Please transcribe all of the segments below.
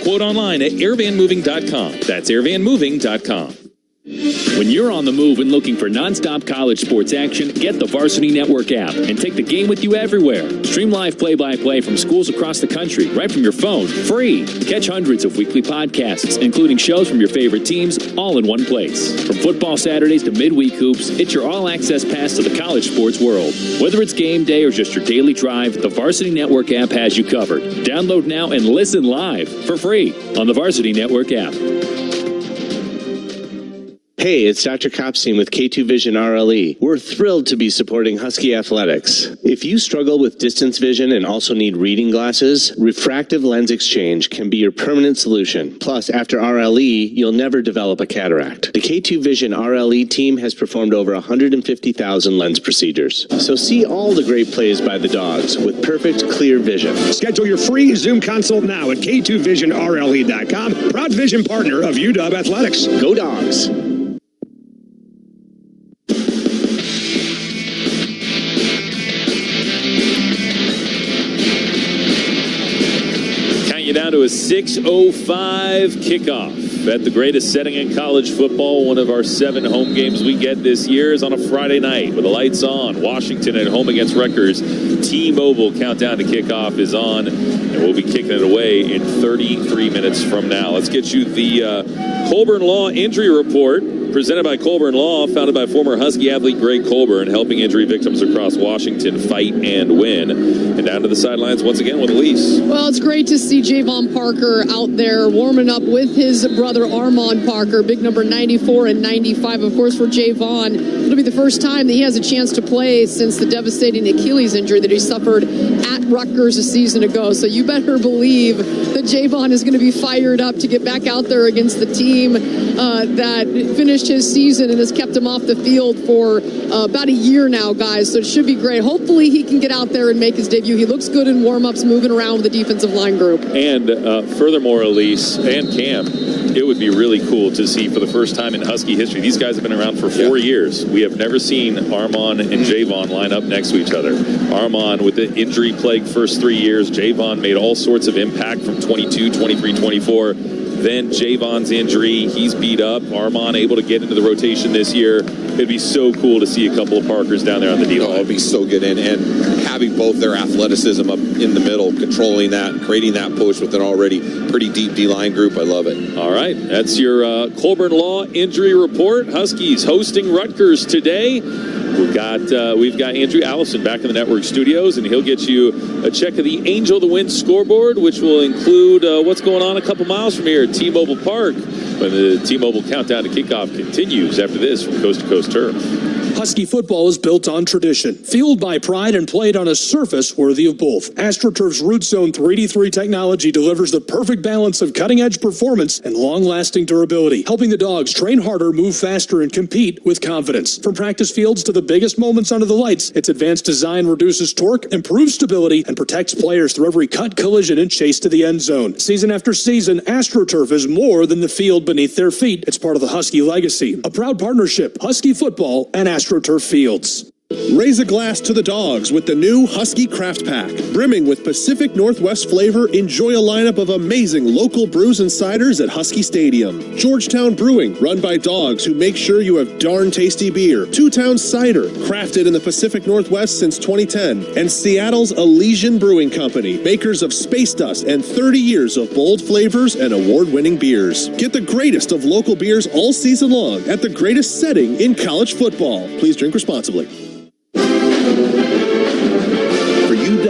quote online at airvanmoving.com. That's airvanmoving.com. When you're on the move and looking for nonstop college sports action, get the Varsity Network app and take the game with you everywhere. Stream live play-by-play from schools across the country, right from your phone, free. Catch hundreds of weekly podcasts, including shows from your favorite teams, all in one place. From football Saturdays to midweek hoops, it's your all-access pass to the college sports world. Whether it's game day or just your daily drive, the Varsity Network app has you covered. Download now and listen live for free on the Varsity Network app. Hey, it's Dr. Kopstein with K2 Vision RLE. We're thrilled to be supporting Husky Athletics. If you struggle with distance vision and also need reading glasses, refractive lens exchange can be your permanent solution. Plus, after RLE, you'll never develop a cataract. The K2 Vision RLE team has performed over 150,000 lens procedures. So see all the great plays by the dogs with perfect, clear vision. Schedule your free Zoom consult now at K2VisionRLE.com. Proud Vision partner of UW Athletics. Go Dogs! Down to a 6:05 kickoff at the greatest setting in college football. One of our 7 home games we get this year is on a Friday night with the lights on. Washington at home against Rutgers. T-Mobile countdown to kickoff is on, and we'll be kicking it away in 33 minutes from now. Let's get you the Colburn Law Injury Report, presented by Colburn Law, founded by former Husky athlete Greg Colburn, helping injury victims across Washington fight and win. And down to the sidelines once again with Elise. Well, it's great to see Javon Parker out there warming up with his brother Armand Parker, big number 94 and 95. Of course, for Javon, it'll be the first time that he has a chance to play since the devastating Achilles injury that he suffered at Rutgers a season ago. So you better believe that Javon is going to be fired up to get back out there against the team that finished his season and has kept him off the field for about a year now, guys. So it should be great. Hopefully he can get out there and make his debut. He looks good in warm-ups, moving around with the defensive line group. And furthermore, Elise and Cam, it would be really cool to see for the first time in Husky history. These guys have been around for 4 years. We have never seen Armand and Javon line up next to each other. Armand with the injury-plagued first 3 years. Javon made all sorts of impact from 22, 23, 24. Then Javon's injury, he's beat up. Armand able to get into the rotation this year. It'd be so cool to see a couple of Parkers down there on the D-line. Oh, it'd be so good. And having both their athleticism up in the middle, controlling that, creating that push with an already pretty deep D-line group. I love it. All right. That's your Colburn Law Injury Report. Huskies hosting Rutgers today. We've got Andrew Allison back in the network studios, and he'll get you a check of the Angel to Win scoreboard, which will include what's going on a couple miles from here at T-Mobile Park when the T-Mobile countdown to kickoff continues after this from Coast to Coast Turf. Husky football is built on tradition, fueled by pride, and played on a surface worthy of both. AstroTurf's Root Zone 3D3 technology delivers the perfect balance of cutting-edge performance and long-lasting durability, helping the dogs train harder, move faster, and compete with confidence. From practice fields to the biggest moments under the lights, its advanced design reduces torque, improves stability, and protects players through every cut, collision, and chase to the end zone. Season after season, AstroTurf is more than the field beneath their feet. It's part of the Husky legacy. A proud partnership, Husky football and AstroTurf Fields. Raise a glass to the dogs with the new Husky Craft Pack. Brimming with Pacific Northwest flavor, enjoy a lineup of amazing local brews and ciders at Husky Stadium. Georgetown Brewing, run by dogs who make sure you have darn tasty beer. Two Towns Cider, crafted in the Pacific Northwest since 2010. And Seattle's Elysian Brewing Company, makers of Space Dust and 30 years of bold flavors and award-winning beers. Get the greatest of local beers all season long at the greatest setting in college football. Please drink responsibly.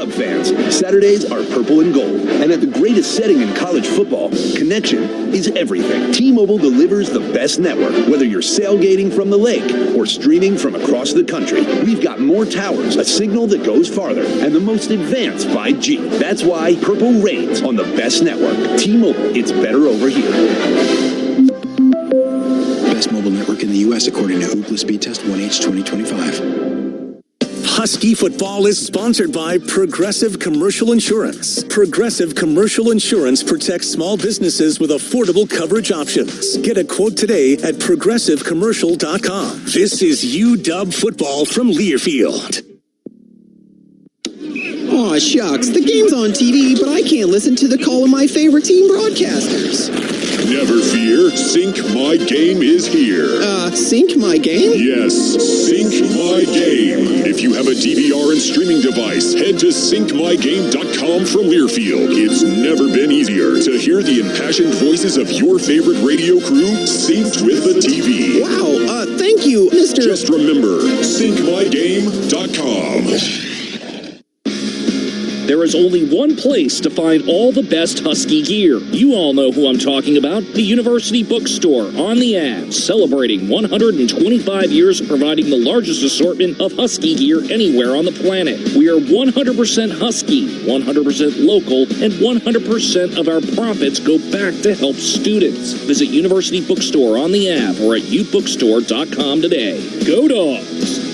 Fans, Saturdays are purple and gold, and at the greatest setting in college football, connection is everything. T-Mobile delivers the best network. Whether you're sailgating from the lake or streaming from across the country, we've got more towers, a signal that goes farther, and the most advanced 5G. That's why purple reigns on the best network. T-Mobile, it's better over here. Best mobile network in the U.S. according to Ookla Speed Test 1H 2025. Husky football is sponsored by Progressive Commercial Insurance. Progressive Commercial Insurance protects small businesses with affordable coverage options. Get a quote today at progressivecommercial.com. This is UW football from Learfield. Aw, shucks. The game's on TV, but I can't listen to the call of my favorite team broadcasters. Never fear, Sync My Game is here. Sync My Game? Yes, Sync My Game. If you have a DVR and streaming device, head to syncmygame.com from Learfield. It's never been easier to hear the impassioned voices of your favorite radio crew synced with the TV. Wow, thank you, Mr. Just remember, syncmygame.com. There is only one place to find all the best Husky gear. You all know who I'm talking about, the University Bookstore on the Ave, celebrating 125 years of providing the largest assortment of Husky gear anywhere on the planet. We are 100% Husky, 100% local, and 100% of our profits go back to help students. Visit University Bookstore on the Ave or at ubookstore.com today. Go Dogs!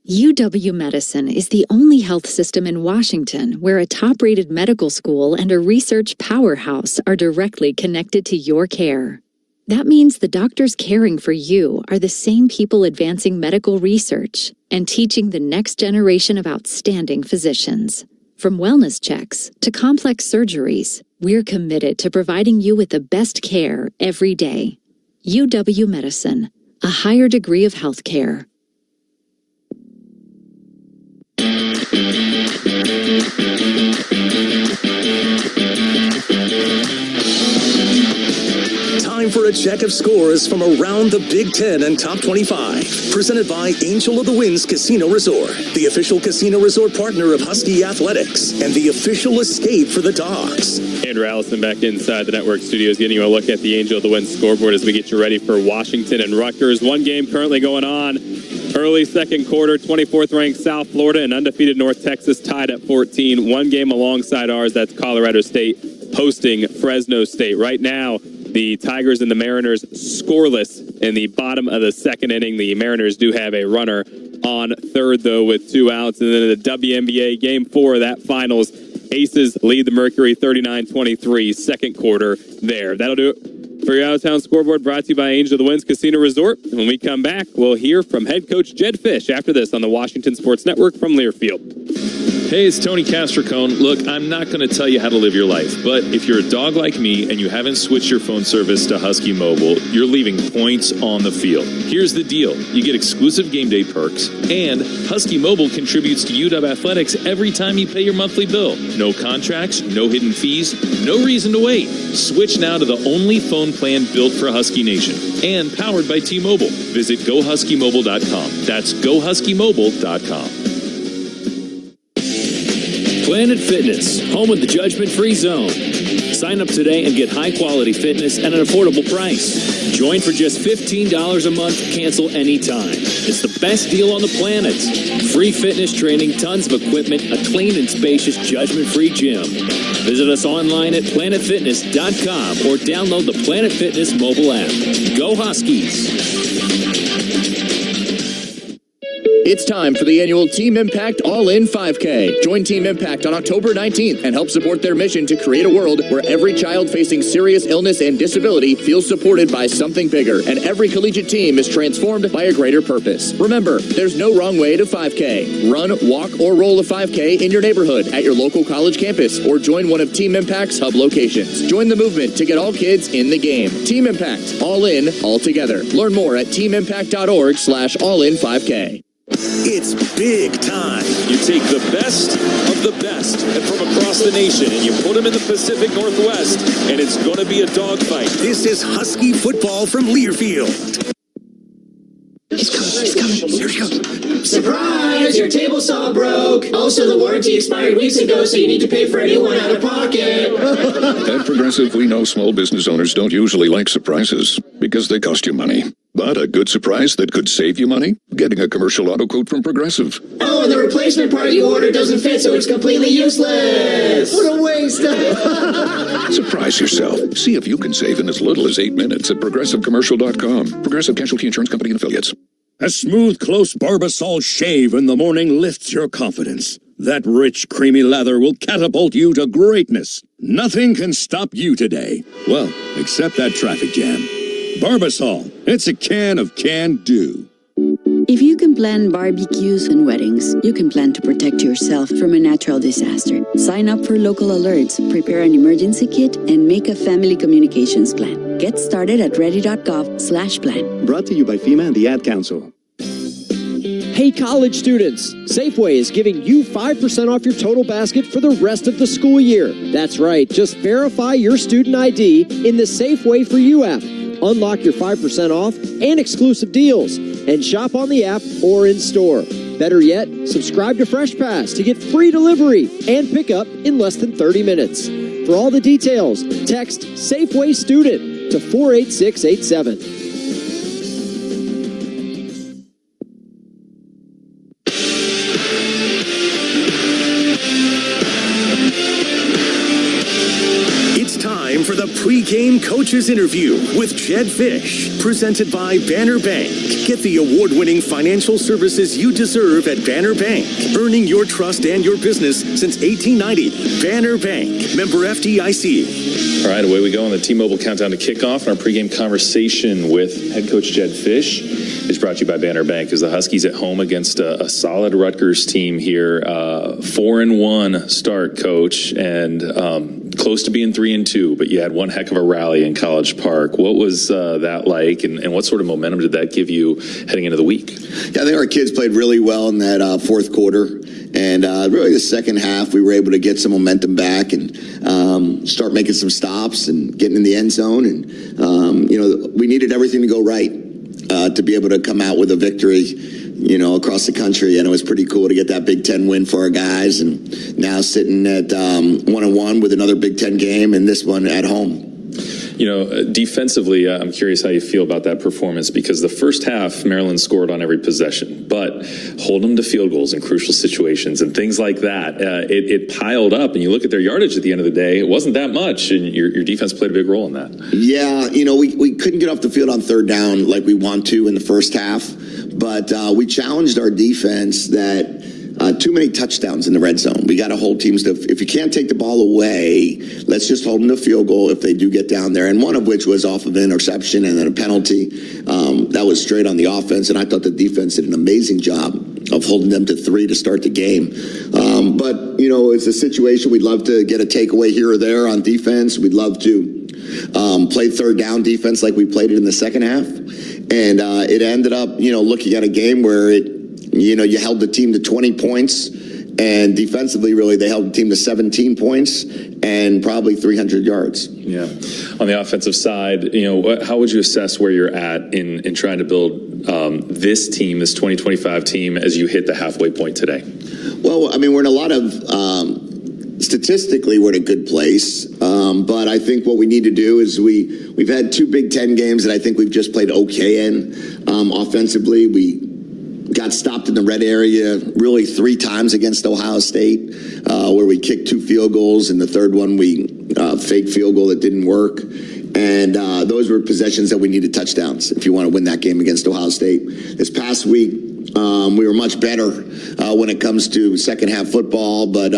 UW Medicine is the only health system in Washington where a top-rated medical school and a research powerhouse are directly connected to your care. That means the doctors caring for you are the same people advancing medical research and teaching the next generation of outstanding physicians. From wellness checks to complex surgeries, we're committed to providing you with the best care every day. UW Medicine, a higher degree of health care. Time for a check of scores from around the Big Ten and Top 25. Presented by Angel of the Winds Casino Resort, the official casino resort partner of Husky Athletics, and the official escape for the Dogs. Andrew Allison back inside the network studios, getting you a look at the Angel of the Winds scoreboard as we get you ready for Washington and Rutgers. One game currently going on. Early second quarter, 24th ranked South Florida and undefeated North Texas tied at 14. One game alongside ours, that's Colorado State hosting Fresno State. Right now, the Tigers and the Mariners scoreless in the bottom of the second inning. The Mariners do have a runner on third, though, with 2 outs. And then in the WNBA, Game 4 of that finals, Aces lead the Mercury 39-23, second quarter there. That'll do it for your out-of-town scoreboard, brought to you by Angel of the Winds Casino Resort. And when we come back, we'll hear from head coach Jed Fish after this on the Washington Sports Network from Learfield. Hey, it's Tony Castricone. Look, I'm not going to tell you how to live your life, but if you're a dog like me and you haven't switched your phone service to Husky Mobile, you're leaving points on the field. Here's the deal. You get exclusive game day perks, and Husky Mobile contributes to UW Athletics every time you pay your monthly bill. No contracts, no hidden fees, no reason to wait. Switch now to the only phone plan built for Husky Nation and powered by T-Mobile. Visit GoHuskyMobile.com. That's GoHuskyMobile.com. Planet Fitness, home of the judgment-free zone. Sign up today and get high-quality fitness at an affordable price. Join for just $15 a month, cancel anytime. It's the best deal on the planet. Free fitness training, tons of equipment, a clean and spacious judgment-free gym. Visit us online at planetfitness.com or download the Planet Fitness mobile app. Go Huskies! It's time for the annual Team Impact All-In 5K. Join Team Impact on October 19th and help support their mission to create a world where every child facing serious illness and disability feels supported by something bigger, and every collegiate team is transformed by a greater purpose. Remember, there's no wrong way to 5K. Run, walk, or roll a 5K in your neighborhood, at your local college campus, or join one of Team Impact's hub locations. Join the movement to get all kids in the game. Team Impact, all in, all together. Learn more at teamimpact.org/all-in5K. It's big time. You take the best of the best and from across the nation and you put them in the Pacific Northwest, and it's going to be a dogfight. This is Husky football from Learfield. He's coming. Here he comes. Surprise! Your table saw broke. Also, the warranty expired weeks ago, so you need to pay for anyone out of pocket. At Progressive, we know small business owners don't usually like surprises because they cost you money. But a good surprise that could save you money? Getting a commercial auto quote from Progressive. Oh, and the replacement part you ordered doesn't fit, so it's completely useless. What a waste. Surprise yourself. See if you can save in as little as 8 minutes at ProgressiveCommercial.com. Progressive Casualty Insurance Company and Affiliates. A smooth, close Barbasol shave in the morning lifts your confidence. That rich, creamy lather will catapult you to greatness. Nothing can stop you today. Well, except that traffic jam. Barbasol, it's a can of can-do. If you can plan barbecues and weddings, you can plan to protect yourself from a natural disaster. Sign up for local alerts, prepare an emergency kit, and make a family communications plan. Get started at ready.gov/plan. Brought to you by FEMA and the Ad Council. Hey college students, Safeway is giving you 5% off your total basket for the rest of the school year. That's right, just verify your student ID in the Safeway for You app. Unlock your 5% off and exclusive deals, and shop on the app or in store. Better yet, subscribe to Fresh Pass to get free delivery and pickup in less than 30 minutes. For all the details, text Safeway Student to 48687. For the pregame coaches interview with Jed Fish, presented by Banner Bank. Get the award-winning financial services you deserve at Banner Bank, earning your trust and your business since 1890. Banner Bank, member FDIC. All right, away we go on the T-Mobile countdown to kickoff. Our pregame conversation with head coach Jed Fish is brought to you by Banner Bank as the Huskies at home against a solid Rutgers team here. 4-1 start, coach, and close to being 3-2, but you had one heck of a rally in College Park. What was that like, and what sort of momentum did that give you heading into the week? Yeah, I think our kids played really well in that fourth quarter, and really the second half we were able to get some momentum back and start making some stops and getting in the end zone, and we needed everything to go right to be able to come out with a victory across the country, and it was pretty cool to get that Big Ten win for our guys, and now sitting at 1-1 with another Big Ten game, and this one at home. Defensively, I'm curious how you feel about that performance, because the first half, Maryland scored on every possession, but hold them to field goals in crucial situations and things like that. It piled up, and you look at their yardage at the end of the day, it wasn't that much, and your defense played a big role in that. Yeah, we couldn't get off the field on third down like we want to in the first half, but we challenged our defense that too many touchdowns in the red zone. We got to hold teams to, if you can't take the ball away, let's just hold them to field goal if they do get down there. And one of which was off of an interception and then a penalty. That was straight on the offense, and I thought the defense did an amazing job of holding them to 3 to start the game. But it's a situation we'd love to get a takeaway here or there on defense. We'd love to play third down defense like we played it in the second half. And it ended up, looking at a game where you held the team to 20 points, and defensively, really, they held the team to 17 points and probably 300 yards. Yeah. On the offensive side, how would you assess where you're at in trying to build this team, this 2025 team, as you hit the halfway point today? Well, we're in a lot of statistically, we're in a good place. But I think what we need to do is we've had 2 Big Ten games that I think we've just played okay in. Offensively, we got stopped in the red area really 3 times against Ohio State, where we kicked 2 field goals. And the third one, we fake field goal that didn't work. And those were possessions that we needed touchdowns if you want to win that game against Ohio State. This past week, we were much better when it comes to second half football, but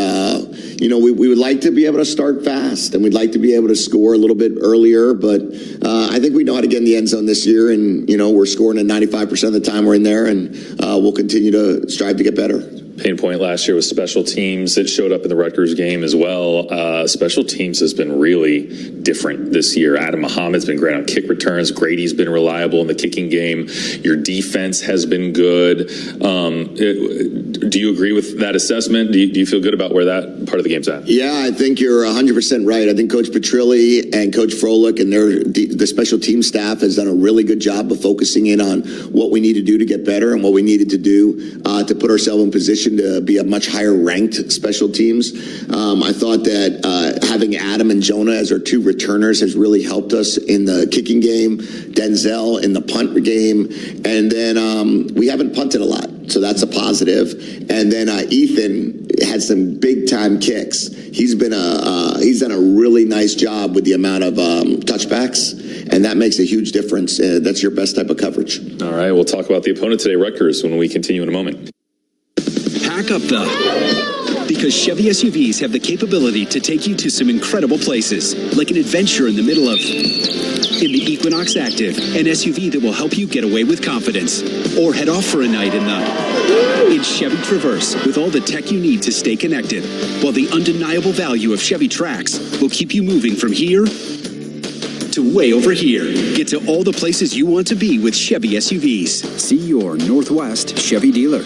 we would like to be able to start fast, and we'd like to be able to score a little bit earlier. But I think we know how to get in the end zone this year, and we're scoring at 95% of the time we're in there, and we'll continue to strive to get better. Pain point last year was special teams. It showed up in the Rutgers game as well. Special teams has been really different this year. Adam Muhammad's been great on kick returns. Grady's been reliable in the kicking game. Your defense has been good. Do you agree with that assessment? Do you feel good about where that part of the game's at? Yeah, I think you're 100% right. I think Coach Petrilli and Coach Froelich and the special team staff has done a really good job of focusing in on what we need to do to get better and what we needed to do to put ourselves in position to be a much higher ranked special teams. I thought that having Adam and Jonah as our 2 returners has really helped us in the kicking game, Denzel in the punt game, and then we haven't punted a lot, so that's a positive. And then Ethan had some big time kicks. He's done a really nice job with the amount of touchbacks, and that makes a huge difference. That's your best type of coverage. All right, we'll talk about the opponent today, Rutgers, when we continue in a moment. Pack up the Because Chevy SUVs have the capability to take you to some incredible places, like an adventure in the middle of... In the Equinox Active, an SUV that will help you get away with confidence. Or head off for a night in Chevy Traverse, with all the tech you need to stay connected. While the undeniable value of Chevy Trax will keep you moving from here to way over here. Get to all the places you want to be with Chevy SUVs. See your Northwest Chevy dealer.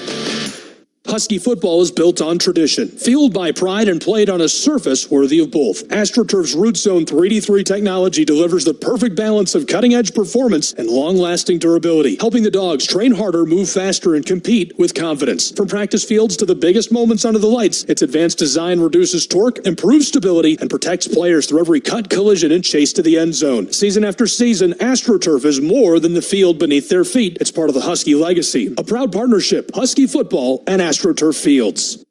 Husky football is built on tradition, fueled by pride, and played on a surface worthy of both. AstroTurf's Root Zone 3D3 technology delivers the perfect balance of cutting-edge performance and long-lasting durability, helping the dogs train harder, move faster, and compete with confidence. From practice fields to the biggest moments under the lights, its advanced design reduces torque, improves stability, and protects players through every cut, collision, and chase to the end zone. Season after season, AstroTurf is more than the field beneath their feet. It's part of the Husky legacy. A proud partnership, Husky football and AstroTurf Fields.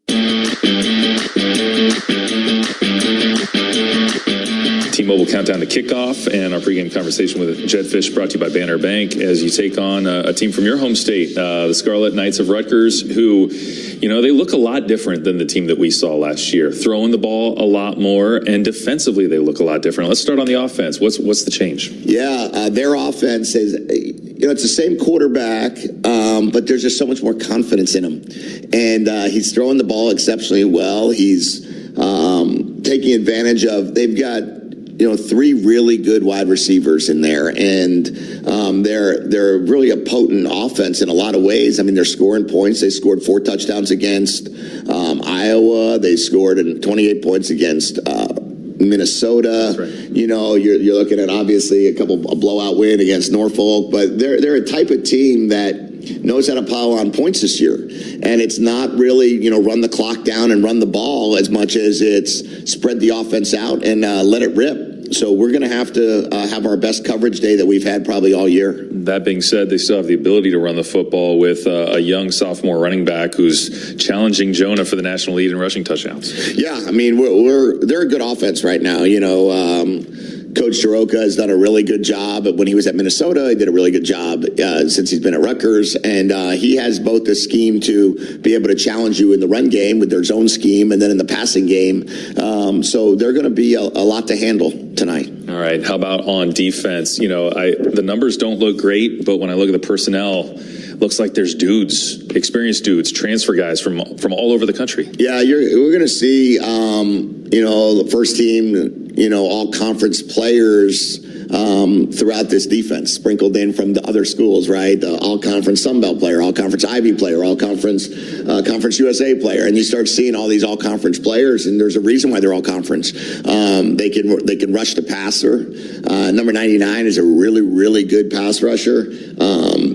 T-Mobile countdown to kickoff and our pregame conversation with Jetfish brought to you by Banner Bank as you take on a team from your home state, the Scarlet Knights of Rutgers, who, you know, they look a lot different than the team that we saw last year. Throwing the ball a lot more, and defensively they look a lot different. Let's start on the offense. What's the change? Yeah, their offense is, you know, it's the same quarterback, but there's just so much more confidence in him. And he's throwing the ball exceptionally well. He's taking advantage of, they've got, you know, 3 really good wide receivers in there, and they're really a potent offense in a lot of ways. I mean, they're scoring points. They scored 4 touchdowns against Iowa. They scored 28 points against Minnesota. Right. You know, you're looking at obviously a blowout win against Norfolk, but they're a type of team that knows how to pile on points this year. And it's not really, you know, run the clock down and run the ball as much as it's spread the offense out and let it rip. So we're going to have our best coverage day that we've had probably all year. That being said, they still have the ability to run the football with a young sophomore running back who's challenging Jonah for the national lead in rushing touchdowns. Yeah, I mean, they're a good offense right now. You know, Coach Soroka has done a really good job. When he was at Minnesota, he did a really good job since he's been at Rutgers. And he has both the scheme to be able to challenge you in the run game with their zone scheme and then in the passing game. So they're going to be a lot to handle tonight. All right. How about on defense? You know, the numbers don't look great, but when I look at the personnel, looks like there's dudes, experienced dudes, transfer guys from all over the country. Yeah, we're going to see, you know, the first team, you know, all conference players throughout this defense, sprinkled in from the other schools, right? The all-conference Sun Belt player, all-conference Ivy player, all-conference Conference USA player, and you start seeing all these all-conference players, and there's a reason why they're all-conference. They can rush the passer. Number 99 is a really, really good pass rusher.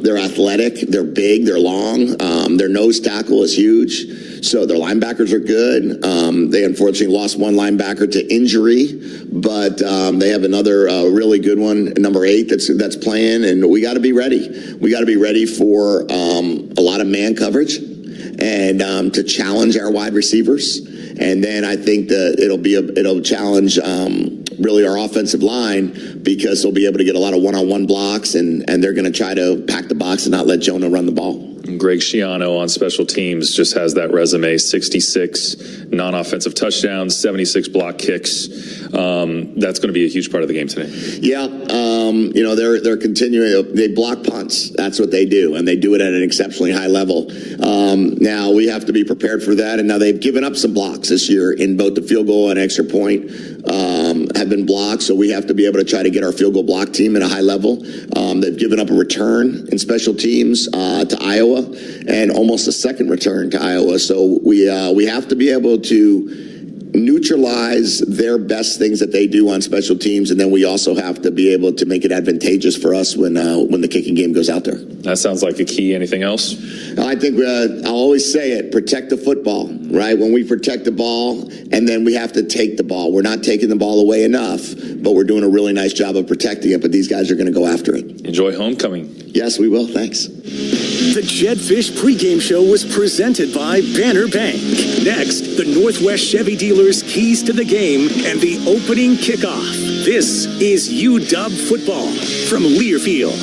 They're athletic, they're big, they're long. Their nose tackle is huge. So their linebackers are good. They unfortunately lost one linebacker to injury, but they have another really good one, number 8, that's playing, and we got to be ready. We got to be ready for a lot of man coverage and to challenge our wide receivers. And then I think that it'll challenge really our offensive line, because they'll be able to get a lot of one-on-one blocks, and they're going to try to pack the box and not let Jonah run the ball. Greg Schiano on special teams just has that resume: 66 non-offensive touchdowns, 76 block kicks. That's going to be a huge part of the game today. Yeah, you know, they're continuing. They block punts. That's what they do, and they do it at an exceptionally high level. Now we have to be prepared for that. And now they've given up some blocks this year in both the field goal and extra point. Have been blocked, so we have to be able to try to get our field goal block team at a high level. They've given up a return in special teams to Iowa, and almost a second return to Iowa. So we have to be able to neutralize their best things that they do on special teams, and then we also have to be able to make it advantageous for us when the kicking game goes out there. That sounds like a key. Anything else? I think I'll always say it: protect the football. Right? When we protect the ball, and then we have to take the ball. We're not taking the ball away enough, but we're doing a really nice job of protecting it. But these guys are going to go after it. Enjoy homecoming. Yes, we will. Thanks. The Jetfish pregame show was presented by Banner Bank. Next, the Northwest Chevy dealers' keys to the game and the opening kickoff. This is UW football from Learfield.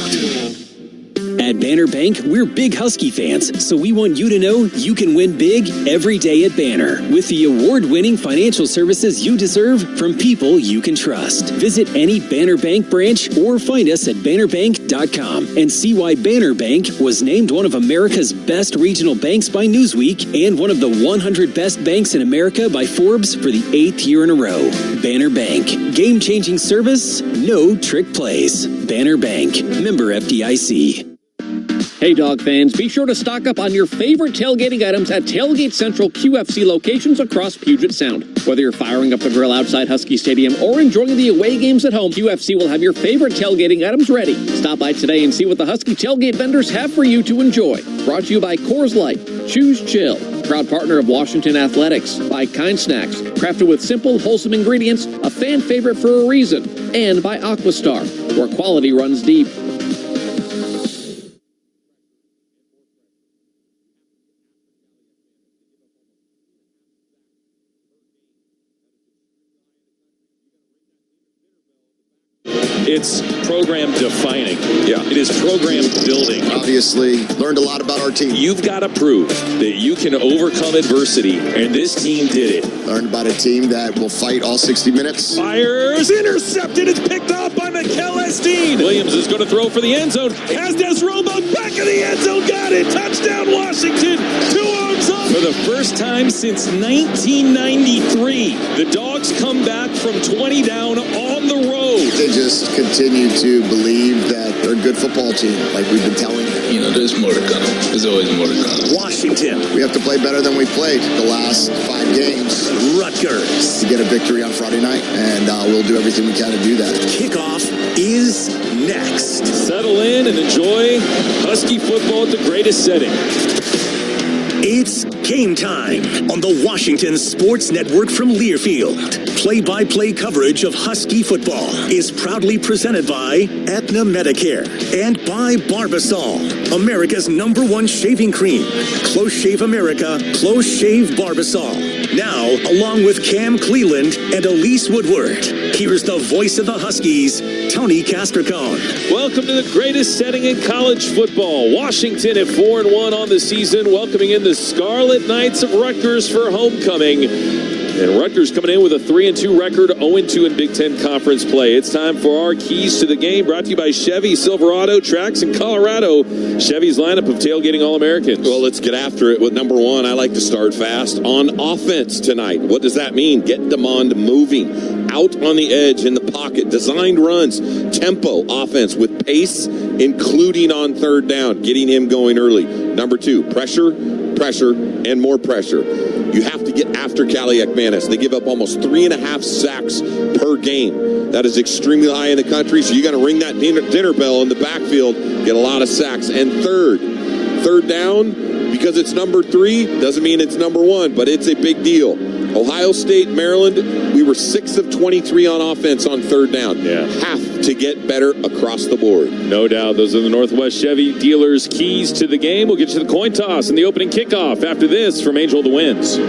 At Banner Bank, we're big Husky fans, so we want you to know you can win big every day at Banner with the award-winning financial services you deserve from people you can trust. Visit any Banner Bank branch or find us at bannerbank.com and see why Banner Bank was named one of America's best regional banks by Newsweek and one of the 100 best banks in America by Forbes for the 8th year in a row. Banner Bank. Game-changing service, no trick plays. Banner Bank. Member FDIC. Hey, dog fans, be sure to stock up on your favorite tailgating items at Tailgate Central QFC locations across Puget Sound. Whether you're firing up the grill outside Husky Stadium or enjoying the away games at home, QFC will have your favorite tailgating items ready. Stop by today and see what the Husky tailgate vendors have for you to enjoy. Brought to you by Coors Light. Choose chill. Proud partner of Washington Athletics. By Kind Snacks. Crafted with simple, wholesome ingredients, a fan favorite for a reason. And by Aquastar, where quality runs deep. It's program defining. Yeah. It is program building. Obviously, learned a lot about our team. You've got to prove that you can overcome adversity, and this team did it. Learned about a team that will fight all 60 minutes. Fires, intercepted, it's picked up by Mikel Esteen. Williams is going to throw for the end zone. Has Romo, back of the end zone, got it. Touchdown, Washington. 2 arms up. For the first time since 1993, the Dogs come back from 20 down on the road. They just continue to believe that they're a good football team, like we've been telling them. You know, there's more to come. There's always more to come. Washington. We have to play better than we played the last 5 games. Rutgers. To get a victory on Friday night, and we'll do everything we can to do that. Kickoff is next. Settle in and enjoy Husky football at the greatest setting. It's game time on the Washington Sports Network from Learfield. Play-by-play coverage of Husky football is proudly presented by Aetna Medicare and by Barbasol, America's #1 shaving cream. Close Shave America, Close Shave Barbasol. Now, along with Cam Cleland and Elise Woodward, here's the voice of the Huskies, Tony Castricone. Welcome to the greatest setting in college football. Washington at 4-1 on the season, welcoming in the Scarlet Knights of Rutgers for homecoming. And Rutgers coming in with a 3-2 record, 0-2 in Big Ten Conference play. It's time for our keys to the game, brought to you by Chevy Silverado Tracks in Colorado. Chevy's lineup of tailgating All-Americans. Well, let's get after it with number 1. I like to start fast on offense tonight. What does that mean? Get Demond moving. Out on the edge, in the pocket, designed runs, tempo offense with pace, including on 3rd down, getting him going early. Number 2, pressure, and more pressure. You have to get after Cali McManus. They give up almost 3.5 sacks per game. That is extremely high in the country, so you got to ring that dinner bell in the backfield, get a lot of sacks. And third down, because it's number 3, doesn't mean it's number 1, but it's a big deal. Ohio State, Maryland, we were 6 of 23 on offense on 3rd down. Yeah. Have to get better across the board. No doubt. Those are the Northwest Chevy dealers' keys to the game. We'll get you the coin toss and the opening kickoff after this from Angel of the Winds.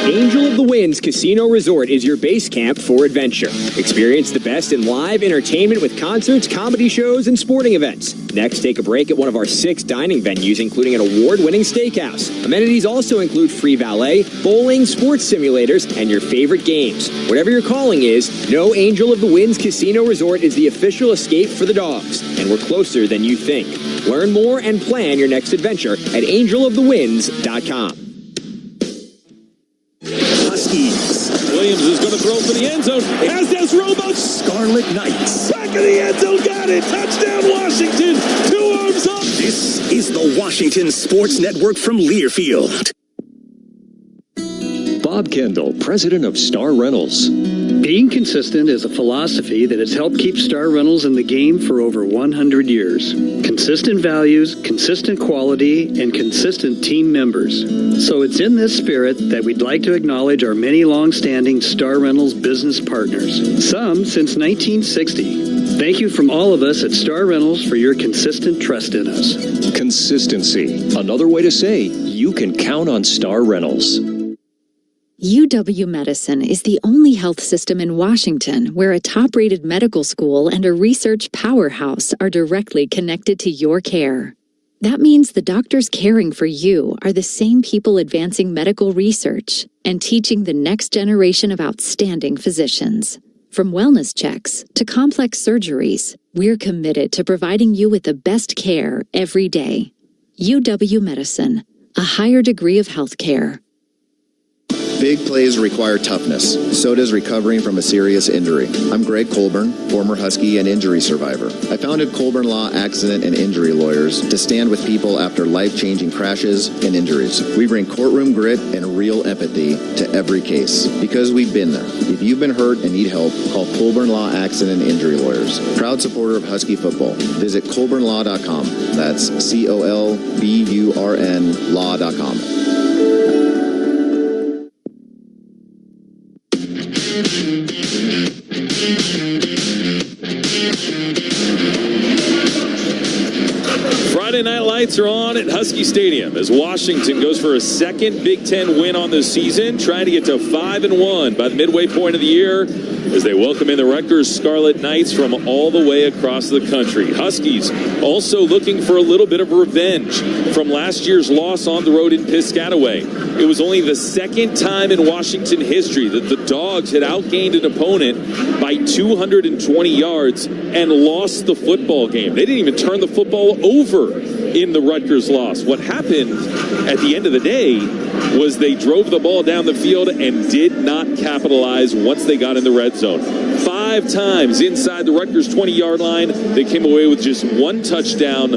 Angel of the Winds Casino Resort is your base camp for adventure. Experience the best in live entertainment with concerts, comedy shows, and sporting events. Next, take a break at one of our 6 dining venues, including an award-winning steakhouse. Amenities also include free valet, bowling, sports simulators, and your favorite games. Whatever your calling is, know Angel of the Winds Casino Resort is the official escape for the dogs, and we're closer than you think. Learn more and plan your next adventure at angelofthewinds.com. Huskies. Williams is going to throw for the end zone. Has Romo. Scarlet Knights. Back of the end zone, got it. Touchdown, Washington. 2 arms up. This is the Washington Sports Network from Learfield. Bob Kendall, president of Star Rentals. Being consistent is a philosophy that has helped keep Star Rentals in the game for over 100 years. Consistent values, consistent quality, and consistent team members. So it's in this spirit that we'd like to acknowledge our many long-standing Star Rentals business partners, some since 1960. Thank you from all of us at Star Rentals for your consistent trust in us. Consistency. Another way to say you can count on Star Rentals. UW Medicine is the only health system in Washington where a top-rated medical school and a research powerhouse are directly connected to your care. That means the doctors caring for you are the same people advancing medical research and teaching the next generation of outstanding physicians. From wellness checks to complex surgeries, we're committed to providing you with the best care every day. UW Medicine, a higher degree of health care. Big plays require toughness. So does recovering from a serious injury. I'm Greg Colburn, former Husky and injury survivor. I founded Colburn Law Accident and Injury Lawyers to stand with people after life-changing crashes and injuries. We bring courtroom grit and real empathy to every case because we've been there. If you've been hurt and need help, call Colburn Law Accident and Injury Lawyers. Proud supporter of Husky football. Visit colburnlaw.com. That's COLBURN law.com. Friday night lights are on at Husky Stadium as Washington goes for a second Big Ten win on the season, trying to get to 5-1 by the midway point of the year as they welcome in the Rutgers Scarlet Knights from all the way across the country. Huskies also looking for a little bit of revenge from last year's loss on the road in Piscataway. It was only the second time in Washington history that the Dogs had outgained an opponent by 220 yards and lost the football game. They didn't even turn the football over in the Rutgers loss. What happened at the end of the day was they drove the ball down the field and did not capitalize once they got in the red zone. 5 times inside the Rutgers 20-yard line, they came away with just 1 touchdown,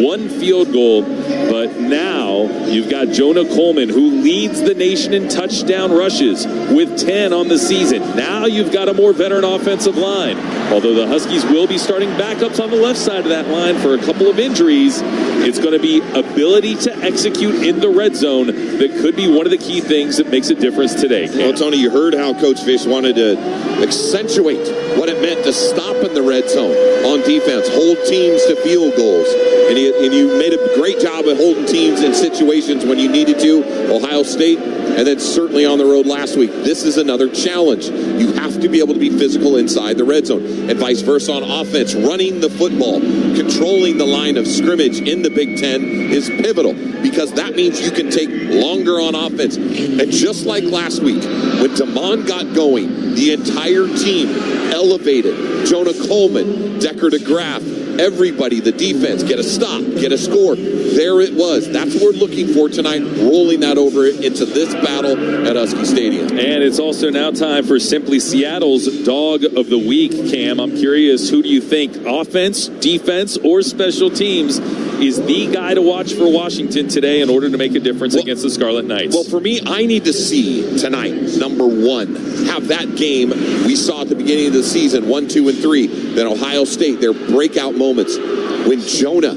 1 field goal. But now you've got Jonah Coleman, who leads the nation in touchdown rushes with 10 on the season. Now you've got a more veteran offensive line. Although the Huskies will be starting backups on the left side of that line for a couple of injuries, it's going to be ability to execute in the red zone that could be one of the key things that makes a difference today. Well, Tony, you heard how Coach Fish wanted to accentuate what it meant to stop in the red zone on defense, hold teams to field goals. And you made a great job of holding teams in situations when you needed to. Ohio State, and then certainly on the road last week. This is another challenge. You have to be able to be physical inside the red zone, and vice versa on offense. Running the football, controlling the line of scrimmage in the Big Ten is pivotal, because that means you can take longer on offense. And just like last week, when Damon got going, the entire team elevated. Jonah Coleman, Decker DeGraff, everybody, the defense, get a stop, get a score. There it was. That's what we're looking for tonight, rolling that over into this battle at Husky Stadium. And it's also now time for Simply Seattle's Dog of the Week, Cam. I'm curious, who do you think, offense, defense, or special teams, is the guy to watch for Washington today in order to make a difference against the Scarlet Knights? Well, for me, I need to see tonight, number 1, have that game we saw at the beginning of the season, 1, 2, and 3, then Ohio State, their breakout moments when Jonah,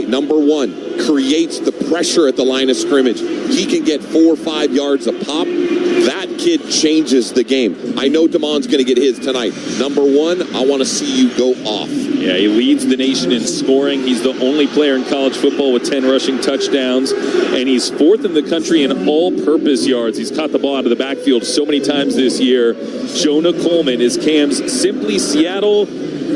number 1, creates the pressure at the line of scrimmage. He can get 4 or 5 yards a pop. That kid changes the game. I know Damon's going to get his tonight. Number 1, I want to see you go off. Yeah, he leads the nation in scoring. He's the only player in college football with 10 rushing touchdowns, and he's 4th in the country in all-purpose yards. He's caught the ball out of the backfield so many times this year. Jonah Coleman is Cam's Simply Seattle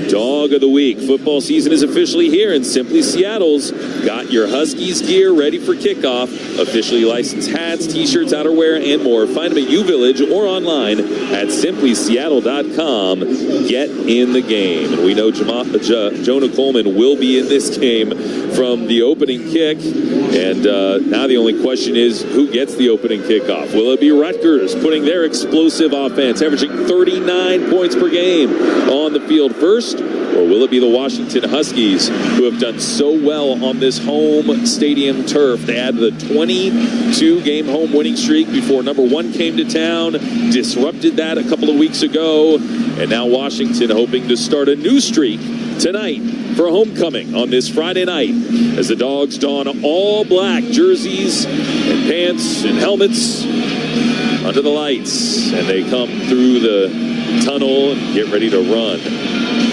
Dog of the Week. Football season is officially here, and Simply Seattle's got your Huskies gear ready for kickoff. Officially licensed hats, t-shirts, outerwear, and more. Find them at U-Village or online at simplyseattle.com. Get in the game. And we know Jonah Coleman will be in this game from the opening kick. And now the only question is, who gets the opening kickoff? Will it be Rutgers putting their explosive offense, averaging 39 points per game, on the field first? Or will it be the Washington Huskies, who have done so well on this home stadium turf? They had the 22-game home winning streak before number 1 came to town, disrupted that a couple of weeks ago, and now Washington hoping to start a new streak tonight for homecoming on this Friday night as the Dogs don all black jerseys and pants and helmets under the lights, and they come through the tunnel and get ready to run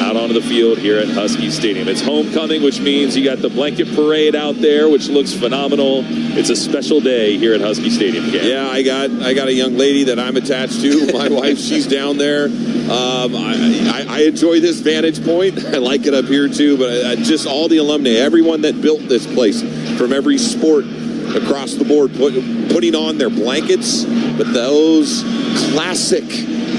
out onto the field here at Husky Stadium. It's homecoming, which means you got the blanket parade out there, which looks phenomenal. It's a special day here at Husky Stadium. Cam. Yeah, I got a young lady that I'm attached to. My wife, she's down there. I enjoy this vantage point. I like it up here too, but just all the alumni, everyone that built this place from every sport across the board, putting on their blankets, but those classic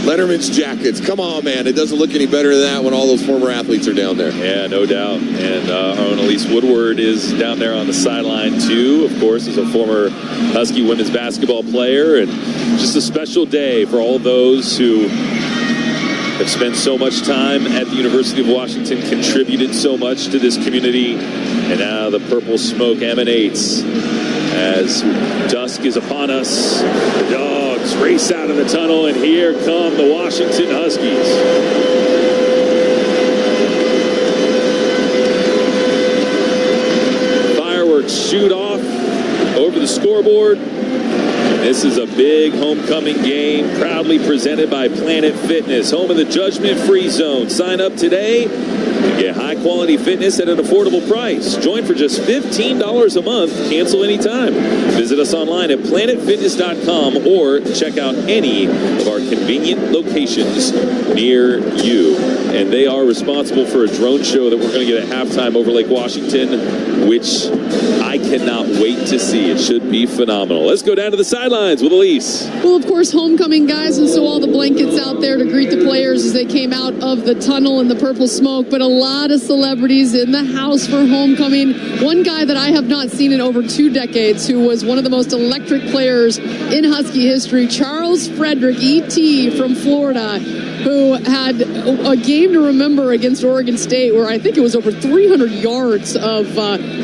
Letterman's jackets. Come on, man. It doesn't look any better than that when all those former athletes are down there. Yeah, no doubt. And our own Elise Woodward is down there on the sideline, too. Of course, as a former Husky women's basketball player. And just a special day for all those who have spent so much time at the University of Washington, contributed so much to this community. And now the purple smoke emanates as dusk is upon us. The dogs race out of the tunnel, and here come the Washington Huskies. Fireworks shoot off over the scoreboard. This is a big homecoming game, proudly presented by Planet Fitness, home of the judgment-free zone. Sign up today and get high-quality fitness at an affordable price. Join for just $15 a month. Cancel anytime. Visit us online at planetfitness.com or check out any of our convenient locations near you. And they are responsible for a drone show that we're going to get at halftime over Lake Washington, which I cannot wait to see. It should be phenomenal. Let's go down to the sidelines with Elise. Well, of course, homecoming, guys, and so all the blankets out there to greet the players as they came out of the tunnel in the purple smoke, but a lot of celebrities in the house for homecoming. One guy that I have not seen in over 2 decades, who was one of the most electric players in Husky history, Charles Frederick, E.T. from Florida, who had a game to remember against Oregon State where I think it was over 300 yards of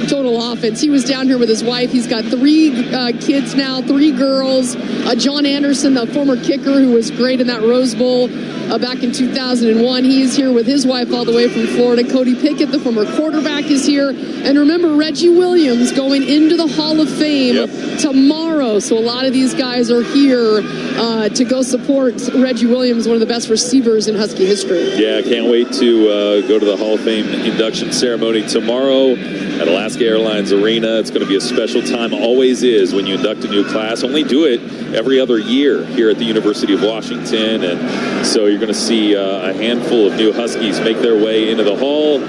total offense. He was down here with his wife. He's got 3 kids now, 3 girls. John Anderson, the former kicker who was great in that Rose Bowl back in 2001. He is here with his wife all the way from Florida. Cody Pickett, the former quarterback, is here. And remember, Reggie Williams going into the Hall of Fame tomorrow. So a lot of these guys are here to go support Reggie Williams, one of the best receivers in Husky history. Yeah, I can't wait to go to the Hall of Fame induction ceremony tomorrow at Alaska Airlines Arena. It's going to be a special time, always is, when you induct a new class. Only do it every other year here at the University of Washington. And so you're going to see a handful of new Huskies make their way into the hall.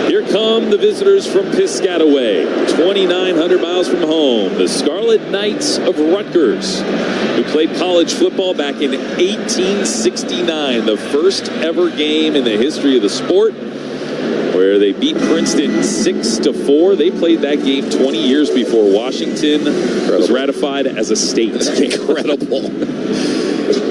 Here come the visitors from Piscataway, 2,900 miles from home, the Scarlet Knights of Rutgers, who played college football back in 1869, the first ever game in the history of the sport, where they beat Princeton 6-4. They played that game 20 years before Washington was ratified as a state. Incredible.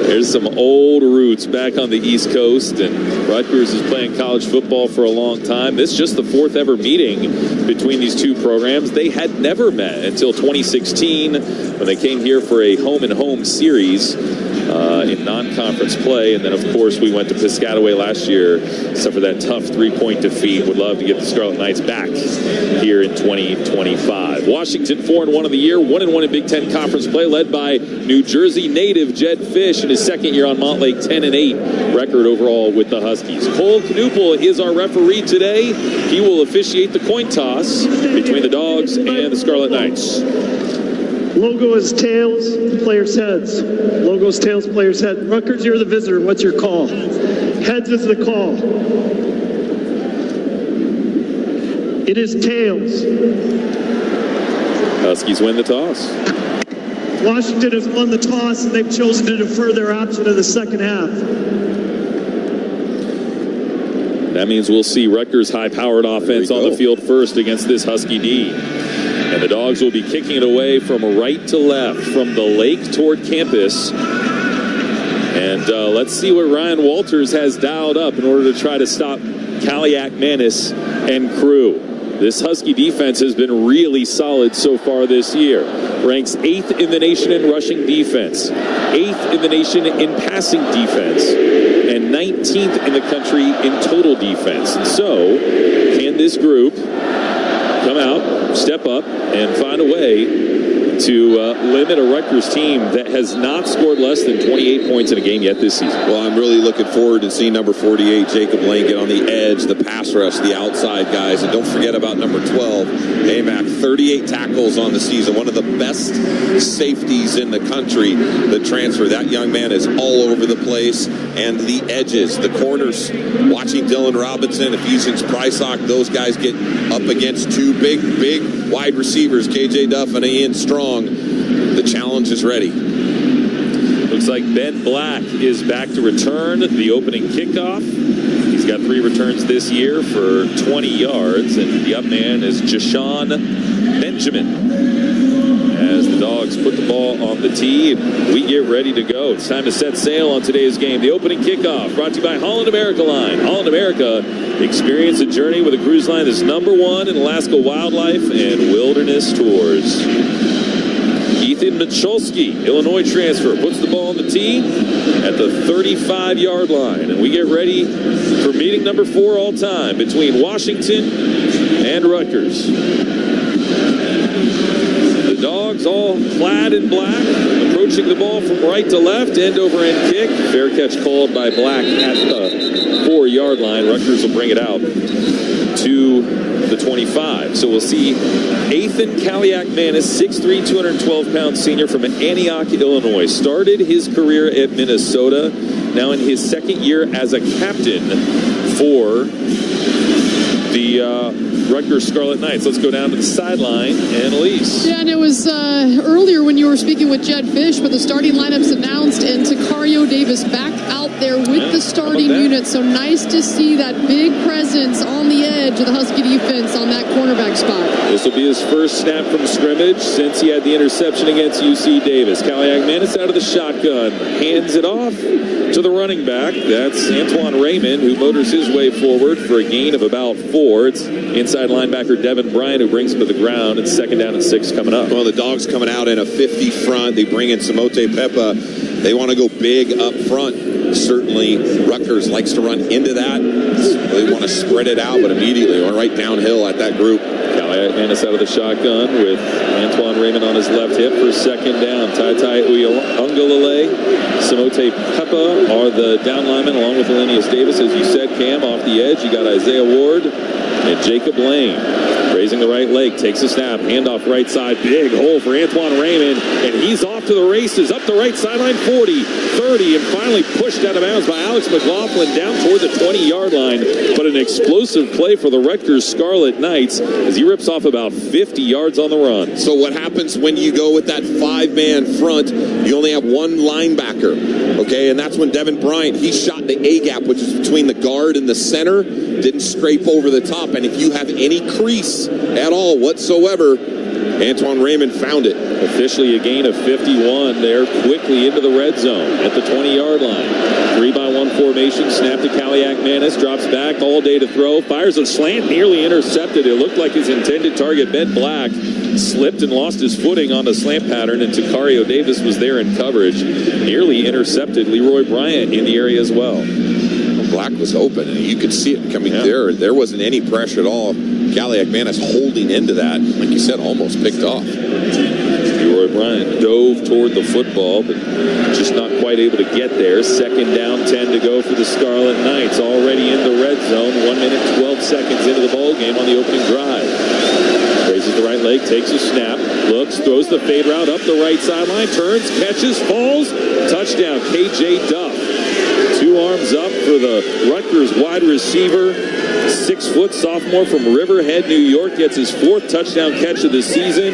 There's some old roots back on the East Coast, and Rutgers is playing college football for a long time. This is just the 4th ever meeting between these two programs. They had never met until 2016 when they came here for a home-and-home series in non-conference play. And then, of course, we went to Piscataway last year, except for that tough 3-point defeat. Would love to get the Scarlet Knights back here in 2025. Washington 4-1 of the year, 1-1 in Big Ten Conference play, led by New Jersey native Jed Fish in his second year on Montlake, 10-8 record overall with the Huskies. Cole Knoopel is our referee today. He will officiate the coin toss between the Dogs and the Scarlet Knights. Logo is tails, players' heads. Logo is tails, players' heads. Rutgers, you're the visitor. What's your call? Heads is the call. It is tails. Huskies win the toss. Washington has won the toss, and they've chosen to defer their option to the second half. That means we'll see Rutgers' high-powered offense on the field first against this Husky D. And the Dogs will be kicking it away from right to left, from the lake toward campus. And let's see what Ryan Walters has dialed up in order to try to stop Kaliak Manis and crew. This Husky defense has been really solid so far this year. Ranks 8th in the nation in rushing defense, 8th in the nation in passing defense, and 19th in the country in total defense. And so, can this group come out, step up, and find a way to limit a Rutgers team that has not scored less than 28 points in a game yet this season. Well, I'm really looking forward to seeing number 48, Jacob Lane, get on the edge, the pass rush, the outside guys. And don't forget about number 12, Amac, 38 tackles on the season, one of the best safeties in the country. The transfer, that young man is all over the place. And the edges, the corners, watching Dylan Robinson, Ephesians Prysock, those guys get up against two big wide receivers, KJ Duff and Ian Strong. The challenge is ready. Looks like Ben Black is back to return the opening kickoff. He's got 3 returns this year for 20 yards, and the up man is Jashawn Benjamin. As the Dogs put the ball on the tee, and we get ready to go. It's time to set sail on today's game. The opening kickoff brought to you by Holland America Line. Holland America, experience a journey with a cruise line that's #1 in Alaska wildlife and wilderness tours. Ethan Michalski, Illinois transfer, puts the ball on the tee at the 35-yard line. And we get ready for meeting number 4 all time between Washington and Rutgers. The Dogs all clad in black, approaching the ball from right to left, end over end kick. Fair catch called by Black at the 4-yard line. Rutgers will bring it out to the 25. So we'll see Ethan Kaliak-Manis, 6'3", 212-pound senior from Antioch, Illinois. Started his career at Minnesota, now in his second year as a captain for the Rutgers Scarlet Knights. Let's go down to the sideline. Annalise. Yeah, and it was earlier when you were speaking with Jed Fish, but the starting lineup's announced, and Takario Davis back out there with the starting unit. So nice to see that big presence on the edge of the Husky defense on that cornerback spot. This will be his first snap from scrimmage since he had the interception against UC Davis. Kaliak-Manis out of the shotgun, hands it off to the running back. That's Antoine Raymond, who motors his way forward for a gain of about 4. It's inside linebacker Devin Bryant, who brings him to the ground. It's 2nd down and 6 coming up. Well, the Dogs coming out in a 50 front. They bring in Samote Pepa. They want to go big up front. Certainly, Rutgers likes to run into that. They want to spread it out, but immediately went right downhill at that group. Kaliak-Manis out of the shotgun with Antoine Raymond on his left hip for 2nd down. Tai Ungalale, Samote Pepa are the down linemen, along with Elenius Davis. As you said, Cam, off the edge, you got Isaiah Ward and Jacob Lane. Raising the right leg, takes a snap, handoff right side, big hole for Antoine Raymond, and he's off to the races, up the right sideline, 40, 30, and finally pushed out of bounds by Alex McLaughlin down toward the 20-yard line. But an explosive play for the Rutgers Scarlet Knights as he rips off about 50 yards on the run. So what happens when you go with that 5-man front? You only have one linebacker, okay? And that's when Devin Bryant, he shot the A-gap, which is between the guard and the center, didn't scrape over the top. And if you have any crease at all whatsoever, Antoine Raymond found it. Officially a gain of 51 there, quickly into the red zone at the 20-yard line. 3-by-1 formation, snap to Kaliak-Manis, drops back, all day to throw, fires a slant, nearly intercepted. It looked like his intended target, Ben Black, slipped and lost his footing on the slant pattern, and Takario Davis was there in coverage. Nearly intercepted Leroy Bryant in the area as well. Black was open, and you could see it coming there. There wasn't any pressure at all. Kaliak-Manis holding into that, like you said, almost picked off. Leroy Bryant dove toward the football, but just not quite able to get there. 2nd down, 10 to go for the Scarlet Knights. Already in the red zone, 1 minute, 12 seconds into the ball game on the opening drive. Raises the right leg, takes a snap, looks, throws the fade route up the right sideline, turns, catches, falls, touchdown, KJ Duff. 2 arms up for the Rutgers wide receiver. 6-foot sophomore from Riverhead, New York, gets his 4th touchdown catch of the season.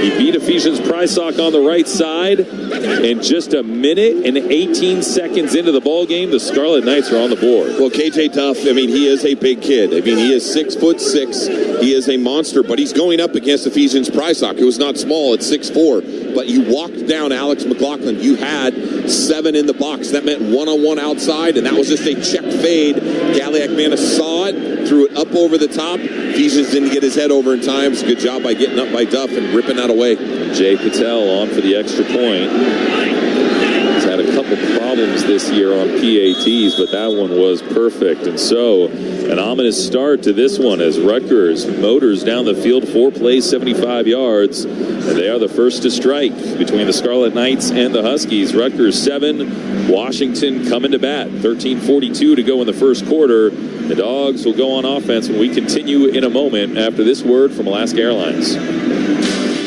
He beat Ephesians Prysock on the right side. And just a minute and 18 seconds into the ball game, the Scarlet Knights are on the board. Well, KJ Duff, I mean, he is a big kid. I mean, he is 6'6". He is a monster, but he's going up against Ephesians Prysock, who was not small at 6'4". But you walked down Alex McLaughlin. You had 7 in the box. That meant one-on-one outside, and that was just a check fade. Kaliak-Manis saw it, threw it up over the top. Ephesians didn't get his head over in time. It's a good job by getting up by Duff and ripping that away. Jay Patel on for the extra point. He's had a couple problems Adams this year on PATs, but that one was perfect. And so an ominous start to this one as Rutgers motors down the field, 4 plays, 75 yards. And they are the first to strike between the Scarlet Knights and the Huskies. Rutgers 7, Washington coming to bat. 13:42 to go in the first quarter. The Dogs will go on offense when we continue in a moment after this word from Alaska Airlines.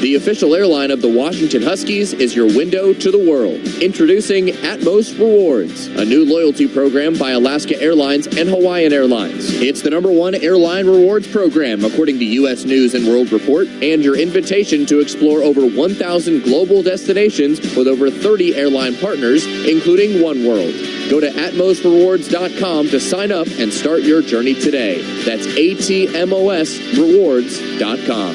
The official airline of the Washington Huskies is your window to the world. Introducing Atmos Rewards, a new loyalty program by Alaska Airlines and Hawaiian Airlines. It's the #1 airline rewards program, according to U.S. News and World Report, and your invitation to explore over 1,000 global destinations with over 30 airline partners, including oneworld. Go to atmosrewards.com to sign up and start your journey today. That's atmosrewards.com.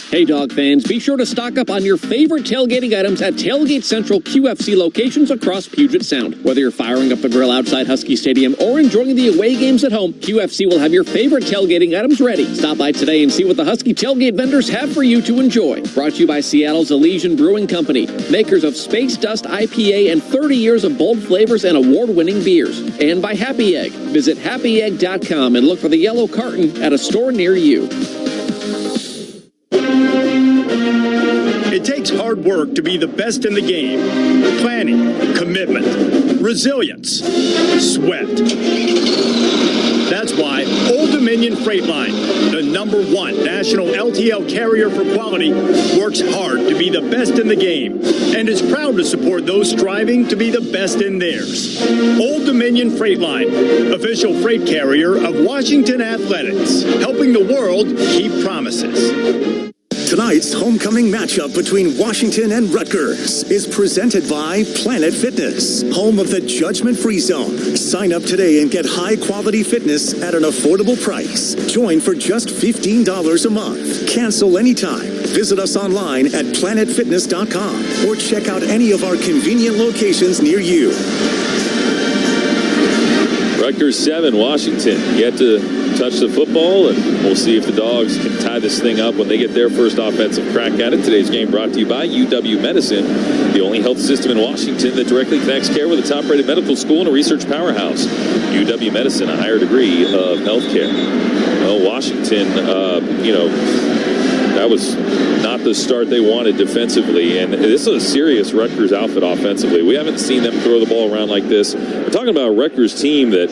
Hey, dog fans, be sure to stock up on your favorite tailgating items at Tailgate Central QFC locations across Puget Sound. Whether you're firing up the grill outside Husky Stadium or enjoying the away games at home, QFC will have your favorite tailgating items ready. Stop by today and see what the Husky tailgate vendors have for you to enjoy. Brought to you by Seattle's Elysian Brewing Company, makers of Space Dust IPA and 30 years of bold flavors and award-winning beers. And by Happy Egg. Visit happyegg.com and look for the yellow carton at a store near you. It takes hard work to be the best in the game. Planning, commitment, resilience, sweat. That's why Old Dominion Freight Line, the #1 national LTL carrier for quality, works hard to be the best in the game and is proud to support those striving to be the best in theirs. Old Dominion Freight Line, official freight carrier of Washington Athletics, helping the world keep promises. Tonight's homecoming matchup between Washington and Rutgers is presented by Planet Fitness, home of the judgment-free zone. Sign up today and get high-quality fitness at an affordable price. Join for just $15 a month. Cancel anytime. Visit us online at planetfitness.com or check out any of our convenient locations near you. Rutgers 7, Washington yet to touch the football, and we'll see if the Dogs can tie this thing up when they get their first offensive crack at it. Today's game brought to you by UW Medicine, the only health system in Washington that directly connects care with a top-rated medical school and a research powerhouse. UW Medicine, a higher degree of healthcare. Well, Washington, that was not the start they wanted defensively, and this is a serious Rutgers outfit offensively. We haven't seen them throw the ball around like this. We're talking about a Rutgers team that,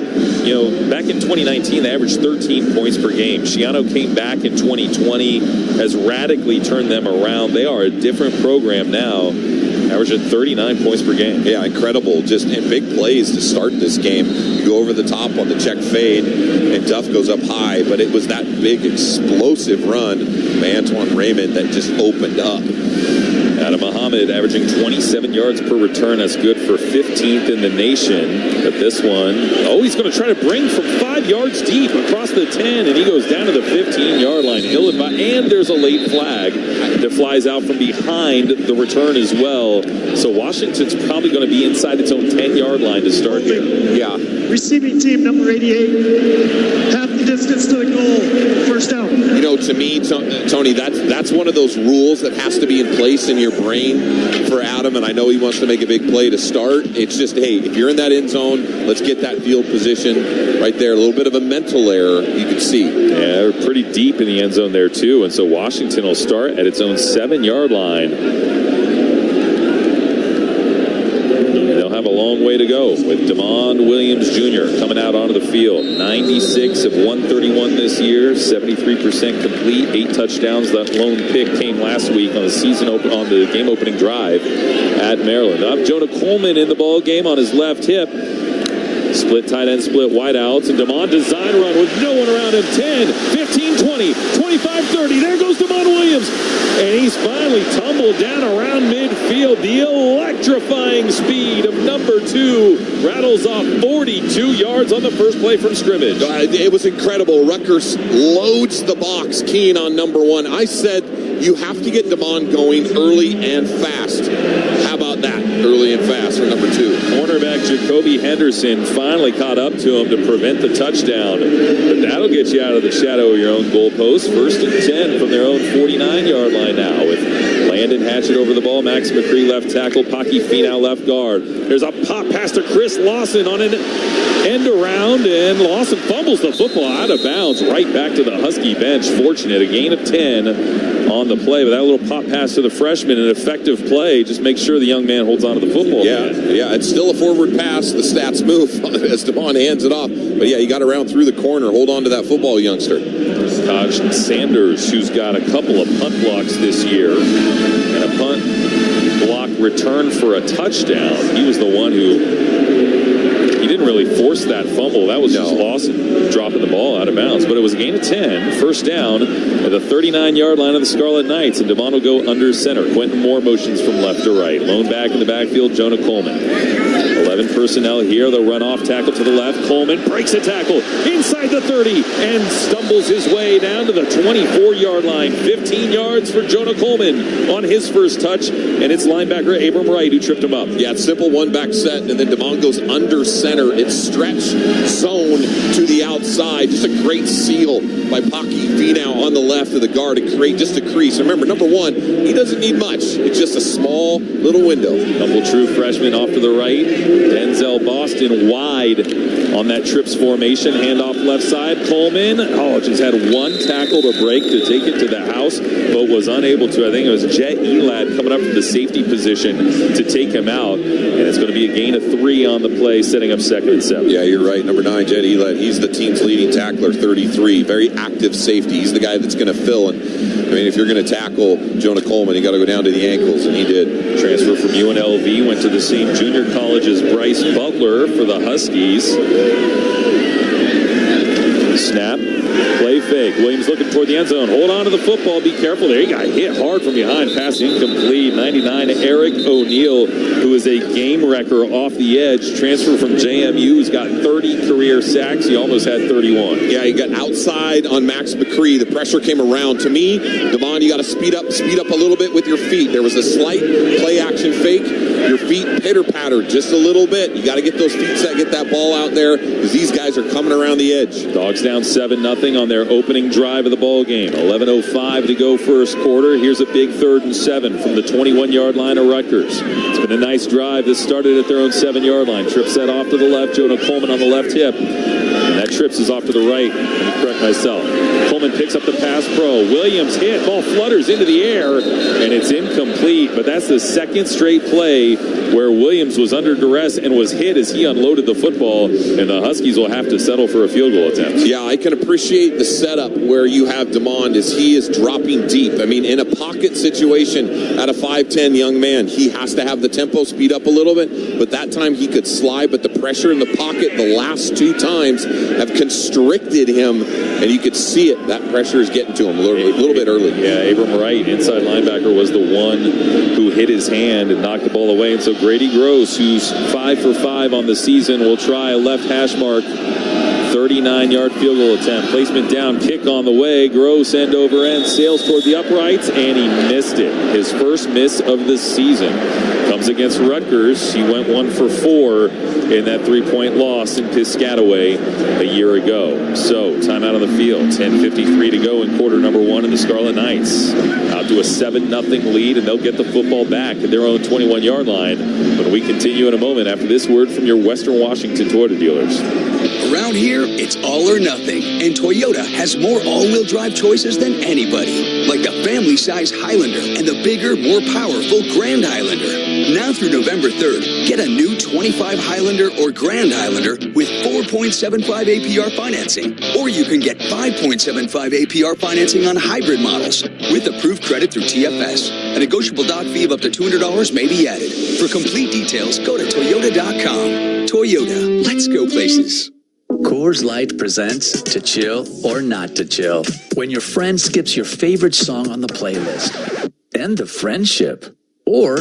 back in 2019, they averaged 13 points per game. Schiano came back in 2020, has radically turned them around. They are a different program now, averaging 39 points per game. Yeah, incredible. Just in big plays to start this game. You go over the top on the check fade, and Duff goes up high, but it was that big explosive run by Antoine Raymond that just opened up. Adam Muhammad averaging 27 yards per return. That's good for 15th in the nation. But this one, he's going to try to bring from 5 yards deep across the 10, and he goes down to the 15-yard line. And there's a late flag that flies out from behind the return as well. So Washington's probably going to be inside its own 10-yard line to start here. Yeah. Receiving team number 88, half the distance to the goal, first down. To me, Tony, that's one of those rules that has to be in place in your brain for Adam, and I know he wants to make a big play to start. It's just, hey, if you're in that end zone, let's get that field position right there. A little bit of a mental error you can see. Yeah, they're pretty deep in the end zone there, too, and so Washington will start at its own 7-yard line. Have a long way to go with DeMond Williams Jr. coming out onto the field. 96 of 131 this year, 73% complete, 8 touchdowns. That lone pick came last week on the game opening drive at Maryland. Now Jonah Coleman in the ball game on his left hip. Split tight end, split wide outs, and DeMond design run with no one around him. 10, 15, 20, 25, 30. There goes DeMond Williams. And he's finally tumbled down around midfield. The electrifying speed of number 2 rattles off 42 yards on the first play from scrimmage. It was incredible. Rutgers loads the box, keen on number 1. I said you have to get DeMond going early and fast. How about that? early and fast for number 2. Cornerback Jacoby Henderson finally caught up to him to prevent the touchdown. But that'll get you out of the shadow of your own goalpost. 1st and 10 from their own 49-yard line now with Landon Hatchett over the ball. Max McCree left tackle. Pocky Finau left guard. There's a pop pass to Chris Lawson on an end around, and Lawson fumbles the football out of bounds right back to the Husky bench. Fortunate, a gain of 10 on the play, but that little pop pass to the freshman, an effective play. Just make sure the young man holds on to the football. Yeah, it's still a forward pass. The stats move as DeMond hands it off. But yeah, he got around through the corner. Hold on to that football, youngster. Taj Sanders, who's got a couple of punt blocks this year, and a punt block return for a touchdown. He was the one he didn't really force that fumble. That was just Lawson dropping the ball out of bounds. But it was a gain of 10, 1st down at the 39-yard line of the Scarlet Knights. And DeMond will go under center. Quentin Moore motions from left to right. Lone back in the backfield, Jonah Coleman. 11 personnel here. They'll run off, tackle to the left. Coleman breaks a tackle inside the 30 and stumbles his way down to the 24-yard line. 15 yards for Jonah Coleman on his first touch. And it's linebacker Abram Wright who tripped him up. Yeah, it's simple one-back set, and then DeMond goes under center. It's stretch zone to the outside. Just a great seal by Pocky Finau on the left of the guard to create just a crease. Remember, number 1, he doesn't need much. It's just a small little window. Couple true freshmen off to the right. Denzel Boston wide on that trips formation. Handoff left side. Coleman, just had one tackle to break to take it to the house, but was unable to. I think it was Jet Elad coming up from the safety position to take him out. And it's going to be a gain of 3 on the play, setting up 2nd and 7. Yeah, you're right. Number 9, Jet Elad. He's the team's leading tackler, 33. Very active safety. He's the guy that's going to fill. And I mean, if you're going to tackle Jonah Coleman, you got to go down to the ankles, and he did. Transfer from UNLV, went to the same junior college as Bryce Butler for the Huskies. Snap. Play fake. Williams looking toward the end zone. Hold on to the football. Be careful there. He got hit hard from behind. Pass incomplete. 99, Eric O'Neal, who is a game wrecker off the edge. Transfer from JMU. He's got 30 career sacks. He almost had 31. Yeah, he got outside on Max McCree. The pressure came around. To me, DeMond, you got to speed up a little bit with your feet. There was a slight play action fake. Your feet pitter-patter just a little bit. You got to get those feet set, get that ball out there, because these guys are coming around the edge. Dogs down 7-0 on their opening drive of the ball game. 11:05 to go first quarter. Here's a big 3rd and 7 from the 21-yard line of Rutgers. It's been a nice drive. This started at their own 7-yard line. Trip set off to the left. Jonah Coleman on the left hip. And that trips is off to the right. Let me correct myself. Coleman picks up the pass pro. Williams hit. Ball flutters into the air, and it's incomplete. But that's the 2nd straight play where Williams was under duress and was hit as he unloaded the football, and the Huskies will have to settle for a field goal attempt. Yeah, I can appreciate the setup where you have DeMond as he is dropping deep. I mean, in a pocket situation at a 5'10 young man, he has to have the tempo speed up a little bit, but that time he could slide, but the pressure in the pocket the last 2 times have constricted him, and you could see it. That pressure is getting to him a little bit early. Yeah, Abram Wright, inside linebacker, was the one who hit his hand and knocked the ball away, and so Grady Gross, who's 5 for 5 on the season, will try a left hash mark. 39-yard field goal attempt. Placement down, kick on the way. Gross end over end, sails toward the uprights, and he missed it. His first miss of the season. Comes against Rutgers. He went 1 for 4 in that 3-point loss in Piscataway a year ago. So, timeout on the field. 10:53 to go in quarter number 1, and the Scarlet Knights out to a 7-0 lead, and they'll get the football back at their own 21-yard line when we continue in a moment after this word from your Western Washington Toyota dealers. Around here, it's all or nothing, and Toyota has more all-wheel drive choices than anybody, like the family-size Highlander and the bigger, more powerful Grand Highlander. Now through November 3rd, get a new 25 Highlander or Grand Highlander with 4.75 APR financing, or you can get 5.75 APR financing on hybrid models with approved credit through TFS. A negotiable doc fee of up to $200 may be added. For complete details, go to Toyota.com. Toyota, let's go places. Coors Light presents To Chill or Not to Chill. When your friend skips your favorite song on the playlist. End the friendship. Or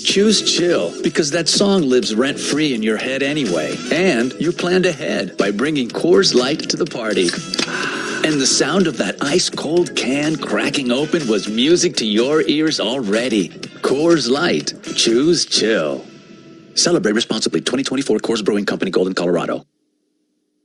choose chill because that song lives rent-free in your head anyway. And you planned ahead by bringing Coors Light to the party. And the sound of that ice-cold can cracking open was music to your ears already. Coors Light. Choose chill. Celebrate responsibly. 2024 Coors Brewing Company, Golden, Colorado.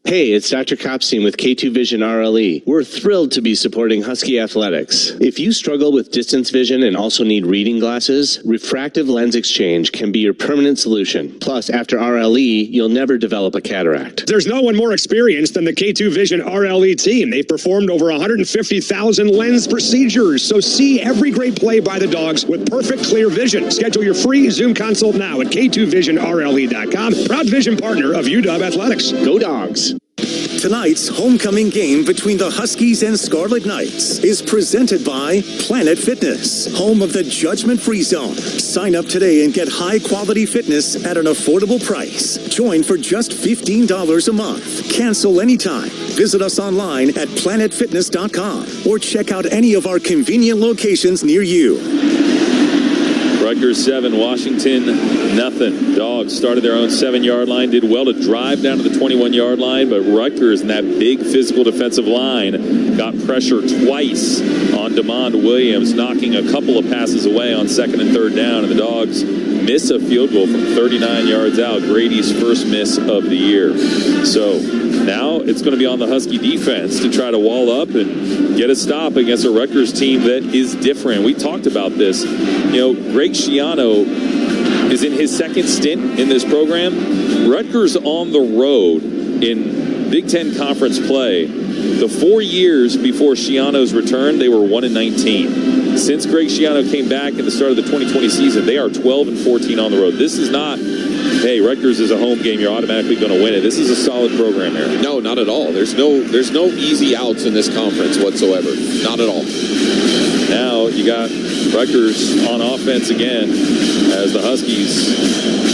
Hey, it's Dr. Kopstein with K2 Vision RLE. We're thrilled to be supporting Husky Athletics. If you struggle with distance vision and also need reading glasses, refractive lens exchange can be your permanent solution. Plus, after RLE, you'll never develop a cataract. There's no one more experienced than the K2 Vision RLE team. They've performed over 150,000 lens procedures. So see every great play by the dogs with perfect clear vision. Schedule your free Zoom consult now at K2VisionRLE.com. Proud vision partner of UW Athletics. Go Dogs! Tonight's homecoming game between the Huskies and Scarlet Knights is presented by Planet Fitness, home of the judgment-free zone. Sign up today and get high-quality fitness at an affordable price. Join for just $15 a month. Cancel anytime. Visit us online at planetfitness.com or check out any of our convenient locations near you. Rutgers 7, Washington nothing. Dogs started their own 7-yard line, did well to drive down to the 21-yard line, but Rutgers and that big physical defensive line got pressure twice on DeMond Williams, knocking a couple of passes away on 2nd and 3rd down, and the Dogs miss a field goal from 39 yards out, Grady's first miss of the year. So now it's going to be on the Husky defense to try to wall up and get a stop against a Rutgers team that is different. We talked about this. You know, Greg Schiano is in his second stint in this program. Rutgers on the road in Big Ten Conference play. The 4 years before Schiano's return, they were 1-19. Since Greg Schiano came back at the start of the 2020 season, they are 12-14 on the road. This is not, hey, Rutgers is a home game, you're automatically going to win it. This is a solid program here. No, not at all. There's no easy outs in this conference whatsoever. Not at all. Now you got Rutgers on offense again as the Huskies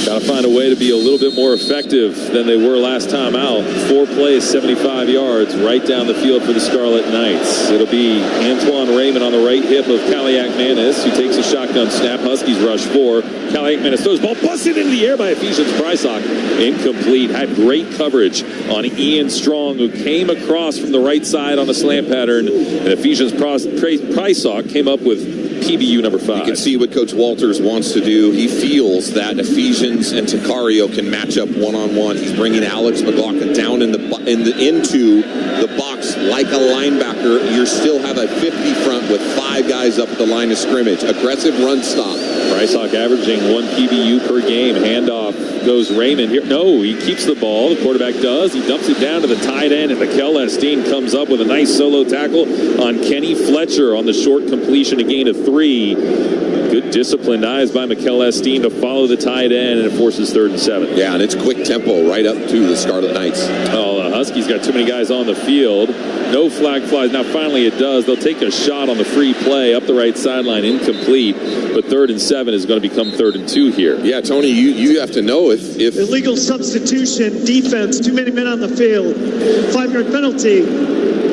got to find a way to be a little bit more effective than they were last time out. 4 plays, 75 yards, right down the field for the Scarlet Knights. It'll be Antoine Raymond on the right hip of Kaliak Manis, who takes a shotgun snap. Huskies rush 4. Kaliak Manis throws ball, busted into the air by Ephesians Prysock. Incomplete. Had great coverage on Ian Strong, who came across from the right side on a slant pattern. And Ephesians Prysock came up with PBU number 5. You can see what Coach Walters wants to do. He feels that Ephesians and Takario can match up one-on-one. He's bringing Alex McLaughlin down into the box like a linebacker. You still have a 50 front with 5 guys up at the line of scrimmage. Aggressive run stop. Prysock averaging 1 PBU per game. Handoff goes Raymond here. No, he keeps the ball. The quarterback does. He dumps it down to the tight end, and Mikel Esteen comes up with a nice solo tackle on Kenny Fletcher on the short completion, a gain of 3. Good disciplined eyes by Mikel Esteen to follow the tight end, and it forces 3rd and 7. Yeah, and it's quick tempo right up to the Scarlet Knights. Oh, the Huskies got too many guys on the field. No flag flies. Now finally it does. They'll take a shot on the free play up the right sideline, incomplete. But 3rd and 7 is going to become 3rd and 2 here. Yeah, Tony, you have to know if illegal substitution, defense, too many men on the field, 5-yard penalty,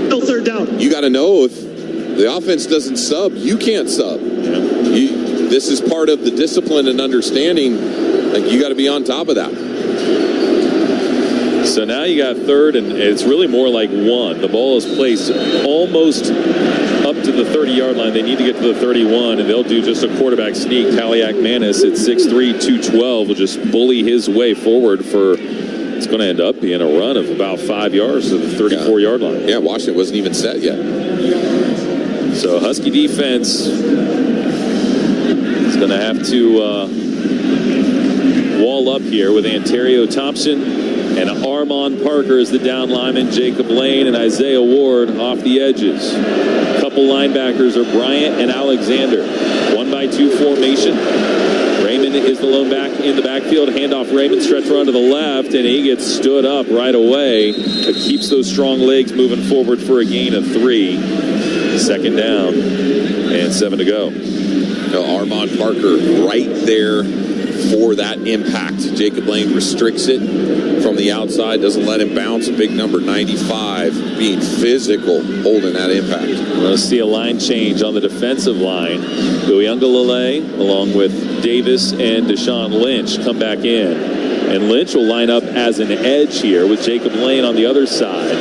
no 3rd down. You got to know if the offense doesn't sub, you can't sub. This is part of the discipline and understanding. Like, you got to be on top of that. So now you got 3rd, and it's really more like 1. The ball is placed almost up to the 30-yard line. They need to get to the 31, and they'll do just a quarterback sneak. Kaliak Manis at 6'3", 212 will just bully his way forward for, it's going to end up being a run of about 5 yards to the 34-yard line. Yeah, Washington wasn't even set yet. So Husky defense is going to have to wall up here with Ontario Thompson and Armand Parker as the down lineman, Jacob Lane and Isaiah Ward off the edges. A couple linebackers are Bryant and Alexander. 1-by-2 formation. Raymond is the lone back in the backfield. Handoff Raymond, stretch run to the left, and he gets stood up right away. But keeps those strong legs moving forward for a gain of 3. 2nd down and 7 to go. Armand Parker right there for that impact. Jacob Lane restricts it from the outside, doesn't let him bounce. A big number 95 being physical, holding that impact. We'll see a line change on the defensive line. Uyunglele along with Davis and Deshaun Lynch come back in. And Lynch will line up as an edge here with Jacob Lane on the other side.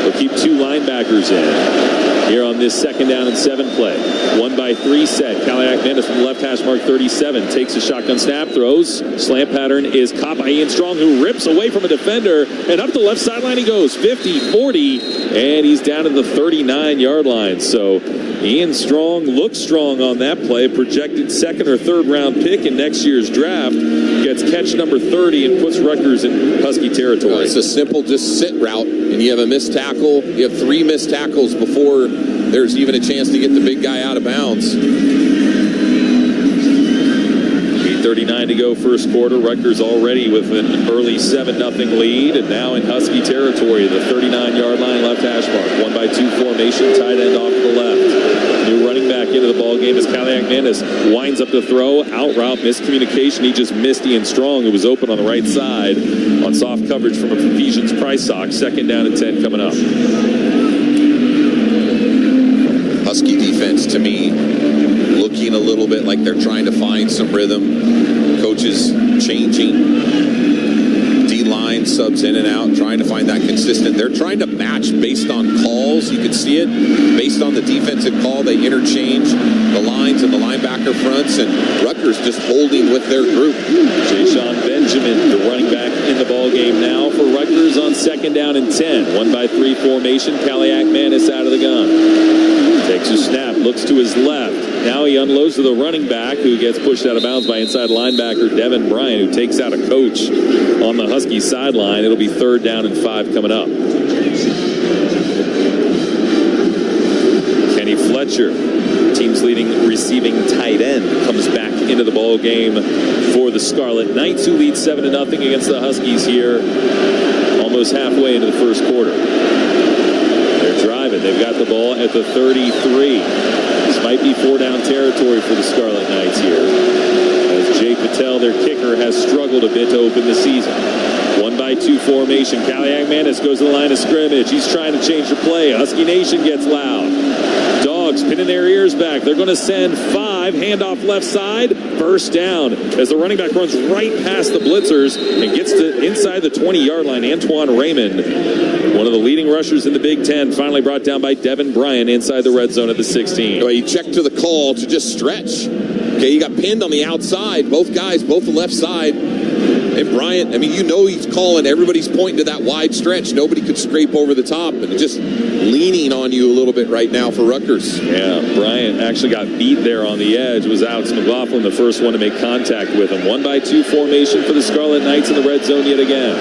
They'll keep two linebackers in here on this 2nd down and 7 play. 1-by-3 set. Cadillac Menace from the left hash mark 37 takes a shotgun snap, throws. Slant pattern is caught by Ian Strong, who rips away from a defender, and up the left sideline he goes. 50, 40, and he's down at the 39-yard line. So Ian Strong looks strong on that play. Projected 2nd or 3rd round pick in next year's draft. Gets catch number 30 and puts Rutgers in Husky territory. It's a simple just sit route, and you have a missed tackle. You have 3 missed tackles before there's even a chance to get the big guy out of bounds. 8:39 to go first quarter. Rutgers already with an early 7-0 lead, and now in Husky territory, the 39-yard line left hash mark. 1-by-2 formation, tight end off to the left. New running back into the ball game as Cadillac Menace winds up the throw, out route, miscommunication. He just missed Ian Strong, who was open on the right side on soft coverage from Ephesians Price Sock. 2nd down and 10 coming up. Husky defense, to me, looking a little bit like they're trying to find some rhythm. Coaches changing. D-line subs in and out, trying to find that consistent. They're trying to match based on calls. You can see it. Based on the defensive call, they interchange the lines and the linebacker fronts, and Rutgers just holding with their group. Ja'Shawn Benjamin, the running back in the ball game now for Rutgers on 2nd down and 10. 1-by-3 formation. Cadillac Menace out of the gun. Takes a snap, looks to his left. Now he unloads to the running back, who gets pushed out of bounds by inside linebacker Devin Bryant, who takes out a coach on the Husky sideline. It'll be 3rd down and 5 coming up. Kenny Fletcher, team's leading receiving tight end, comes back into the ball game for the Scarlet Knights, who lead 7-0 against the Huskies here almost halfway into the first quarter. They're driving. They've got the ball at the 33. This might be 4-down territory for the Scarlet Knights here, as Jay Patel, their kicker, has struggled a bit to open the season. 1-by-2 formation. Cadillac Menace goes to the line of scrimmage. He's trying to change the play. Husky Nation gets loud. Dogs pinning their ears back. They're going to send 5. Handoff left side. First down as the running back runs right past the blitzers and gets to inside the 20-yard line. Antoine Raymond, one of the leading rushers in the Big Ten, finally brought down by Devin Bryant inside the red zone at the 16. Well, he checked to the call to just stretch. Okay, he got pinned on the outside. Both guys, both the left side. And Bryant, I mean, you know he's calling. Everybody's pointing to that wide stretch. Nobody could scrape over the top. And just leaning on you a little bit right now for Rutgers. Yeah, Bryant actually got beat there on the edge. It was Alex McLaughlin, the first one to make contact with him. 1-by-2 formation for the Scarlet Knights in the red zone yet again.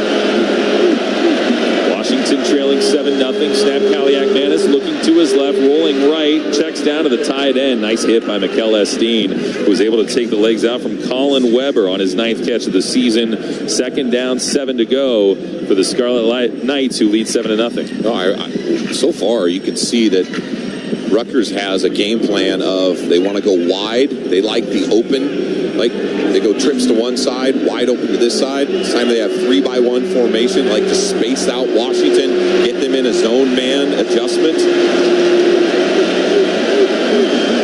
Washington trailing 7-0. Snap Cadillac Menace looking to his left, rolling right, checks down to the tight end. Nice hit by Mikel Esteen, who was able to take the legs out from Colin Weber on his 9th catch of the season. 2nd down, 7 to go for the Scarlet Knights, who lead 7-0. No, so far you can see that Rutgers has a game plan of they want to go wide. They like the open. Like they go trips to one side, wide open to this side. This time they have 3-by-1 formation, like to space out Washington, get them in a zone man adjustment.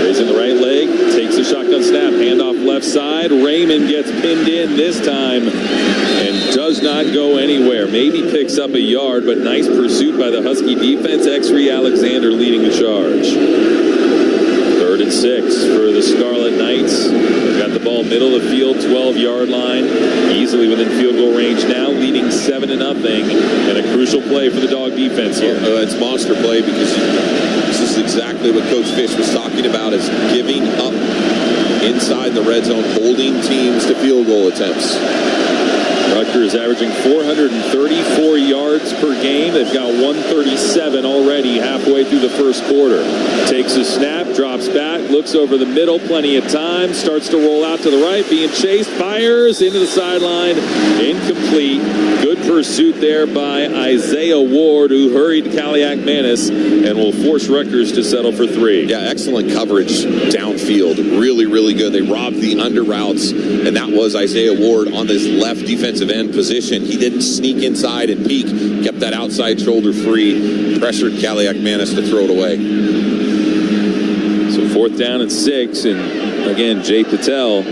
Raising the right leg, takes a shotgun snap, handoff left side. Raymond gets pinned in this time and does not go anywhere. Maybe picks up a yard, but nice pursuit by the Husky defense. X3 Alexander leading the charge. 3rd and 6 for the Scarlet Knights. They've got the ball middle of the field, 12-yard line, easily within field goal range now, leading 7-0, and a crucial play for the dog defense here. It's monster play because this is exactly what Coach Fish was talking about, is giving up inside the red zone, holding teams to field goal attempts. Rutgers averaging 434 yards per game. They've got 137 already halfway through the first quarter. Takes a snap, drops back, looks over the middle, plenty of time, starts to roll out to the right, being chased, fires into the sideline, incomplete. Good pursuit there by Isaiah Ward, who hurried Cadillac Menace and will force Rutgers to settle for 3. Yeah, excellent coverage downfield. Really, really good. They robbed the under routes, and that was Isaiah Ward on this left defensive end position. He didn't sneak inside and peek, kept that outside shoulder free, pressured Cadillac Menace to throw it away. So 4th down and 6, and again, Jay Patel, 5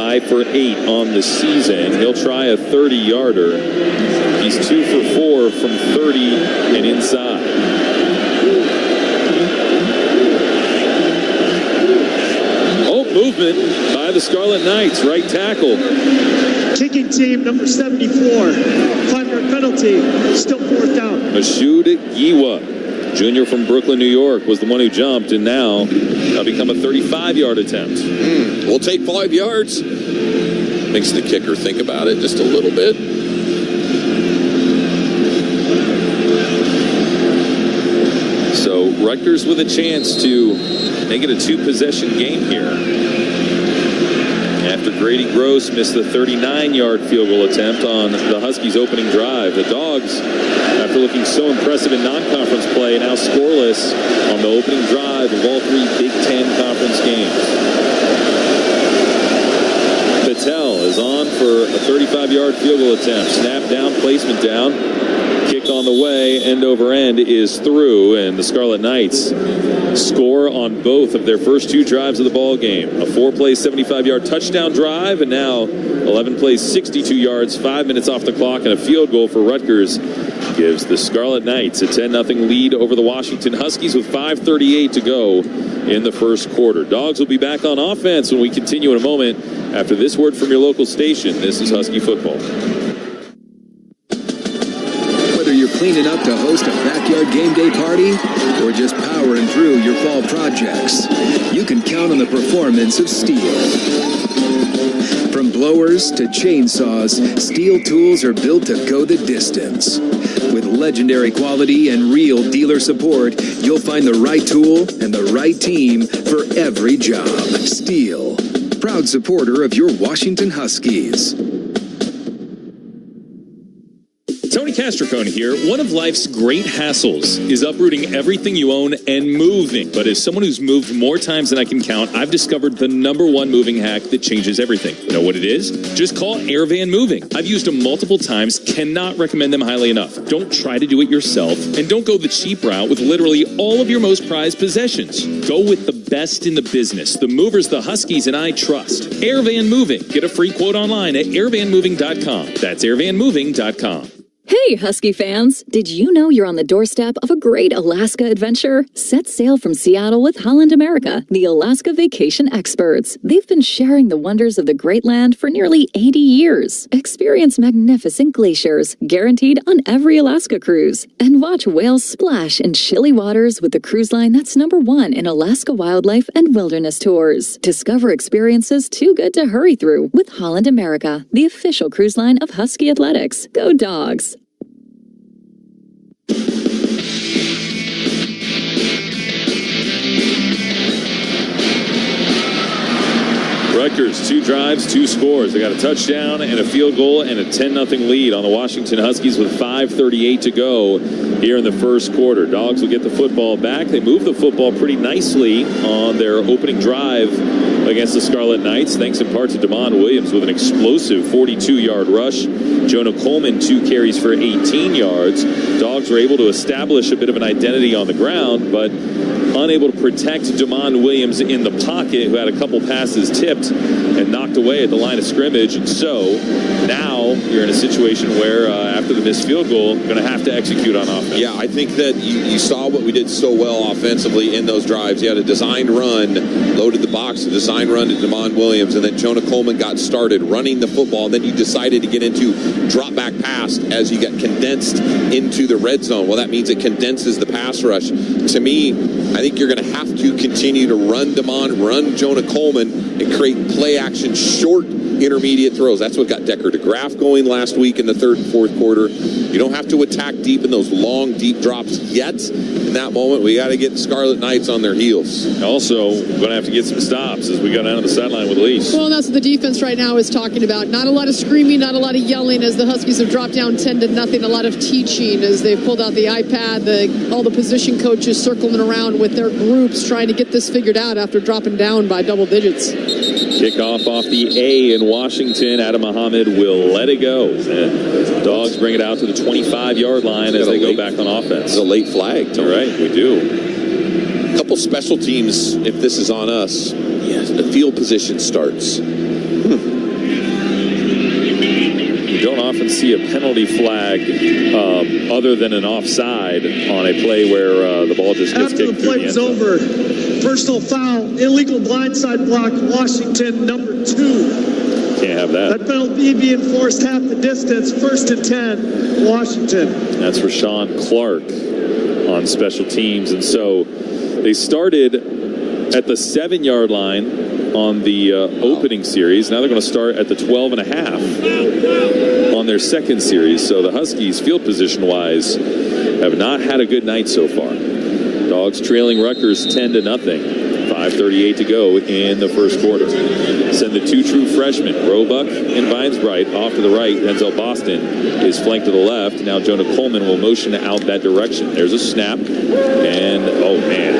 5 for 8 on the season. He'll try a 30-yarder. He's 2 for 4 from 30 and inside. Oh, movement by the Scarlet Knights, right tackle. Kicking team, number 74. 5-yard penalty, still 4th down. Mashoud Giwa, junior from Brooklyn, New York, was the one who jumped, and now that'll become a 35-yard attempt. We'll take 5 yards. Makes the kicker think about it just a little bit. So Rutgers with a chance to make it a 2-possession game here. After Grady Gross missed the 39-yard field goal attempt on the Huskies' opening drive, the Dogs, after looking so impressive in non-conference play, now scoreless on the opening drive of all 3 Big Ten conference games. Patel is on for a 35-yard field goal attempt. Snap down, placement down. Kick on the way, end over end is through, and the Scarlet Knights score on both of their first 2 drives of the ball game. A 4-play, 75-yard touchdown drive, and now 11 plays, 62 yards, 5 minutes off the clock, and a field goal for Rutgers gives the Scarlet Knights a 10-0 lead over the Washington Huskies with 5:38 to go in the first quarter. Dogs will be back on offense when we continue in a moment after this word from your local station. This is Husky Football. Whether you're cleaning up to host a backyard game day party or just powering through your fall projects, you can count on the performance of Steel. From blowers to chainsaws, Steel tools are built to go the distance. With legendary quality and real dealer support, you'll find the right tool and the right team for every job. Steel, proud supporter of your Washington Huskies. Tony Castricone here. One of life's great hassles is uprooting everything you own and moving. But as someone who's moved more times than I can count, I've discovered the #1 moving hack that changes everything. You know what it is? Just call Airvan Moving. I've used them multiple times, cannot recommend them highly enough. Don't try to do it yourself, and don't go the cheap route with literally all of your most prized possessions. Go with the best in the business, the movers the Huskies and I trust. Airvan Moving. Get a free quote online at airvanmoving.com. That's airvanmoving.com. Hey, Husky fans! Did you know you're on the doorstep of a great Alaska adventure? Set sail from Seattle with Holland America, the Alaska vacation experts. They've been sharing the wonders of the Great Land for nearly 80 years. Experience magnificent glaciers, guaranteed on every Alaska cruise. And watch whales splash in chilly waters with the cruise line that's #1 in Alaska wildlife and wilderness tours. Discover experiences too good to hurry through with Holland America, the official cruise line of Husky Athletics. Go Dogs! Rutgers, 2 drives, 2 scores. They got a touchdown and a field goal and a 10-0 lead on the Washington Huskies with 5:38 to go here in the first quarter. Dogs will get the football back. They move the football pretty nicely on their opening drive against the Scarlet Knights, thanks in part to Damon Williams with an explosive 42-yard rush. Jonah Coleman, 2 carries for 18 yards. Dogs were able to establish a bit of an identity on the ground, but unable to protect Damon Williams in the pocket, who had a couple passes tipped and knocked away at the line of scrimmage. And so now you're in a situation where after the missed field goal, you're going to have to execute on offense. Yeah, I think that you saw what we did so well offensively in those drives. You had a designed run, loaded the box, a designed run to Damon Williams, and then Jonah Coleman got started running the football, and then you decided to get into drop back pass as you got condensed into the red zone. Well, that means it condenses the pass rush. To me, I think you're going to have to continue to run Damon, run Jonah Coleman, and create play action short intermediate throws. That's what got Decker DeGraff going last week in the third and fourth quarter. You don't have to attack deep in those long, deep drops yet. In that moment, we got to get the Scarlet Knights on their heels. Also, we're going to have to get some stops as we go down to the sideline with Lease. Well, that's what the defense right now is talking about. Not a lot of screaming, not a lot of yelling as the Huskies have dropped down 10-0. A lot of teaching as they've pulled out the iPad, all the position coaches circling around with their groups trying to get this figured out after dropping down by double digits. Kickoff off the A in Washington. Adam Muhammad will let it go. And Dogs bring it out to the 25-yard line as they go back on offense. It's a late flag, Tony. Right, we do. A couple special teams, if this is on us. Yes, the field position starts. often see a penalty flag other than an offside on a play where the ball just gets kicked through the end zone. After the play was over, personal foul, illegal blindside block, Washington, number 2. Can't have that. That penalty be enforced half the distance, 1st and 10, Washington. That's Rashawn Clark on special teams. And so they started at the 7-yard line on the opening series. Now they're going to start at the 12.5 on their second series. So the Huskies, field position-wise, have not had a good night so far. Dogs trailing Rutgers 10-0. 5:38 to go in the first quarter. Send the 2 true freshmen, Roebuck and Vinesbright, off to the right. Denzel Boston is flanked to the left. Now Jonah Coleman will motion out that direction. There's a snap, and oh man,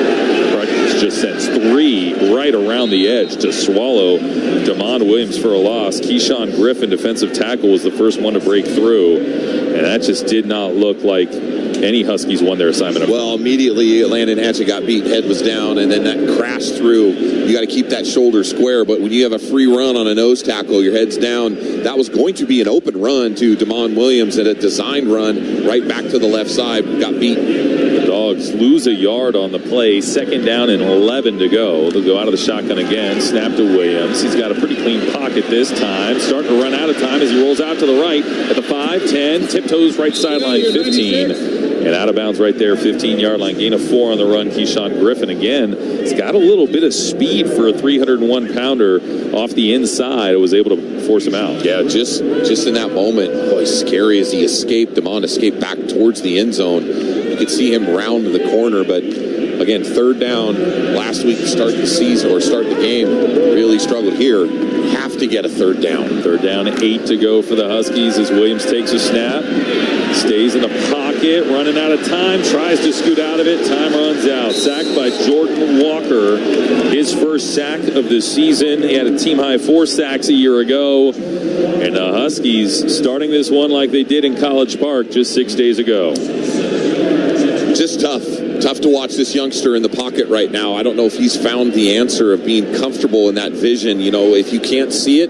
Rutgers just sends 3 right around the edge to swallow Damon Williams for a loss. Keyshawn Griffin, defensive tackle, was the first one to break through, and that just did not look like any Huskies won their assignment. Well, immediately Landon Hatchett got beat, head was down, and then that crash through. You got to keep that shoulder square, but when you have a free run on a nose tackle, your head's down. That was going to be an open run to Damon Williams, and a designed run right back to the left side. Got beat. The Dogs lose a yard on the play. 2nd down and 11 to go. They'll go out of the shotgun again. Snap to Williams. He's got a pretty clean pocket this time. Starting to run out of time as he rolls out to the right at the 5-10. Tiptoes right sideline 15. And out of bounds right there, 15-yard line. Gain of 4 on the run. Keyshawn Griffin again. He's got a little bit of speed for a 301-pounder off the inside. Was able to force him out. Yeah, just in that moment. Boy, scary as he escaped. Damon escaped back towards the end zone. You could see him round the corner, but again, 3rd down last week to start the season or start the game. Really struggled here. Have to get a 3rd down. 3rd down, 8 to go for the Huskies as Williams takes a snap. Stays in the pocket, running out of time, tries to scoot out of it. Time runs out. Sacked by Jordan Walker. His first sack of the season. He had a team-high 4 sacks a year ago. And the Huskies starting this one like they did in College Park just 6 days ago. Just tough to watch this youngster in the pocket right now. I don't know if he's found the answer of being comfortable in that vision. You know, if you can't see it,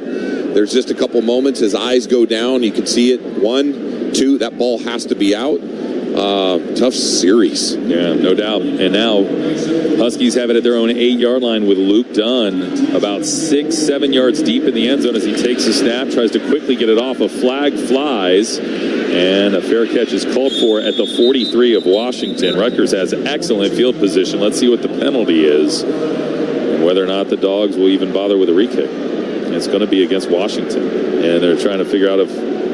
there's just a couple moments his eyes go down. You can see it. 1, 2, that ball has to be out. Tough series. Yeah, no doubt. And now Huskies have it at their own 8-yard line with Luke Dunn about 6-7 yards deep in the end zone as he takes a snap, tries to quickly get it off. A flag flies, and a fair catch is called for at the 43 of Washington. Rutgers has excellent field position. Let's see what the penalty is and whether or not the Dogs will even bother with a re-kick. It's going to be against Washington, and they're trying to figure out if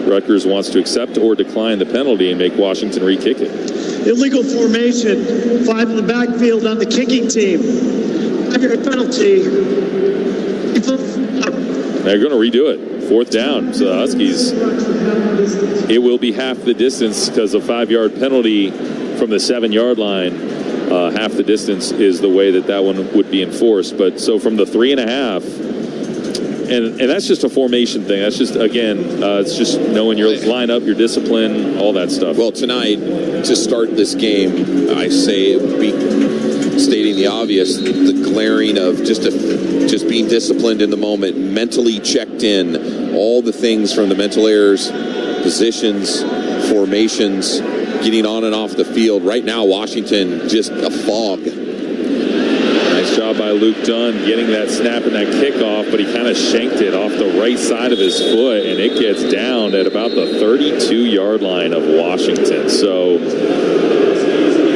Rutgers wants to accept or decline the penalty and make Washington re-kick it. Illegal formation, 5 in the backfield on the kicking team. 5-yard penalty. They're going to redo it. 4th down. So the Huskies, it will be half the distance because a 5-yard penalty from the 7-yard line. Half the distance is the way that one would be enforced. But so from the 3.5, and that's just a formation thing. That's just, again, it's just knowing your lineup, your discipline, all that stuff. Well, tonight, to start this game, I say it would be stating the obvious, the glaring of just being disciplined in the moment, mentally checked in, all the things from the mental errors, positions, formations, getting on and off the field. Right now, Washington, just a fog. Nice job by Luke Dunn getting that snap and that kickoff, but he kind of shanked it off the right side of his foot, and it gets down at about the 32-yard line of Washington. So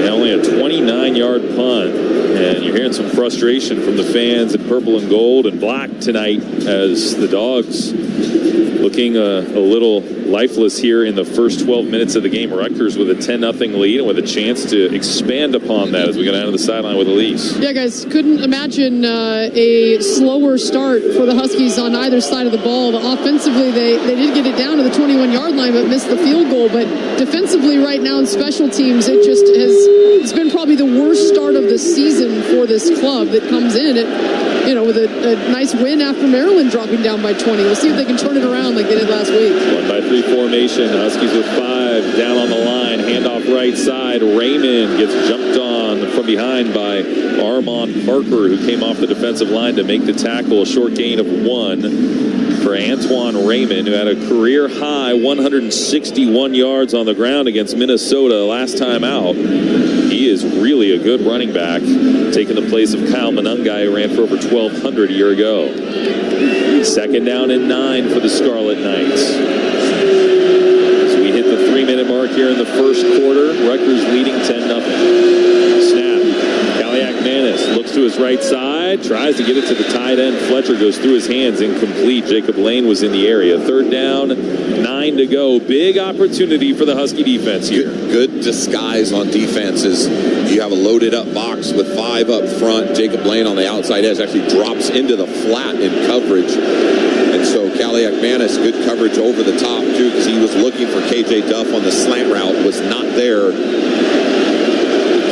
only a 29-yard punt, and you're hearing some frustration from the fans in purple and gold and black tonight as the Dogs looking a little lifeless here in the first 12 minutes of the game. Rutgers with a 10-0 lead and with a chance to expand upon that as we go down to the sideline with Elise. Yeah, guys, couldn't imagine a slower start for the Huskies on either side of the ball. Offensively, they did get it down to the 21-yard line but missed the field goal. But defensively right now in special teams, it's been probably the worst start of the season for this club that comes in with a nice win after Maryland dropping down by 20. We'll see if they can turn it around like they did last week. 1-by-3 formation. Huskies with 5 down on the line. Handoff right side. Raymond gets jumped on from behind by Armand Parker, who came off the defensive line to make the tackle. A short gain of 1. for Antoine Raymond, who had a career-high 161 yards on the ground against Minnesota last time out. He is really a good running back, taking the place of Kyle Monungai, who ran for over 1,200 a year ago. 2nd down and 9 for the Scarlet Knights. As we hit the 3-minute mark here in the first quarter, Rutgers leading 10-0. Snap. Manis looks to his right side, tries to get it to the tight end. Fletcher goes through his hands, incomplete. Jacob Lane was in the area. 3rd down, 9 to go. Big opportunity for the Husky defense here. Good disguise on defenses. You have a loaded up box with 5 up front. Jacob Lane on the outside edge actually drops into the flat in coverage. And so Kaliak Manis, good coverage over the top too, because he was looking for KJ Duff on the slant route, was not there.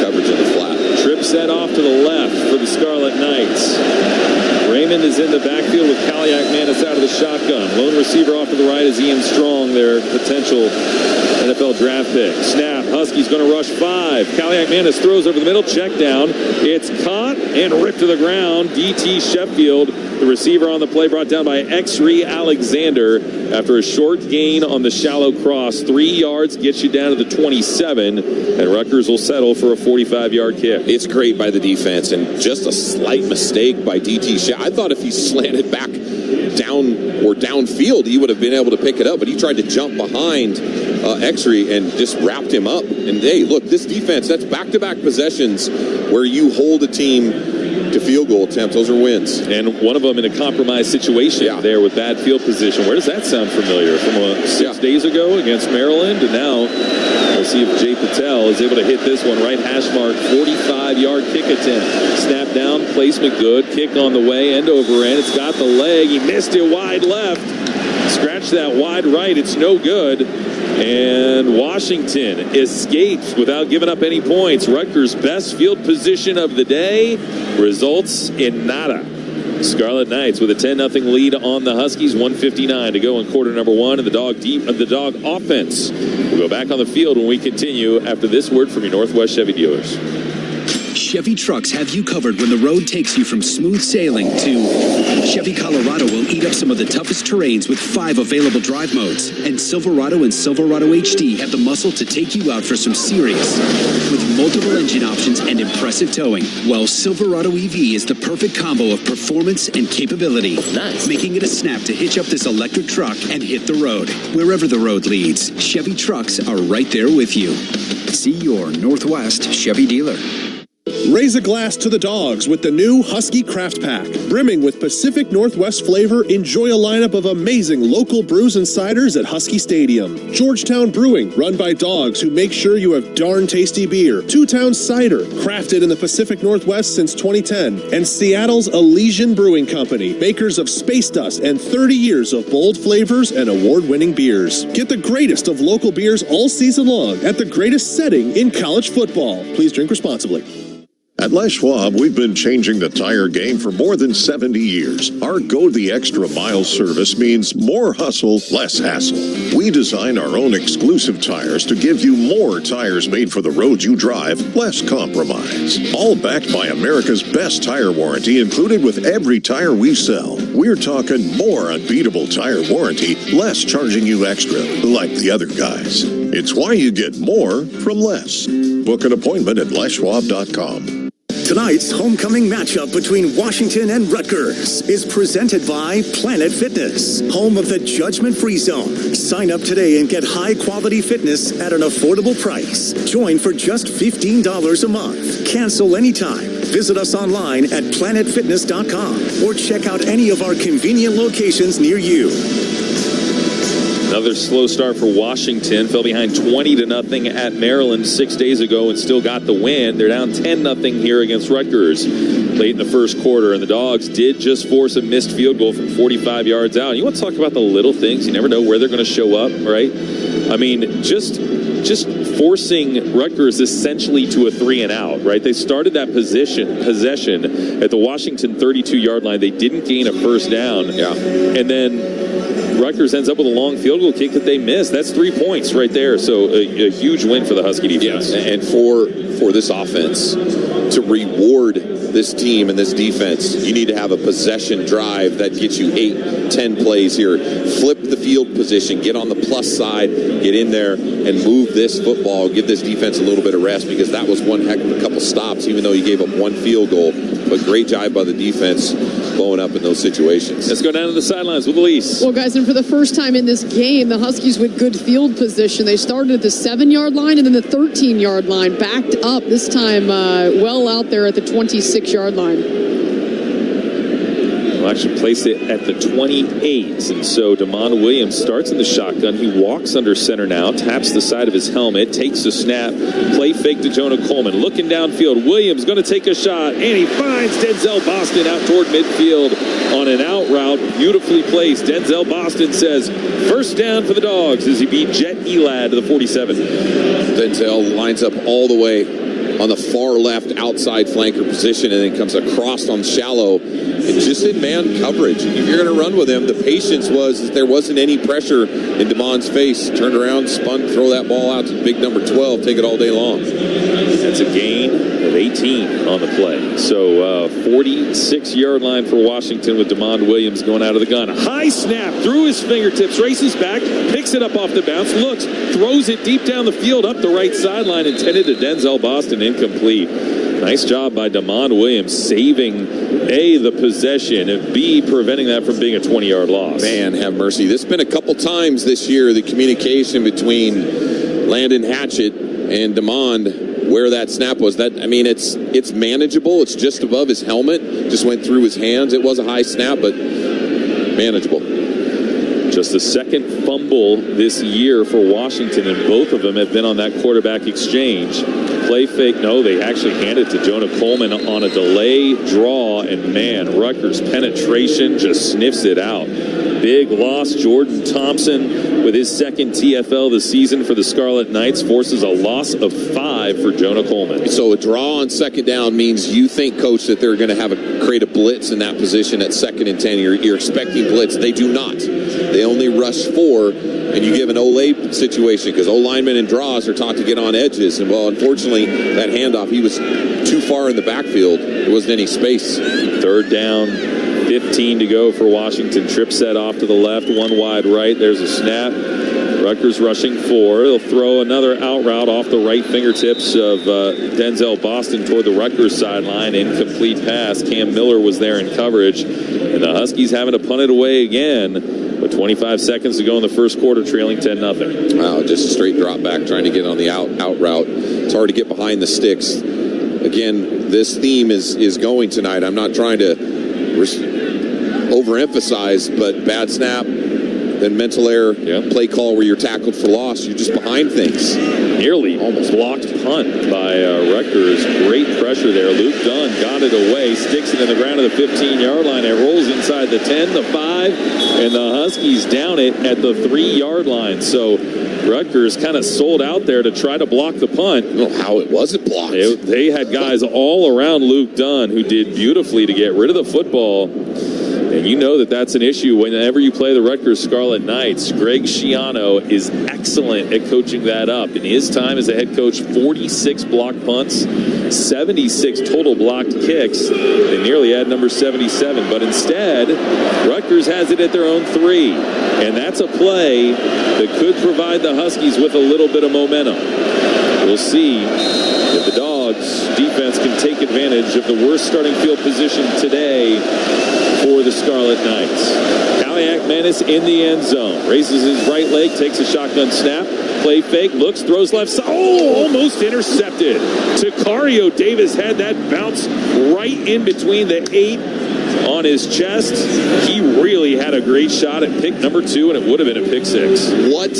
Coverage in the flat. Trip set off to the left for the Scarlet Knights. Raymond is in the backfield with Kaliak Manis out of the shotgun. Lone receiver off to the right is Ian Strong, their potential NFL draft pick. Snap. Huskies going to rush 5. Kaliak Manis throws over the middle. Check down. It's caught and ripped to the ground. DT Sheffield, the receiver on the play, brought down by X-Ray Alexander after a short gain on the shallow cross. 3 yards gets you down to the 27, and Rutgers will settle for a 45-yard kick. It's great by the defense, and just a slight mistake by DT Sheffield. I thought if he slanted back down or downfield, he would have been able to pick it up, but he tried to jump behind X-Ray and just wrapped him up. And hey, look, this defense, that's back-to-back possessions where you hold a team to field goal attempts. Those are wins. And one of them in a compromised situation there with bad field position. Where does that sound familiar? From 6 days ago against Maryland, and now we'll see if Jay Patel is able to hit this one right hash mark. 45-yard kick attempt. Snap down, placement good. Kick on the way, end over end. It's got the leg. He missed it wide left. Scratch that wide right. It's no good. And Washington escapes without giving up any points. Rutgers' best field position of the day results in nada. Scarlet Knights with a 10-0 lead on the Huskies. 1:59 to go in quarter number 1, and the dog offense will go back on the field when we continue after this word from your Northwest Chevy dealers. Chevy trucks have you covered when the road takes you from smooth sailing to Chevy Colorado will eat up some of the toughest terrains with 5 available drive modes. And Silverado and Silverado HD have the muscle to take you out for some serious with multiple engine options and impressive towing. Well, Silverado EV is the perfect combo of performance and capability. Nice. Making it a snap to hitch up this electric truck and hit the road. Wherever the road leads, Chevy trucks are right there with you. See your Northwest Chevy dealer. Raise a glass to the dogs with the new Husky Craft Pack. Brimming with Pacific Northwest flavor, enjoy a lineup of amazing local brews and ciders at Husky Stadium. Georgetown Brewing, run by dogs who make sure you have darn tasty beer. Two Town Cider, crafted in the Pacific Northwest since 2010. And Seattle's Elysian Brewing Company, makers of Space Dust and 30 years of bold flavors and award-winning beers. Get the greatest of local beers all season long at the greatest setting in college football. Please drink responsibly. At Les Schwab, we've been changing the tire game for more than 70 years. Our Go the Extra Mile service means more hustle, less hassle. We design our own exclusive tires to give you more tires made for the road you drive, less compromise. All backed by America's best tire warranty included with every tire we sell. We're talking more unbeatable tire warranty, less charging you extra, like the other guys. It's why you get more from less. Book an appointment at leschwab.com. Tonight's homecoming matchup between Washington and Rutgers is presented by Planet Fitness, home of the judgment-free zone. Sign up today and get high-quality fitness at an affordable price. Join for just $15 a month. Cancel anytime. Visit us online at planetfitness.com or check out any of our convenient locations near you. Another slow start for Washington. Fell behind 20-0 at Maryland 6 days ago and still got the win. They're down 10-0 here against Rutgers late in the first quarter. And the Dogs did just force a missed field goal from 45 yards out. You want to talk about the little things? You never know where they're going to show up, right? I mean, just forcing Rutgers essentially to a 3-and-out, right? They started that possession at the Washington 32-yard line. They didn't gain a first down. Yeah. And then Rutgers ends up with a long field goal kick that they missed. That's 3 points right there. So a huge win for the Husky defense. Yeah. And for this offense to reward this team and this defense, you need to have a possession drive that gets you 8-10 plays here. Flip the field position, get on the plus side, get in there and move this football, give this defense a little bit of rest, because that was one heck of a couple stops, even though you gave up one field goal. But great job by the defense blowing up in those situations. Let's go down to the sidelines with Elise. Well, guys, and for the first time in this game, the Huskies with good field position. They started at the 7-yard line and then the 13-yard line, backed up this time well out there at the 26-yard line. We'll actually place it at the 28. And so DeMond Williams starts in the shotgun. He walks under center now, taps the side of his helmet, takes a snap, play fake to Jonah Coleman. Looking downfield, Williams going to take a shot, and he finds Denzel Boston out toward midfield on an out route. Beautifully placed. Denzel Boston says, first down for the Dogs as he beat Jet Elad to the 47. Denzel lines up all the way on the far left outside flanker position and then comes across on shallow and just in man coverage. And if you're going to run with him, the patience was that there wasn't any pressure in DeMond's face. Turned around, spun, throw that ball out to big number 12, take it all day long. That's a gain of 18 on the play. So 46-yard line for Washington with DeMond Williams going out of the gun. A high snap through his fingertips, races back, picks it up off the bounce, looks, throws it deep down the field up the right sideline, intended to Denzel Boston, incomplete. Nice job by DeMond Williams saving A, the possession, and B, preventing that from being a 20-yard loss. Man, have mercy. There's been a couple times this year, the communication between Landon Hatchett and DeMond, where that snap was. That, I mean, it's manageable. It's just above his helmet. Just went through his hands. It was a high snap, but manageable. Just the second fumble this year for Washington, and both of them have been on that quarterback exchange. Play fake, no, they actually handed to Jonah Coleman on a delay draw, and man, Rutgers' penetration just sniffs it out. Big loss. Jordan Thompson with his second TFL this season for the Scarlet Knights forces a loss of 5 for Jonah Coleman. So a draw on second down means you think, Coach, that they're going to create a blitz in that position at 2nd and 10. You're expecting blitz. They do not. They only rush 4, and you give an O-lay situation because O-linemen and draws are taught to get on edges. And, well, unfortunately, that handoff, he was too far in the backfield. There wasn't any space. Third down, 15 to go for Washington. Trip set off to the left, one wide right. There's a snap. Rutgers rushing 4. They'll throw another out route off the right fingertips of Denzel Boston toward the Rutgers sideline. Incomplete pass. Cam Miller was there in coverage. And the Huskies having to punt it away again. With 25 seconds to go in the first quarter, trailing 10-0. Wow, just a straight drop back, trying to get on the out route. It's hard to get behind the sticks. Again, this theme is going tonight. I'm not trying to overemphasize, but bad snap, then mental error, play call where you're tackled for loss. You're just behind things. Nearly almost blocked punt by Rutgers. Great pressure there. Luke Dunn got it away, sticks it in the ground of the 15-yard line. It rolls inside the 10, the 5, and the Huskies down it at the 3-yard line. So Rutgers kind of sold out there to try to block the punt. I don't know how it wasn't blocked. They had guys all around Luke Dunn who did beautifully to get rid of the football. And you know that that's an issue whenever you play the Rutgers Scarlet Knights. Greg Schiano is excellent at coaching that up. In his time as a head coach, 46 blocked punts, 76 total blocked kicks. They nearly had number 77. But instead, Rutgers has it at their own 3. And that's a play that could provide the Huskies with a little bit of momentum. We'll see if the Dogs defense can take advantage of the worst starting field position today for the Scarlet Knights. Kaliak Manis in the end zone. Raises his right leg, takes a shotgun snap. Play fake, looks, throws left side. Oh, almost intercepted. Takario Davis had that bounce right in between the 8 on his chest. He really had a great shot at pick number 2, and it would have been a pick 6. What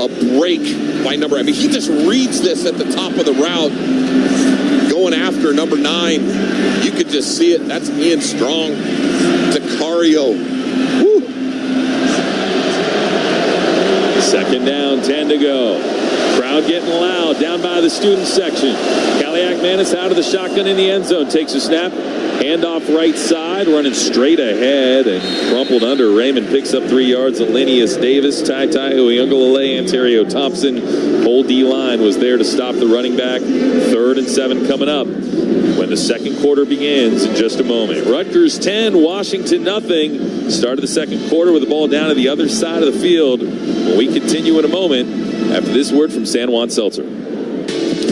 a break by number. I mean, he just reads this at the top of the route, going after number 9. You could just see it. That's Ian Strong. Takario. Woo. Second down, 10 to go. Crowd getting loud down by the student section. Kaliak Manis out of the shotgun in the end zone. Takes a snap. Handoff right side, running straight ahead and crumpled under. Raymond picks up 3 yards. Alenius Davis, Tai Uyunglele, Ontario Thompson. Whole D-line was there to stop the running back. 3rd and 7 coming up. when the second quarter begins in just a moment. Rutgers 10, Washington nothing. Start of the second quarter with the ball down to the other side of the field. When we continue in a moment after this word from San Juan Seltzer.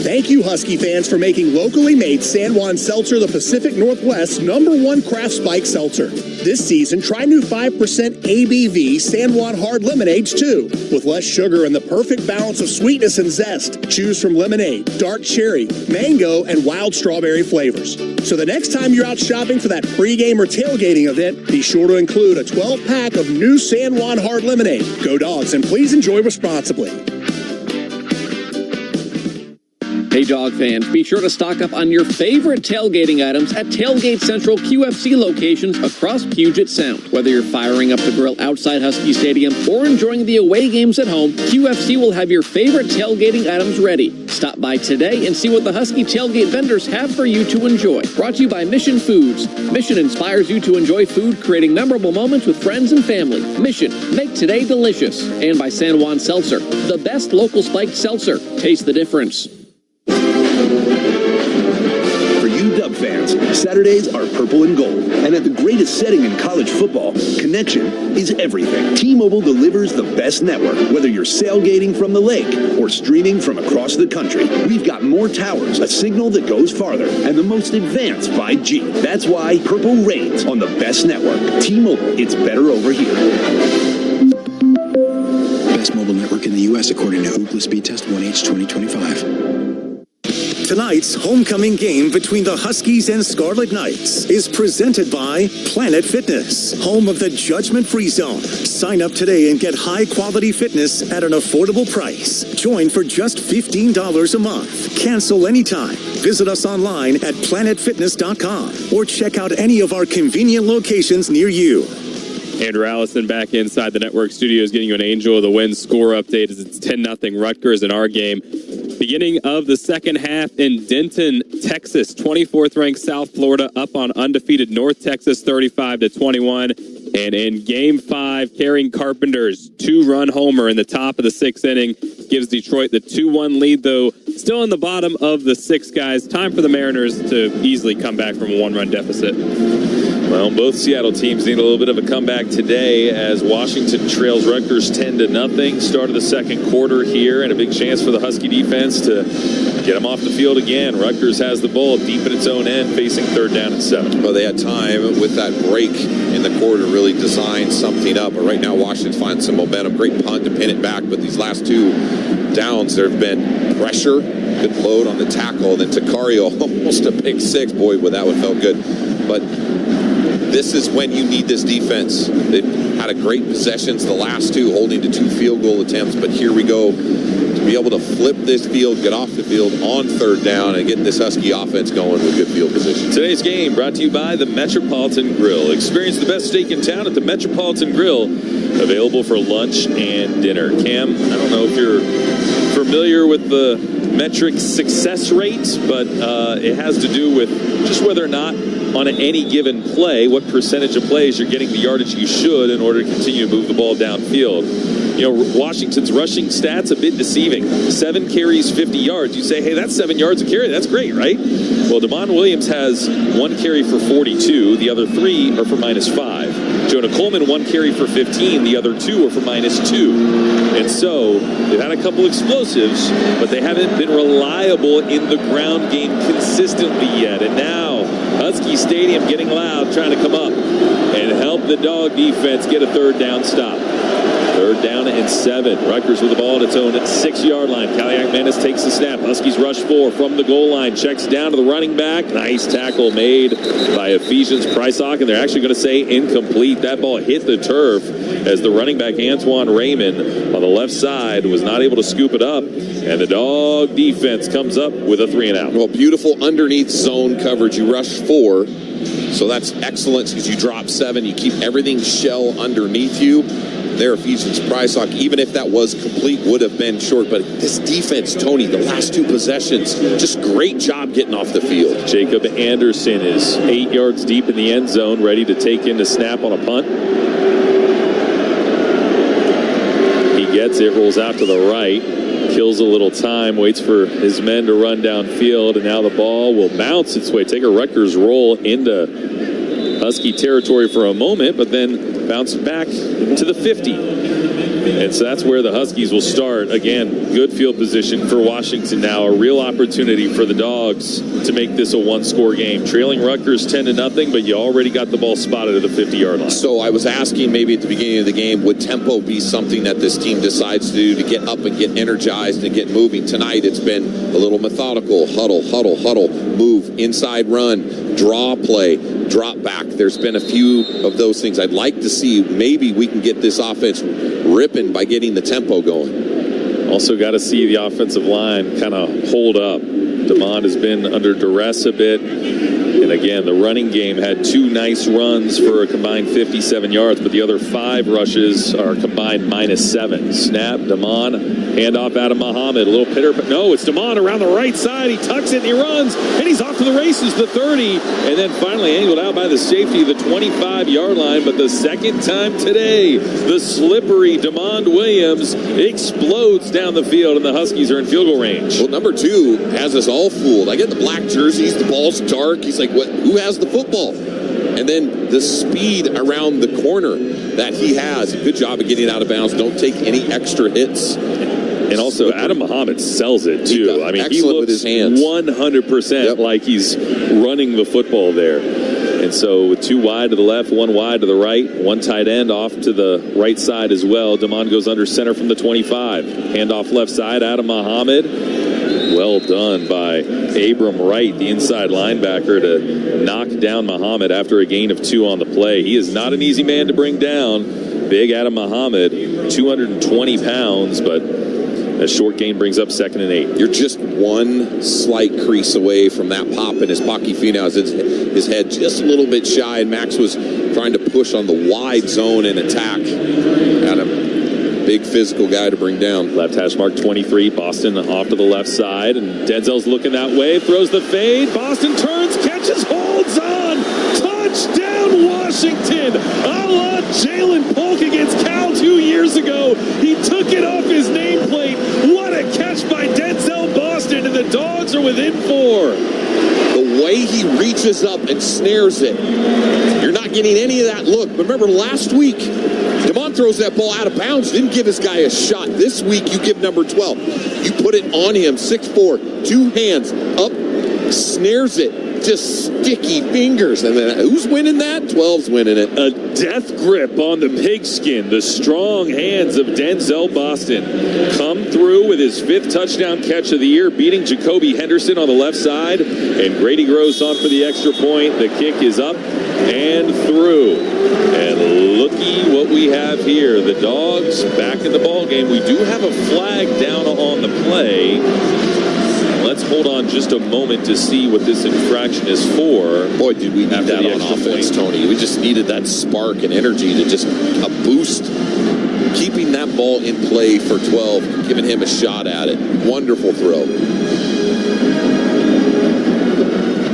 Thank you, Husky fans, for making locally made San Juan Seltzer the Pacific Northwest's #1 craft spike seltzer. This season, try new 5% ABV San Juan Hard Lemonades, too. With less sugar and the perfect balance of sweetness and zest, choose from lemonade, dark cherry, mango, and wild strawberry flavors. So the next time you're out shopping for that pregame or tailgating event, be sure to include a 12-pack of new San Juan Hard Lemonade. Go Dogs, and please enjoy responsibly. Hey, dog fans, be sure to stock up on your favorite tailgating items at Tailgate Central QFC locations across Puget Sound. Whether you're firing up the grill outside Husky Stadium or enjoying the away games at home, QFC will have your favorite tailgating items ready. Stop by today and see what the Husky tailgate vendors have for you to enjoy. Brought to you by Mission Foods. Mission inspires you to enjoy food, creating memorable moments with friends and family. Mission, make today delicious. And by San Juan Seltzer, the best local spiked seltzer. Taste the difference. For you Dub fans, Saturdays are purple and gold. And at the greatest setting in college football, connection is everything. T-Mobile delivers the best network. Whether you're sailgating from the lake or streaming from across the country, we've got more towers, a signal that goes farther, and the most advanced 5G. That's why purple reigns on the best network. T-Mobile, it's better over here. Best mobile network in the U.S. according to Ookla Speed Test 1H 2025. Tonight's homecoming game between the Huskies and Scarlet Knights is presented by Planet Fitness, home of the judgment-free zone. Sign up today and get high-quality fitness at an affordable price. Join for just $15 a month. Cancel anytime. Visit us online at planetfitness.com or check out any of our convenient locations near you. Andrew Allison back inside the network studios getting you an Angel of the Wind score update as it's 10-0 Rutgers in our game. Beginning of the second half in Denton, Texas, 24th ranked South Florida up on undefeated North Texas 35-21. And in game 5, Carrying Carpenter's 2-run homer in the top of the 6th inning gives Detroit the 2-1 lead, though still in the bottom of the 6th, guys. Time for the Mariners to easily come back from a 1-run deficit. Well, both Seattle teams need a little bit of a comeback today as Washington trails Rutgers 10-0. Start of the second quarter here, and a big chance for the Husky defense to get them off the field again. Rutgers has the ball deep in its own end, facing 3rd down and 7. Well, they had time with that break in the quarter to really design something up. But right now, Washington finds some momentum. Great punt to pin it back. But these last 2 downs, there have been pressure, good load on the tackle. Then Takario, almost a pick 6. Boy, well, that one felt good. But this is when you need this defense. They've had a great possessions the last 2, holding to 2 field goal attempts. But here we go to be able to flip this field, get off the field on 3rd down, and get this Husky offense going with good field position. Today's game brought to you by the Metropolitan Grill. Experience the best steak in town at the Metropolitan Grill. Available for lunch and dinner. Cam, I don't know if you're familiar with the metric success rate, but it has to do with just whether or not on any given play, what percentage of plays you're getting the yardage you should in order to continue to move the ball downfield. You know, Washington's rushing stats a bit deceiving. 7 carries, 50 yards. You say, hey, that's 7 yards a carry. That's great, right? Well, Damon Williams has 1 carry for 42. The other 3 are for -5. Jonah Coleman, 1 carry for 15. The other 2 are for -2. And so they've had a couple explosives, but they haven't been reliable in the ground game consistently yet. And now Husky Stadium getting loud, trying to come up and help the dog defense get a 3rd down stop. 3rd down and 7. Rutgers with the ball at its own 6-yard line. Kaliak Manis takes the snap. Huskies rush 4 from the goal line. Checks down to the running back. Nice tackle made by Ephesians Prysock, and they're actually going to say incomplete. That ball hit the turf as the running back Antoine Raymond on the left side was not able to scoop it up, and the dog defense comes up with a 3-and-out. Well, beautiful underneath zone coverage. You rush 4, so that's excellent because you drop 7. You keep everything shell underneath you. There, Ephesians Prysock, even if that was complete, would have been short. But this defense, Tony, the last 2 possessions, just great job getting off the field. Jacob Anderson is 8 yards deep in the end zone, ready to take in the snap on a punt. He gets it, rolls out to the right. kills a little time, waits for his men to run downfield, and now the ball will bounce its way, take a Rutgers roll into Husky territory for a moment, but then bounce back to the 50. And so that's where the Huskies will start. Again, good field position for Washington now. A real opportunity for the Dogs to make this a one-score game. Trailing Rutgers 10-0, but you already got the ball spotted at the 50-yard line. So I was asking maybe at the beginning of the game, would tempo be something that this team decides to do to get up and get energized and get moving? Tonight it's been a little methodical. Huddle, huddle, huddle, move, inside run, draw play, drop back. There's been a few of those things. I'd like to see maybe we can get this offense ripping by getting the tempo going. Also got to see the offensive line kind of hold up. DeMond has been under duress a bit. And again, the running game had 2 nice runs for a combined 57 yards, but the other 5 rushes are combined -7. Snap, DeMond, handoff out of Muhammad. A little pitter, but no, it's DeMond around the right side. He tucks it and he runs, and he's off to the races, the 30, and then finally angled out by the safety, the 25-yard line. But the second time today, the slippery DeMond Williams explodes down the field, and the Huskies are in field goal range. Well, number 2 has us all fooled. I get the black jerseys, the ball's dark. He's like, what? Who has the football? And then the speed around the corner that he has. Good job of getting out of bounds. Don't take any extra hits. And also, Adam Muhammad sells it, too. I mean, he looks looks with his hands. 100% like he's running the football there. And so, with 2 wide to the left, 1 wide to the right, 1 tight end off to the right side as well. DeMond goes under center from the 25. Handoff left side, Adam Muhammad. Well done by Abram Wright, the inside linebacker, to knock down Muhammad after a gain of 2 on the play. He is not an easy man to bring down. Big Adam Muhammad, 220 pounds, but a short gain brings up 2nd and 8. You're just 1 slight crease away from that pop in his Pocky Finau's his head just a little bit shy, and Max was trying to push on the wide zone and attack. Adam, big physical guy to bring down. Left hash mark 23. Boston off to the left side, and Denzel's looking that way. Throws the fade. Boston turns, catches, holds on. Touchdown, Washington. A la Jalen Polk against Cal 2 years ago. He took it off his nameplate. What a catch by Denzel Boston, and the Dogs are within 4. The way he reaches up and snares it, you're not getting any of that look. Remember last week, DeMond throws that ball out of bounds, didn't give his guy a shot. This week, you give number 12. You put it on him, 6'4", 2 hands, up, snares it, just sticky fingers. And then who's winning that? 12's winning it. A death grip on the pigskin. The strong hands of Denzel Boston come through with his 5th touchdown catch of the year, beating Jacoby Henderson on the left side. And Grady Gross on for the extra point. The kick is up and through. And looky what we have here. The Dogs back in the ball game. We do have a flag down on the play. Let's hold on just a moment to see what this infraction is for. Boy, did we need that on offense, Tony. We just needed that spark and energy to just a boost. Keeping that ball in play for 12, giving him a shot at it. Wonderful throw.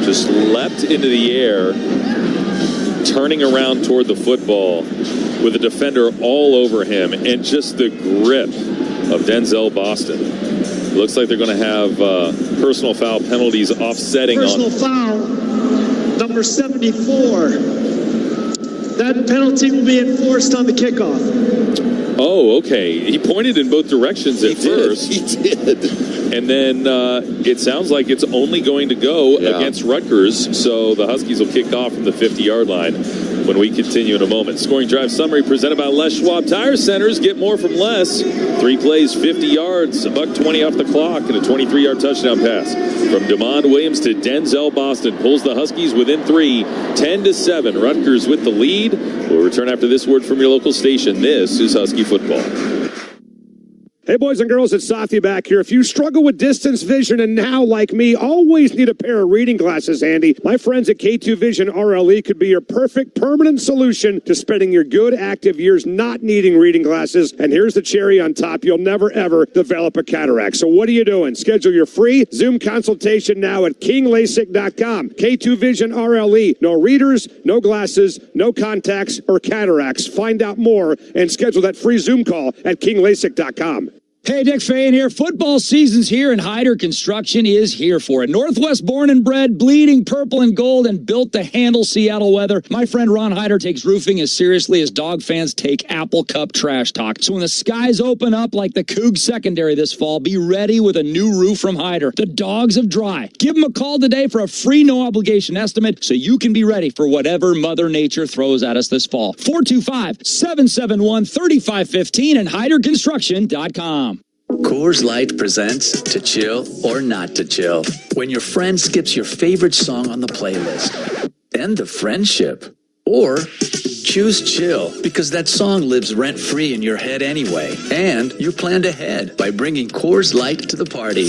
Just leapt into the air, turning around toward the football with a defender all over him, and just the grip of Denzel Boston. Looks like they're going to have personal foul penalties offsetting personal foul, number 74. That penalty will be enforced on the kickoff. Oh, okay. He pointed in both directions at first. He did. And then it sounds like it's only going to go against Rutgers, so the Huskies will kick off from the 50-yard line when we continue in a moment. Scoring drive summary presented by Les Schwab Tire Centers. Get more from Les. 3 plays, 50 yards, $120 off the clock, and a 23-yard touchdown pass. From DeMond Williams to Denzel Boston. Pulls the Huskies within 3, 10-7. Rutgers with the lead. We'll return after this word from your local station. This is Husky Football. Hey, boys and girls, it's Safi back here. If you struggle with distance vision and now, like me, always need a pair of reading glasses handy, my friends at K2 Vision RLE could be your perfect permanent solution to spending your good active years not needing reading glasses. And here's the cherry on top. You'll never, ever develop a cataract. So what are you doing? Schedule your free Zoom consultation now at KingLasic.com. K2 Vision RLE. No readers, no glasses, no contacts or cataracts. Find out more and schedule that free Zoom call at KingLasic.com. Hey, Dick Fayen here. Football season's here, and Hyder Construction is here for it. Northwest born and bred, bleeding purple and gold, and built to handle Seattle weather. My friend Ron Hyder takes roofing as seriously as dog fans take Apple Cup trash talk. So when the skies open up like the Coug secondary this fall, be ready with a new roof from Hyder. The dogs of dry. Give them a call today for a free no-obligation estimate so you can be ready for whatever Mother Nature throws at us this fall. 425-771-3515 and HyderConstruction.com. Coors Light presents To Chill or Not to Chill. When your friend skips your favorite song on the playlist. End the friendship. Or choose chill because that song lives rent-free in your head anyway. And you planned ahead by bringing Coors Light to the party.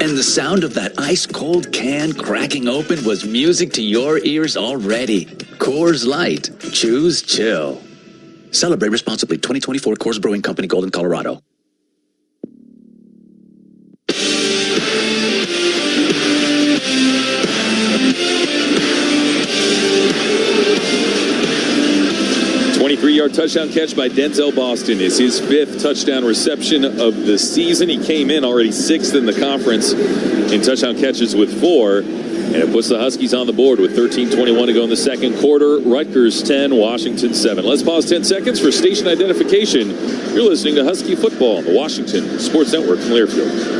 And the sound of that ice-cold can cracking open was music to your ears already. Coors Light. Choose chill. Celebrate responsibly. 2024 Coors Brewing Company, Golden, Colorado. Three-yard touchdown catch by Denzel Boston is his 5th touchdown reception of the season. He came in already 6th in the conference in touchdown catches with 4, and it puts the Huskies on the board with 13:21 to go in the second quarter. Rutgers 10, Washington 7. Let's pause 10 seconds for station identification. You're listening to Husky Football on the Washington Sports Network from Learfield.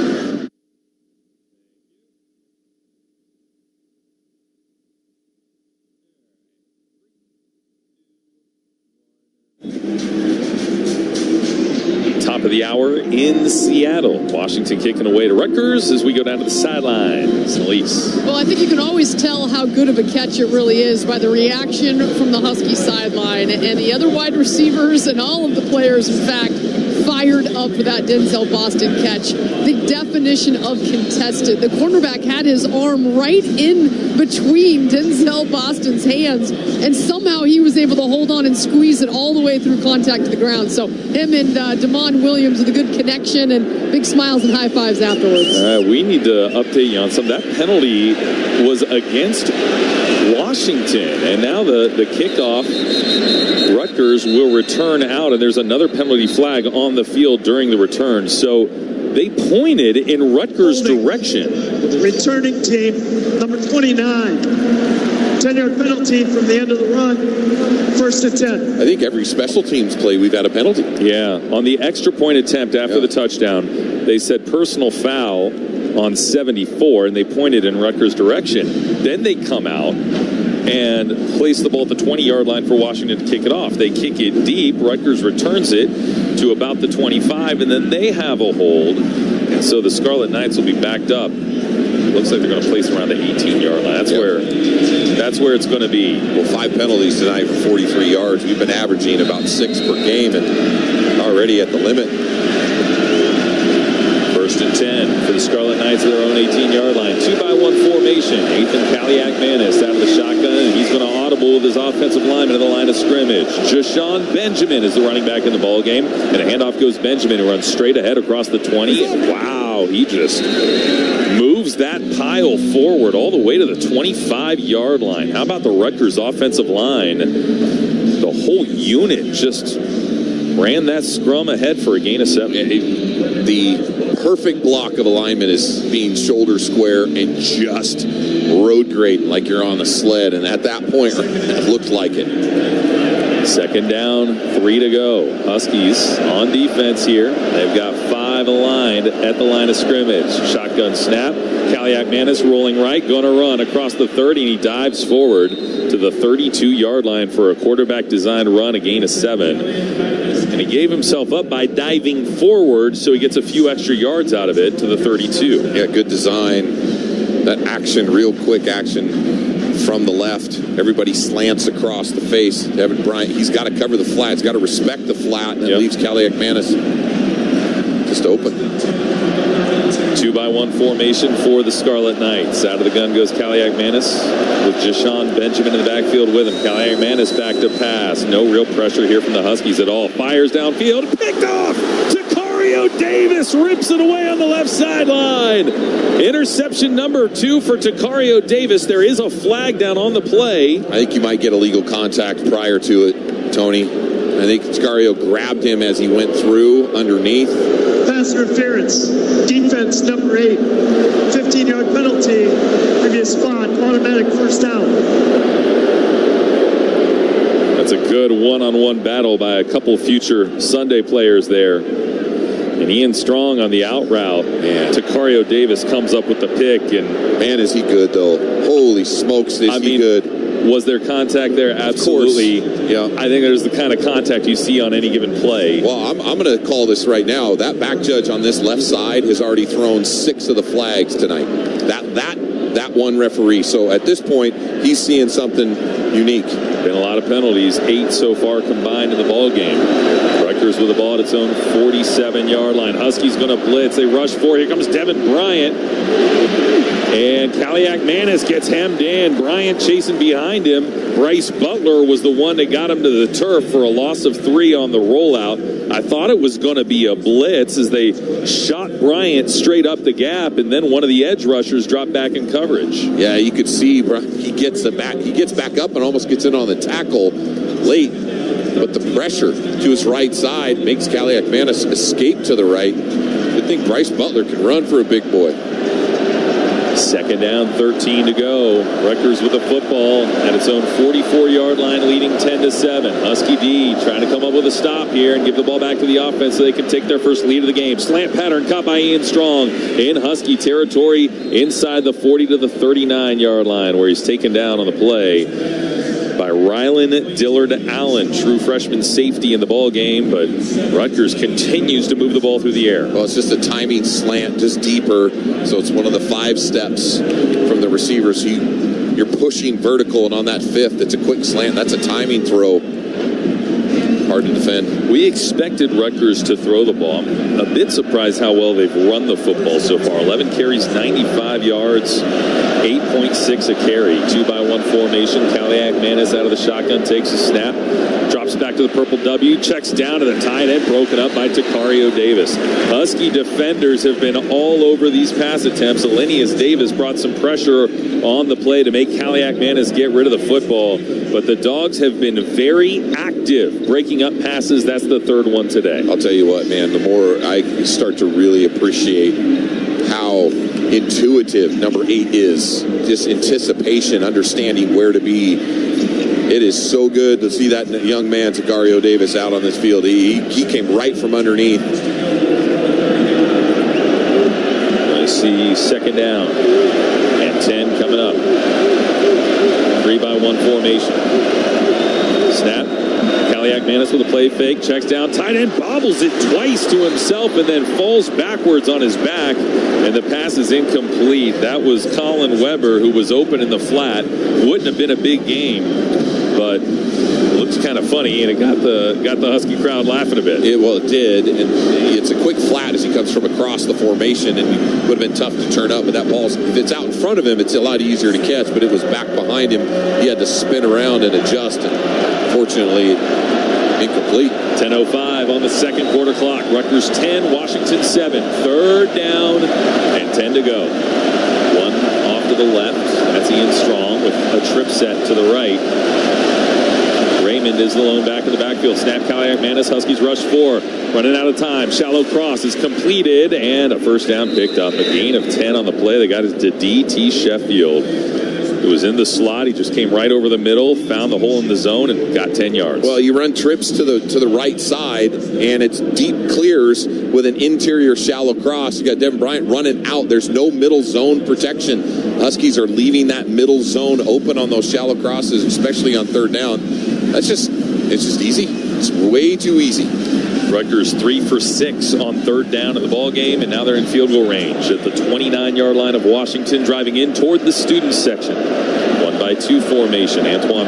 Top of the hour in Seattle. Washington kicking away to Rutgers as we go down to the sidelines. Elise. Well, I think you can always tell how good of a catch it really is by the reaction from the Husky sideline. And the other wide receivers and all of the players, in fact, fired up for that Denzel Boston catch. The definition of contested. The cornerback had his arm right in between Denzel Boston's hands, and somehow he was able to hold on and squeeze it all the way through contact to the ground. So him and Damon Williams with a good connection and big smiles and high fives afterwards. We need to update you on some. That penalty was against Washington, and now the kickoff. Rutgers will return out, and there's another penalty flag on the field during the return. So they pointed in Rutgers' direction. Returning team, number 29. 10-yard penalty from the end of the run. 1st and 10. I think every special teams play we've had a penalty. Yeah, on the extra point attempt after the touchdown, they said personal foul on 74, and they pointed in Rutgers' direction. Then they come out and place the ball at the 20-yard line for Washington to kick it off. They kick it deep. Rutgers returns it to about the 25, and then they have a hold. And so the Scarlet Knights will be backed up. Looks like they're going to place around the 18-yard line. That's where it's going to be. Well, 5 penalties tonight for 43 yards. We've been averaging about 6 per game and already at the limit. 1st and 10 for the Scarlet Knights at their own 18-yard line. 2-by-1 formation. Ethan Kaliak-Manis out of the shotgun, and he's going to audible with his offensive lineman in the line of scrimmage. Jashawn Benjamin is the running back in the ball game, and a handoff goes Benjamin, who runs straight ahead across the 20. And wow, he just moves that pile forward all the way to the 25-yard line. How about the Rutgers offensive line? The whole unit just ran that scrum ahead for a gain of 7. The perfect block of alignment is being shoulder square and just road grading like you're on a sled, and at that point it looked like it. 2nd down, 3 to go. Huskies on defense here. They've got 5 aligned at the line of scrimmage. Shotgun snap. Kaliak-Manis rolling right, going to run across the 30, and he dives forward to the 32-yard line for a quarterback-designed run, a gain of 7. And he gave himself up by diving forward, so he gets a few extra yards out of it to the 32. Yeah, good design. That action, real quick action from the left. Everybody slants across the face. Evan Bryant, he's got to cover the flat. He's got to respect the flat, and it leaves Kaliak-Manis just open. 2-by-1 formation for the Scarlet Knights. Out of the gun goes Kaliak-Manis with Jashawn Benjamin in the backfield with him. Kaliak-Manis back to pass. No real pressure here from the Huskies at all. Fires downfield. Picked off. Tacario Davis rips it away on the left sideline. Interception number 2 for Tacario Davis. There is a flag down on the play. I think you might get illegal contact prior to it, Tony. I think Scario grabbed him as he went through underneath. Pass interference. Defense number 8. 15-yard penalty. Previous spot. Automatic first down. That's a good one-on-one battle by a couple future Sunday players there. And Ian Strong on the out route. Man. Tacario Davis comes up with the pick. And man, is he good, though. Holy smokes, is he good. Was there contact there? Absolutely. Yeah. I think there's the kind of contact you see on any given play. Well, I'm going to call this right now. That back judge on this left side has already thrown 6 of the flags tonight. That one referee. So at this point, he's seeing something unique. Been a lot of penalties, 8 so far combined in the ball game. Rutgers with the ball at its own 47-yard line. Huskies going to blitz. They rush 4. Here comes Devin Bryant. And Kaliak Manis gets hemmed in. Bryant chasing behind him. Bryce Butler was the one that got him to the turf for a loss of 3 on the rollout. I thought it was going to be a blitz as they shot Bryant straight up the gap, and then one of the edge rushers dropped back in coverage. Yeah, you could see he gets back up and almost gets in on the tackle late. But the pressure to his right side makes Kaliak Manis escape to the right. I think Bryce Butler can run for a big boy. Second down, 13 to go. Rutgers with the football at its own 44-yard line, leading 10-7. Husky D trying to come up with a stop here and give the ball back to the offense so they can take their first lead of the game. Slant pattern caught by Ian Strong in Husky territory inside the 40 to the 39-yard line, where he's taken down on the play by Rylan Dillard Allen, true freshman safety in the ball game, but Rutgers continues to move the ball through the air. Well, it's just a timing slant, just deeper, so it's one of the 5 steps from the receiver. So you're pushing vertical, and on that 5th, it's a quick slant. That's a timing throw. Hard to defend. We expected Rutgers to throw the ball. I'm a bit surprised how well they've run the football so far. 11 carries, 95 yards, 8.6 a carry. 2-by-1 formation. Kaliak Manis out of the shotgun, takes a snap, drops back to the purple W, checks down to the tight end, broken up by Tacario Davis. Husky defenders have been all over these pass attempts. Elenius Davis brought some pressure on the play to make Kaliak Manis get rid of the football, but the Dogs have been very active breaking up passes. That's the 3rd one today. I'll tell you what, man, the more I start to really appreciate how intuitive number 8 is. Just anticipation, understanding where to be. It is so good to see that young man, Tacario Davis, out on this field. He came right from underneath. I see second down and 10 coming up. 3-by-1 formation. Snap. Kaliak Manis with a play fake, checks down, tight end bobbles it twice to himself and then falls backwards on his back, and the pass is incomplete. That was Colin Weber, who was open in the flat. Wouldn't have been a big game, but looks kind of funny, and it got the Husky crowd laughing a bit. It did, and it's a quick flat as he comes from across the formation, and it would have been tough to turn up, but that ball's, if it's out in front of him, it's a lot easier to catch, but it was back behind him. He had to spin around and adjust, and fortunately, incomplete. 10:05 on the second quarter clock. Rutgers 10, Washington 7. 3rd down and 10 to go. One off to the left. That's Ian Strong with a trip set to the right. Raymond is the lone back in the backfield. Snap, Kaliak Manis. Huskies rush 4. Running out of time. Shallow cross is completed, and a first down picked up. A gain of 10 on the play. They got it to D.T. Sheffield. It was in the slot. He just came right over the middle, found the hole in the zone, and got 10 yards. Well, you run trips to the right side, and it's deep clears with an interior shallow cross. You got Devin Bryant running out. There's no middle zone protection. Huskies are leaving that middle zone open on those shallow crosses, especially on 3rd down. It's just easy. It's way too easy. Rutgers 3 for 6 on 3rd down in the ball game, and now they're in field goal range at the 29-yard line of Washington, driving in toward the students section. 1-by-2 formation. Antoine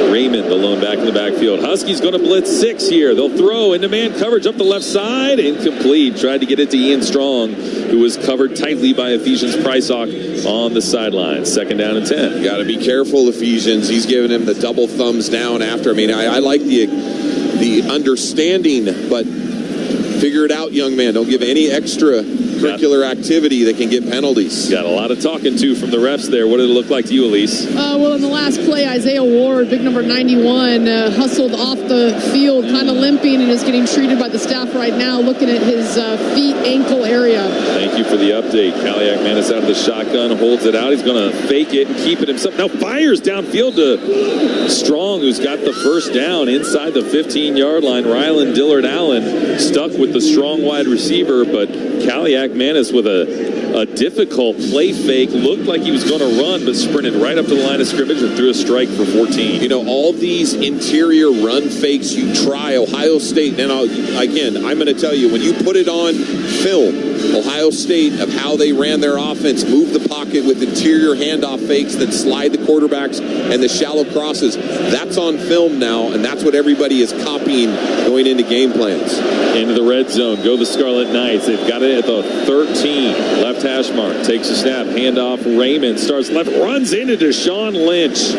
Raymond, the lone back in the backfield. Huskies going to blitz 6 here. They'll throw into man coverage up the left side. Incomplete. Tried to get it to Ian Strong, who was covered tightly by Ephesians Prysock on the sideline. 2nd down and 10. You got to be careful, Ephesians. He's giving him the double thumbs down after. I mean, I like the understanding, but figure it out, young man. Don't give any extra extracurricular activity that can get penalties. Got a lot of talking to from the refs there. What did it look like to you, Elise? Well, in the last play, Isaiah Ward, big number 91, hustled off the field, kind of limping, and is getting treated by the staff right now, looking at his feet, ankle area. Thank you for the update. Kaliak Manis out of the shotgun, holds it out. He's going to fake it and keep it himself. Now fires downfield to Strong, who's got the first down inside the 15-yard line. Rylan Dillard Allen stuck with the strong wide receiver, but Kaliak Manis with a difficult play fake. Looked like he was going to run, but sprinted right up to the line of scrimmage and threw a strike for 14. You know, all these interior run fakes you try, Ohio State, and I'm going to tell you, when you put it on film, Ohio State, of how they ran their offense, moved the pocket with interior handoff fakes that slide the quarterbacks and the shallow crosses. That's on film now, and that's what everybody is copying going into game plans. Into the red zone, go the Scarlet Knights. They've got it at the 13. Left hash mark, takes a snap, handoff, Raymond starts left, runs into Deshaun Lynch.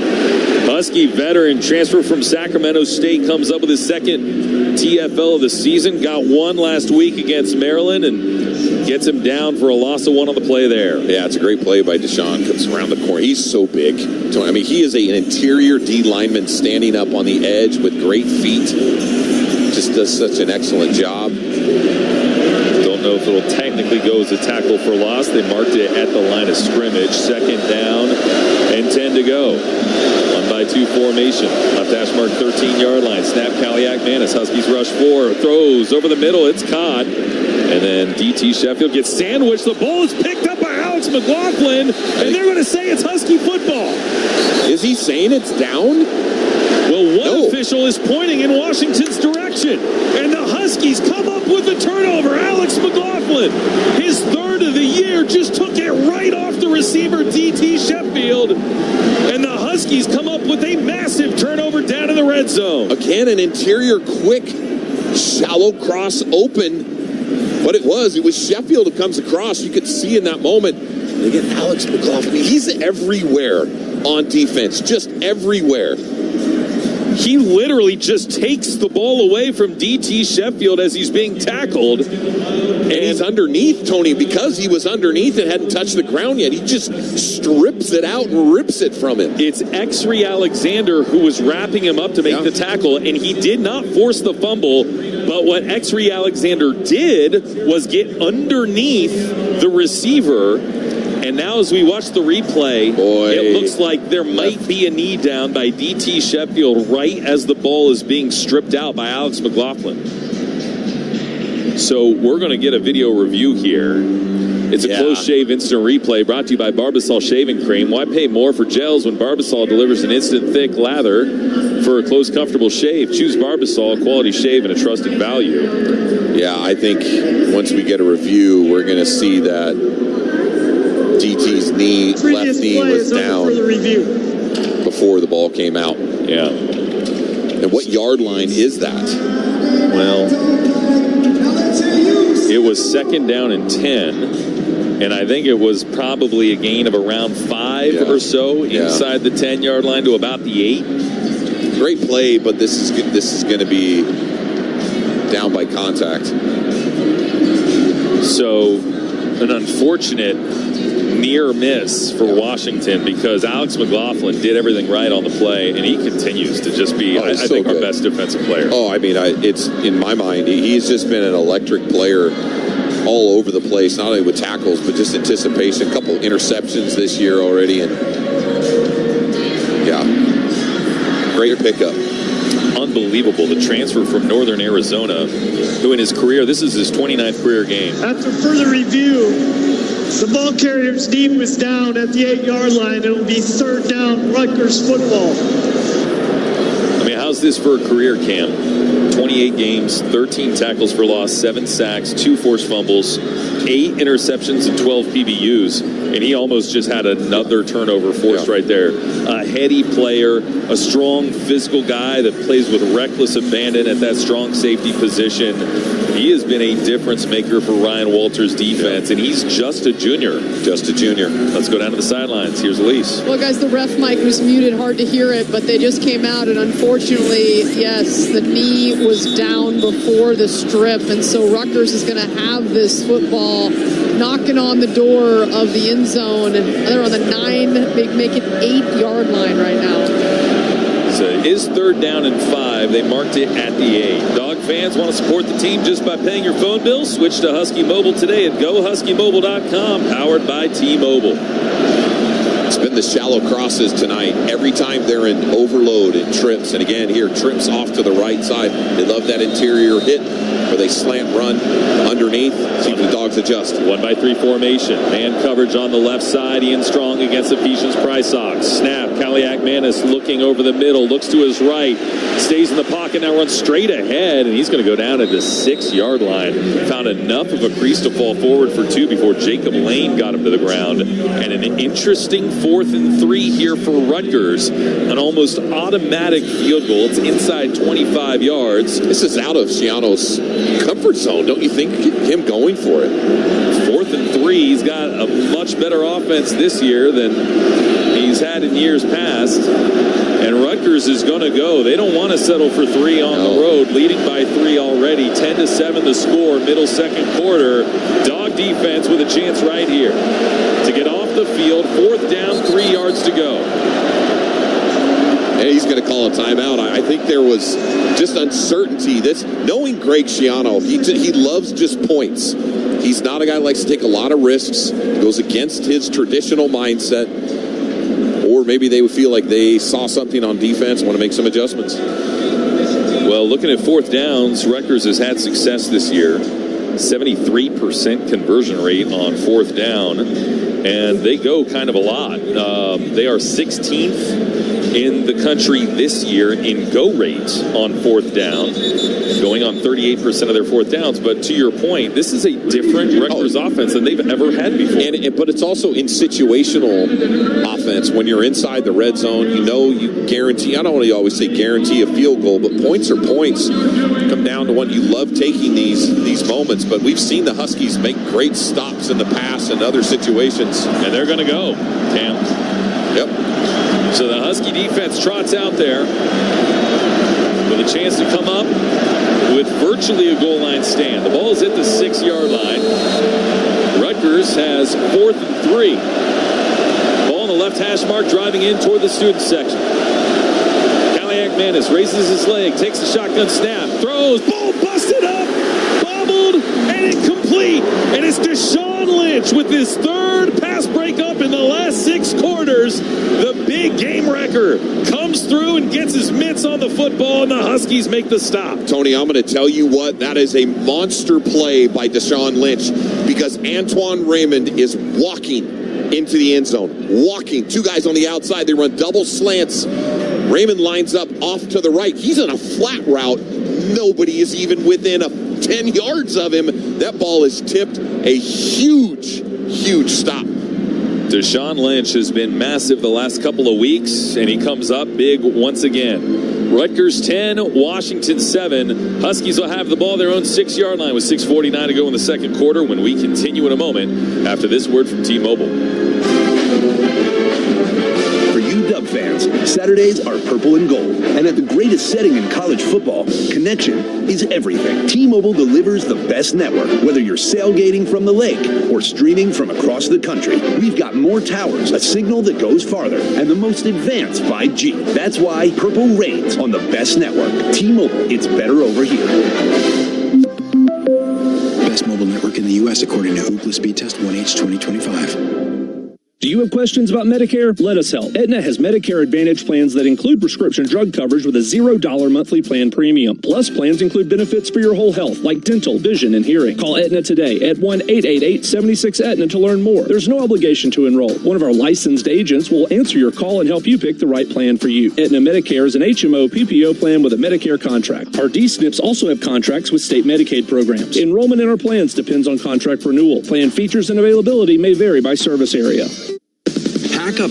Husky veteran, transfer from Sacramento State, comes up with his second TFL of the season. Got one last week against Maryland and gets him down for a loss of one on the play there. Yeah, it's a great play by Deshaun. Comes around the corner. He's so big. I mean, he is an interior D lineman standing up on the edge with great feet. Just does such an excellent job. Don't know if it'll technically go as a tackle for loss. They marked it at the line of scrimmage. Second down and 10 to go. 1-by-2 formation. Left hash mark 13-yard line. Snap Kaliak Manis. Huskies rush 4. Throws over the middle. It's caught. And then DT Sheffield gets sandwiched. The ball is picked up by Alex McLaughlin. And they're going to say it's Husky football. Is he saying it's down? Well, one official is pointing in Washington's direction. And the Huskies come up with a turnover. Alex McLaughlin, his third of the year, just took it right off the receiver, DT Sheffield. And the Huskies come up with a massive turnover down in the red zone. Again, an interior quick, shallow cross open. What it was Sheffield who comes across. You could see in that moment. And again, Alex McLaughlin, he's everywhere on defense, just everywhere. He literally just takes the ball away from DT Sheffield as he's being tackled. And he's underneath, Tony, because he was underneath and hadn't touched the ground yet. He just strips it out and rips it from him. It's X-Ray Alexander who was wrapping him up to make the tackle, and he did not force the fumble. But what X-Ray Alexander did was get underneath the receiver. And now as we watch the replay, it looks like there might be a knee down by DT Sheffield right as the ball is being stripped out by Alex McLaughlin. So we're going to get a video review here. It's a close shave instant replay brought to you by Barbasol Shaving Cream. Why pay more for gels when Barbasol delivers an instant thick lather for a close, comfortable shave? Choose Barbasol, a quality shave and a trusted value. Yeah, I think once we get a review, we're going to see that DT's left knee was down before the ball came out. Yeah. And what yard line is that? Well, it was second down and 10, and I think it was probably a gain of around 5 or so inside the 10-yard line to about the 8. Great play, but this is going to be down by contact. So, an unfortunate near miss for Washington because Alex McLaughlin did everything right on the play, and he continues to just be, I think, our best defensive player. Oh, I mean, it's in my mind, he's just been an electric player all over the place, not only with tackles, but just anticipation. A couple interceptions this year already, and great pickup. Unbelievable. The transfer from Northern Arizona, who in his career, this is his 29th career game. After further review, the ball carrier's knee was down at the 8-yard line. It'll be third down, Rutgers football. I mean, how's this for a career, Cam? 28 games, 13 tackles for loss, 7 sacks, 2 forced fumbles, 8 interceptions, and 12 PBUs. And he almost just had another turnover forced right there. A heady player, a strong physical guy that plays with reckless abandon at that strong safety position. He has been a difference maker for Ryan Walters' defense, and he's just a junior. Just a junior. Let's go down to the sidelines. Here's Elise. Well, guys, the ref mic was muted. Hard to hear it, but they just came out, and unfortunately, yes, the knee was down before the strip, and so Rutgers is going to have this football knocking on the door of the end zone. They're on the 9, make it 8-yard line right now. So it is 3rd down and 5. They marked it at the 8. Dog fans want to support the team just by paying your phone bill? Switch to Husky Mobile today at GoHuskyMobile.com, powered by T-Mobile. It's been the shallow crosses tonight. Every time they're in overload and trips. And again, here, trips off to the right side. They love that interior hit where they slant run underneath. See if the Dogs adjust. 1-by-3 formation. Man coverage on the left side. Ian Strong against Ephesians Prysox. Snap. Kaliak Manis looking over the middle. Looks to his right. Stays in the pocket. Now runs straight ahead. And he's going to go down at the 6-yard line. Found enough of a crease to fall forward for 2 before Jacob Lane got him to the ground. And an interesting 4th and 3 here for Rutgers. An almost automatic field goal. It's inside 25 yards. This is out of Schiano's comfort zone, don't you think? Him going for it. 4th and 3. He's got a much better offense this year than he's had in years past. And Rutgers is going to go. They don't want to settle for 3 on the road, leading by 3 already. 10-7 the score, middle second quarter. Dog defense with a chance right here to get off the field. 4th down, 3 yards to go. And he's going to call a timeout. I think there was just uncertainty. Knowing Greg Schiano, he loves just points. He's not a guy who likes to take a lot of risks. Goes against his traditional mindset. Or maybe they would feel like they saw something on defense, want to make some adjustments. Well, looking at 4th downs, Rutgers has had success this year. 73% conversion rate on 4th down. And they go kind of a lot. They are 16th in the country this year in go rate on 4th down, going on 38% of their 4th downs. But to your point, this is a different Rutgers offense than they've ever had before. But it's also in situational offense. When you're inside the red zone, you guarantee, I don't want to always say guarantee a field goal, but points are points. Come down to one. You love taking these moments, but we've seen the Huskies make great stops in the past and other situations. And they're going to go, Tam. Yep. So the Husky defense trots out there with a chance to come up with virtually a goal line stand. The ball is at the 6-yard line. Rutgers has 4th and 3. Ball on the left hash mark, driving in toward the student section. Kaliak Manis raises his leg, takes the shotgun snap, throws, ball busted up, bobbled, and incomplete. And it's Deshaun Lynch with his 3rd pass breakup in the last 6 quarters. The big game wrecker comes through and gets his mitts on the football, and the Huskies make the stop. Tony, I'm going to tell you what, that is a monster play by Deshaun Lynch, because Antoine Raymond is walking into the end zone. Walking. 2 guys on the outside. They run double slants. Raymond lines up off to the right. He's in a flat route. Nobody is even within 10 yards of him. That ball is tipped. A huge, huge stop. Deshaun Lynch has been massive the last couple of weeks, and he comes up big once again. Rutgers 10, Washington 7. Huskies will have the ball their own 6-yard line with 6:49 to go in the second quarter when we continue in a moment after this word from T-Mobile. For you Dub fans, Saturdays are purple and gold. And at the greatest setting in college football, connection is everything. T-Mobile delivers the best network. Whether you're sailgating from the lake or streaming from across the country, we've got more towers, a signal that goes farther, and the most advanced 5G. That's why purple reigns on the best network. T-Mobile, it's better over here. Best mobile network in the U.S. according to Ookla Speed Test 1H 2025. Do you have questions about Medicare? Let us help. Aetna has Medicare Advantage plans that include prescription drug coverage with a $0 monthly plan premium. Plus, plans include benefits for your whole health, like dental, vision, and hearing. Call Aetna today at 1-888-76-AETNA to learn more. There's no obligation to enroll. One of our licensed agents will answer your call and help you pick the right plan for you. Aetna Medicare is an HMO PPO plan with a Medicare contract. Our D-SNPs also have contracts with state Medicaid programs. Enrollment in our plans depends on contract renewal. Plan features and availability may vary by service area. Pack up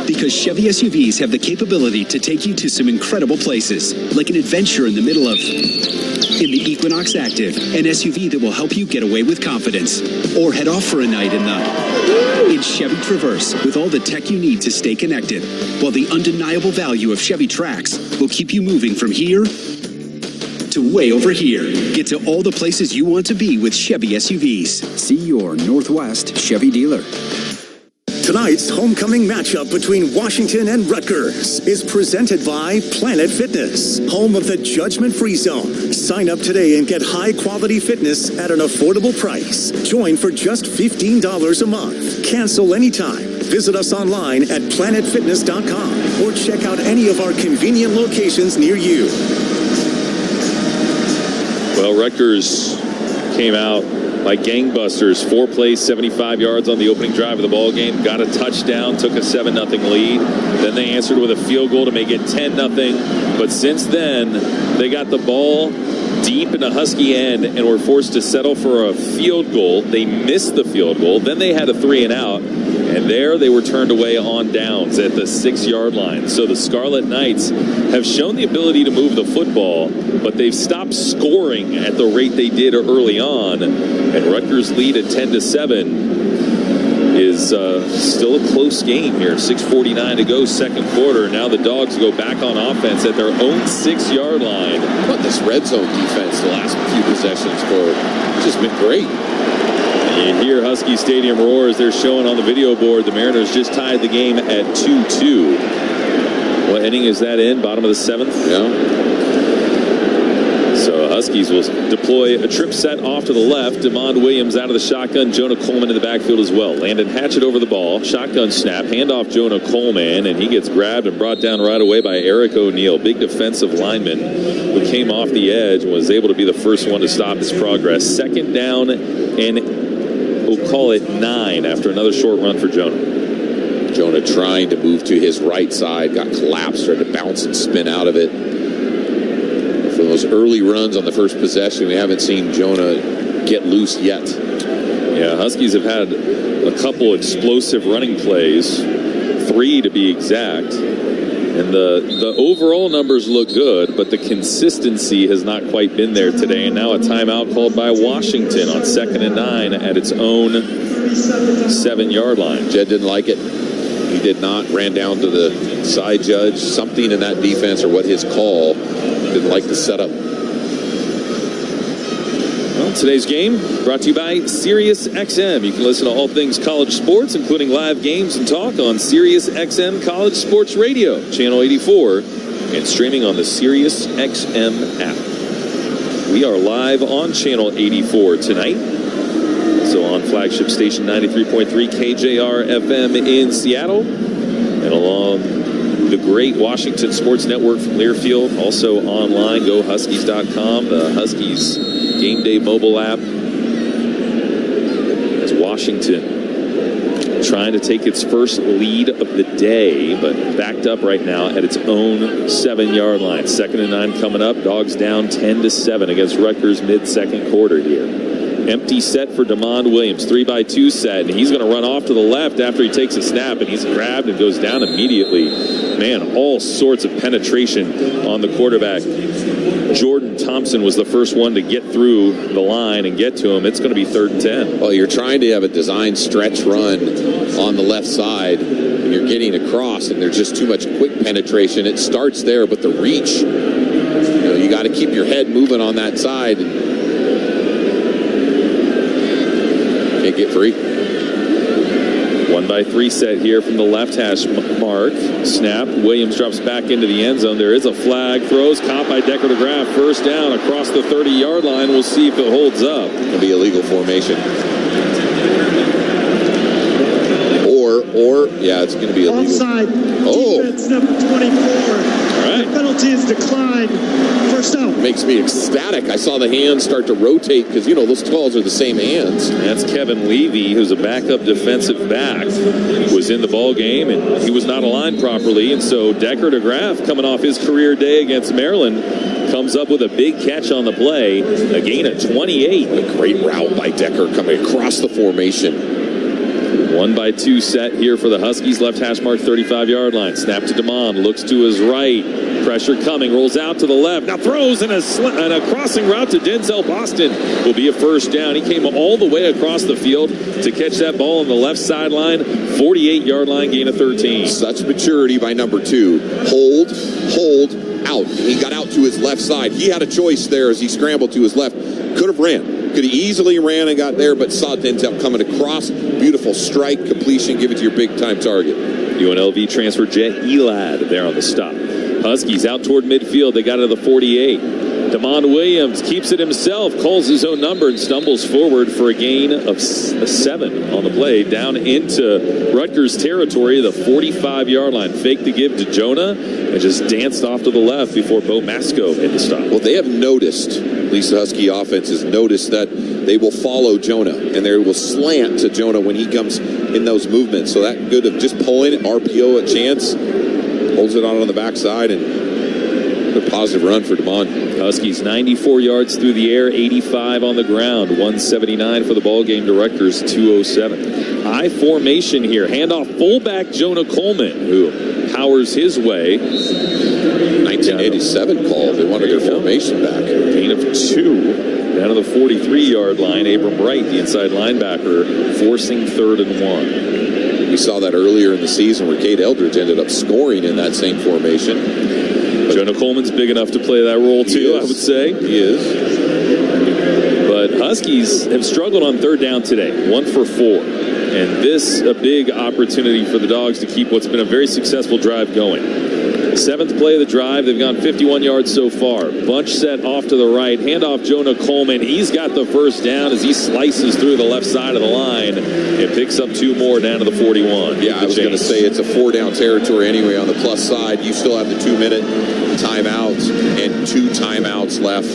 because Chevy SUVs have the capability to take you to some incredible places, like an adventure in the middle of in the Equinox Active, an SUV that will help you get away with confidence, or head off for a night in Chevy Traverse with all the tech you need to stay connected, while the undeniable value of Chevy Trax will keep you moving from here to way over here. Get to all the places you want to be with Chevy SUVs. See your Northwest Chevy dealer. Tonight's homecoming matchup between Washington and Rutgers is presented by Planet Fitness, home of the judgment-free zone. Sign up today and get high-quality fitness at an affordable price. Join for just $15 a month. Cancel anytime. Visit us online at planetfitness.com or check out any of our convenient locations near you. Well, Rutgers came out like gangbusters. 4 plays, 75 yards on the opening drive of the ball game. Got a touchdown, took a 7-0 lead. Then they answered with a field goal to make it 10-0. But since then, they got the ball deep in the Husky end and were forced to settle for a field goal. They missed the field goal. Then they had a 3-and-out. And there they were turned away on downs at the 6-yard line. So the Scarlet Knights have shown the ability to move the football, but they've stopped scoring at the rate they did early on. And Rutgers' lead at 10-7 is still a close game here. 6:49 to go, second quarter. Now the Dogs go back on offense at their own 6-yard line. How about this red zone defense the last few possessions for? It's just been great. You hear Husky Stadium roar as they're showing on the video board. The Mariners just tied the game at 2-2. What inning is that in? Bottom of the 7th? Yeah. So Huskies will deploy a trip set off to the left. DeMond Williams out of the shotgun. Jonah Coleman in the backfield as well. Landon Hatchett over the ball. Shotgun snap. Handoff Jonah Coleman, and he gets grabbed and brought down right away by Eric O'Neill. Big defensive lineman who came off the edge and was able to be the first one to stop his progress. Second down, and we'll call it 9 after another short run for Jonah. Jonah trying to move to his right side. Got collapsed, started to bounce and spin out of it. For those early runs on the first possession, we haven't seen Jonah get loose yet. Yeah, Huskies have had a couple explosive running plays, 3 to be exact. And the overall numbers look good, but the consistency has not quite been there today. And now a timeout called by Washington on 2nd and 9 at its own 7-yard line. Jed didn't like it. He did not. Ran down to the side judge. Something in that defense or what his call didn't like the setup. Well, today's game brought to you by SiriusXM. You can listen to all things college sports, including live games and talk on SiriusXM College Sports Radio, Channel 84, and streaming on the SiriusXM app. We are live on Channel 84 tonight. So on flagship station 93.3 KJR FM in Seattle, and along the great Washington Sports Network from Learfield. Also online, gohuskies.com, the Huskies Game Day mobile app. As Washington trying to take its first lead of the day, but backed up right now at its own 7-yard line. 2nd and 9 coming up. Dogs down 10-7 against Rutgers mid-second quarter here. Empty set for DeMond Williams, 3-by-2 set, and he's going to run off to the left after he takes a snap, and he's grabbed and goes down immediately. Man, all sorts of penetration on the quarterback. Jordan Thompson was the first one to get through the line and get to him. It's going to be 3rd and 10. Well, you're trying to have a designed stretch run on the left side, and you're getting across, and there's just too much quick penetration. It starts there, but the reach, you got to keep your head moving on that side. Can't get free. 1-by-3 set here from the left hash mark. Snap. Williams drops back into the end zone. There is a flag. Throws. Caught by Decker DeGraff. First down across the 30-yard line. We'll see if it holds up. It'll be a legal formation. Or yeah, it's going to be illegal. Offside. Defense number 24. All right. The penalty is declined. First out. Makes me ecstatic. I saw the hands start to rotate because, those calls are the same hands. That's Kevin Levy, who's a backup defensive back, was in the ball game, and he was not aligned properly. And so Decker DeGraff, coming off his career day against Maryland, comes up with a big catch on the play. A gain of 28. A great route by Decker coming across the formation. 1-by-2 set here for the Huskies. Left hash mark, 35-yard line. Snap to DeMond. Looks to his right. Pressure coming. Rolls out to the left. Now throws in a crossing route to Denzel Boston. Will be a first down. He came all the way across the field to catch that ball on the left sideline. 48-yard line, gain of 13. Such maturity by number 2. Hold, out. out. He got out to his left side. He had a choice there as he scrambled to his left. Could have ran. Could have easily ran and got there, but saw Denzel coming across. Beautiful strike, completion, give it to your big-time target. UNLV transfer Jet Elad there on the stop. Huskies out toward midfield. They got it to the 48. Damon Williams keeps it himself, calls his own number, and stumbles forward for a gain of 7 on the play, down into Rutgers territory, the 45-yard line. Fake the give to Jonah and just danced off to the left before Bo Masco hit the stop. Well, they have noticed, at least the Husky offense has noticed, that they will follow Jonah, and they will slant to Jonah when he comes in those movements. So that good of just pulling it, RPO a chance, holds it on the backside, and a positive run for Damon. Huskies 94 yards through the air, 85 on the ground, 179 for the ball game to Rutgers 207. High formation here. Handoff fullback Jonah Coleman, who powers his way. 1987 call. They wanted their formation back. Gain of 2. Down to the 43-yard line. Abram Wright, the inside linebacker, forcing 3rd and 1. We saw that earlier in the season where Cade Eldridge ended up scoring in that same formation. Jonah Coleman's big enough to play that role too, I would say. He is. But Huskies have struggled on 3rd down today, 1 for 4. And this a big opportunity for the Dogs to keep what's been a very successful drive going. 7th play of the drive. They've gone 51 yards so far. Bunch set off to the right. Handoff Jonah Coleman. He's got the first down as he slices through the left side of the line and picks up 2 more down to the 41. Yeah, I was going to say it's a 4-down territory anyway on the plus side. You still have the 2-minute timeout and 2 timeouts left.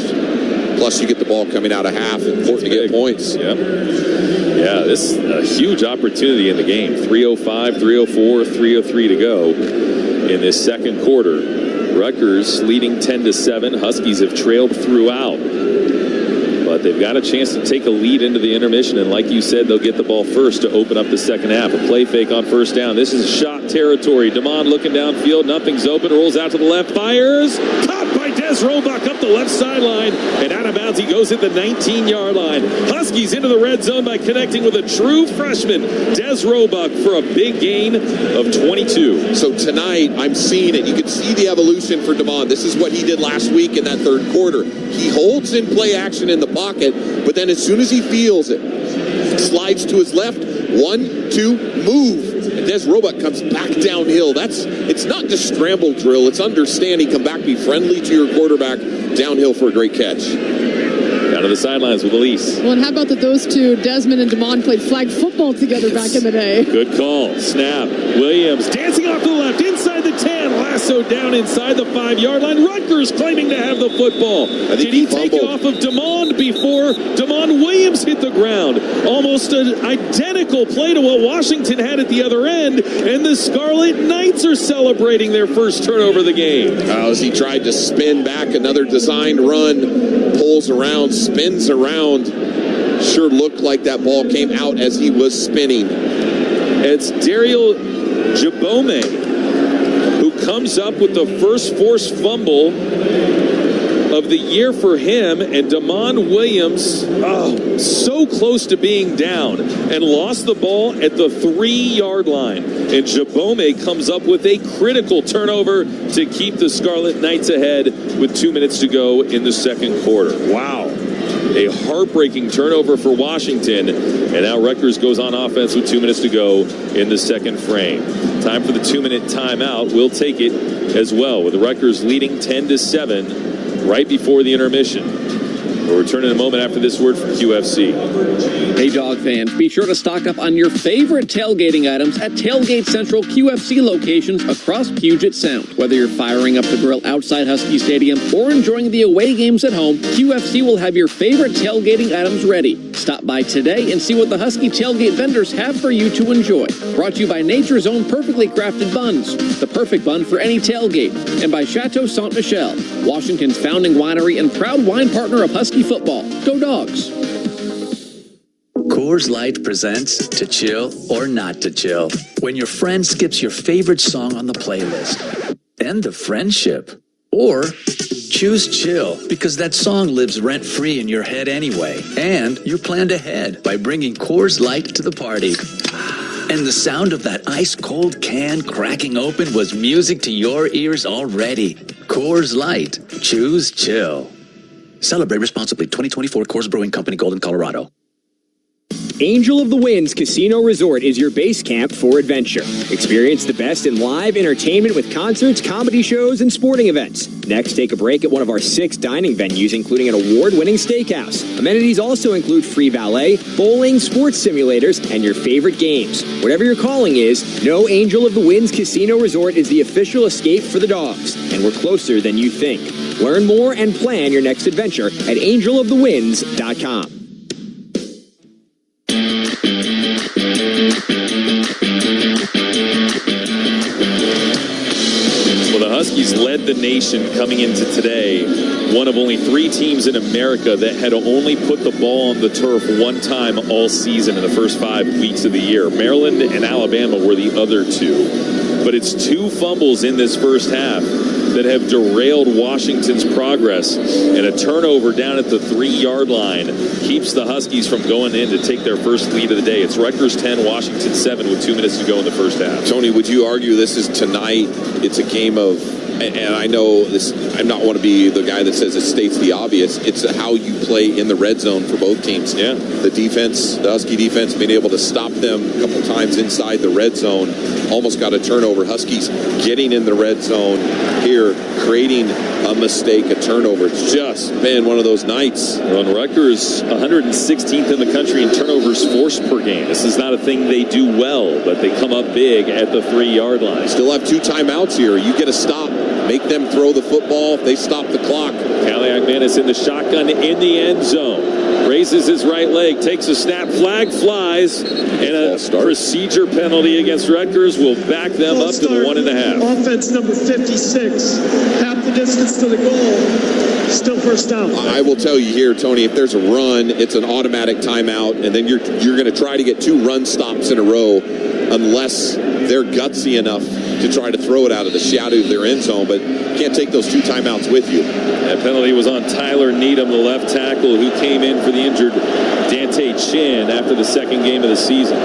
Plus you get the ball coming out of half. Important to get points. Yep. Yeah, this is a huge opportunity in the game. 3:05, 3:04, 3:03 to go in this second quarter. Rutgers leading 10-7. Huskies have trailed throughout. But they've got a chance to take a lead into the intermission, and like you said, they'll get the ball first to open up the second half. A play fake on 1st down. This is shot territory. Damon looking downfield. Nothing's open. Rolls out to the left. Fires. Caught by Des Roebuck up the left sideline. And out of bounds, he goes at the 19-yard line. Huskies into the red zone by connecting with a true freshman, Des Roebuck, for a big gain of 22. So tonight, I'm seeing it. You can see the evolution for Damon. This is what he did last week in that 3rd quarter. He holds in play action in the pocket, but then as soon as he feels it, slides to his left, 1, 2, move. And Des Roebuck comes back downhill. It's not just scramble drill. It's understanding. Come back, be friendly to your quarterback downhill for a great catch. Down to the sidelines with Elise. Well, and how about that those two, Desmond and Damon, played flag football together back in the day? Good call. Snap. Williams dancing off to the left, inside the 10. Lasso down inside the 5-yard line. Rutgers claiming to have the football. Did he take it off of Damon before Damon Williams hit the ground? Almost an identical play to what Washington had at the other end, and the Scarlet Knights are celebrating their first turnover of the game. As he tried to spin back, another designed run, pulls around, spins around. Sure looked like that ball came out as he was spinning. It's Daryl Jabome who comes up with the first forced fumble of the year for him, and Damon Williams so close to being down and lost the ball at the 3-yard line. And Jabome comes up with a critical turnover to keep the Scarlet Knights ahead with 2 minutes to go in the second quarter. Wow. A heartbreaking turnover for Washington, and now Rutgers goes on offense with 2 minutes to go in the second frame. Time for the 2-minute timeout. We'll take it as well, with the Rutgers leading 10-7 right before the intermission. We'll return in a moment after this word from QFC. Hey, Dog fans, be sure to stock up on your favorite tailgating items at Tailgate Central QFC locations across Puget Sound. Whether you're firing up the grill outside Husky Stadium or enjoying the away games at home, QFC will have your favorite tailgating items ready. Stop by today and see what the Husky tailgate vendors have for you to enjoy. Brought to you by Nature's Own Perfectly Crafted Buns, the perfect bun for any tailgate, and by Chateau Saint Michelle, Washington's founding winery and proud wine partner of Husky football. Go Dogs! Coors Light presents To Chill or Not to Chill, when your friend skips your favorite song on the playlist. End the friendship. Or choose chill, because that song lives rent-free in your head anyway. And you planned ahead by bringing Coors Light to the party. And the sound of that ice-cold can cracking open was music to your ears already. Coors Light. Choose chill. Celebrate responsibly. 2024 Coors Brewing Company, Golden, Colorado. Angel of the Winds Casino Resort is your base camp for adventure. Experience the best in live entertainment with concerts, comedy shows, and sporting events. Next, take a break at one of our 6 dining venues, including an award-winning steakhouse. Amenities also include free valet, bowling, sports simulators, and your favorite games. Whatever your calling is, know Angel of the Winds Casino Resort is the official escape for the dogs, and we're closer than you think. Learn more and plan your next adventure at angelofthewinds.com. Well, the Huskies led the nation coming into today. One of only 3 teams in America that had only put the ball on the turf one time all season in the first 5 weeks of the year. Maryland and Alabama were the other 2. But it's 2 fumbles in this first half that have derailed Washington's progress, and a turnover down at the 3-yard line keeps the Huskies from going in to take their first lead of the day. It's Rutgers 10, Washington 7 with 2 minutes to go in the first half. Tony, would you argue this is tonight? It's a game of, and I know this, I don't want to be the guy that says it states the obvious. It's how you play in the red zone for both teams. Yeah. The defense, the Husky defense, being able to stop them a couple times inside the red zone, almost got a turnover. Huskies getting in the red zone here, creating a mistake, a turnover. It's just been one of those nights. Well, Rutgers 116th in the country in turnovers forced per game. This is not a thing they do well, but they come up big at the 3-yard line. Still have 2 timeouts here. You get a stop. Make them throw the football. They stop the clock. Kaliak-Manis in the shotgun in the end zone. Raises his right leg, takes a snap, flag flies, and a procedure penalty against Rutgers will back them up to the 1.5. Offense number 56, half the distance to the goal, still first down. I will tell you here, Tony, if there's a run, it's an automatic timeout, and then you're going to try to get 2 run stops in a row unless they're gutsy enough to try to throw it out of the shadow of their end zone, but can't take those 2 timeouts with you. That penalty was on Tyler Needham, the left tackle, who came in for the injured Dante Chin after the 2nd game of the season.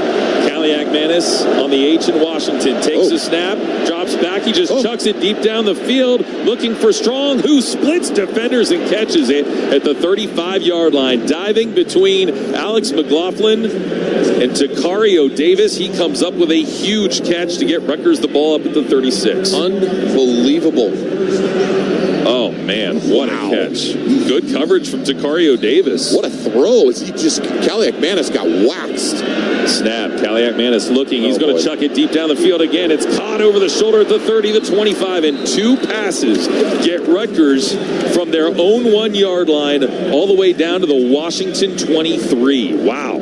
Kaliak-Manis on the H in Washington takes a snap, drops back, he just chucks it deep down the field, looking for Strong, who splits defenders and catches it at the 35-yard line, diving between Alex McLaughlin and Takario Davis. He comes up with a huge catch to get Rutgers the ball up at the 36. Unbelievable. Oh, man, what a catch. Good coverage from Takario Davis. What a throw. Kaliak-Manis got waxed. Snap. Kaliak-Manis looking. He's going to chuck it deep down the field again. It's caught over the shoulder at the 30, the 25, and 2 passes get Rutgers from their own 1-yard line all the way down to the Washington 23. Wow.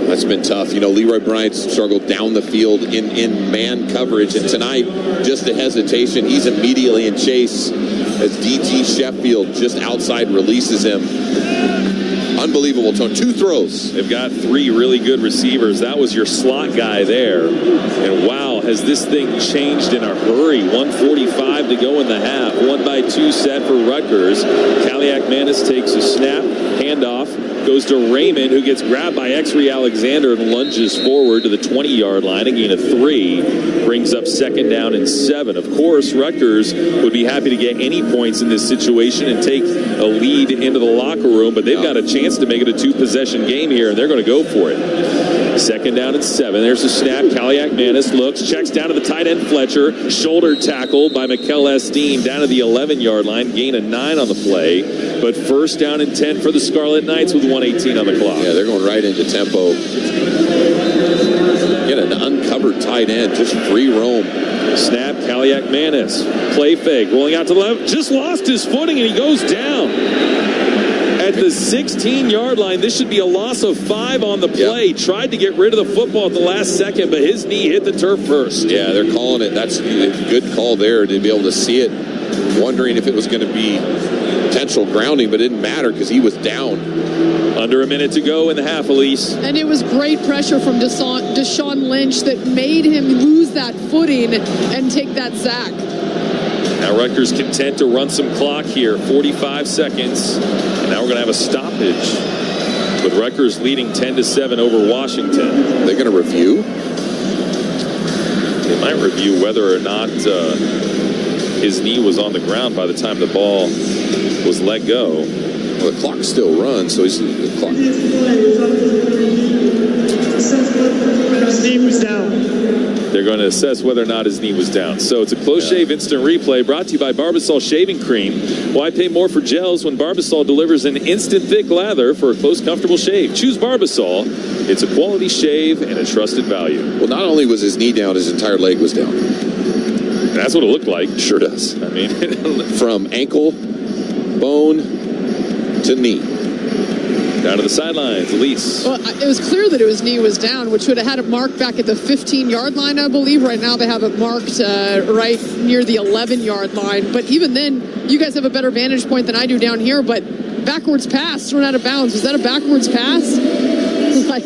That's been tough. You know, Leroy Bryant struggled down the field in man coverage, and tonight, just a hesitation. He's immediately in chase as D.G. Sheffield just outside releases him. Unbelievable, Tony. 2 throws. They've got 3 really good receivers. That was your slot guy there. And wow, has this thing changed in a hurry. 1:45 to go in the half. 1-by-2 set for Rutgers. Kaliak-Manis takes a snap, handoff, goes to Raymond, who gets grabbed by Exree Alexander and lunges forward to the 20-yard line. A gain of 3 brings up 2nd down and 7. Of course, Rutgers would be happy to get any points in this situation and take a lead into the locker room, but they've got a chance to make it a 2-possession game here, and they're going to go for it. 2nd down and 7. There's a snap. Kaliak-Manis looks, checks down to the tight end Fletcher. Shoulder tackle by Mikel Esteen down to the 11-yard line. Gain of 9 on the play. But 1st down and 10 for the Scarlet Knights with 1:18 on the clock. Yeah, they're going right into tempo. Get an uncovered tight end, just free roam. Snap, Kaliak-Manis. Play fake, rolling out to the left. Just lost his footing and he goes down. At the 16-yard line, this should be a loss of 5 on the play. Yep. Tried to get rid of the football at the last second, but his knee hit the turf first. Yeah, they're calling it. That's a good call there to be able to see it. Wondering if it was going to be potential grounding, but it didn't matter because he was down. Under a minute to go in the half, Elise. And it was great pressure from Deshaun Lynch that made him lose that footing and take that sack. Now Rutgers content to run some clock here. 45 seconds. And now we're going to have a stoppage with Rutgers leading 10-7 over Washington. They're going to review? They might review whether or not his knee was on the ground by the time the ball was let go. Well, the clock still runs, so he's the clock. His knee was down. They're going to assess whether or not his knee was down. So it's a close shave instant replay brought to you by Barbasol Shaving Cream. Why pay more for gels when Barbasol delivers an instant thick lather for a close, comfortable shave? Choose Barbasol. It's a quality shave and a trusted value. Well, not only was his knee down, his entire leg was down. That's what it looked like. Sure does. I mean, from ankle, bone to knee. Down to the sidelines, Elise. Well, it was clear that his knee was down, which would have had it marked back at the 15-yard line, I believe. Right now they have it marked right near the 11-yard line. But even then, you guys have a better vantage point than I do down here. But backwards pass thrown out of bounds. Was that a backwards pass? Like,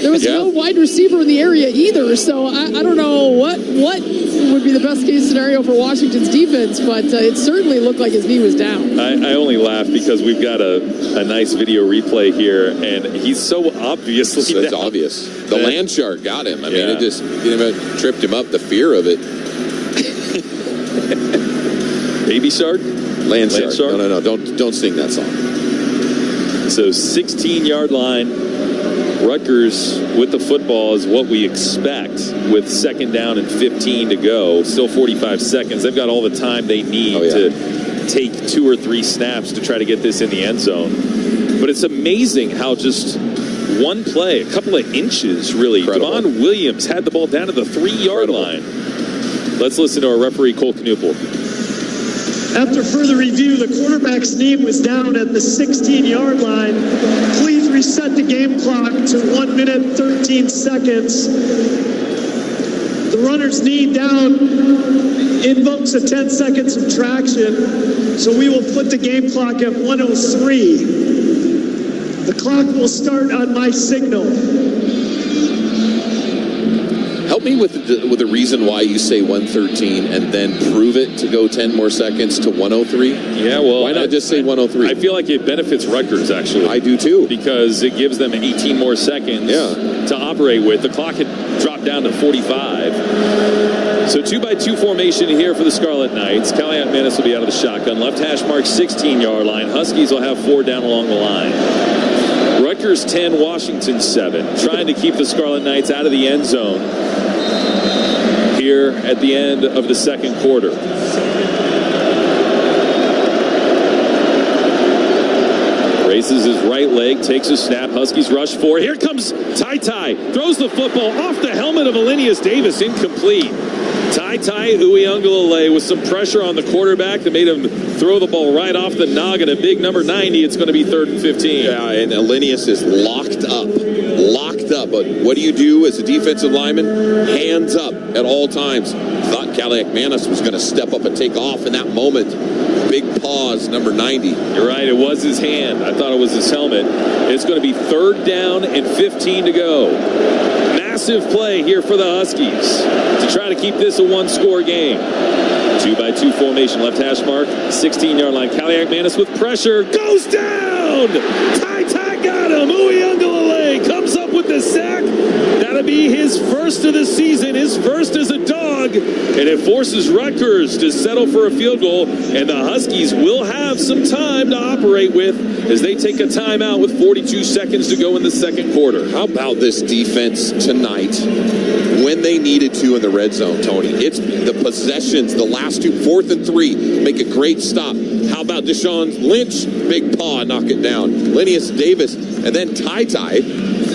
there was no wide receiver in the area either. So I don't know what would be the best case scenario for Washington's defense, but it certainly looked like his knee was down. I only laugh because we've got a nice video replay here, and he's so obviously So it's obvious. The land shark got him. I mean, it just tripped him up, the fear of it. Baby shark? Land shark. No, don't sing that song. So 16-yard line. Rutgers with the football is what we expect with 2nd down and 15 to go. Still 45 seconds. They've got all the time they need to take 2 or 3 snaps to try to get this in the end zone. But it's amazing how just one play, a couple of inches really, Devon Williams had the ball down to the 3-yard line. Let's listen to our referee, Cole Knuppel. After further review, the quarterback's knee was down at the 16-yard line. Please reset the game clock to 1 minute, 13 seconds. The runner's knee down invokes a 10-second subtraction, so we will put the game clock at 1:03. The clock will start on my signal. Help me with the reason why you say 113 and then prove it to go 10 more seconds to 103. Yeah, well, why not just say 103? I feel like it benefits Rutgers, actually. I do too, because it gives them 18 more seconds to operate with. The clock had dropped down to 45. So 2-by-2 formation here for the Scarlet Knights. Callahan Manis will be out of the shotgun. Left hash mark 16-yard line. Huskies will have 4 down along the line. Rutgers 10, Washington 7. Trying to keep the Scarlet Knights out of the end zone here at the end of the second quarter. Races his right leg, takes a snap. Huskies rush 4. Here comes Ty. Throws the football off the helmet of Alenius Davis, incomplete. Ty Uiagalelei with some pressure on the quarterback that made him throw the ball right off the noggin. A big number 90. It's going to be 3rd and 15. Yeah, and Alenius is locked up. But what do you do as a defensive lineman? Hands up at all times. Thought Callahan Manis was going to step up and take off in that moment. Big pause, number 90. You're right, it was his hand. I thought it was his helmet. It's going to be 3rd down and 15 to go. Massive play here for the Huskies to try to keep this a 1-score game. 2-by-2 formation, left hash mark, 16-yard line. Callahan Manis with pressure, goes down! Ty got him! Uiagalelei comes up with the sack. That'll be his first of the season, his first as a dog, and it forces Rutgers to settle for a field goal, and the Huskies will have some time to operate with as they take a timeout with 42 seconds to go in the second quarter. How about this defense tonight when they needed to in the red zone, Tony? It's the possessions, the last 2, 4th and 3, make a great stop. How about Deshaun Lynch? Big paw, knock it down. Alenius Davis, and then Ty.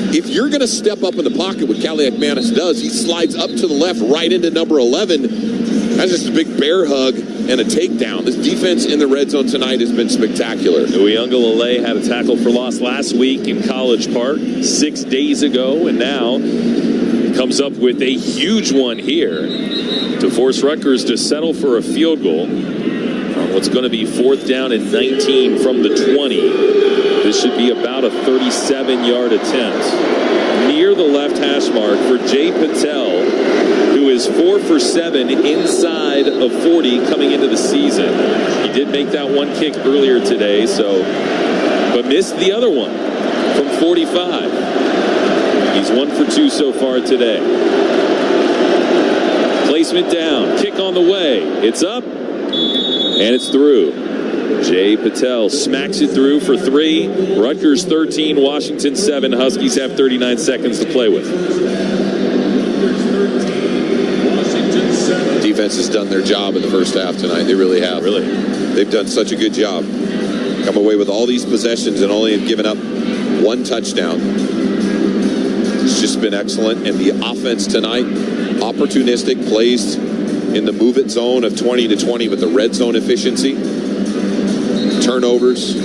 If you're going to step up in the pocket, what Callahan Manis does, he slides up to the left, right into number 11. That's just a big bear hug and a takedown. This defense in the red zone tonight has been spectacular. Uiagalelei had a tackle for loss last week in College Park 6 days ago, and now comes up with a huge one here to force Rutgers to settle for a field goal on what's going to be 4th down and 19 from the 20. This should be about a 37-yard attempt. Near the left hash mark for Jay Patel, who is 4 for 7 inside of 40 coming into the season. He did make that one kick earlier today, but missed the other one from 45. He's 1 for 2 so far today. Placement down, kick on the way. It's up. And it's through. Jay Patel smacks it through for 3. Rutgers 13, Washington 7. Huskies have 39 seconds to play with. Defense has done their job in the first half tonight. They really have. Really? They've done such a good job. Come away with all these possessions and only have given up 1 touchdown. It's just been excellent. And the offense tonight, opportunistic, plays in the move-it zone of 20 to 20 with the red zone efficiency. Turnovers.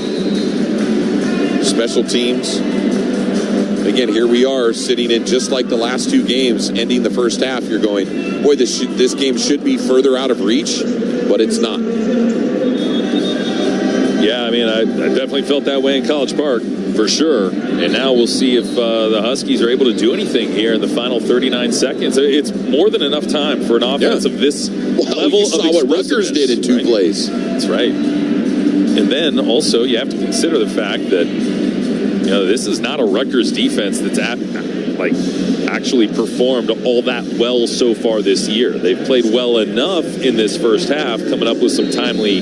Special teams. Again, here we are sitting in just like the last 2 games, ending the first half. You're going, boy, this game should be further out of reach, but it's not. Yeah, I mean, I definitely felt that way in College Park, for sure. And now we'll see if the Huskies are able to do anything here in the final 39 seconds. It's more than enough time for an offense of this level you of saw what Rutgers did in 2 plays. That's right. And then also you have to consider the fact that this is not a Rutgers defense that's actually performed all that well so far this year. They've played well enough in this first half, coming up with some timely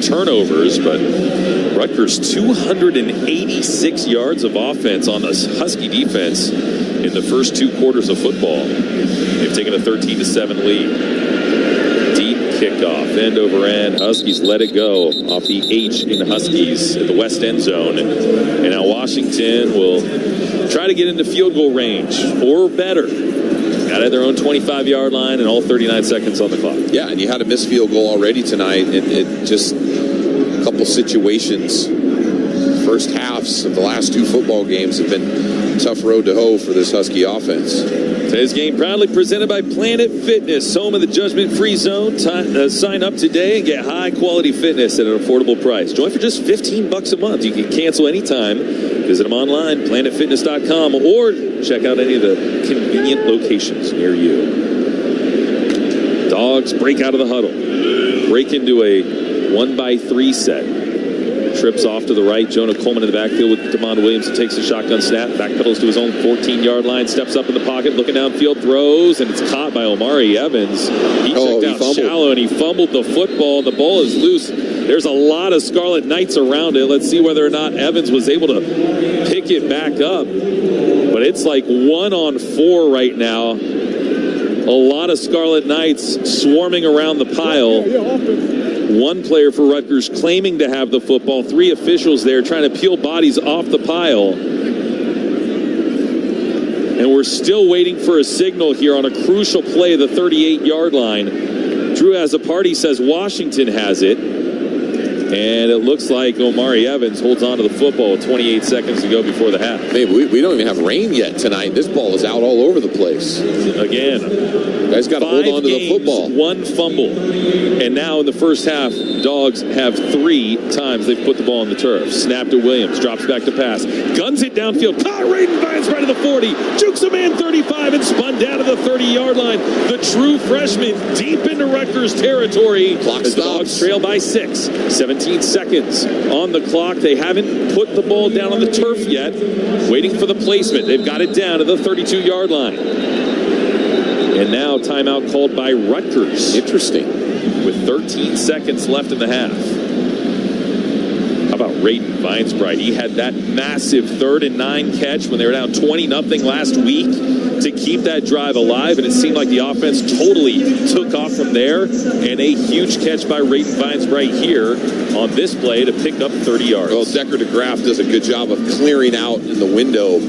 turnovers, but Rutgers 286 yards of offense on the Husky defense in the first 2 quarters of football. They've taken a 13-7 lead. Deep kickoff, end over end. Huskies let it go off the H in Huskies at the west end zone. And now Washington will try to get into field goal range or better. Got at their own 25-yard line and all 39 seconds on the clock. Yeah, and you had a missed field goal already tonight. It just a couple situations. First halves of the last 2 football games have been tough road to hoe for this Husky offense. Today's game proudly presented by Planet Fitness, home of the judgment-free zone. Sign up today and get high-quality fitness at an affordable price. Join for just $15 a month. You can cancel anytime. Visit them online, planetfitness.com, or check out any of the convenient locations near you. Dogs break out of the huddle. Break into a 1-by-3 set. Trips off to the right. Jonah Coleman in the backfield with DeMond Williams, who takes a shotgun snap, backpedals to his own 14-yard line, steps up in the pocket, looking downfield, throws, and it's caught by Omari Evans. He checked out shallow, and he fumbled the football. The ball is loose. There's a lot of Scarlet Knights around it. Let's see whether or not Evans was able to pick it back up. But it's like 1-on-4 right now. A lot of Scarlet Knights swarming around the pile. 1 player for Rutgers claiming to have the football. 3 officials there trying to peel bodies off the pile. And we're still waiting for a signal here on a crucial play, the 38-yard line. Drew Azzopardi says Washington has it. And it looks like Omari Evans holds on to the football with 28 seconds to go before the half. Hey, we don't even have rain yet tonight. This ball is out all over the place. Again. Guys got to hold on to the football. 1 fumble. And now in the first half, Dogs have 3 times they've put the ball on the turf. Snap to Williams, drops back to pass, guns it downfield, caught Raiden Vines right to the 40, jukes a man 35 and spun down to the 30-yard line. The true freshman deep into Rutgers territory. Clock as the Dogs trail by 6. 17 seconds on the clock. They haven't put the ball down on the turf yet. Waiting for the placement. They've got it down to the 32-yard line. And now timeout called by Rutgers. Interesting. With 13 seconds left in the half. How about Raiden Vinesbright? He had that massive 3rd and 9 catch when they were down 20-0 last week to keep that drive alive, and it seemed like the offense totally took off from there. And a huge catch by Raiden Vinesbright here on this play to pick up 30 yards. Well, Decker DeGraff does a good job of clearing out in the window.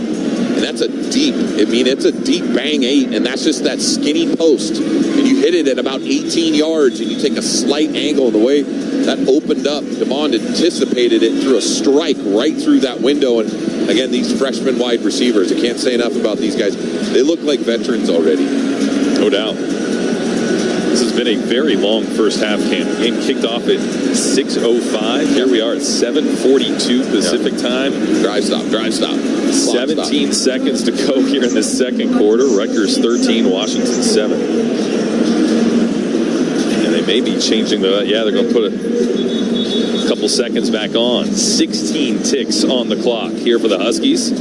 And that's a deep, it's a deep bang 8, and that's just that skinny post. And you hit it at about 18 yards, and you take a slight angle. The way that opened up, DeMond anticipated it, threw a strike right through that window. And again, these freshman wide receivers, I can't say enough about these guys. They look like veterans already. No doubt. This has been a very long first half, Cam. The game kicked off at 6:05. Here we are at 7:42 Pacific time. Drive stop. 17 seconds to go here in the second quarter. Rutgers 13, Washington 7. And they may be changing they're going to put a couple seconds back on. 16 ticks on the clock here for the Huskies.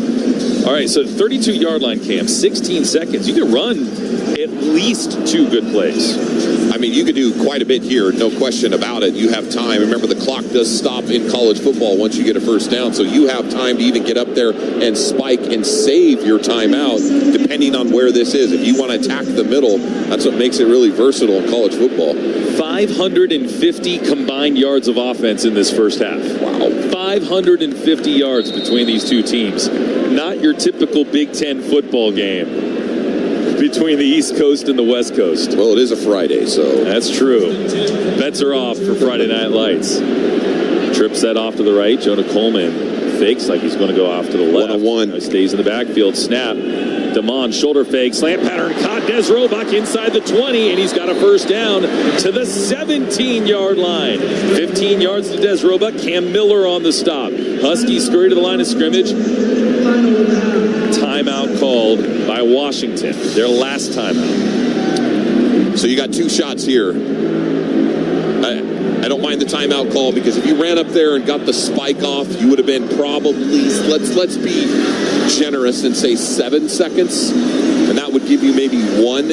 All right, so 32-yard line, Cam, 16 seconds. You can run at least 2 good plays. I mean, you could do quite a bit here, no question about it. You have time. Remember, the clock does stop in college football once you get a first down, so you have time to even get up there and spike and save your timeout, depending on where this is. If you want to attack the middle, that's what makes it really versatile in college football. 550 combined yards of offense in this first half. Wow. 550 yards between these two teams. Not your typical Big Ten football game between the East Coast and the West Coast. Well, it is a Friday, so. That's true. Bets are off for Friday Night Lights. Trip set off to the right. Jonah Coleman fakes like he's going to go off to the left. 1-on-1. Stays in the backfield. Snap. Damon, shoulder fake, slant pattern, caught Des Roebuck inside the 20, and he's got a first down to the 17-yard line. 15 yards to Des Roebuck. Cam Miller on the stop. Huskies scurry to the line of scrimmage. Timeout called by Washington. Their last timeout. So you got two shots here. I don't mind the timeout call because if you ran up there and got the spike off, you would have been probably, let's be generous and say 7 seconds, and that would give you maybe one.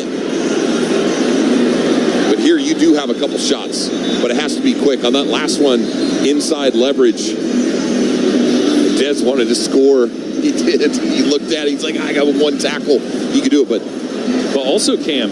But here you do have a couple shots, but it has to be quick. On that last one, inside leverage, Des wanted to score. He did. He looked at it. He's like, I got one tackle. He could do it, but also, Cam,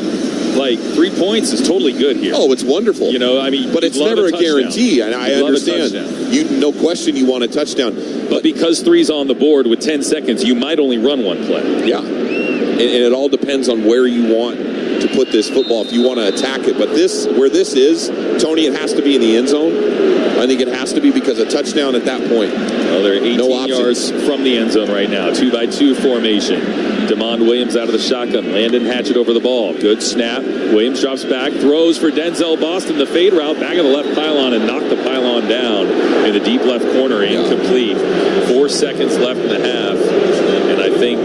like 3 points is totally good here. Oh, it's wonderful. You know, I mean, but it's never a guarantee. And I understand. You, no question, you want a touchdown. But because 3's on the board with 10 seconds, you might only run one play. Yeah, and it all depends on where you want to put this football. If you want to attack it, but where this is, Tony, it has to be in the end zone. I think it has to be because a touchdown at that point. Well, they're 18 yards from the end zone right now. 2-by-2 formation. DeMond Williams out of the shotgun. Landon Hatchett over the ball. Good snap. Williams drops back. Throws for Denzel Boston. The fade route. Back of the left pylon and knocked the pylon down in the deep left corner. Incomplete. 4 seconds left in the half. And I think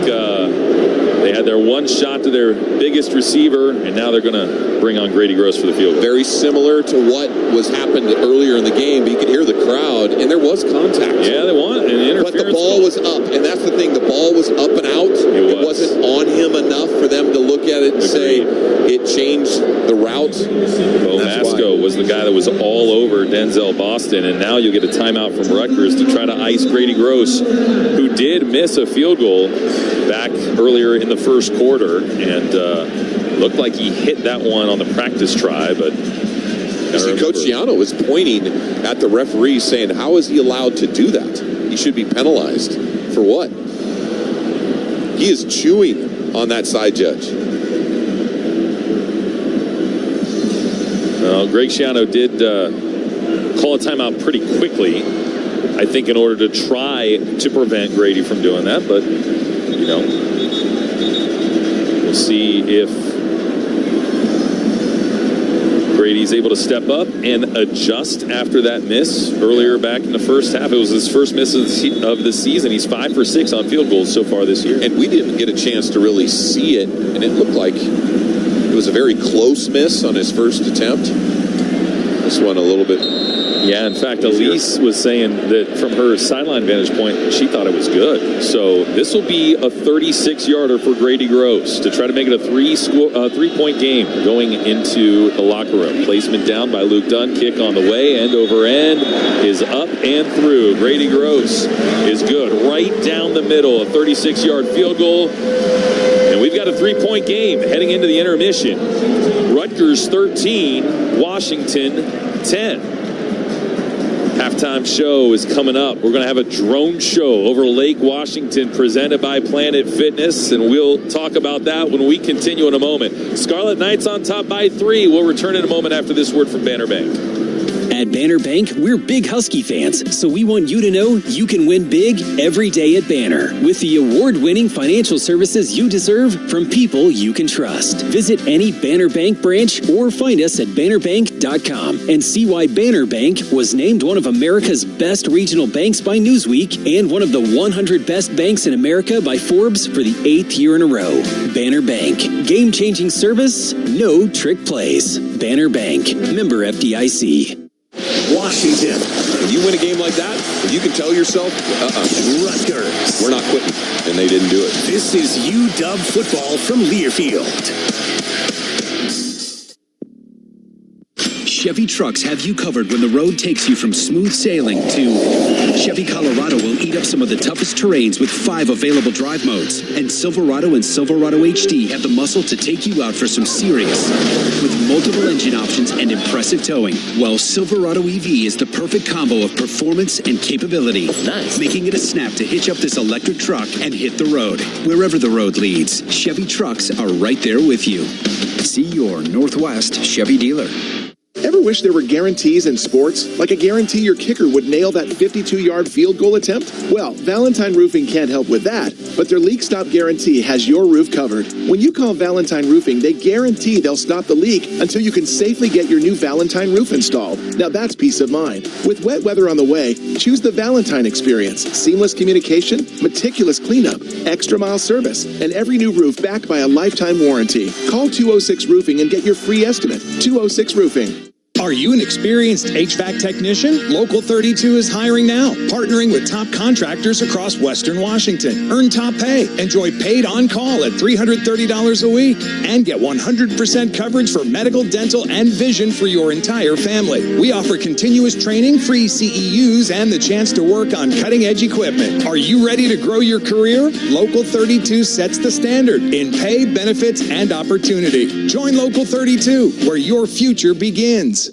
they had their one shot to their biggest receiver, and now they're going to bring on Grady Gross for the field goal. Very similar to what was happened earlier in the game, but you could hear the crowd, and there was contact. Yeah, they want an interference. But the ball was up, and that's the thing. The ball was up and out. It wasn't on him enough for them to look at it and say it changed the route. Bo Masco was the guy that was all over Denzel Boston, and now you'll get a timeout from Rutgers to try to ice Grady Gross, who did miss a field goal back earlier in the first quarter, and looked like he hit that one on the practice try, but Coach Giano was pointing at the referee saying, how is he allowed to do that? He should be penalized. For what? He is chewing on that side judge. Well, Greg Schiano did call a timeout pretty quickly, I think, in order to try to prevent Grady from doing that, but you know, we'll see if Grady's able to step up and adjust after that miss earlier back in the first half. It was his first miss of the season. He's 5 for 6 on field goals so far this year. And we didn't get a chance to really see it, and it looked like it was a very close miss on his first attempt. This one a little bit. Yeah, in fact, Elise was saying that from her sideline vantage point, she thought it was good. So this will be a 36-yarder for Grady Gross to try to make it a three-point game going into the locker room. Placement down by Luke Dunn. Kick on the way. End over end is up and through. Grady Gross is good. Right down the middle. A 36-yard field goal. And we've got a three-point game heading into the intermission. Rutgers 13, Washington 10. Halftime show is coming up. We're going to have a drone show over Lake Washington presented by Planet Fitness, and we'll talk about that when we continue in a moment. Scarlet Knights on top by 3. We'll return in a moment after this word from Banner Bank. At Banner Bank, we're big Husky fans, so we want you to know you can win big every day at Banner with the award-winning financial services you deserve from people you can trust. Visit any Banner Bank branch or find us at bannerbank.com and see why Banner Bank was named one of America's best regional banks by Newsweek and one of the 100 best banks in America by Forbes for the 8th year in a row. Banner Bank. Game-changing service, no trick plays. Banner Bank. Member FDIC. Washington. When you win a game like that, you can tell yourself, Rutgers. We're not quitting. And they didn't do it. This is UW football from Learfield. Chevy trucks have you covered when the road takes you from smooth sailing to Chevy Colorado will eat up some of the toughest terrains with 5 available drive modes. And Silverado and Silverado HD have the muscle to take you out for some serious with multiple engine options and impressive towing. While Silverado EV is the perfect combo of performance and capability. Nice. Making it a snap to hitch up this electric truck and hit the road. Wherever the road leads, Chevy trucks are right there with you. See your Northwest Chevy dealer. Ever wish there were guarantees in sports? Like a guarantee your kicker would nail that 52-yard field goal attempt? Well, Valentine Roofing can't help with that, but their leak stop guarantee has your roof covered. When you call Valentine Roofing, they guarantee they'll stop the leak until you can safely get your new Valentine roof installed. Now that's peace of mind. With wet weather on the way, choose the Valentine experience. Seamless communication, meticulous cleanup, extra mile service, and every new roof backed by a lifetime warranty. Call 206 Roofing and get your free estimate. 206 Roofing. Are you an experienced HVAC technician? Local 32 is hiring now, partnering with top contractors across Western Washington. Earn top pay, enjoy paid on-call at $330 a week, and get 100% coverage for medical, dental, and vision for your entire family. We offer continuous training, free CEUs, and the chance to work on cutting-edge equipment. Are you ready to grow your career? Local 32 sets the standard in pay, benefits, and opportunity. Join Local 32, where your future begins.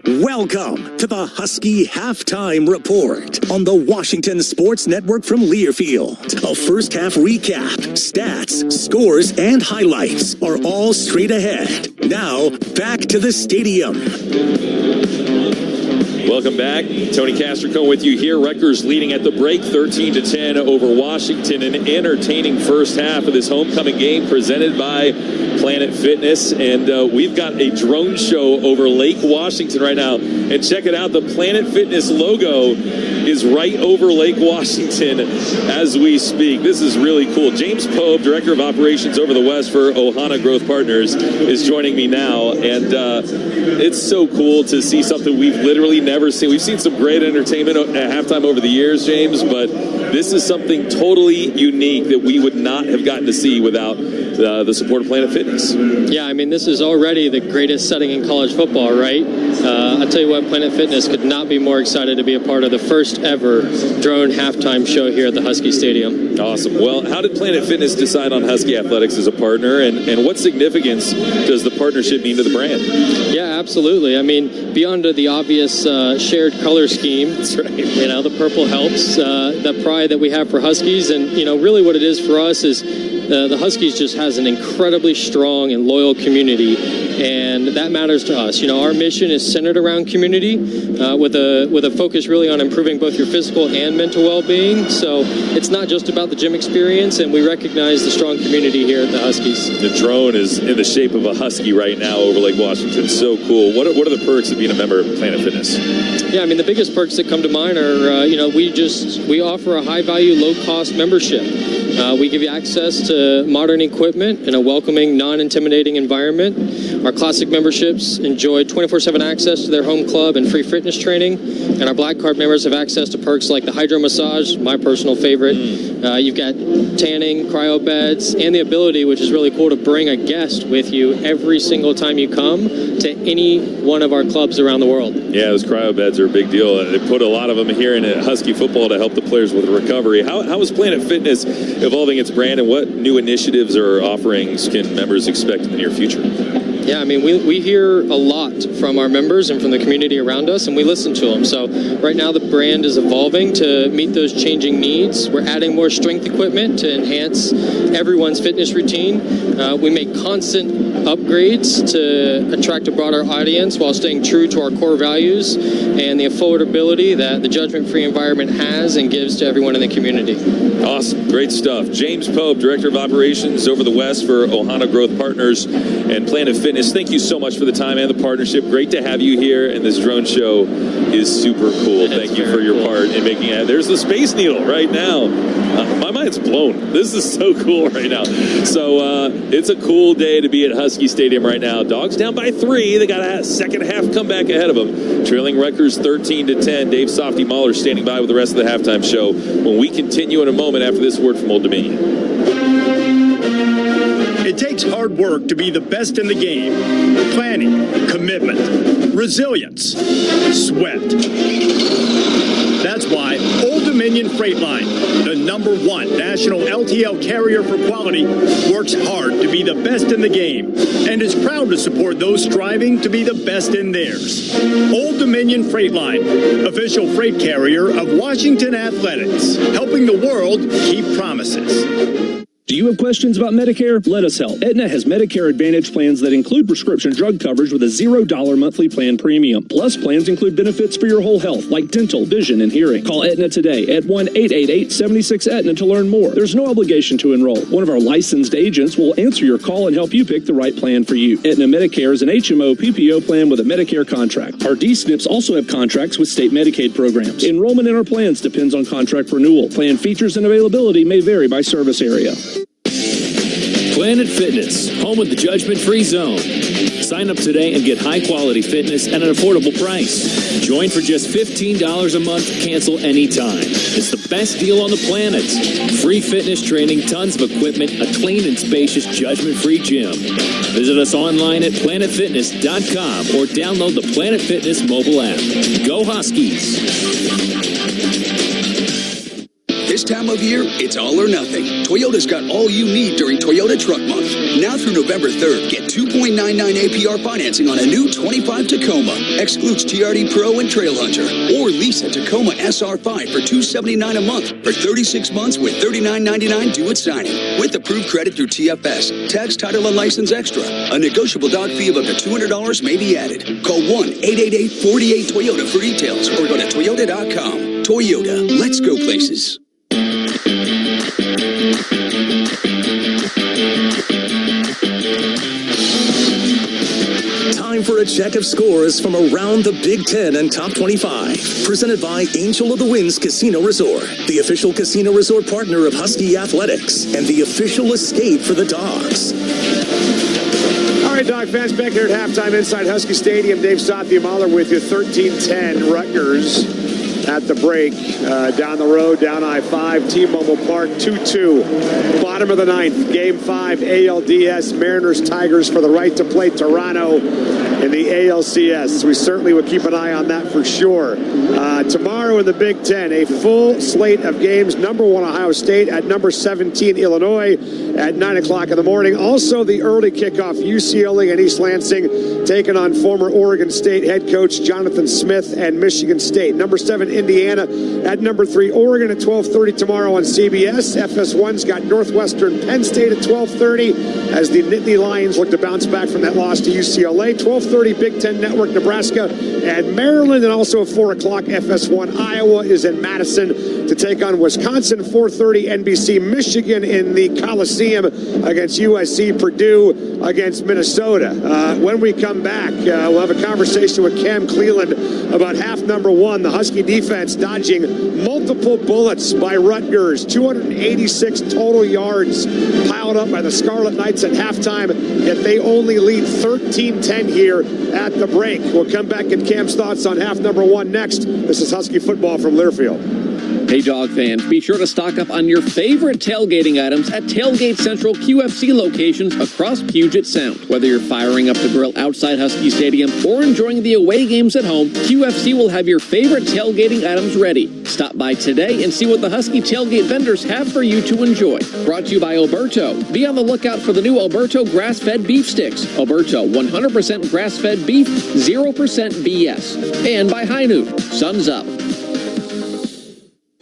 Welcome to the Husky Halftime Report on the Washington Sports Network from Learfield. A first half recap, stats, scores, and highlights are all straight ahead. Now, back to the stadium. Welcome back. Tony Castricone with you here. Rutgers leading at the break 13-10 over Washington. An entertaining first half of this homecoming game presented by Planet Fitness. And we've got a drone show over Lake Washington right now. And check it out. The Planet Fitness logo is right over Lake Washington as we speak. This is really cool. James Pope, Director of Operations over the West for Ohana Growth Partners, is joining me now. And it's so cool to see something we've literally never seen. We've seen some great entertainment at halftime over the years, James, but this is something totally unique that we would not have gotten to see without the support of Planet Fitness. Yeah, I mean, this is already the greatest setting in college football, right? I'll tell you what, Planet Fitness could not be more excited to be a part of the first ever drone halftime show here at the Husky Stadium. Awesome. Well, how did Planet Fitness decide on Husky Athletics as a partner, and what significance does the partnership mean to the brand? Yeah, absolutely. I mean, beyond the obvious shared color scheme, that's right. You know, the purple helps, the pride that we have for Huskies, and, you know, really what it is for us is the Huskies just has an incredibly strong and loyal community, and that matters to us. You know, our mission is centered around community with a focus really on improving both your physical and mental well-being. So it's not just about the gym experience, and we recognize the strong community here at the Huskies. The drone is in the shape of a Husky right now over Lake Washington. So cool. What are the perks of being a member of Planet Fitness? Yeah, I mean, the biggest perks that come to mind are, you know, we offer a high-value, low-cost membership. We give you access to modern equipment in a welcoming, non-intimidating environment. Our classic memberships enjoy 24/7 access to their home club and free fitness training. And our Black Card members have access to perks like the hydro massage, my personal favorite. You've got tanning, cryo beds, and the ability, which is really cool, to bring a guest with you every single time you come to any one of our clubs around the world. Yeah, those cryo beds are a big deal. They put a lot of them here in Husky football to help the players with recovery. How is Planet Fitness evolving its brand, and what new initiatives or offerings can members expect in the near future? Yeah, I mean, we hear a lot from our members and from the community around us, and we listen to them. So right now the brand is evolving to meet those changing needs. We're adding more strength equipment to enhance everyone's fitness routine. We make constant upgrades to attract a broader audience while staying true to our core values and the affordability that the judgment-free environment has and gives to everyone in the community. Awesome. Great stuff. James Pope, Director of Operations over the West for Ohana Growth Partners and Planet Fitness. Fitness, thank you so much for the time and the partnership. Great to have you here, and this drone show is super cool. Thank you for your part in making it. There's the Space Needle right now. My mind's blown. This is so cool right now. So it's a cool day to be at Husky Stadium right now. Dogs down by 3. They got a second half comeback ahead of them. Trailing Rutgers 13-10. Dave Softy Mahler standing by with the rest of the halftime show when we continue in a moment after this word from Old Dominion. It takes hard work to be the best in the game. Planning, commitment, resilience, sweat. That's why Old Dominion Freight Line, the #1 national LTL carrier for quality, works hard to be the best in the game and is proud to support those striving to be the best in theirs. Old Dominion Freight Line, official freight carrier of Washington Athletics, helping the world keep promises. Do you have questions about Medicare? Let us help. Aetna has Medicare Advantage plans that include prescription drug coverage with a $0 monthly plan premium. Plus, plans include benefits for your whole health, like dental, vision, and hearing. Call Aetna today at 1-888-76-AETNA to learn more. There's no obligation to enroll. One of our licensed agents will answer your call and help you pick the right plan for you. Aetna Medicare is an HMO PPO plan with a Medicare contract. Our D-SNPs also have contracts with state Medicaid programs. Enrollment in our plans depends on contract renewal. Plan features and availability may vary by service area. Planet Fitness, home of the judgment-free zone. Sign up today and get high-quality fitness at an affordable price. Join for just $15 a month, cancel anytime. It's the best deal on the planet. Free fitness training, tons of equipment, a clean and spacious judgment-free gym. Visit us online at planetfitness.com or download the Planet Fitness mobile app. Go Huskies! This time of year, it's all or nothing. Toyota's got all you need during Toyota Truck Month. Now through November 3rd, get 2.99 APR financing on a new 25 Tacoma. Excludes TRD Pro and Trail Hunter. Or lease a Tacoma SR5 for $279 a month for 36 months with $39.99 due at signing. With approved credit through TFS. Tax, title, and license extra. A negotiable doc fee of up to $200 may be added. Call 1-888-48-TOYOTA for details or go to Toyota.com. Toyota. Let's go places. Time for a check of scores from around the Big Ten and Top 25. Presented by Angel of the Winds Casino Resort, the official casino resort partner of Husky Athletics, and the official escape for the Dogs. All right, Dog fans, back here at halftime inside Husky Stadium. Dave Softy Mahler with you, 13-10 Rutgers at the break. Down the road, down I-5, T-Mobile Park, 2-2. Bottom of the ninth, Game 5, ALDS, Mariners, Tigers for the right to play Toronto in the ALCS. We certainly would keep an eye on that for sure. Tomorrow in the Big Ten, a full slate of games. Number 1, Ohio State at number 17, Illinois at 9 o'clock in the morning. Also the early kickoff, UCLA and East Lansing taking on former Oregon State head coach Jonathan Smith and Michigan State. Number 7, Indiana at number 3, Oregon at 12:30 tomorrow on CBS. FS1's got Northwestern Penn State at 12:30 as the Nittany Lions look to bounce back from that loss to UCLA. 12:30 Big Ten Network, Nebraska and Maryland, and also at 4 o'clock FS1 Iowa is in Madison to take on Wisconsin. 4:30 NBC Michigan in the Coliseum against USC. Purdue against Minnesota. When we come back, we'll have a conversation with Cam Cleland about half number 1. The Husky defense dodging multiple bullets by Rutgers. 286 total yards piled up by the Scarlet Knights at halftime, yet they only lead 13-10 here at the break. We'll come back and Cam's thoughts on half number 1 next. This is Husky football from Learfield. Hey, Dog fans, be sure to stock up on your favorite tailgating items at Tailgate Central QFC locations across Puget Sound. Whether you're firing up the grill outside Husky Stadium or enjoying the away games at home, QFC will have your favorite tailgating items ready. Stop by today and see what the Husky tailgate vendors have for you to enjoy. Brought to you by Alberto. Be on the lookout for the new Alberto grass-fed beef sticks. Alberto, 100% grass-fed beef, 0% BS. And by High Noon. Sun's up.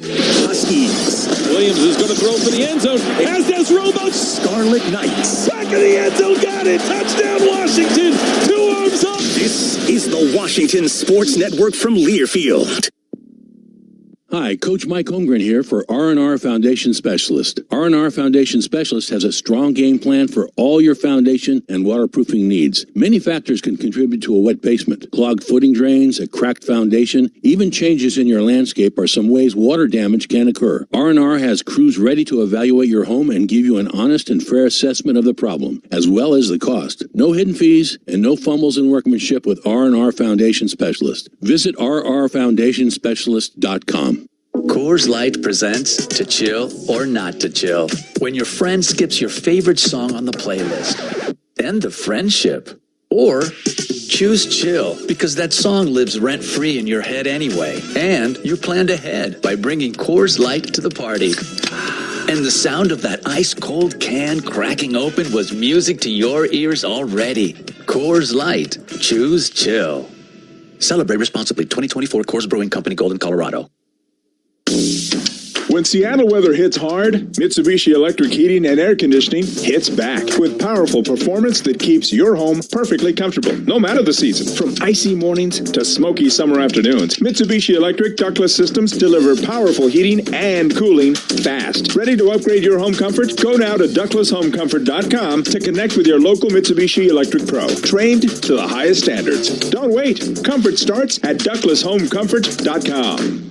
Huskies. Williams is going to throw for the end zone. Has this robot. Scarlet Knights. Back of the end zone. Got it. Touchdown, Washington. 2 arms up. This is the Washington Sports Network from Learfield. Hi, Coach Mike Holmgren here for R&R Foundation Specialist. R&R Foundation Specialist has a strong game plan for all your foundation and waterproofing needs. Many factors can contribute to a wet basement. Clogged footing drains, a cracked foundation, even changes in your landscape are some ways water damage can occur. R&R has crews ready to evaluate your home and give you an honest and fair assessment of the problem, as well as the cost. No hidden fees and no fumbles in workmanship with R&R Foundation Specialist. Visit rrfoundationspecialist.com. Coors Light presents To Chill or Not to Chill. When your friend skips your favorite song on the playlist. End the friendship. Or choose chill because that song lives rent-free in your head anyway. And you planned ahead by bringing Coors Light to the party. And the sound of that ice-cold can cracking open was music to your ears already. Coors Light. Choose chill. Celebrate responsibly. 2024 Coors Brewing Company, Golden, Colorado. When Seattle weather hits hard, Mitsubishi Electric Heating and Air Conditioning hits back with powerful performance that keeps your home perfectly comfortable, no matter the season. From icy mornings to smoky summer afternoons, Mitsubishi Electric ductless systems deliver powerful heating and cooling fast. Ready to upgrade your home comfort? Go now to ductlessHomeComfort.com to connect with your local Mitsubishi Electric Pro, trained to the highest standards. Don't wait. Comfort starts at ductlessHomeComfort.com.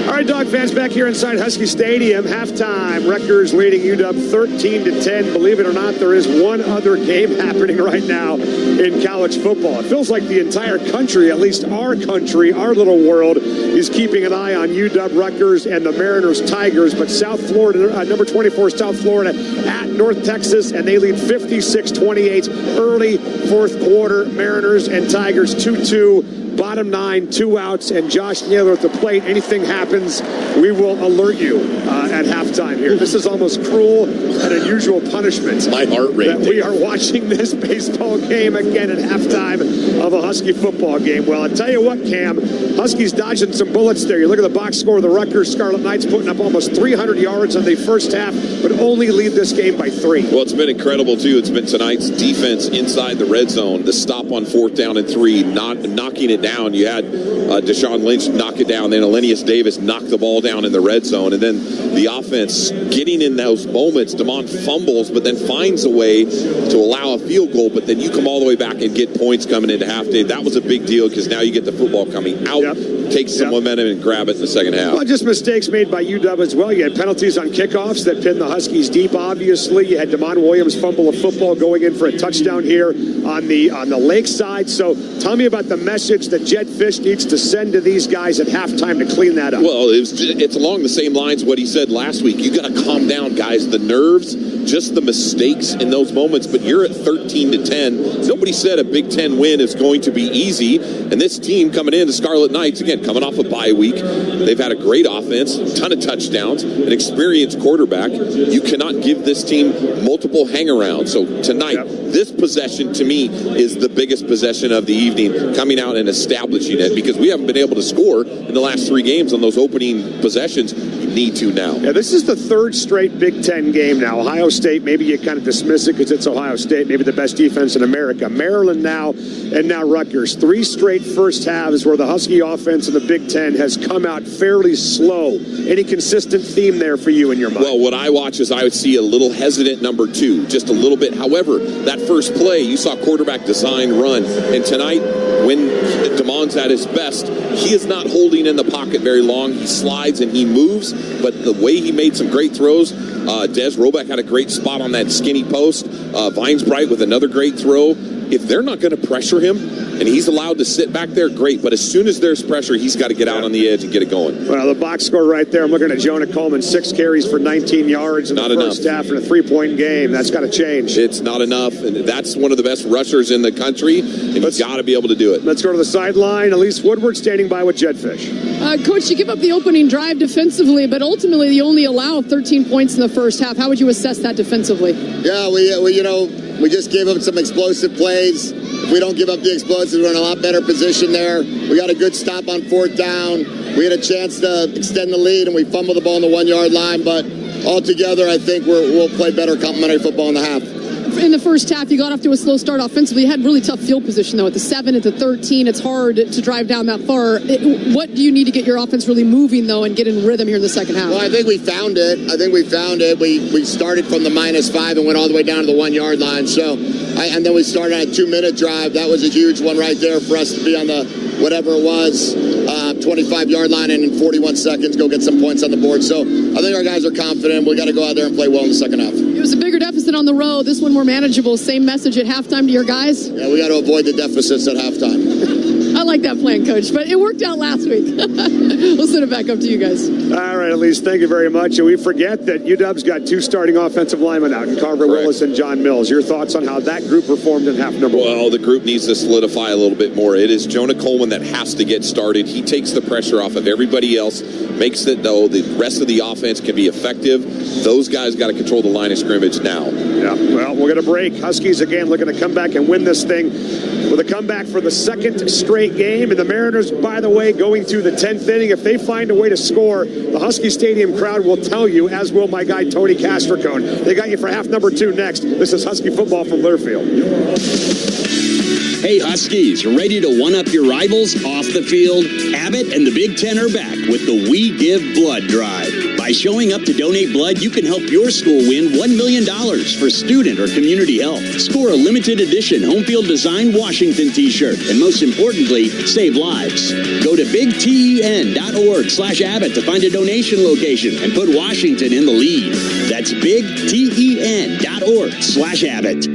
All right, Dog fans, back here inside Husky Stadium. Halftime, Rutgers leading UW 13-10. Believe it or not, there is one other game happening right now in college football. It feels like the entire country, at least our country, our little world, is keeping an eye on UW Rutgers and the Mariners Tigers. But South Florida, number 24, South Florida at North Texas, and they lead 56-28 early fourth quarter. Mariners and Tigers 2-2. Bottom 9, 2 outs, and Josh Naylor at the plate. Anything happens, we will alert you at halftime here. This is almost cruel and unusual punishment. My heart rate. That we are watching this baseball game again at halftime of a Husky football game. Well, I'll tell you what, Cam, Huskies dodging some bullets there. You look at the box score of the Rutgers Scarlet Knights putting up almost 300 yards on the first half, but only lead this game by 3. Well, it's been incredible, too. It's been tonight's defense inside the red zone, the stop on 4th down and 3, knocking it down. You had Deshaun Lynch knock it down, then Elenius Davis knocked the ball down in the red zone, and then the offense getting in those moments. DeMond fumbles, but then finds a way to allow a field goal, but then you come all the way back and get points coming into half day. That was a big deal because now you get the football coming out, take some momentum and grab it in the second half. Well, just mistakes made by UW as well. You had penalties on kickoffs that pinned the Huskies deep, obviously. You had DeMond Williams fumble a football going in for a touchdown here on the lakeside. So tell me about the message that Jed Fish needs to send to these guys at halftime to clean that up. Well, it's along the same lines what he said last week. You got to calm down, guys. The nerves, just the mistakes in those moments. But you're at 13-10. Nobody said a Big Ten win is going to be easy. And this team coming in, the Scarlet Knights, again, coming off a bye week. They've had a great offense, a ton of touchdowns, an experienced quarterback. You cannot give this team multiple hang-arounds. So tonight, this possession to me is the biggest possession of the evening, coming out and establishing it, because we haven't been able to score in the last 3 games on those opening possessions. You need to now. Yeah, this is the 3rd straight Big Ten game now. Ohio State, maybe you kind of dismiss it because it's Ohio State, maybe the best defense in America. Maryland now, and now Rutgers. 3 straight first halves where the Husky offense in the Big Ten has come out fairly slow. Any consistent theme there for you in your mind? Well, what I watch is I would see a little hesitant number 2, just a little bit. However, that first play, you saw quarterback design run. And tonight, when DeMond's at his best, he is not holding in the pocket very long. He slides and he moves, but the way he made some great throws, Des Roback had a great spot on that skinny post. Vines Bright with another great throw. If they're not going to pressure him and he's allowed to sit back there, great. But as soon as there's pressure, he's got to get out on the edge and get it going. Well, the box score right there, I'm looking at Jonah Coleman, 6 carries for 19 yards in the first half in a 3-point game. That's got to change. It's not enough, and that's one of the best rushers in the country, and you've got to be able to do it. Let's go to the sideline. Elise Woodward standing by with Jed Fish. Coach, you give up the opening drive defensively, but ultimately you only allow 13 points in the first half. How would you assess that defensively? Yeah, we just gave up some explosive plays. If we don't give up the explosives, we're in a lot better position there. We got a good stop on 4th down. We had a chance to extend the lead, and we fumbled the ball on the 1-yard line. But altogether, I think we'll play better complementary football in the half. in the first half, you got off to a slow start offensively. You had really tough field position, though. At the 7, at the 13, it's hard to drive down that far. What do you need to get your offense really moving, though, and get in rhythm here in the second half? Well, I think we found it. We started from the -5 and went all the way down to the 1-yard line. And then we started on a 2-minute drive. That was a huge one right there for us to be on the, whatever it was, 25-yard line, and in 41 seconds go get some points on the board. So I think our guys are confident. We got to go out there and play well in the second half. It was a bigger deficit on the road. This one more manageable. Same message at halftime to your guys? Yeah, we got to avoid the deficits at halftime. I like that plan, Coach, but it worked out last week. We'll send it back up to you guys. All right, Elise, thank you very much. And we forget that UW's got 2 starting offensive linemen out, in Carver Willis and John Mills. Your thoughts on how that group performed in half number 1? Well, the group needs to solidify a little bit more. It is Jonah Coleman that has to get started. He takes the pressure off of everybody else, makes it, though, the rest of the offense can be effective. Those guys got to control the line of scrimmage now. Yeah, well, we're going to break. Huskies, again, looking to come back and win this thing with a comeback for the 2nd straight game. And the Mariners, by the way, going to the 10th inning. If they find a way to score, the Husky Stadium crowd will tell you, as will my guy Tony Castricone. They got you for half number 2 next. This is Husky football from Learfield. Hey, Huskies, ready to one-up your rivals off the field? Abbott and the Big Ten are back with the We Give Blood Drive. By showing up to donate blood, you can help your school win $1 million for student or community health. Score a limited edition home field design Washington t-shirt. And most importantly, save lives. Go to bigten.org/Abbott to find a donation location and put Washington in the lead. That's bigten.org/Abbott.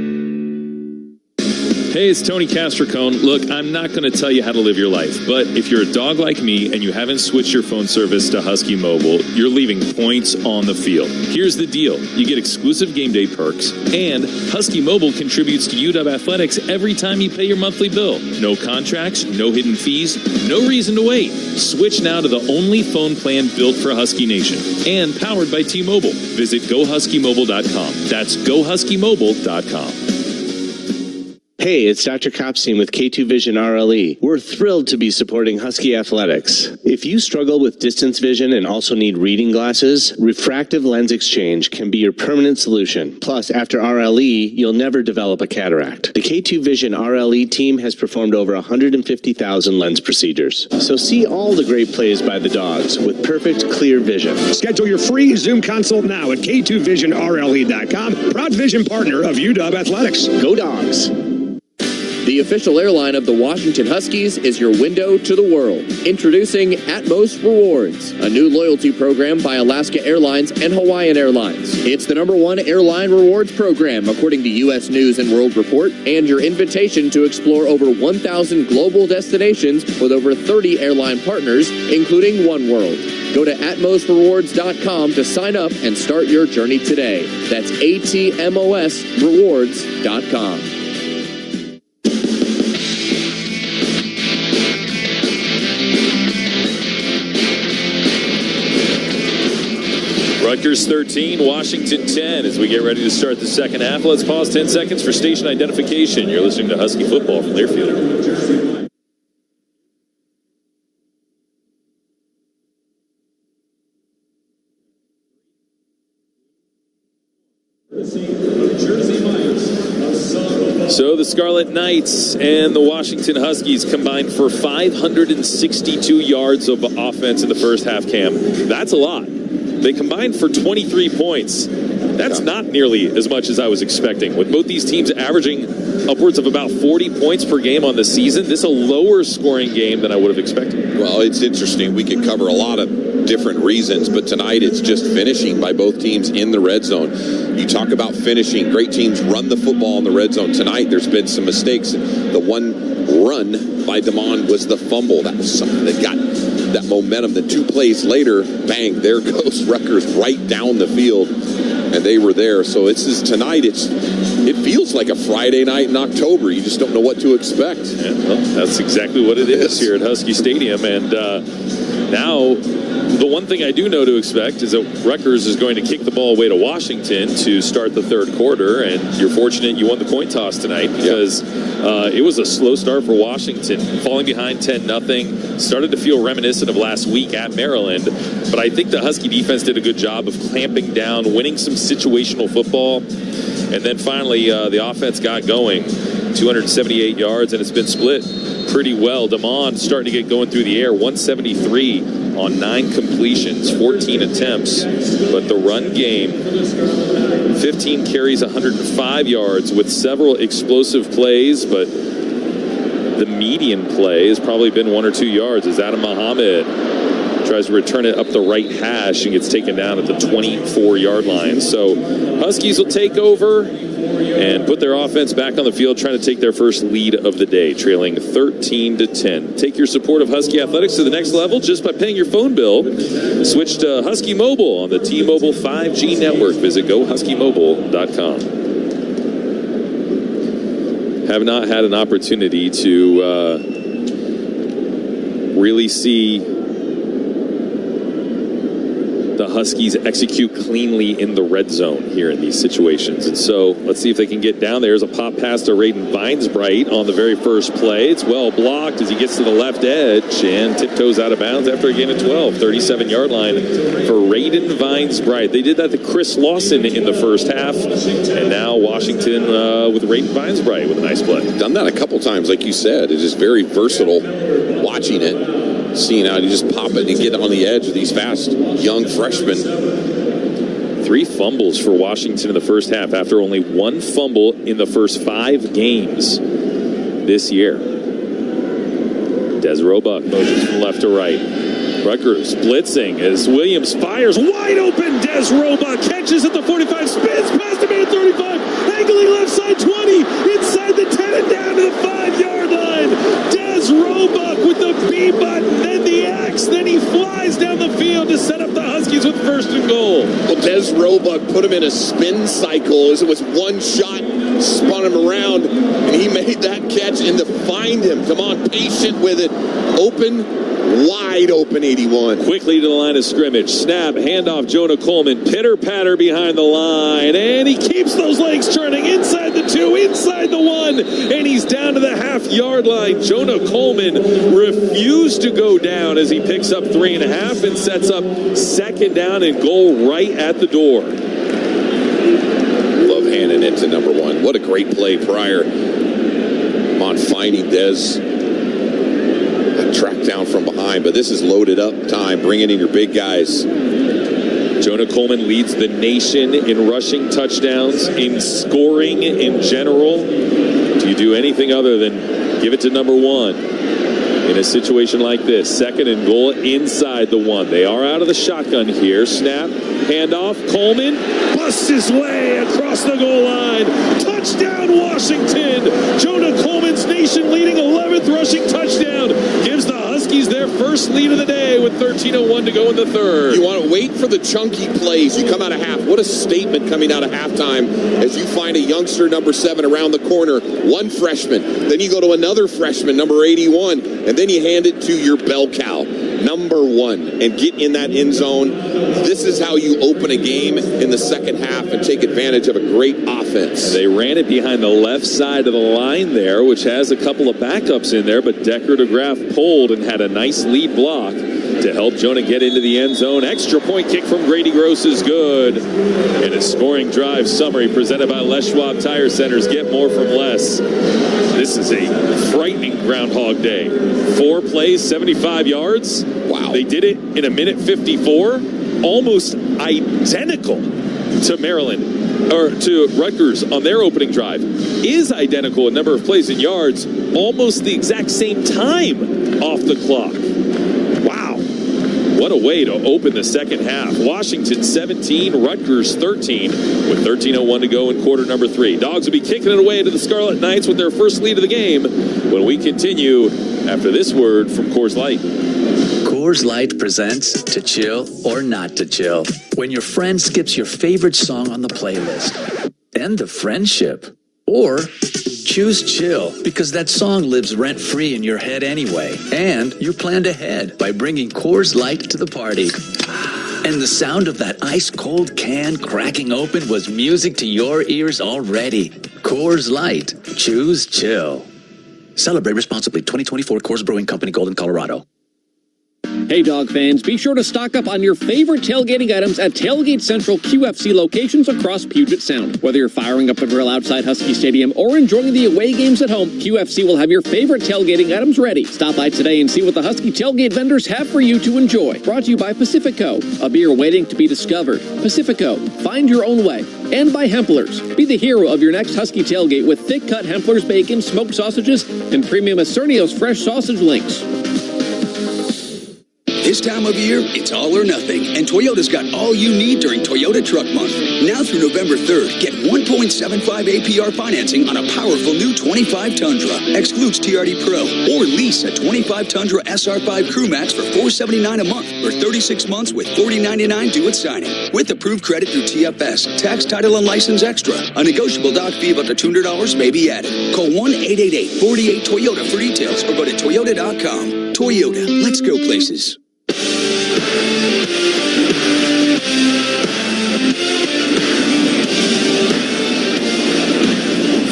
Hey, it's Tony Castricone. Look, I'm not going to tell you how to live your life, but if you're a dog like me and you haven't switched your phone service to Husky Mobile, you're leaving points on the field. Here's the deal. You get exclusive game day perks, and Husky Mobile contributes to UW Athletics every time you pay your monthly bill. No contracts, no hidden fees, no reason to wait. Switch now to the only phone plan built for Husky Nation and powered by T-Mobile. Visit GoHuskyMobile.com. That's GoHuskyMobile.com. Hey, it's Dr. Kopstein with K2 Vision RLE. We're thrilled to be supporting Husky Athletics. If you struggle with distance vision and also need reading glasses, refractive lens exchange can be your permanent solution. Plus, after RLE, you'll never develop a cataract. The K2 Vision RLE team has performed over 150,000 lens procedures. So see all the great plays by the dogs with perfect, clear vision. Schedule your free Zoom consult now at K2VisionRLE.com. Proud Vision partner of UW Athletics. Go Dogs! The official airline of the Washington Huskies is your window to the world. Introducing Atmos Rewards, a new loyalty program by Alaska Airlines and Hawaiian Airlines. It's the #1 airline rewards program, according to U.S. News and World Report, and your invitation to explore over 1,000 global destinations with over 30 airline partners, including oneworld. Go to atmosrewards.com to sign up and start your journey today. That's atmosrewards.com. Rutgers 13, Washington 10 as we get ready to start the second half. Let's pause 10 seconds for station identification. You're listening to Husky football from Learfield. So the Scarlet Knights and the Washington Huskies combined for 562 yards of offense in the first half, Cam. That's a lot. They combined for 23 points. That's not nearly as much as I was expecting. With both these teams averaging upwards of about 40 points per game on the season, this is a lower scoring game than I would have expected. Well, it's interesting. We could cover a lot of different reasons, but tonight it's just finishing by both teams in the red zone. You talk about finishing. Great teams run the football in the red zone. Tonight there's been some mistakes. The one run by DeMond was the fumble. That was something that got that momentum. The 2 plays later, bang, there goes Rutgers right down the field, and they were there. So tonight it feels like a Friday night in October. You just don't know what to expect. Yeah, well, that's exactly what it is here at Husky Stadium. And now the one thing I do know to expect is that Rutgers is going to kick the ball away to Washington to start the third quarter, and you're fortunate you won the coin toss tonight because it was a slow start for Washington, falling behind 10-0, started to feel reminiscent of last week at Maryland, but I think the Husky defense did a good job of clamping down, winning some situational football. And then finally, the offense got going, 278 yards, and it's been split pretty well. DeMond starting to get going through the air, 173 on 9 completions, 14 attempts. But the run game, 15 carries, 105 yards with several explosive plays, but the median play has probably been 1 or 2 yards as Adam Muhammad tries to return it up the right hash and gets taken down at the 24-yard line. So Huskies will take over and put their offense back on the field, trying to take their first lead of the day, trailing 13-10. Take your support of Husky Athletics to the next level just by paying your phone bill. Switch to Husky Mobile on the T-Mobile 5G network. Visit GoHuskyMobile.com. Have not had an opportunity to really see the Huskies execute cleanly in the red zone here in these situations. And so let's see if they can get down there. There's a pop pass to Raiden Vinesbright on the very first play. It's well blocked as he gets to the left edge and tiptoes out of bounds after a gain of 12. 37-yard line for Raiden Vinesbright. They did that to Chris Lawson in the first half, and now Washington with Raiden Vinesbright with a nice play. Done that a couple times, like you said. It is very versatile watching it. Seeing how you just pop it and get on the edge of these fast young freshmen. 3 fumbles for Washington in the first half after only 1 fumble in the first 5 games this year. Des Roebuck motions from left to right. Rutgers blitzing as Williams fires wide open. Des Roebuck catches at the 45, spins past the man at 35, angling left side 20, inside the 10 and down to the 5-yard line. Des Roebuck with the B button, then the X, then he flies down the field to set up the Huskies with 1st and goal. Well, Des Roebuck put him in a spin cycle as it was one shot, spun him around, and he made that catch and to find him. Come on, patient with it. Open, wide open 81. Quickly to the line of scrimmage. Snap, handoff, Jonah Coleman. Pitter-patter behind the line. And he keeps those legs turning inside the 2, inside the 1. And he's down to the half-yard line. Jonah Coleman refused to go down as he picks up 3.5 and sets up 2nd down and goal right at the door. Love handing it to number 1. What a great play prior. On finding Des. Track down from behind, but this is loaded up time, bringing in your big guys. Jonah Coleman leads the nation in rushing touchdowns, in scoring in general. Do you do anything other than give it to number 1 in a situation like this? 2nd and goal inside the 1. They are out of the shotgun here. Snap, handoff, Coleman busts his way across the goal line. Touchdown, Washington! Jonah Coleman's nation-leading 11th rushing touchdown gives the Huskies their first lead of the day with 13:01 to go in the 3rd. You want to wait for the chunky plays. You come out of half. What a statement coming out of halftime as you find a youngster, number 7, around the corner. 1 freshman. Then you go to another freshman, number 81. And then you hand it to your bell cow, number 1, and get in that end zone. This is how you open a game in the second half and take advantage of a great offense. They ran it behind the left side of the line there, which has a couple of backups in there, but Decker DeGraff pulled and had a nice lead block to help Jonah get into the end zone. Extra point kick from Grady Gross is good. And a scoring drive summary presented by Les Schwab Tire Centers. Get more from Les. This is a frightening Groundhog Day. 4 plays, 75 yards. Wow. They did it in a minute 54, almost identical to Maryland, or to Rutgers on their opening drive. Is identical in number of plays and yards, almost the exact same time off the clock. Wow. What a way to open the second half. Washington 17, Rutgers 13, with 13:01 to go in quarter number 3. Dogs will be kicking it away to the Scarlet Knights with their first lead of the game when we continue after this word from Coors Light. Coors Light presents To Chill or Not to Chill. When your friend skips your favorite song on the playlist. End the friendship. Or choose chill, because that song lives rent-free in your head anyway. And you planned ahead by bringing Coors Light to the party. And the sound of that ice-cold can cracking open was music to your ears already. Coors Light. Choose chill. Celebrate responsibly. 2024 Coors Brewing Company, Golden, Colorado. Hey, dog fans, be sure to stock up on your favorite tailgating items at Tailgate Central QFC locations across Puget Sound. Whether you're firing up the grill outside Husky Stadium or enjoying the away games at home, QFC will have your favorite tailgating items ready. Stop by today and see what the Husky tailgate vendors have for you to enjoy. Brought to you by Pacifico, a beer waiting to be discovered. Pacifico, find your own way. And by Hemplers. Be the hero of your next Husky tailgate with thick-cut Hemplers bacon, smoked sausages, and premium Acernios fresh sausage links. This time of year, it's all or nothing, and Toyota's got all you need during Toyota Truck Month. Now through November 3rd, get 1.75 APR financing on a powerful new 25 Tundra. Excludes TRD Pro. Or lease a 25 Tundra SR5 Crew Max for $479 a month for 36 months with $40.99 due at signing. With approved credit through TFS, tax, title, and license extra. A negotiable doc fee of up to $200 may be added. Call 1-888-48-TOYOTA for details or go to Toyota.com. Toyota, let's go places.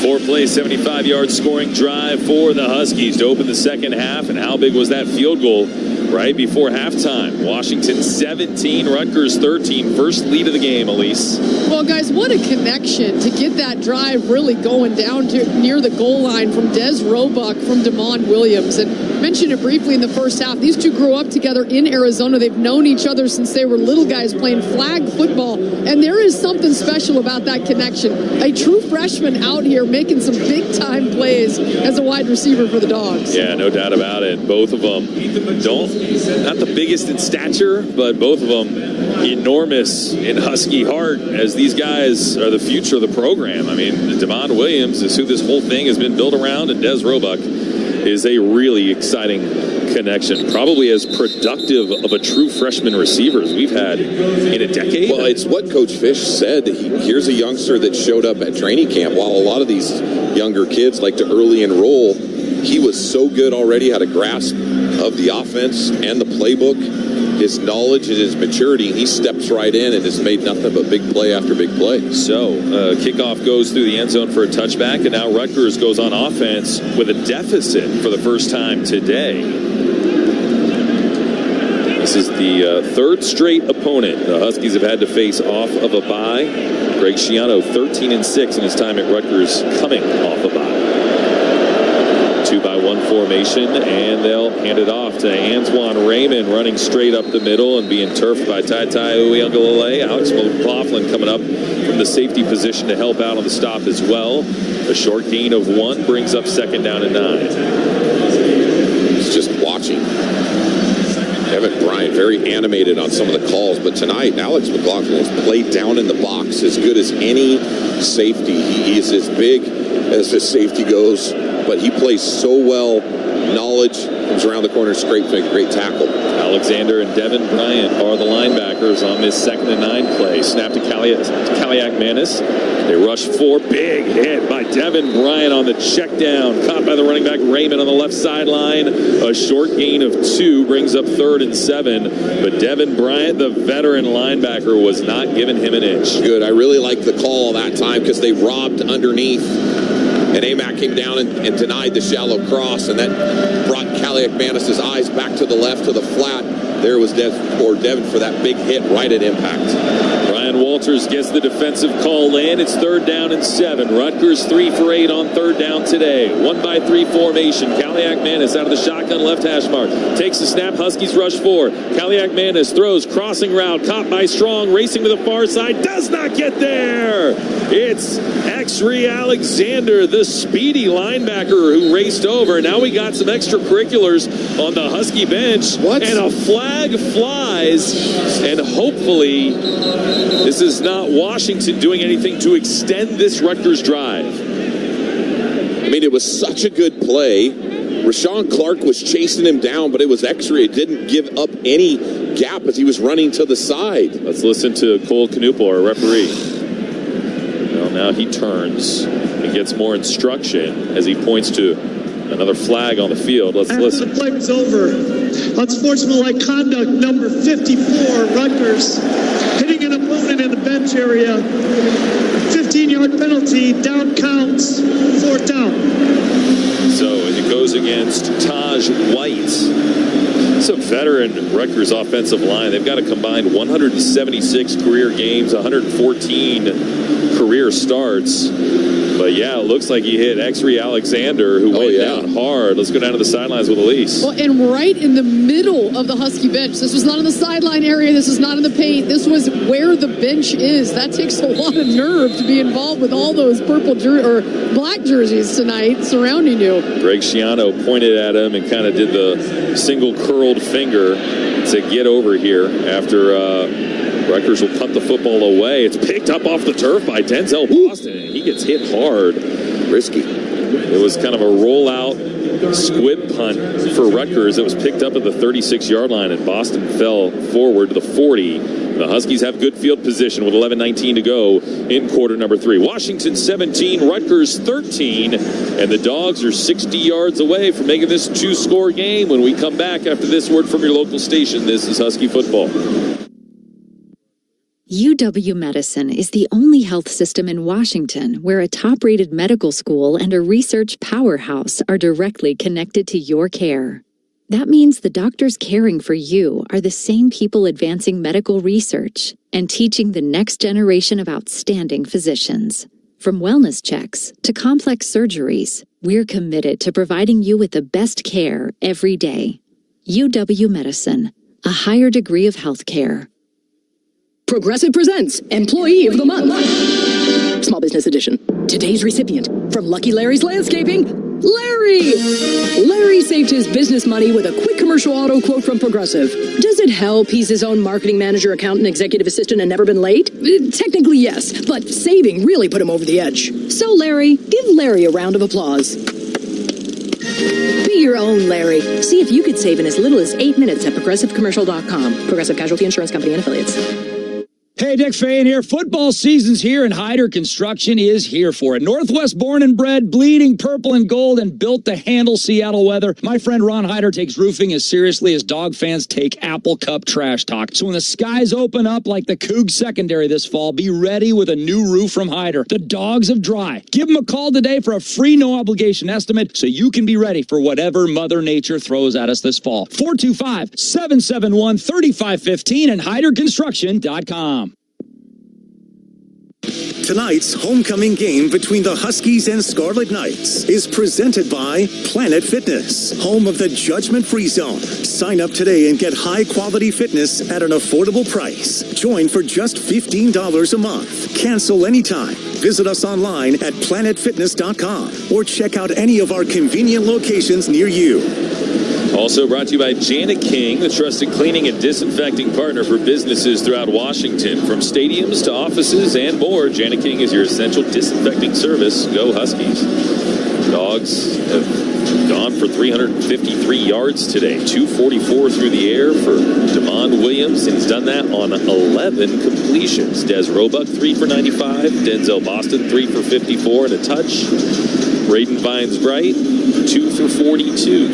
Four-play, 75-yard scoring drive for the Huskies to open the second half. And how big was that field goal right before halftime? Washington 17, Rutgers 13. First lead of the game, Elise. Well, guys, what a connection to get that drive really going down to near the goal line from Des Roebuck from Damon Williams. And mentioned it briefly in the first half. These two grew up together in Arizona. They've known each other since they were little guys playing flag football. And there is something special about that connection. A true freshman out here making some big-time plays as a wide receiver for the Dogs. Yeah, no doubt about it. Both of them not the biggest in stature, but both of them enormous in Husky heart, as these guys are the future of the program. I mean, Damon Williams is who this whole thing has been built around, and Des Roebuck is a really exciting connection, probably as productive of a true freshman receiver as we've had in a decade. Well, it's what Coach Fish said. Here's a youngster that showed up at training camp. While a lot of these younger kids like to early enroll, he was so good already, had a grasp of the offense and the playbook, his knowledge and his maturity. He steps right in and has made nothing but big play after big play. So kickoff goes through the end zone for a touchback, and now Rutgers goes on offense with a deficit for the first time today. This is the third straight opponent the Huskies have had to face off of a bye. Greg Schiano 13-6 in his time at Rutgers coming off a bye. 2-by-1 formation, and they'll hand it off to Antoine Raymond, running straight up the middle and being turfed by Tai Uyunglele. Alex McLaughlin coming up from the safety position to help out on the stop as well. A short gain of 1 brings up second down and 9. It's just watching Evan Bryant, very animated on some of the calls, but tonight Alex McLaughlin has played down in the box as good as any safety. He is as big as his safety goes, but he plays so well. Knowledge, comes around the corner, great tackle. Alexander and Devin Bryant are the linebackers on this 2nd and 9 play. Snap to Kaliak Manis. They rush 4. Big hit by Devin Bryant on the check down. Caught by the running back Raymond on the left sideline. A short gain of 2 brings up 3rd and 7. But Devin Bryant, the veteran linebacker, was not giving him an inch. Good. I really like the call that time because they robbed underneath. And Amac came down and denied the shallow cross, and that brought Kaliak Manis' eyes back to the left to the flat. There was Devin for that big hit right at impact. Ryan Walters gets the defensive call in. It's 3rd down and 7. Rutgers 3 for 8 on 3rd down today. 1-by-3 formation. Kaliak Manis out of the shotgun left hash mark. Takes the snap. Huskies rush 4. Kaliak Manis throws crossing route. Caught by Strong. Racing to the far side. Does not get there. It's X-Ray Alexander, the speedy linebacker who raced over. Now we got some extracurriculars on the Husky bench. What? And a flag flies. And hopefully this is not Washington doing anything to extend this Rutgers drive. I mean, it was such a good play. Rashawn Clark was chasing him down, but it was X-Ray. It didn't give up any gap as he was running to the side. Let's listen to Cole Knuppel, our referee. Well, now he turns and gets more instruction as he points to another flag on the field. Let's listen. After the play was over, unsportsmanlike conduct number 54, Rutgers, hitting an opponent in the bench area. 15-yard penalty, down counts, 4th down. So it goes against Taj White. It's a veteran Rutgers offensive line. They've got a combined 176 career games, 114 career starts. But yeah, it looks like he hit Exree Alexander, who went down hard. Let's go down to the sidelines with Elise. Well, and right in the middle of the Husky bench. This was not in the sideline area. This is not in the paint. This was where the bench is. That takes a lot of nerve to be involved with all those purple or black jerseys tonight surrounding you. Greg Schiano pointed at him and kind of did the single curled finger to get over here after Rutgers will punt the football away. It's picked up off the turf by Denzel Boston, and he gets hit hard. Risky. It was kind of a rollout squib punt for Rutgers. It was picked up at the 36-yard line, and Boston fell forward to the 40. The Huskies have good field position with 11:19 to go in quarter number 3. Washington 17, Rutgers 13, and the Dogs are 60 yards away from making this 2-score game. When we come back after this word from your local station, this is Husky football. UW Medicine is the only health system in Washington where a top-rated medical school and a research powerhouse are directly connected to your care. That means the doctors caring for you are the same people advancing medical research and teaching the next generation of outstanding physicians. From wellness checks to complex surgeries, we're committed to providing you with the best care every day. UW Medicine, a higher degree of health care. Progressive presents Employee of the Month. Small Business Edition. Today's recipient from Lucky Larry's Landscaping, Larry! Larry saved his business money with a quick commercial auto quote from Progressive. Does it help he's his own marketing manager, accountant, executive assistant, and never been late? Technically, yes, but saving really put him over the edge. So, Larry, give Larry a round of applause. Be your own Larry. See if you could save in as little as 8 minutes at ProgressiveCommercial.com. Progressive Casualty Insurance Company and Affiliates. Hey, Dick Fahan here. Football season's here, and Hyder Construction is here for it. Northwest born and bred, bleeding purple and gold, and built to handle Seattle weather. My friend Ron Hyder takes roofing as seriously as dog fans take Apple Cup trash talk. So when the skies open up like the Cougs secondary this fall, be ready with a new roof from Hyder. The dogs of dry. Give them a call today for a free no-obligation estimate so you can be ready for whatever Mother Nature throws at us this fall. 425-771-3515 and HyderConstruction.com. Tonight's homecoming game between the Huskies and Scarlet Knights is presented by Planet Fitness, home of the judgment-free zone. Sign up today and get high-quality fitness at an affordable price. Join for just $15 a month. Cancel anytime. Visit us online at planetfitness.com or check out any of our convenient locations near you. Also brought to you by Janet King, the trusted cleaning and disinfecting partner for businesses throughout Washington. From stadiums to offices and more, Janet King is your essential disinfecting service. Go Huskies. Dogs have gone for 353 yards today. 244 through the air for DeMond Williams, and he's done that on 11 completions. Des Roebuck, 3 for 95. Denzel Boston, 3 for 54 and a touch. Braden Vines Bright, 2 for 42.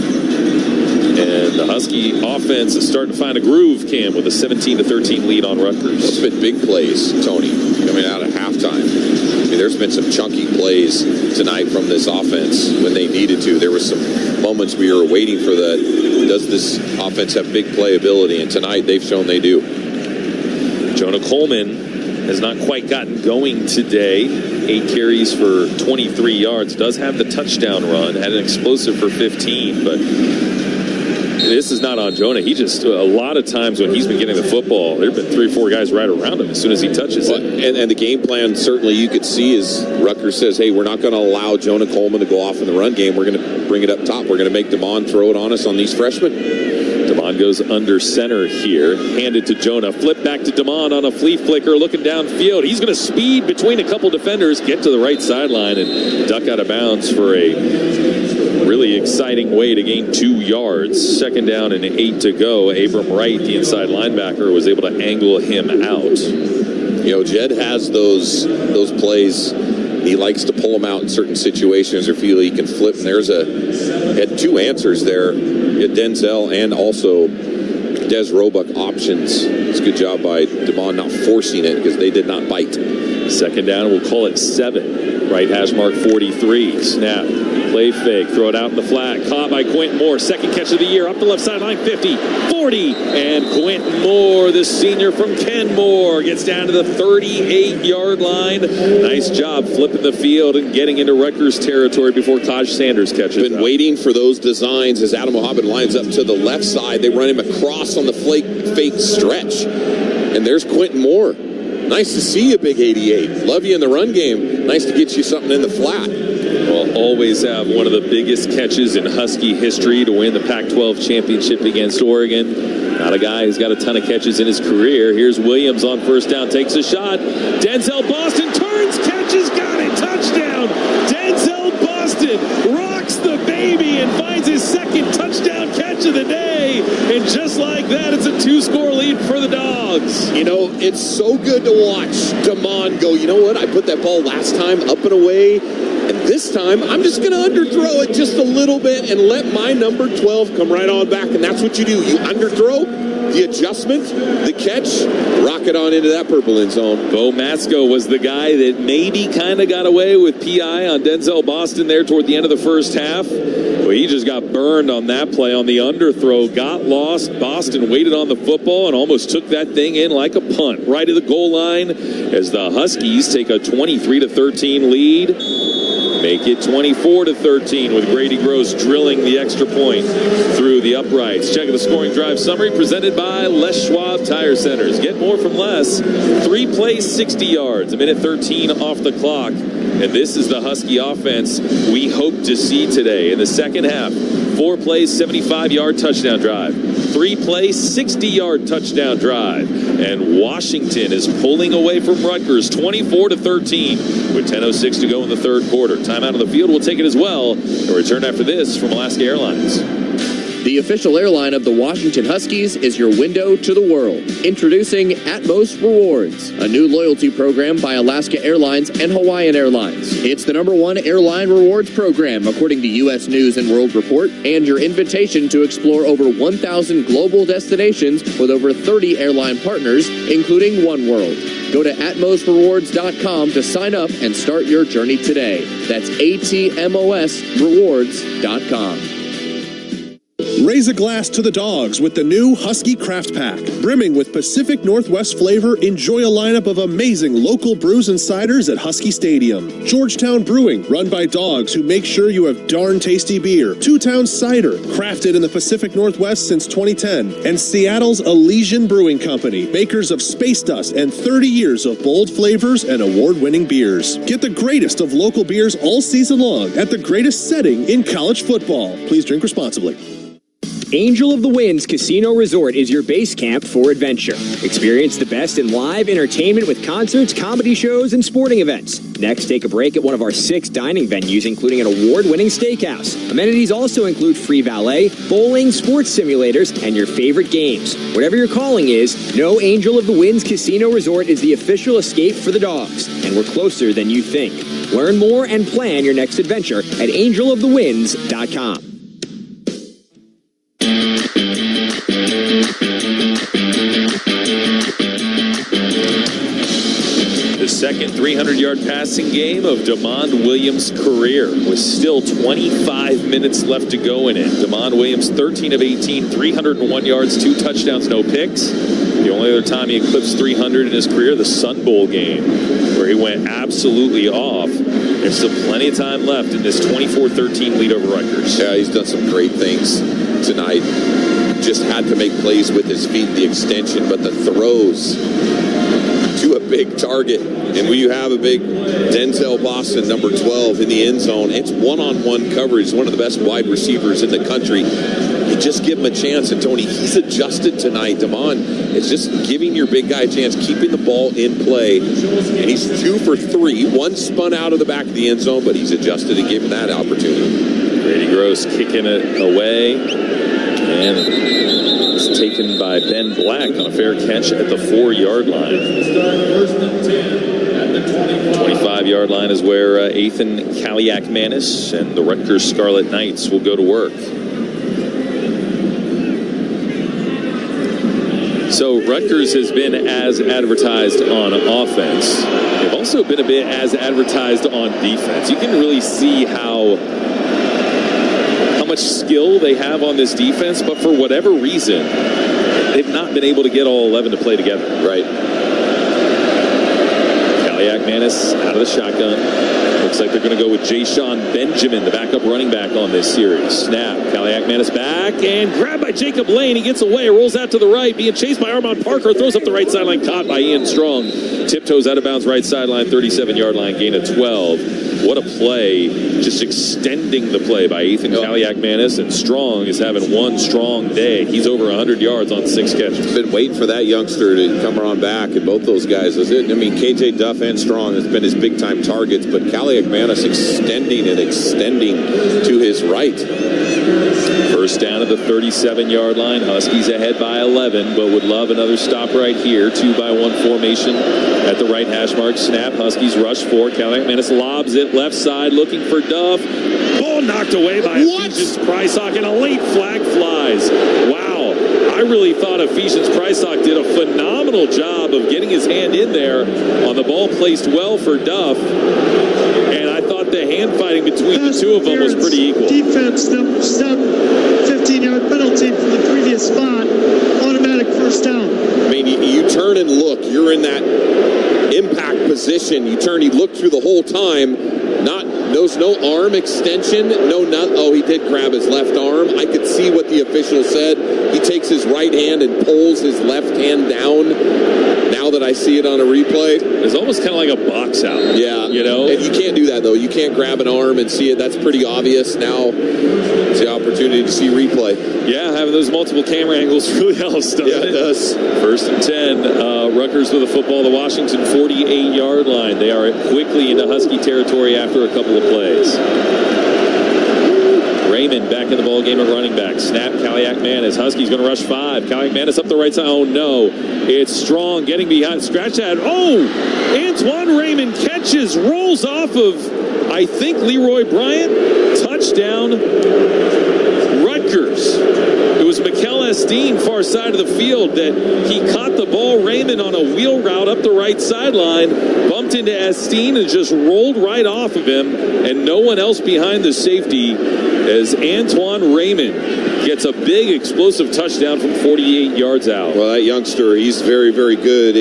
And the Husky offense is starting to find a groove, Cam, with a 17-13 lead on Rutgers. It's been big plays, Tony, coming out at halftime. I mean, there's been some chunky plays tonight from this offense when they needed to. There were some moments we were waiting for the, does this offense have big playability? And tonight they've shown they do. Jonah Coleman has not quite gotten going today. 8 carries for 23 yards. Does have the touchdown run. Had an explosive for 15, but this is not on Jonah. He just, a lot of times when he's been getting the football, there have been 3 or 4 guys right around him as soon as he touches it. And the game plan, certainly you could see, is Rutgers says, hey, we're not going to allow Jonah Coleman to go off in the run game. We're going to bring it up top. We're going to make DeMond throw it on us on these freshmen. DeMond goes under center here. Handed to Jonah. Flip back to DeMond on a flea flicker, looking downfield. He's going to speed between a couple defenders, get to the right sideline, and duck out of bounds for a really exciting way to gain 2 yards. 2nd down and 8 to go. Abram Wright, the inside linebacker, was able to angle him out. You know, Jed has those plays. He likes to pull them out in certain situations or feel he can flip. And there's had 2 answers there. Denzel and also Des Roebuck options. It's a good job by DeMond not forcing it because they did not bite. 2nd down, we'll call it 7. Right hash mark 43. Snap. Play fake, throw it out in the flat. Caught by Quentin Moore. Second catch of the year. Up the left sideline, 50, 40. And Quentin Moore, the senior from Kenmore, gets down to the 38-yard line. Nice job flipping the field and getting into Rutgers territory before Taj Sanders catches it. Been waiting for those designs as Adam Mohammed lines up to the left side. They run him across on the fake stretch. And there's Quentin Moore. Nice to see you, Big 88. Love you in the run game. Nice to get you something in the flat. Will always have one of the biggest catches in Husky history to win the Pac-12 championship against Oregon. Not a guy who's got a ton of catches in his career. Here's Williams on first down, takes a shot. Denzel Boston turns, catches, got it, touchdown. Denzel Boston rocks the baby and finds his second touchdown catch of the day. And just like that, it's a 2-score lead for the Dogs. You know, it's so good to watch Damon go, you know what, I put that ball last time up and away. And this time, I'm just going to underthrow it just a little bit and let my number 12 come right on back. And that's what you do. You underthrow, the adjustment, the catch, rock it on into that purple end zone. Bo Masco was the guy that maybe kind of got away with PI on Denzel Boston there toward the end of the first half. Well, he just got burned on that play on the underthrow, got lost. Boston waited on the football and almost took that thing in like a punt right to the goal line as the Huskies take a 23-13 lead. Make it 24-13 with Grady Gross drilling the extra point through the uprights. Check out the scoring drive summary presented by Les Schwab Tire Centers. Get more from Les. 3 plays, 60 yards. A minute 13 off the clock. And this is the Husky offense we hope to see today in the second half. 4 plays, 75-yard touchdown drive. 3 plays, 60-yard touchdown drive. And Washington is pulling away from Rutgers 24-13 with 10:06 to go in the third quarter. Timeout on the field. We'll take it as well. And return after this from Alaska Airlines. The official airline of the Washington Huskies is your window to the world. Introducing Atmos Rewards, a new loyalty program by Alaska Airlines and Hawaiian Airlines. It's the #1 airline rewards program, according to U.S. News and World Report, and your invitation to explore over 1,000 global destinations with over 30 airline partners, including oneworld. Go to atmosrewards.com to sign up and start your journey today. That's ATMOSrewards.com. Raise a glass to the Dogs with the new Husky Craft Pack. Brimming with Pacific Northwest flavor, enjoy a lineup of amazing local brews and ciders at Husky Stadium. Georgetown Brewing, run by dogs who make sure you have darn tasty beer. Two Town Cider, crafted in the Pacific Northwest since 2010. And Seattle's Elysian Brewing Company, makers of Space Dust and 30 years of bold flavors and award-winning beers. Get the greatest of local beers all season long at the greatest setting in college football. Please drink responsibly. Angel of the Winds Casino Resort is your base camp for adventure. Experience the best in live entertainment with concerts, comedy shows, and sporting events. Next, take a break at one of our 6 dining venues, including an award-winning steakhouse. Amenities also include free valet, bowling, sports simulators, and your favorite games. Whatever your calling is, know Angel of the Winds Casino Resort is the official escape for the Dogs, and we're closer than you think. Learn more and plan your next adventure at angelofthewinds.com. The second 300-yard passing game of DeMond Williams' career with still 25 minutes left to go in it. DeMond Williams, 13 of 18, 301 yards, 2 touchdowns, no picks. The only other time he eclipsed 300 in his career, the Sun Bowl game, where he went absolutely off. There's still plenty of time left in this 24-13 lead over Rutgers. Yeah, he's done some great things tonight. Just had to make plays with his feet, the extension, but the throws to a big target. And when you have a big Denzel Boston, number 12, in the end zone, it's one-on-one coverage, one of the best wide receivers in the country. You just give him a chance, and Tony, he's adjusted tonight. Damon is just giving your big guy a chance, keeping the ball in play. And he's 2 for 3. 1 spun out of the back of the end zone, but he's adjusted and given that opportunity. Grady Gross kicking it away. And it's taken by Ben Black on a fair catch at the 4-yard line. 25-yard line is where Ethan Kaliak-Manis and the Rutgers Scarlet Knights will go to work. So Rutgers has been as advertised on offense. They've also been a bit as advertised on defense. You can really see how much skill they have on this defense, but for whatever reason, they've not been able to get all 11 to play together. Right. Manis out of the shotgun. Looks like they're going to go with Ja'Shawn Benjamin, the backup running back on this series. Snap. Kaliak Manis back and grabbed by Jacob Lane. He gets away, rolls out to the right, being chased by Armand Parker, throws up the right sideline, caught by Ian Strong. Tiptoes out of bounds right sideline, 37-yard line, gain of 12. What a play, just extending the play by Ethan Kaliak Manis, and Strong is having one strong day. He's over 100 yards on 6 catches. Been waiting for that youngster to come around back, and both those guys. KJ Duff and Strong has been his big-time targets, but Kaliak Manis extending to his right. First down at the 37-yard line. Huskies ahead by 11, but would love another stop right here. 2-by-1 formation at the right hash mark. Snap. Huskies rush 4. Kaliak Manis lobs it left side, looking for Duff. Ball knocked away by Ephesians Prysock, and a late flag flies. Wow. I really thought Ephesians Prysock did a phenomenal job of getting his hand in there on the ball, placed well for Duff. And I thought the hand fighting between the two of them was pretty equal. Defense, number 7, 15-yard penalty from the previous spot. Automatic first down. I mean, you turn and look. You're in that impact position. You turn, he looked through the whole time. There's no arm extension. Oh, he did grab his left arm. I could see what the official said. He takes his right hand and pulls his left hand down. Now that I see it on a replay, it's almost kind of like a box out. Yeah, you know, and you can't do that though. You can't grab an arm and see it. That's pretty obvious. Now it's the opportunity to see replay. Yeah, having those multiple camera angles really helps, doesn't it? Yeah, it does. First and 10. Rutgers with the football, the Washington 48-yard line. They are quickly into Husky territory after a couple of plays. Raymond back in the ball game at running back. Snap. Kaliak Manis. Huskies going to rush 5. Kaliak Manis up the right side. Oh no! It's Strong getting behind. Scratch that. Oh! Antoine Raymond catches, rolls off of, I think, Leroy Bryant. Touchdown. Rutgers. It was Mikel Esteen, far side of the field, that he caught the ball. Raymond on a wheel route up the right sideline, bumped into Esteen and just rolled right off of him, and no one else behind the safety as Antoine Raymond gets a big explosive touchdown from 48 yards out. Well, that youngster, he's very, very good.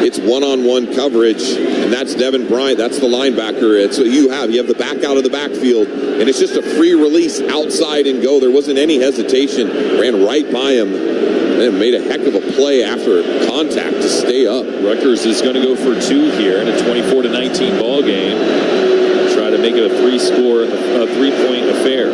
It's one-on-one coverage, and that's Devin Bryant. That's the linebacker. It's what you have the back out of the backfield, and it's just a free release outside and go. There wasn't any hesitation. Ran right by him and made a heck of a play after contact to stay up. Rutgers is going to go for 2 here in a 24-19 ball game. Try to make it a 3-point affair.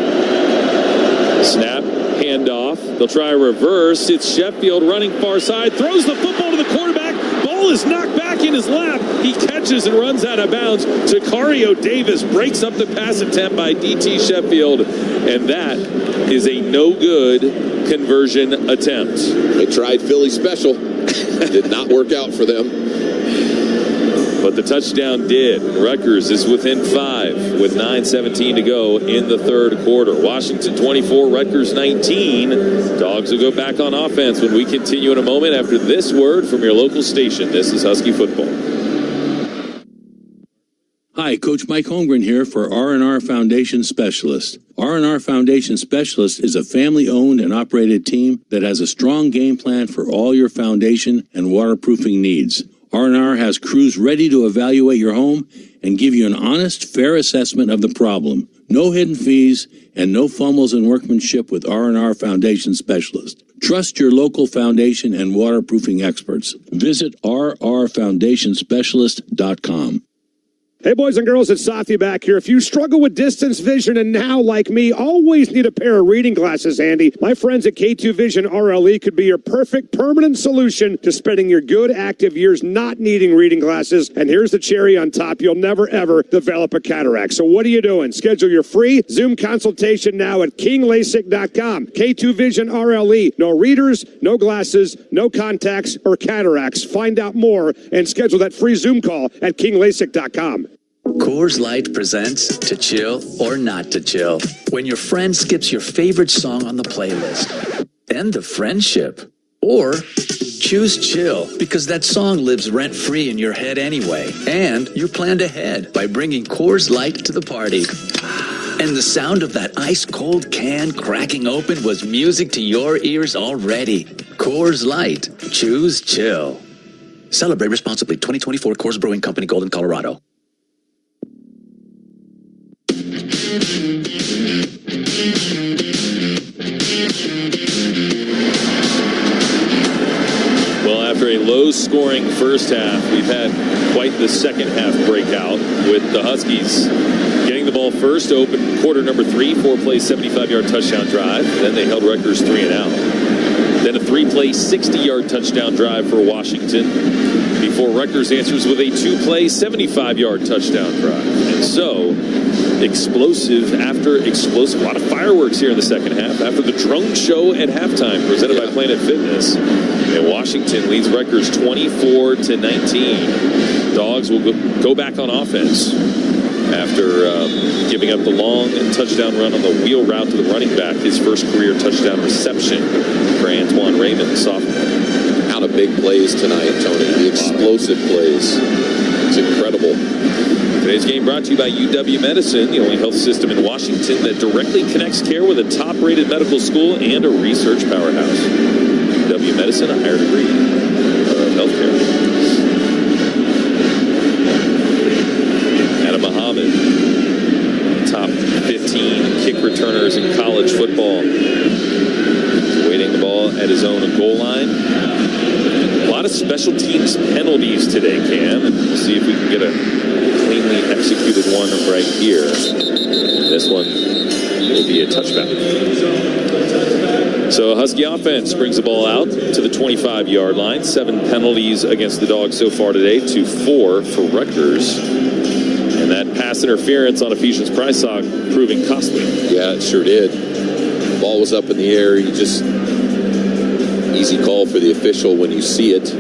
Snap, handoff. They'll try a reverse. It's Sheffield running far side, throws the football to the quarterback. Ball is knocked back in his lap. He catches and runs out of bounds. Takario Davis breaks up the pass attempt by DT Sheffield, and that is a no-good conversion attempt. They tried Philly special. Did not work out for them. But the touchdown did. Rutgers is within 5 with 9:17 to go in the third quarter. Washington 24, Rutgers 19. Dogs will go back on offense when we continue in a moment after this word from your local station. This is Husky Football. Hi, Coach Mike Holmgren here for R&R Foundation Specialist. R&R Foundation Specialist is a family-owned and operated team that has a strong game plan for all your foundation and waterproofing needs. R&R has crews ready to evaluate your home and give you an honest, fair assessment of the problem. No hidden fees and no fumbles in workmanship with R&R Foundation Specialist. Trust your local foundation and waterproofing experts. Visit rrfoundationspecialist.com. Hey, boys and girls, it's Safi back here. If you struggle with distance vision and now, like me, always need a pair of reading glasses handy, my friends at K2 Vision RLE could be your perfect permanent solution to spending your good active years not needing reading glasses. And here's the cherry on top. You'll never, ever develop a cataract. So what are you doing? Schedule your free Zoom consultation now at KingLASIK.com. K2 Vision RLE. No readers, no glasses, no contacts or cataracts. Find out more and schedule that free Zoom call at KingLASIK.com. Coors Light presents To Chill or Not to Chill. When your friend skips your favorite song on the playlist. End the friendship. Or choose chill because that song lives rent-free in your head anyway. And you planned ahead by bringing Coors Light to the party. And the sound of that ice-cold can cracking open was music to your ears already. Coors Light. Choose chill. Celebrate responsibly. 2024 Coors Brewing Company, Golden, Colorado. Well, after a low-scoring first half, we've had quite the second half breakout with the Huskies getting the ball first to open quarter number 3, 4-play, 75-yard touchdown drive. Then they held Rutgers 3 and out. Then a 3-play, 60-yard touchdown drive for Washington before Rutgers answers with a 2-play, 75-yard touchdown drive. And so, explosive after explosive. A lot of fireworks here in the second half after the drone show at halftime presented by Planet Fitness. And Washington leads Rutgers 24-19. Dogs will go back on offense after giving up the long touchdown run on the wheel route to the running back, his first career touchdown reception for Antoine Raymond, the sophomore. Out of big plays tonight, Tony. The explosive plays. It's incredible. Today's game brought to you by UW Medicine, the only health system in Washington that directly connects care with a top-rated medical school and a research powerhouse. UW Medicine, a higher degree of healthcare. Muhammad, top 15 kick returners in college football. Waiting the ball at his own goal line. A lot of special teams penalties today, Cam. And we'll see if we can get a cleanly executed one right here. This one will be a touchback. So Husky offense brings the ball out to the 25-yard line. 7 penalties against the Dogs so far today, to 4 for Rutgers. And that pass interference on Ephesians Prysock proving costly. Yeah, it sure did. Ball was up in the air. You just easy call for the official when you see it.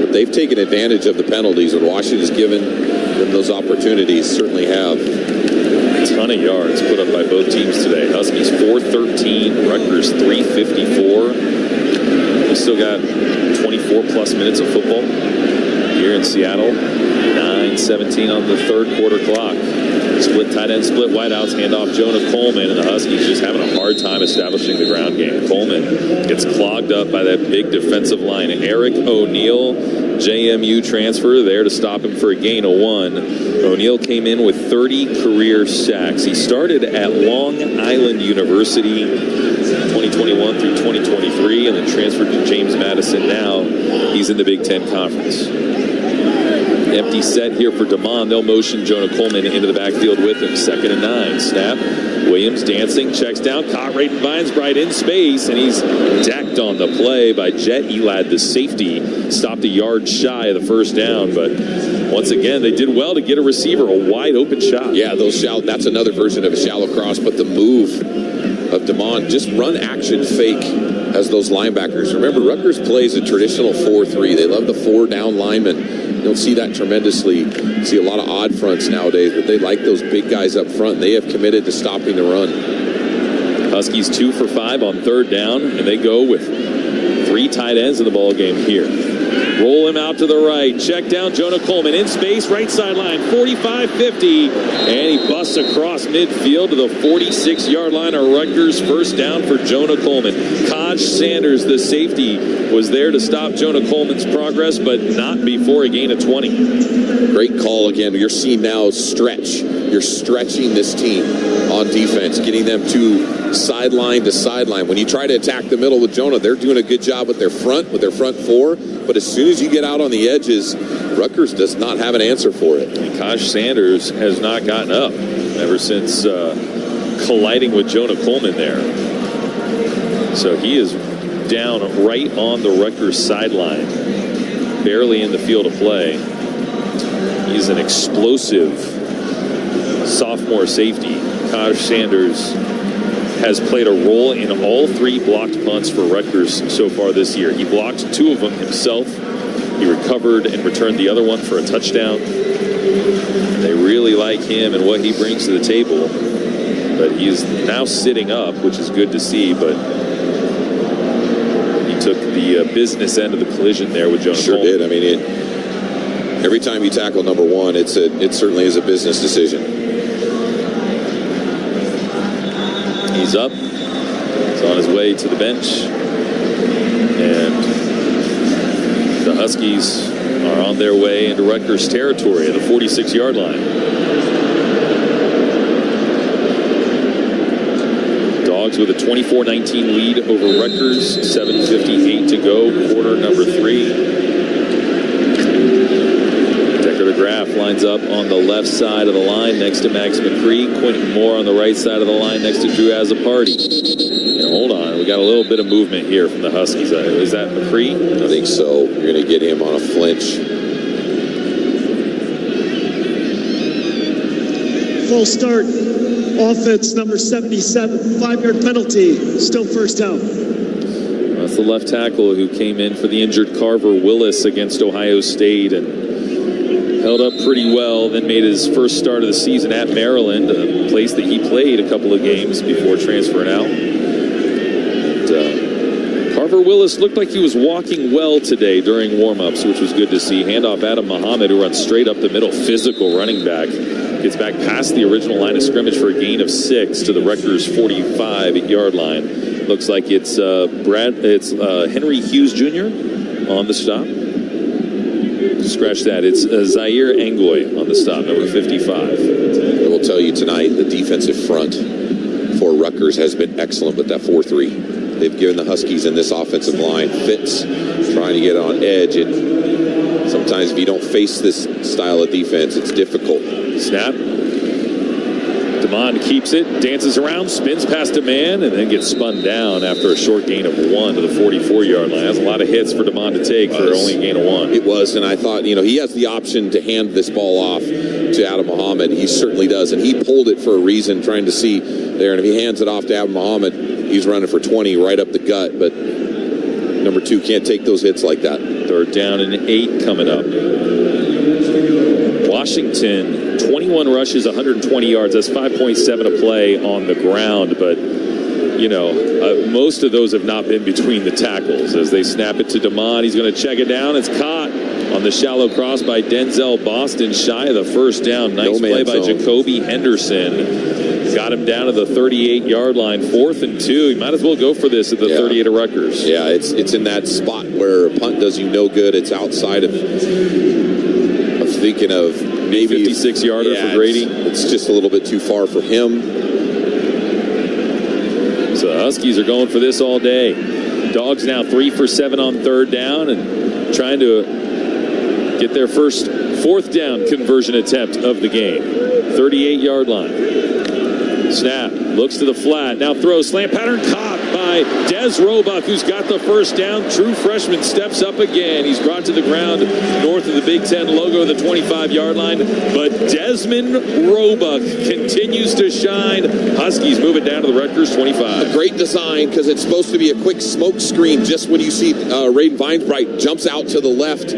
But they've taken advantage of the penalties, and Washington's given them those opportunities. Certainly have. A ton of yards put up by both teams today. Huskies 413, Rutgers 354. We still got 24 plus minutes of football here in Seattle. 9:17 on the third quarter clock. Split tight end, split wideouts, handoff Jonah Coleman, and the Huskies just having a hard time establishing the ground game. Coleman gets clogged up by that big defensive line. Eric O'Neal, JMU transfer, there to stop him for a gain of 1. O'Neal came in with 30 career sacks. He started at Long Island University 2021 through 2023, and then transferred to James Madison. Now he's in the Big Ten Conference. Empty set here for DeMond. They'll motion Jonah Coleman into the backfield with him. 2nd and 9. Snap. Williams dancing, checks down, caught right in Vinesbright in space, and he's decked on the play by Jet Elad, the safety. Stopped a yard shy of the first down, but once again, they did well to get a receiver a wide open shot. Yeah, that's another version of a shallow cross, but the move of DeMond, just run action fake as those linebackers. Remember, Rutgers plays a traditional 4-3. They love the 4 down linemen. You don't see that tremendously. You see a lot of odd fronts nowadays, but they like those big guys up front. They have committed to stopping the run. Huskies 2 for 5 on 3rd down, and they go with 3 tight ends in the ball game here. Roll him out to the right. Check down Jonah Coleman in space, right sideline, 45-50, and he busts across midfield to the 46-yard line of Rutgers. First down for Jonah Coleman. Kaj Sanders, the safety, was there to stop Jonah Coleman's progress, but not before a gain of 20. Great call again. You're seeing now stretch. You're stretching this team on defense, getting them to sideline to sideline. When you try to attack the middle with Jonah, they're doing a good job with their front 4. But as soon as you get out on the edges, Rutgers does not have an answer for it. And Kaj Sanders has not gotten up ever since colliding with Jonah Coleman there. So he is down right on the Rutgers sideline, barely in the field of play. He's an explosive sophomore safety. Kaj Sanders has played a role in all 3 blocked punts for Rutgers so far this year. He blocked 2 of them himself. He recovered and returned the other one for a touchdown. They really like him and what he brings to the table. But he is now sitting up, which is good to see, but he took the business end of the collision there with Jonah Coleman. Sure did. I mean, every time you tackle number 1, it certainly is a business decision. He's up. He's on his way to the bench. And the Huskies are on their way into Rutgers territory at the 46-yard line. Dogs with a 24-19 lead over Rutgers. 7:58 to go, quarter number 3. DeGraff lines up on the left side of the line next to Max McCree. Quentin Moore on the right side of the line next to Drew Azzopardi. And hold on, we got a little bit of movement here from the Huskies. Is that McCree? I think so. You're going to get him on a flinch. Full start. Offense number 77. 5-yard penalty. Still first down. That's the left tackle who came in for the injured Carver Willis against Ohio State and held up pretty well, then made his first start of the season at Maryland, a place that he played a couple of games before transferring out. And, Carver Willis looked like he was walking well today during warm-ups, which was good to see. Handoff Adam Muhammad, who runs straight up the middle, physical running back. Gets back past the original line of scrimmage for a gain of 6 to the Rutgers 45-yard line. Looks like it's Henry Hughes Jr. on the stop. Scratch that. It's Zaire Angoy on the stop, number 55. I will tell you tonight, the defensive front for Rutgers has been excellent with that 4-3. They've given the Huskies in this offensive line fits, trying to get on edge. And sometimes if you don't face this style of defense, it's difficult. Snap. Demond keeps it, dances around, spins past a man, and then gets spun down after a short gain of 1 to the 44-yard line. That's a lot of hits for Demond to take for only a gain of 1. It was, and I thought, he has the option to hand this ball off to Adam Muhammad. He certainly does, and he pulled it for a reason, trying to see there. And if he hands it off to Adam Muhammad, he's running for 20 right up the gut. But number 2 can't take those hits like that. 3rd down and 8 coming up. Washington, 21 rushes, 120 yards. That's 5.7 a play on the ground. But, most of those have not been between the tackles. As they snap it to Demond, he's going to check it down. It's caught on the shallow cross by Denzel Boston, shy of the first down. Nice play by Jacoby Henderson. Got him down to the 38-yard line. 4th and 2. You might as well go for this at the 38 of Rutgers. Yeah, it's in that spot where a punt does you no good. It's outside of thinking of maybe 56-yarder for Grady. It's just a little bit too far for him. So the Huskies are going for this all day. Dogs now 3 for 7 on 3rd down and trying to get their first 4th down conversion attempt of the game. 38-yard line. Snap, looks to the flat, now throws, slant pattern caught by Des Roebuck, who's got the first down. True freshman steps up again. He's brought to the ground north of the Big Ten logo, the 25-yard line. But Desmond Roebuck continues to shine. Huskies move it down to the Rutgers 25. A great design, because it's supposed to be a quick smoke screen just when you see Raiden Vinesbright jumps out to the left.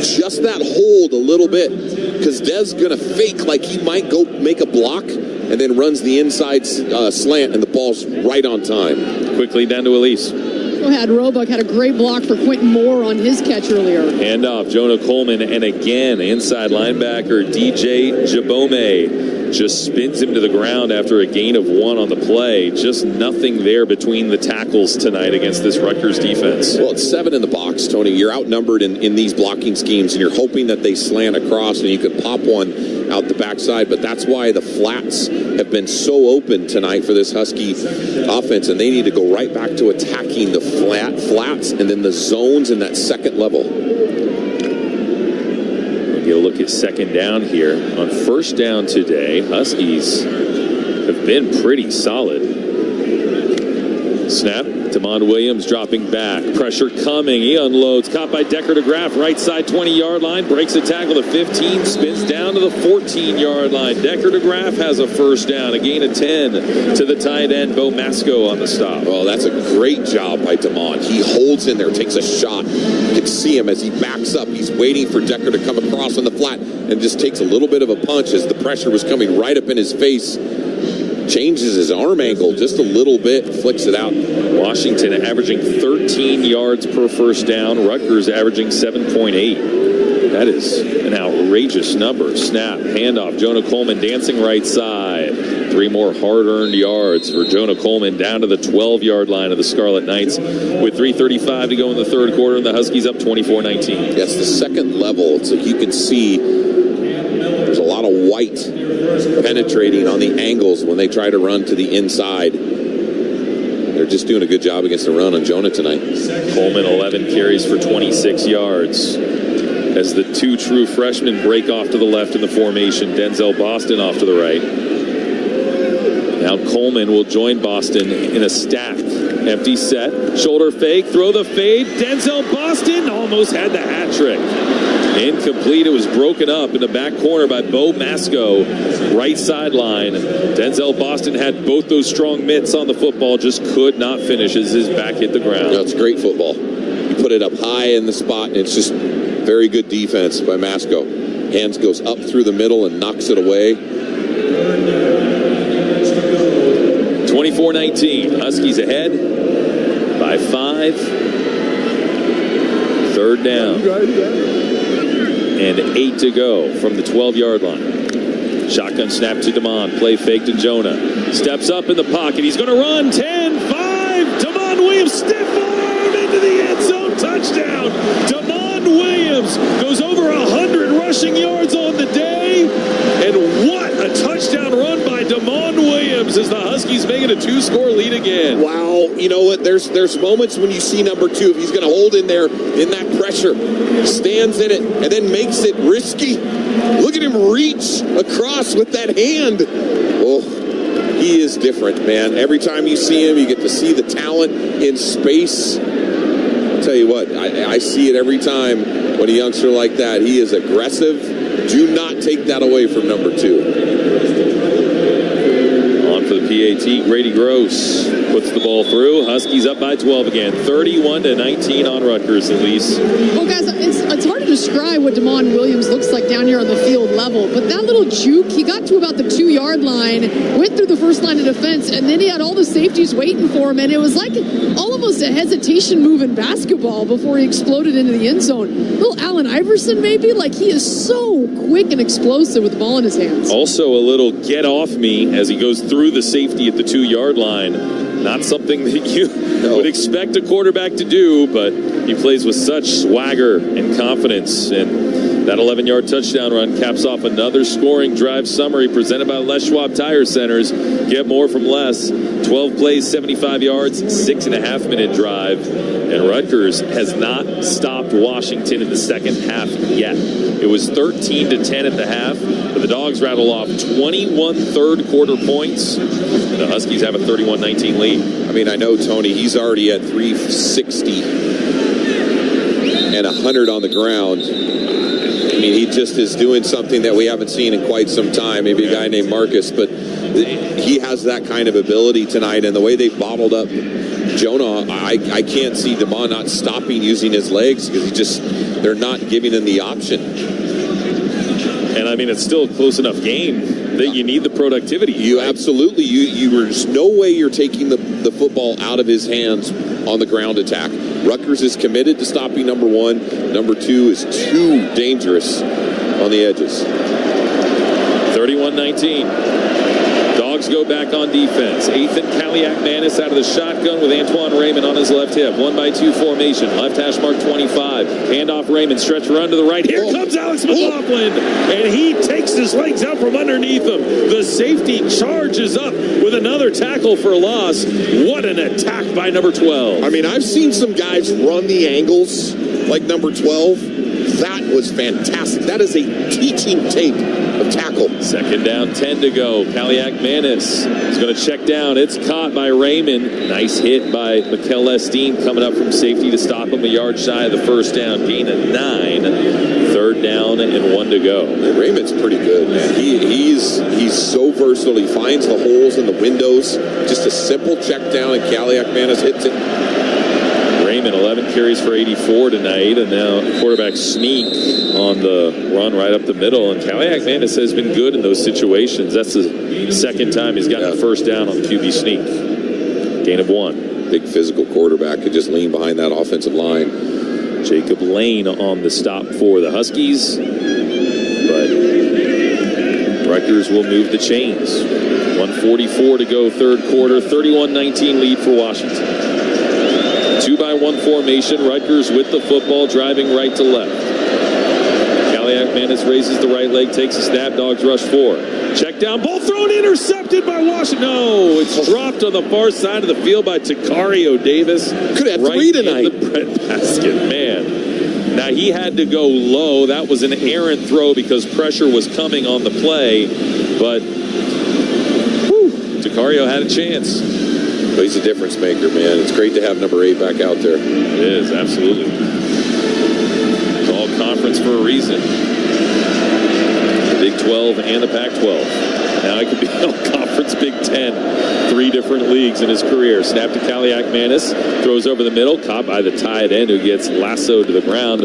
Just that hold a little bit, because Des going to fake like he might go make a block, and then runs the inside slant, and the ball's right on time. Quickly down to Elise. Roebuck had a great block for Quentin Moore on his catch earlier. Hand off, Jonah Coleman, and again, inside linebacker DJ Jabome just spins him to the ground after a gain of 1 on the play. Just nothing there between the tackles tonight against this Rutgers defense. Well, it's 7 in the box, Tony. You're outnumbered in these blocking schemes, and you're hoping that they slant across and you could pop one out the backside, but that's why the flats have been so open tonight for this Husky offense, and they need to go right back to attacking the flats and then the zones in that second level. We'll get a look at 2nd down here. On 1st down today, Huskies have been pretty solid. Snap, Demond Williams dropping back. Pressure coming. He unloads. Caught by Decker DeGraff. Right side 20-yard line. Breaks a tackle to 15. Spins down to the 14-yard line. Decker DeGraff has a first down. A gain of 10 to the tight end, Bo Masco on the stop. Well, that's a great job by Demond. He holds in there, takes a shot. You can see him as he backs up. He's waiting for Decker to come across on the flat and just takes a little bit of a punch as the pressure was coming right up in his face. Changes his arm angle just a little bit, flicks it out. Washington averaging 13 yards per first down. Rutgers averaging 7.8. That is an outrageous number. Snap, handoff, Jonah Coleman dancing right side. 3 more hard-earned yards for Jonah Coleman down to the 12-yard line of the Scarlet Knights with 3:35 to go in the third quarter, and the Huskies up 24-19. Yes, the second level. It's like you can see there's a lot of white penetrating on the angles when they try to run to the inside. They're just doing a good job against the run on Jonah tonight. Coleman 11 carries for 26 yards. As the 2 true freshmen break off to the left in the formation, Denzel Boston off to the right. Now Coleman will join Boston in a stack. Empty set, shoulder fake, throw the fade. Denzel Boston almost had the hat trick. Incomplete. It was broken up in the back corner by Bo Masco, right sideline. Denzel Boston had both those strong mitts on the football, just could not finish as his back hit the ground. No, it's great football. You put it up high in the spot, and it's just very good defense by Masco. Hands goes up through the middle and knocks it away. 24-19. Huskies ahead by 5. Third down. And 8 to go from the 12-yard line. Shotgun snap to Damon. Play fake to Jonah. Steps up in the pocket. He's going to run. 10, 5. Damon Williams stiff arm into the end zone. Touchdown. Damon Williams goes over 100 rushing yards on the day. And what a touchdown run by Damon Williams as the Huskies make it a 2-score lead again. Wow. You know what? There's moments when you see number 2, if he's going to hold in there in that pressure, stands in it, and then makes it risky. Look at him reach across with that hand. Oh, he is different, man. Every time you see him, you get to see the talent in space. I'll tell you what, I see it every time when a youngster like that. He is aggressive. Do not take that away from number 2. On for the PAT, Grady Gross puts the ball through. Huskies up by 12 again. 31-19 on Rutgers, Elise. Well, guys, it's hard to describe what Damon Williams looks like down here on the field level, but that little juke, he got to about the 2-yard line, went through the first line of defense, and then he had all the safeties waiting for him, and it was like almost a hesitation move in basketball before he exploded into the end zone. Little Allen Iverson, maybe? Like, he is so quick and explosive with the ball in his hands. Also a little get off me as he goes through the safety at the 2-yard line. Not something that you would expect a quarterback to do, but he plays with such swagger and confidence. And that 11-yard touchdown run caps off another scoring drive summary presented by Les Schwab Tire Centers. Get more from Les. 12 plays, 75 yards, 6.5-minute drive. And Rutgers has not stopped Washington in the second half yet. It was 13-10 at the half, but the Dogs rattle off 21 third-quarter points. The Huskies have a 31-19 lead. I mean, I know, Tony, he's already at 360 and 100 on the ground. I mean, he just is doing something that we haven't seen in quite some time. Maybe a guy named Marcus, but he has that kind of ability tonight. And the way they bottled up Jonah, I can't see Damon not stopping using his legs because they're not giving him the option. And I mean, it's still a close enough game that you need the productivity. You absolutely, there's no way you're taking the football out of his hands on the ground attack. Rutgers is committed to stopping number 1. Number 2 is too dangerous on the edges. 31-19. Dogs go back on defense. Ethan Kaliak-Manis out of the shotgun with Antoine Raymond on his left hip. 1-by-2 formation. Left hash mark 25. Handoff Raymond. Stretch run to the right. Here comes Alex McLaughlin. And he takes his legs out from underneath him. The safety charges up with another tackle for loss. What an attack by number 12. I mean, I've seen some guys run the angles like number 12. That was fantastic. That is a teaching tape of tackle. Second down, 10 to go. Kaliak-Manis is going to check down. It's caught by Raymond. Nice hit by Mikel Esteen coming up from safety to stop him a yard shy of the first down. Gain of 9. Third down and 1 to go. Raymond's pretty good, man. He's so versatile. He finds the holes in the windows. Just a simple check down, and Kaliak-Manis hits it. Raymond, 11 carries for 84 tonight, and now quarterback sneak on the run right up the middle. And Kaliak-Manis has been good in those situations. That's the second time he's gotten a first down on the QB sneak. Gain of 1. Big physical quarterback could just lean behind that offensive line. Jacob Lane on the stop for the Huskies. But Rutgers will move the chains. 1:44 to go, third quarter. 31-19 lead for Washington. 2-by-1 formation. Rutgers with the football, driving right to left. Manis raises the right leg, takes a snap. Dogs rush 4. Check down, ball thrown, intercepted by Washington. No, it's dropped on the far side of the field by Tacario Davis. Could have right 3 tonight. In the breadbasket, man. Now he had to go low. That was an errant throw because pressure was coming on the play, but Tacario had a chance. But he's a difference maker, man. It's great to have number 8 back out there. It is, absolutely. It's all conference for a reason. The Big 12 and the Pac-12. Now he could be all conference Big 10. 3 different leagues in his career. Snap to Kaliak-Manis. Throws over the middle. Caught by the tight end who gets lassoed to the ground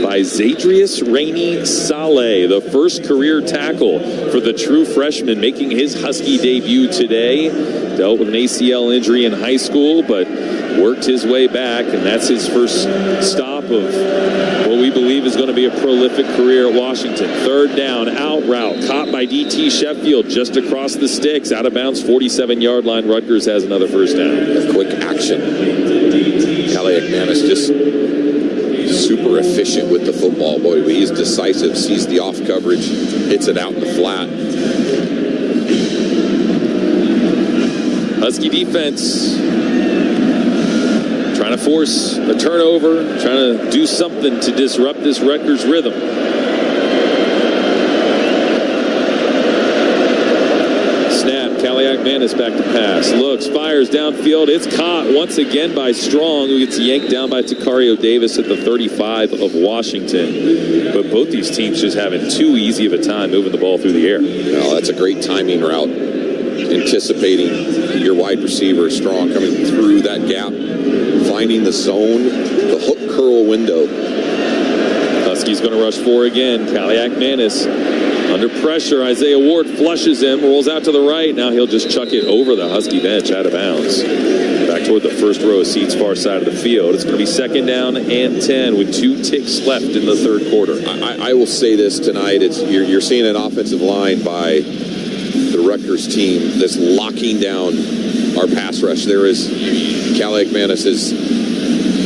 by Zadrius Rainey Saleh. The first career tackle for the true freshman making his Husky debut today. Dealt with an ACL injury in high school, but worked his way back, and that's his first stop of what we believe is going to be a prolific career at Washington. Third down, out route, caught by DT Sheffield just across the sticks, out of bounds, 47-yard line. Rutgers has another first down. A quick action. Kaliak-Manis just super efficient with the football. Boy, he's decisive, sees the off coverage, hits it out in the flat. Husky defense trying to force a turnover, trying to do something to disrupt this Rutgers rhythm. Snap, Kaliak-Manis back to pass. Looks, fires downfield. It's caught once again by Strong, who gets yanked down by Tacario Davis at the 35 of Washington. But both these teams just having too easy of a time moving the ball through the air. No, that's a great timing route. Anticipating your wide receiver, Strong, coming through that gap, finding the zone, the hook curl window. Husky's going to rush 4 again. Kaliak-Manis under pressure. Isaiah Ward flushes him, rolls out to the right. Now he'll just chuck it over the Husky bench out of bounds. Back toward the first row of seats, far side of the field. It's going to be 2nd down and 10 with 2 ticks left in the third quarter. I will say this tonight. You're seeing an offensive line by the Rutgers team that's locking down our pass rush. There is Kaliak-Manis is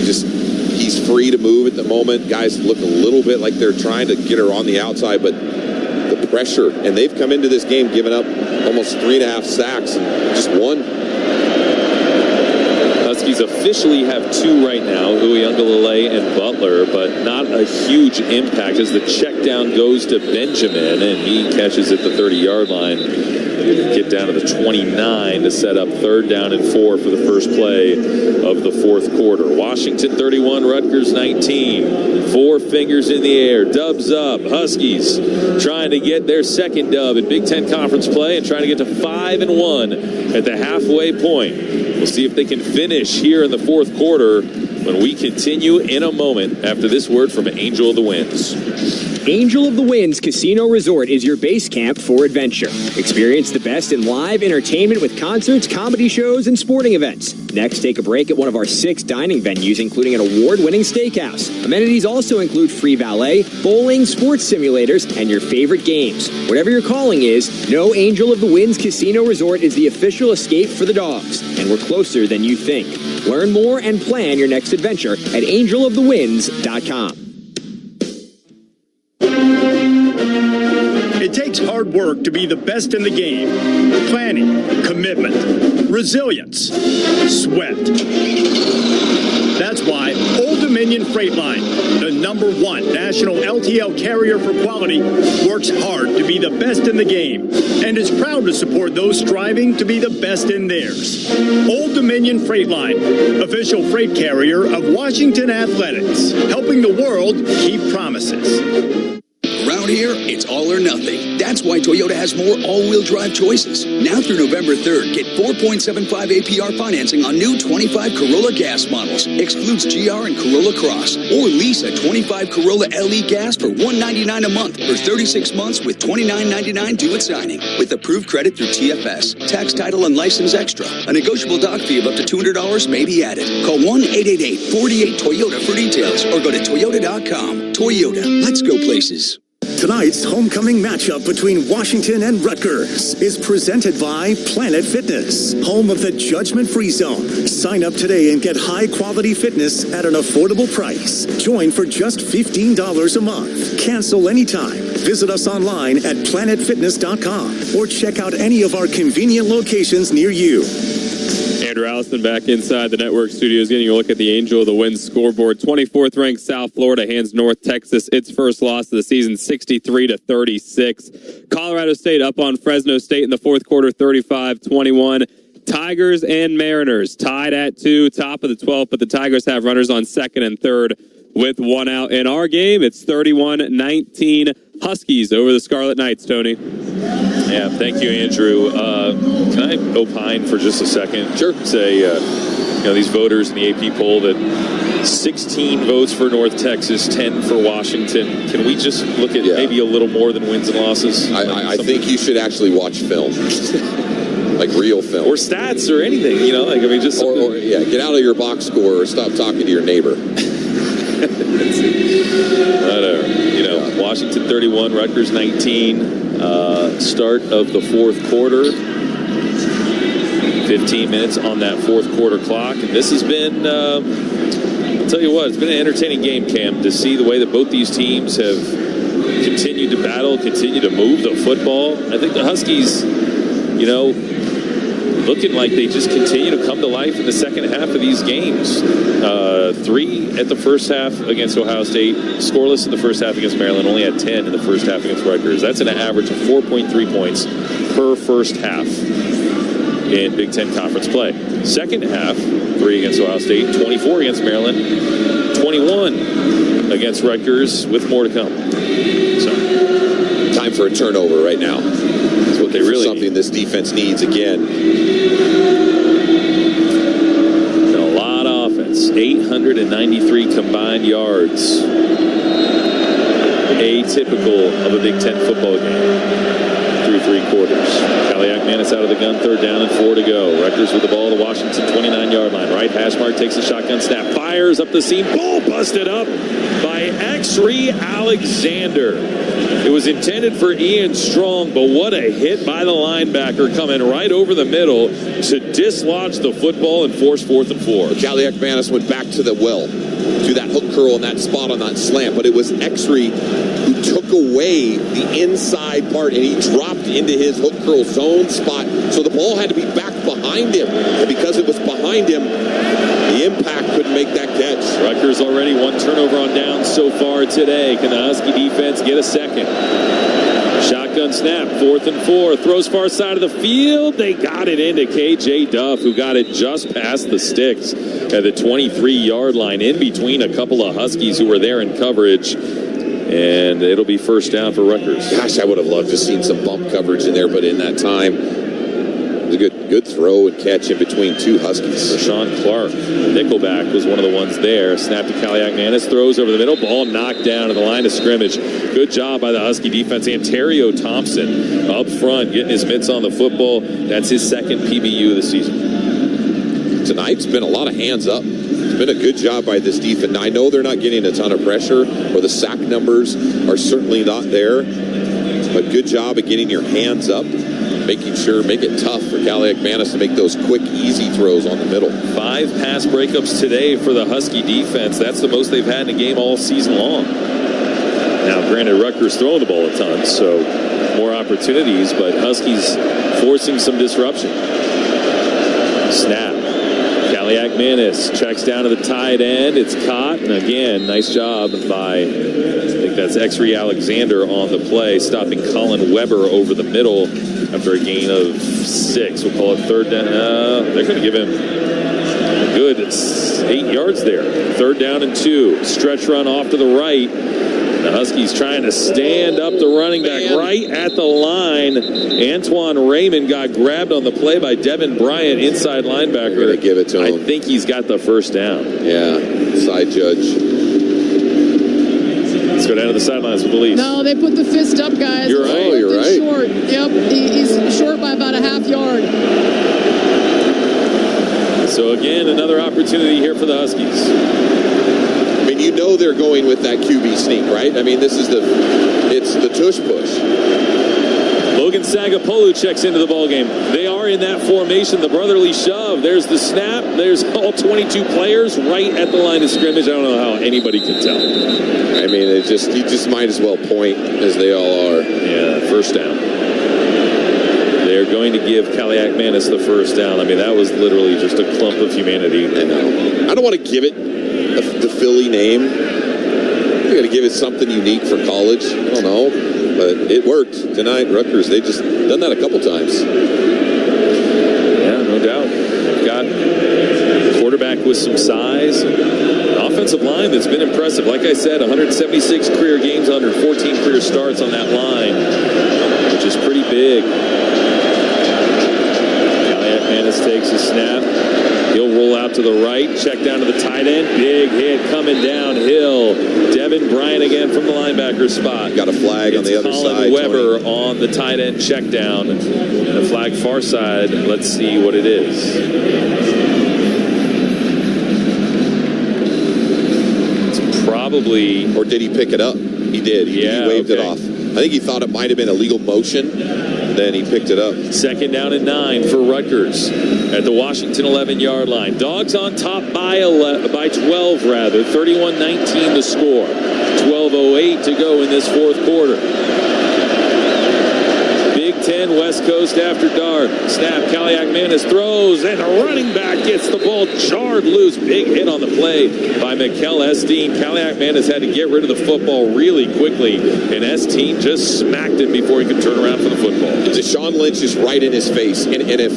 just, he's free to move at the moment. Guys look a little bit like they're trying to get her on the outside, but the pressure, and they've come into this game giving up almost 3.5 sacks and just 1. Huskies officially have 2 right now, Uyunglele and Butler, but not a huge impact as the check down goes to Benjamin, and he catches at the 30-yard line. Get down to the 29 to set up 3rd down and 4 for the first play of the fourth quarter. Washington 31, Rutgers 19. 4 fingers in the air, dubs up. Huskies trying to get their 2nd dub in Big Ten Conference play and trying to get to 5-1 at the halfway point. We'll see if they can finish here in the fourth quarter when we continue in a moment after this word from Angel of the Winds. Angel of the Winds Casino Resort is your base camp for adventure. Experience the best in live entertainment with concerts, comedy shows, and sporting events. Next, take a break at one of our 6 dining venues, including an award-winning steakhouse. Amenities also include free valet, bowling, sports simulators, and your favorite games. Whatever your calling is, know Angel of the Winds Casino Resort is the official escape for the dogs, and we're closer than you think. Learn more and plan your next adventure at angelofthewinds.com. It takes hard work to be the best in the game. Planning, commitment, resilience, sweat. That's why Old Dominion Freight Line, the #1 national LTL carrier for quality, works hard to be the best in the game and is proud to support those striving to be the best in theirs. Old Dominion Freight Line, official freight carrier of Washington Athletics, helping the world keep promises. Around here, it's all or nothing. That's why Toyota has more all-wheel drive choices. Now through November 3rd, get 4.75 APR financing on new 25 Corolla gas models. Excludes GR and Corolla Cross. Or lease a 25 Corolla LE gas for $199 a month for 36 months with $29.99 due at signing. With approved credit through TFS. Tax, title, and license extra. A negotiable doc fee of up to $200 may be added. Call 1-888-48-TOYOTA for details or go to Toyota.com. Toyota. Let's go places. Tonight's homecoming matchup between Washington and Rutgers is presented by Planet Fitness, home of the judgment-free zone. Sign up today and get high-quality fitness at an affordable price. Join for just $15 a month. Cancel anytime. Visit us online at planetfitness.com or check out any of our convenient locations near you. Andrew Allison back inside the network studios, getting a look at the Angel of the Wind scoreboard. 24th ranked South Florida hands North Texas its first loss of the season, 63-36. Colorado State up on Fresno State in the fourth quarter, 35-21. Tigers and Mariners tied at 2, top of the 12th, but the Tigers have runners on second and third with one out. In our game, it's 31-19 Huskies over the Scarlet Knights, Tony. Yeah, thank you, Andrew. Can I opine for just a second? Sure. Say, these voters in the AP poll that 16 votes for North Texas, 10 for Washington. Can we just look at maybe a little more than wins and losses? I think you should actually watch film. Like real film. Or stats or anything, just... Or get out of your box score or stop talking to your neighbor. Washington 31, Rutgers 19. Start of the fourth quarter. 15 minutes on that fourth quarter clock. And this has been, I'll tell you what, it's been an entertaining game, Cam, to see the way that both these teams have continued to battle, continue to move the football. I think the Huskies, looking like they just continue to come to life in the second half of these games. 3 at the first half against Ohio State, scoreless in the first half against Maryland, only had 10 in the first half against Rutgers. That's an average of 4.3 points per first half in Big Ten Conference play. Second half, 3 against Ohio State, 24 against Maryland, 21 against Rutgers, with more to come. So, time for a turnover right now. That's what they really something need. This defense needs again. And a lot of offense. 893 combined yards. Atypical of a Big Ten football game through 3 quarters. Kaliak-Manis out of the gun, 3rd down and 4 to go. Rutgers with the ball at the Washington 29-yard line. Right hash mark, takes a shotgun snap, fires up the seam. Ball busted up by X-Ree Alexander. It was intended for Ian Strong, but what a hit by the linebacker coming right over the middle to dislodge the football and force 4th and 4. Kaliak-Manis went back to the well, to that hook curl and that spot on that slant, but it was X-Ree who took away the inside part, and he dropped into his hook curl zone spot, so the ball had to be back behind him, and because it was behind him, the impact couldn't make that catch. Rutgers already 1 turnover on downs so far today. Can the Husky defense get a second? Shotgun snap, 4th and 4. Throws far side of the field. They got it into KJ Duff, who got it just past the sticks at the 23-yard line, in between a couple of Huskies who were there in coverage. And it'll be 1st down for Rutgers. Gosh, I would have loved to have seen some bump coverage in there, but in that time, it was a good throw and catch in between 2 Huskies. Rashawn Clark, Nickelback, was one of the ones there. Snap to Kaliak-Manis, throws over the middle, ball knocked down at the line of scrimmage. Good job by the Husky defense. Ontario Thompson up front, getting his mitts on the football. That's his 2nd PBU of the season. Tonight's been a lot of hands up. It's been a good job by this defense. Now, I know they're not getting a ton of pressure, or the sack numbers are certainly not there, but good job of getting your hands up, make it tough for Kaliak-Manis to make those quick, easy throws on the middle. 5 pass breakups today for the Husky defense. That's the most they've had in a game all season long. Now, granted, Rutgers throwing the ball a ton, so more opportunities, but Huskies forcing some disruption. Snap. Kaliak-Manis checks down to the tight end. It's caught, and again, nice job by, I think that's X-Ree Alexander on the play, stopping Colin Weber over the middle after a gain of 6. We'll call it 3rd down. They're going to give him a good 8 yards there. 3rd down and 2. Stretch run off to the right. And the Huskies trying to stand up the running back right at the line. Antoine Raymond got grabbed on the play by Devin Bryant, inside linebacker. Going to give it to him. I think he's got the first down. Yeah, side judge. Let's go down to the sidelines with the Leafs. No, they put the fist up, guys. You're right. Oh, you're right. Short. Yep, he's short by about a half yard. So again, another opportunity here for the Huskies. I mean, you know they're going with that QB sneak, right? I mean, it's the tush push. Logan Sagapolu checks into the ballgame. They are in that formation, the brotherly shove. There's the snap. There's all 22 players right at the line of scrimmage. I don't know how anybody can tell. I mean, you just might as well point as they all are. Yeah, first down. They're going to give Kaliak Manis the first down. I mean, that was literally just a clump of humanity. I know. I don't want to give it the Philly name. You got to give it something unique for college. I don't know. But it worked tonight. Rutgers, they just done that a couple times. Yeah, no doubt. They've got a quarterback with some size. An offensive line that's been impressive. Like I said, 176 career games, 114 career starts on that line, which is pretty big. Kaliak Manis takes a snap. He'll roll out to the right, check down to the tight end. Big hit coming downhill. Devin Bryant again from the linebacker spot. Got a flag on the other side. Weber on the tight end check down. And a flag far side. Let's see what it is. It's probably... Or did he pick it up? He did. Yeah, he waved it off. I think he thought it might have been a legal motion. Then he picked it up. Second down and 9 for Rutgers at the Washington 11-yard line. Dogs on top by 12, 31-19 the score. 12:08 to go in this fourth quarter. Big Ten West Coast after dark. Snap, Kaliak Manis throws, and the running back gets the ball jarred loose. Big hit on the play by Mikel Esteen. Kaliak Manis had to get rid of the football really quickly, and Esteen just smacked him before he could turn around for the football. Deshaun Lynch is right in his face, and if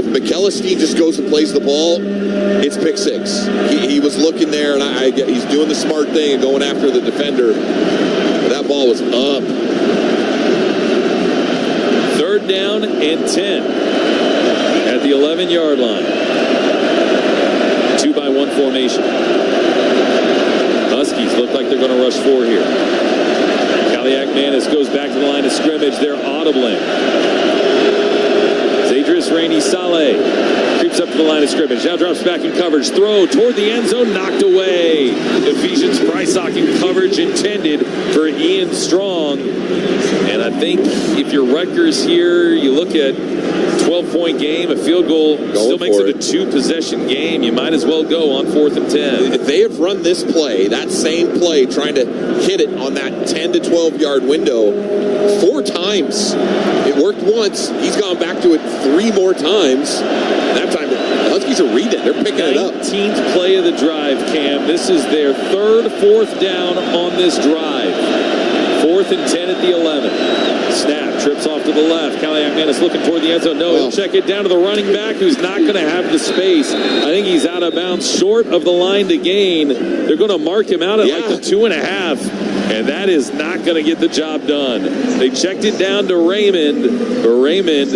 Mikel Esteen just goes and plays the ball, it's pick six. He was looking there, and he's doing the smart thing and going after the defender. That ball was up. Third down and 10 at the 11-yard line. 2-by-1 formation. Huskies look like they're going to rush 4 here. Kaliak Manis goes back to the line of scrimmage. They're audibling. Zadris Rainey Saleh creeps up to the line of scrimmage. Now drops back in coverage. Throw toward the end zone. Knocked away. Ephesians Brysock in coverage intended for Ian Strong. And I think if you're Rutgers here, you look at 12-point game, a field goal still makes it a 2-possession game. You might as well go on 4th and 10. If they have run this play, that same play, trying to hit it on that 10 to 12-yard window 4 times. It worked once. He's gone back to it 3 more times. That time, the Huskies are reading it. They're picking it up. 19th play of the drive, Cam. This is their 3rd 4th down on this drive. 4th and 10 at the 11. Snap, trips off to the left. Kaliak Manis looking toward the end zone. No, he'll check it down to the running back, who's not going to have the space. I think he's out of bounds, short of the line to gain. They're going to mark him out at like the 2.5, and that is not going to get the job done. They checked it down to Raymond, but Raymond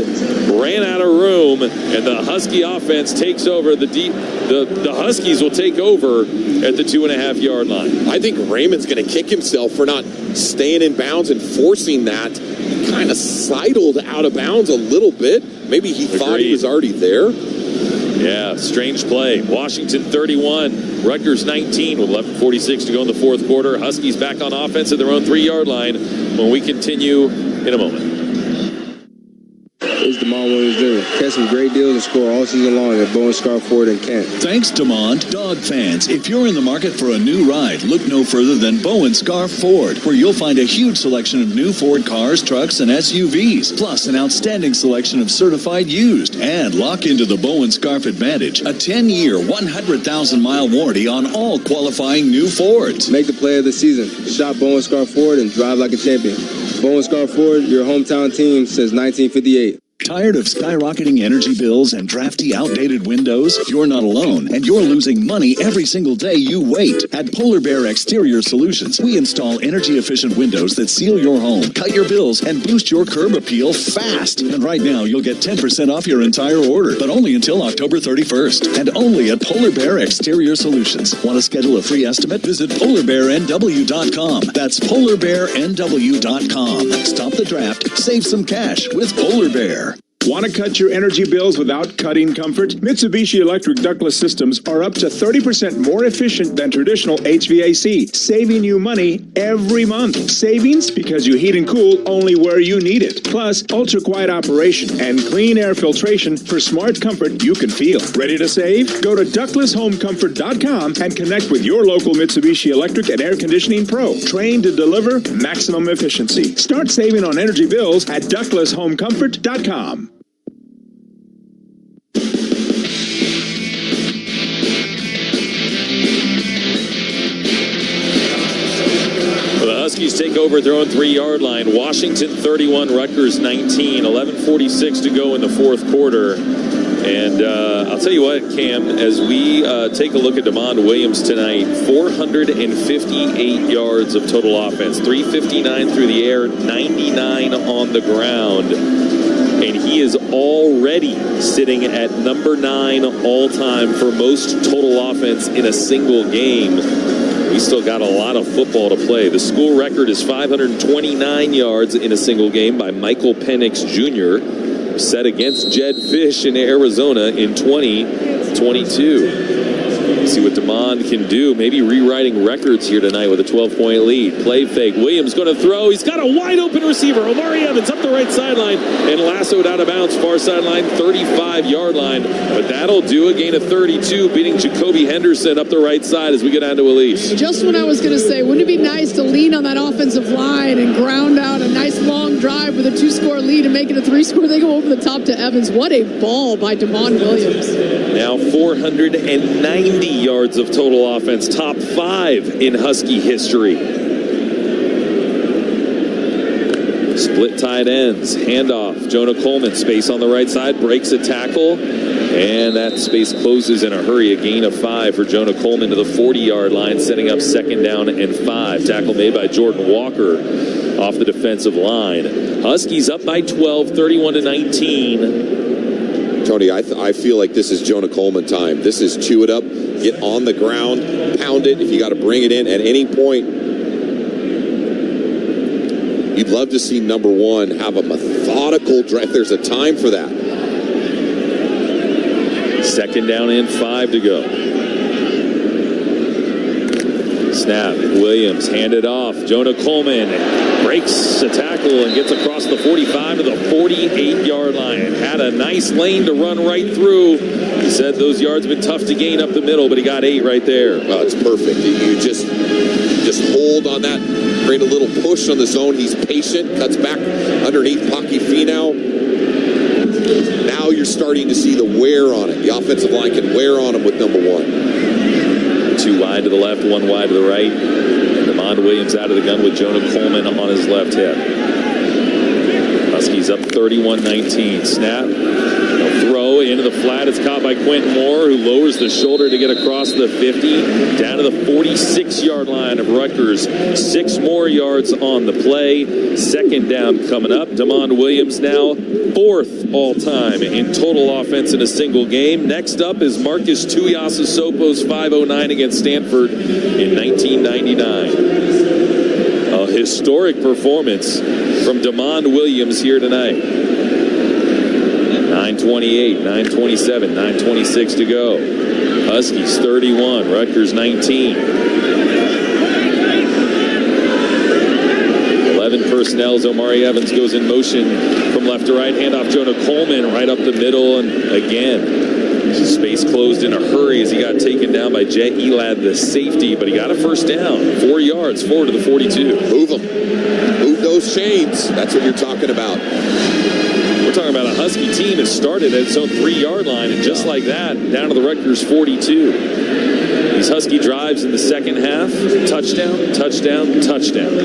ran out of room, and the Husky offense takes over. The Huskies will take over at the 2.5-yard line. I think Raymond's going to kick himself for not staying in bounds and forcing that. He kind of sidled out of bounds a little bit. Maybe he thought he was already there. Yeah, strange play. Washington 31, Rutgers 19 with 11:46 to go in the fourth quarter. Huskies back on offense at their own 3-yard line when we continue in a moment. It's DeMond Williams Jr. Catch some great deals and score all season long at Bowen Scar Ford in Kent. Thanks, DeMond. Dog fans, if you're in the market for a new ride, look no further than Bowen Scar Ford, where you'll find a huge selection of new Ford cars, trucks, and SUVs, plus an outstanding selection of certified used. And lock into the Bowen Scarf Advantage, a 10-year, 100,000-mile warranty on all qualifying new Fords. Make the play of the season. Shop Bowen Scar Ford and drive like a champion. Bowen Scar Ford, your hometown team since 1958. Tired of skyrocketing energy bills and drafty, outdated windows? You're not alone, and you're losing money every single day you wait. At Polar Bear Exterior Solutions, we install energy-efficient windows that seal your home, cut your bills, and boost your curb appeal fast. And right now, you'll get 10% off your entire order, but only until October 31st, and only at Polar Bear Exterior Solutions. Want to schedule a free estimate? Visit polarbearnw.com. That's polarbearnw.com. Stop the draft, save some cash with Polar Bear. Want to cut your energy bills without cutting comfort? Mitsubishi Electric ductless systems are up to 30% more efficient than traditional HVAC, saving you money every month. Savings because you heat and cool only where you need it. Plus, ultra-quiet operation and clean air filtration for smart comfort you can feel. Ready to save? Go to ductlesshomecomfort.com and connect with your local Mitsubishi Electric and Air Conditioning Pro, trained to deliver maximum efficiency. Start saving on energy bills at ductlesshomecomfort.com. Huskies take over their own 3-yard line. Washington 31, Rutgers 19. 11:46 to go in the fourth quarter. And I'll tell you what, Cam, as we take a look at DeMond Williams tonight, 458 yards of total offense, 359 through the air, 99 on the ground. And he is already sitting at number 9 all-time for most total offense in a single game. We still got a lot of football to play. The school record is 529 yards in a single game by Michael Penix Jr., set against Jed Fish in Arizona in 2022. See what DeMond can do. Maybe rewriting records here tonight with a 12-point lead. Play fake. Williams going to throw. He's got a wide-open receiver. Omari Evans up the right sideline and lassoed out of bounds. Far sideline, 35-yard line. But that'll do a gain of 32, beating Jacoby Henderson up the right side as we get down to Elise. Just what I was going to say. Wouldn't it be nice to lean on that offensive line and ground out a nice long drive with a 2-score lead and make it a 3-score? They go over the top to Evans. What a ball by DeMond Williams. Now 490 yards of total offense, top 5 in Husky history. Split tight ends, handoff. Jonah Coleman, space on the right side, breaks a tackle, and that space closes in a hurry. A gain of 5 for Jonah Coleman to the 40-yard line, setting up 2nd down and 5. Tackle made by Jordan Walker off the defensive line. Huskies up by 12, 31-19. Tony, I feel like this is Jonah Coleman time. This is chew it up, get on the ground, pound it. If you got to bring it in at any point, you'd love to see number 1 have a methodical drive. There's a time for that. 2nd down and 5 to go. Snap. Williams handed off. Jonah Coleman breaks a tackle and gets across the 45 to the 48-yard line. Had a nice lane to run right through. He said those yards have been tough to gain up the middle, but he got 8 right there. Oh, it's perfect. You just hold on that, create a little push on the zone. He's patient, cuts back underneath Paki Finau. Now you're starting to see the wear on it. The offensive line can wear on him with number 1. 2 wide to the left, 1 wide to the right. DeMond Williams out of the gun with Jonah Coleman on his left hip. Huskies up 31-19. Snap. A throw into the flat. It's caught by Quentin Moore, who lowers the shoulder to get across the 50. Down to the 46-yard line of Rutgers. 6 more yards on the play. 2nd down coming up. DeMond Williams now 4th all-time in total offense in a single game. Next up is Marcus Tuiasosopo's 509 against Stanford in 1999. A historic performance from DeMond Williams here tonight. 9:28, 9:27, 9:26 to go. Huskies 31, Rutgers 19. 11 personnel. Omari Evans goes in motion from left to right. Handoff Jonah Coleman right up the middle. And again, space closed in a hurry as he got taken down by Jet Elad, the safety. But he got a 1st down. 4 yards forward to the 42. Move them. Move those chains. That's what you're talking about. We're talking about a Husky team that started at its own 3-yard line. And just like that, down to the Rutgers 42. These Husky drives in the second half. Touchdown, touchdown, touchdown.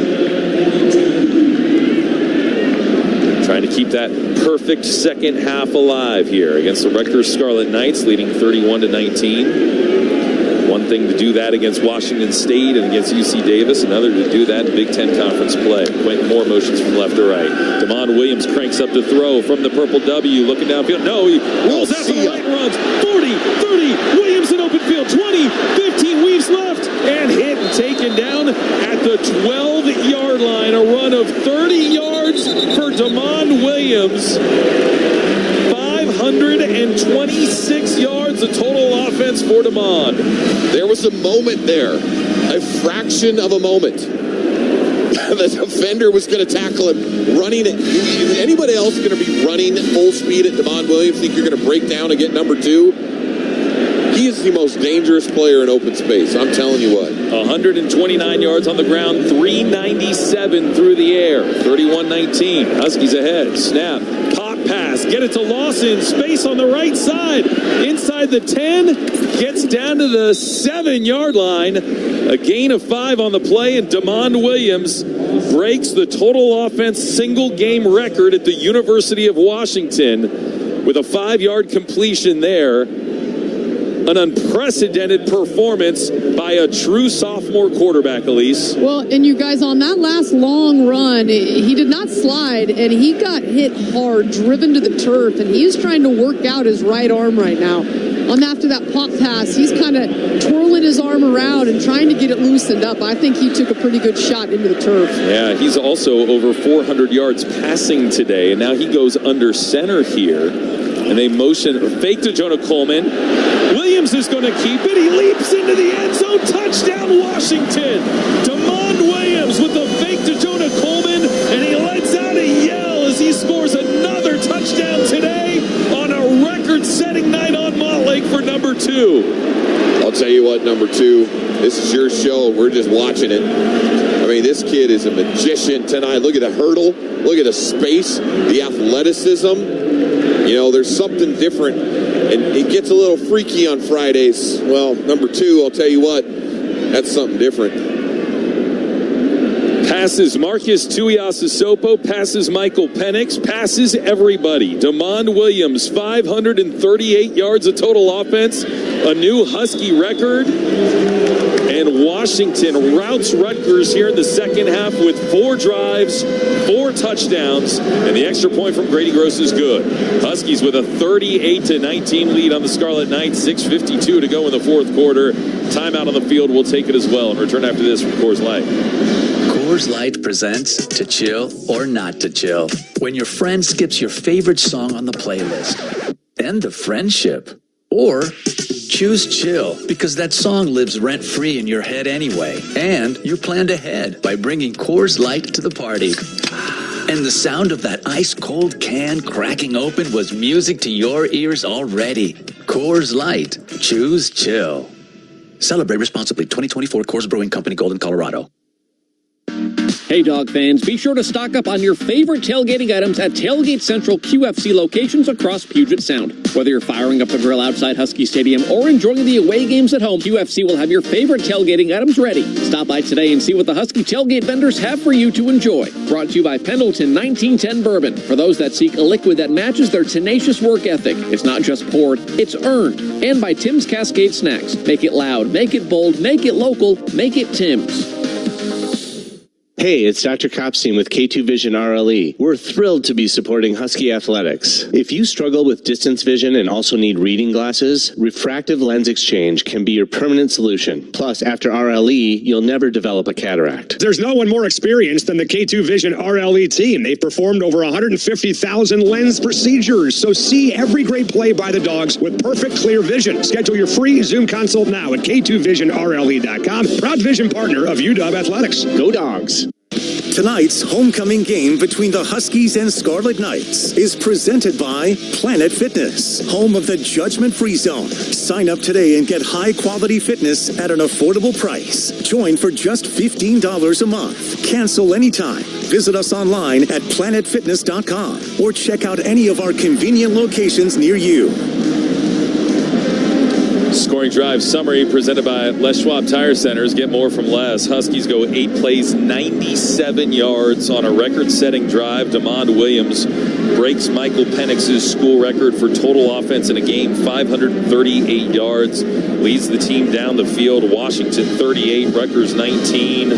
trying to keep that perfect second half alive here against the Rutgers Scarlet Knights, leading 31-19. One thing to do that against Washington State and against UC Davis, another to do that in Big Ten Conference play. Quentin Moore motions from left to right. Damon Williams cranks up to throw from the purple W, looking downfield. No, he rolls out to the right and runs. 40, 30, Williams in open field. 20, 15, weaves left, and hit and taken down at the 12-yard line. A run of 30 yards for Damon Williams. 526 yards of total offense for Damon. There was a moment there, a fraction of a moment. The defender was going to tackle him running it. Anybody else going to be running full speed at Damon Williams? Think you're going to break down and get number 2? He is the most dangerous player in open space. I'm telling you what. 129 yards on the ground, 397 through the air. 31-19. Huskies ahead. Snap. Pop pass. Get it to Lawson. Space on the right side. Inside the 10. Gets down to the 7-yard line. A gain of 5 on the play, and Damon Williams breaks the total offense single game record at the University of Washington with a 5-yard completion there. An unprecedented performance by a true sophomore quarterback, Elise. Well, and you guys, on that last long run, he did not slide, and he got hit hard, driven to the turf, and he is trying to work out his right arm right now. After that pop pass, he's kind of twirling his arm around and trying to get it loosened up. I think he took a pretty good shot into the turf. Yeah, he's also over 400 yards passing today, and now he goes under center here. And they motion, fake to Jonah Coleman. Williams is going to keep it. He leaps into the end zone. Touchdown, Washington. Damon Williams with the fake to Jonah Coleman, and he lets out a yell as he scores another touchdown today on a record-setting night on Montlake for number 2. I'll tell you what, number 2, this is your show. We're just watching it. I mean, this kid is a magician tonight. Look at the hurdle. Look at the space, the athleticism. You know, there's something different, and it gets a little freaky on Fridays. Well, number 2, I'll tell you what, that's something different. Passes Marcus Tuiasosopo, passes Michael Penix, passes everybody. Damon Williams, 538 yards of total offense, a new Husky record. And Washington routs Rutgers here in the second half with 4 drives, 4 touchdowns, and the extra point from Grady Gross is good. Huskies with a 38-19 lead on the Scarlet Knights, 6:52 to go in the fourth quarter. Timeout on the field, we'll take it as well, and return after this from Coors Light. Coors Light presents To Chill or Not to Chill. When your friend skips your favorite song on the playlist. End the friendship. Or choose chill, because that song lives rent-free in your head anyway. And you planned ahead by bringing Coors Light to the party. And the sound of that ice-cold can cracking open was music to your ears already. Coors Light. Choose chill. Celebrate responsibly. 2024 Coors Brewing Company, Golden, Colorado. Hey, dog fans, be sure to stock up on your favorite tailgating items at Tailgate Central QFC locations across Puget Sound. Whether you're firing up the grill outside Husky Stadium or enjoying the away games at home, QFC will have your favorite tailgating items ready. Stop by today and see what the Husky tailgate vendors have for you to enjoy. Brought to you by Pendleton 1910 Bourbon. For those that seek a liquid that matches their tenacious work ethic, it's not just poured, it's earned. And by Tim's Cascade Snacks. Make it loud, make it bold, make it local, make it Tim's. Hey, it's Dr. Kopstein with K2 Vision RLE. We're thrilled to be supporting Husky Athletics. If you struggle with distance vision and also need reading glasses, refractive lens exchange can be your permanent solution. Plus, after RLE, you'll never develop a cataract. There's no one more experienced than the K2 Vision RLE team. They've performed over 150,000 lens procedures, so see every great play by the dogs with perfect clear vision. Schedule your free Zoom consult now at K2VisionRLE.com. Proud vision partner of UW Athletics. Go Dogs! Tonight's homecoming game between the Huskies and Scarlet Knights is presented by Planet Fitness, home of the judgment-free zone. Sign up today and get high-quality fitness at an affordable price. Join for just $15 a month. Cancel anytime. Visit us online at planetfitness.com or check out any of our convenient locations near you. Scoring drive summary presented by Les Schwab Tire Centers. Get more from Les. Huskies go 8 plays, 97 yards on a record-setting drive. DeMond Williams breaks Michael Penix's school record for total offense in a game, 538 yards. Leads the team down the field. Washington 38, Rutgers 19.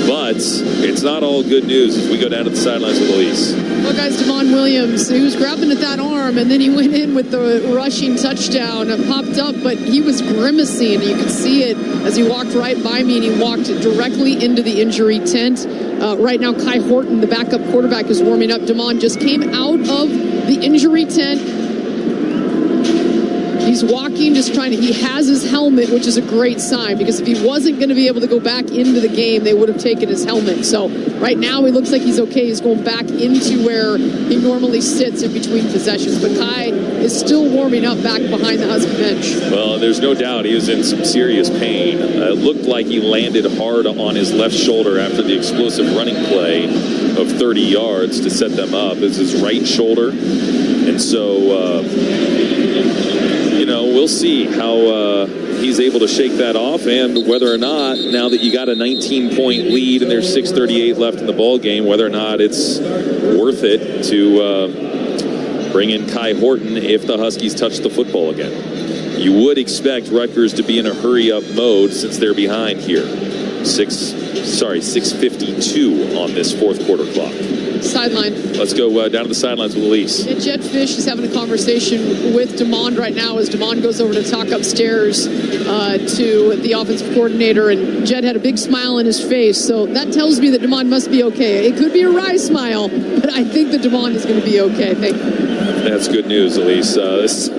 But it's not all good news as we go down to the sidelines with Elise. Well, guys, DeMond Williams, he was grabbing at that arm, and then he went in with the rushing touchdown. It popped up, but he was grimacing. You could see it as he walked right by me, and he walked directly into the injury tent. Right now, Kai Horton, the backup quarterback, is warming up. DeMond just came out of the injury tent. He's walking, just trying to, he has his helmet, which is a great sign, because if he wasn't going to be able to go back into the game, they would have taken his helmet. So right now, he looks like he's okay. He's going back into where he normally sits in between possessions. But Kai is still warming up back behind the Husky bench. Well, there's no doubt he was in some serious pain. It looked like he landed hard on his left shoulder after the explosive running play of 30 yards to set them up. It's his right shoulder. And so, we'll see how he's able to shake that off, and whether or not, now that you got a 19-point lead and there's 6:38 left in the ball game, whether or not it's worth it to bring in Kai Horton if the Huskies touch the football again. You would expect Rutgers to be in a hurry-up mode since they're behind here. 6:52 on this fourth quarter clock. Sideline. Let's go down to the sidelines with Elise. Yeah, Jed Fish is having a conversation with DeMond right now as DeMond goes over to talk upstairs to the offensive coordinator, and Jed had a big smile on his face, so that tells me that DeMond must be okay. It could be a wry smile, but I think that DeMond is going to be okay. Thank you. That's good news, Elise. This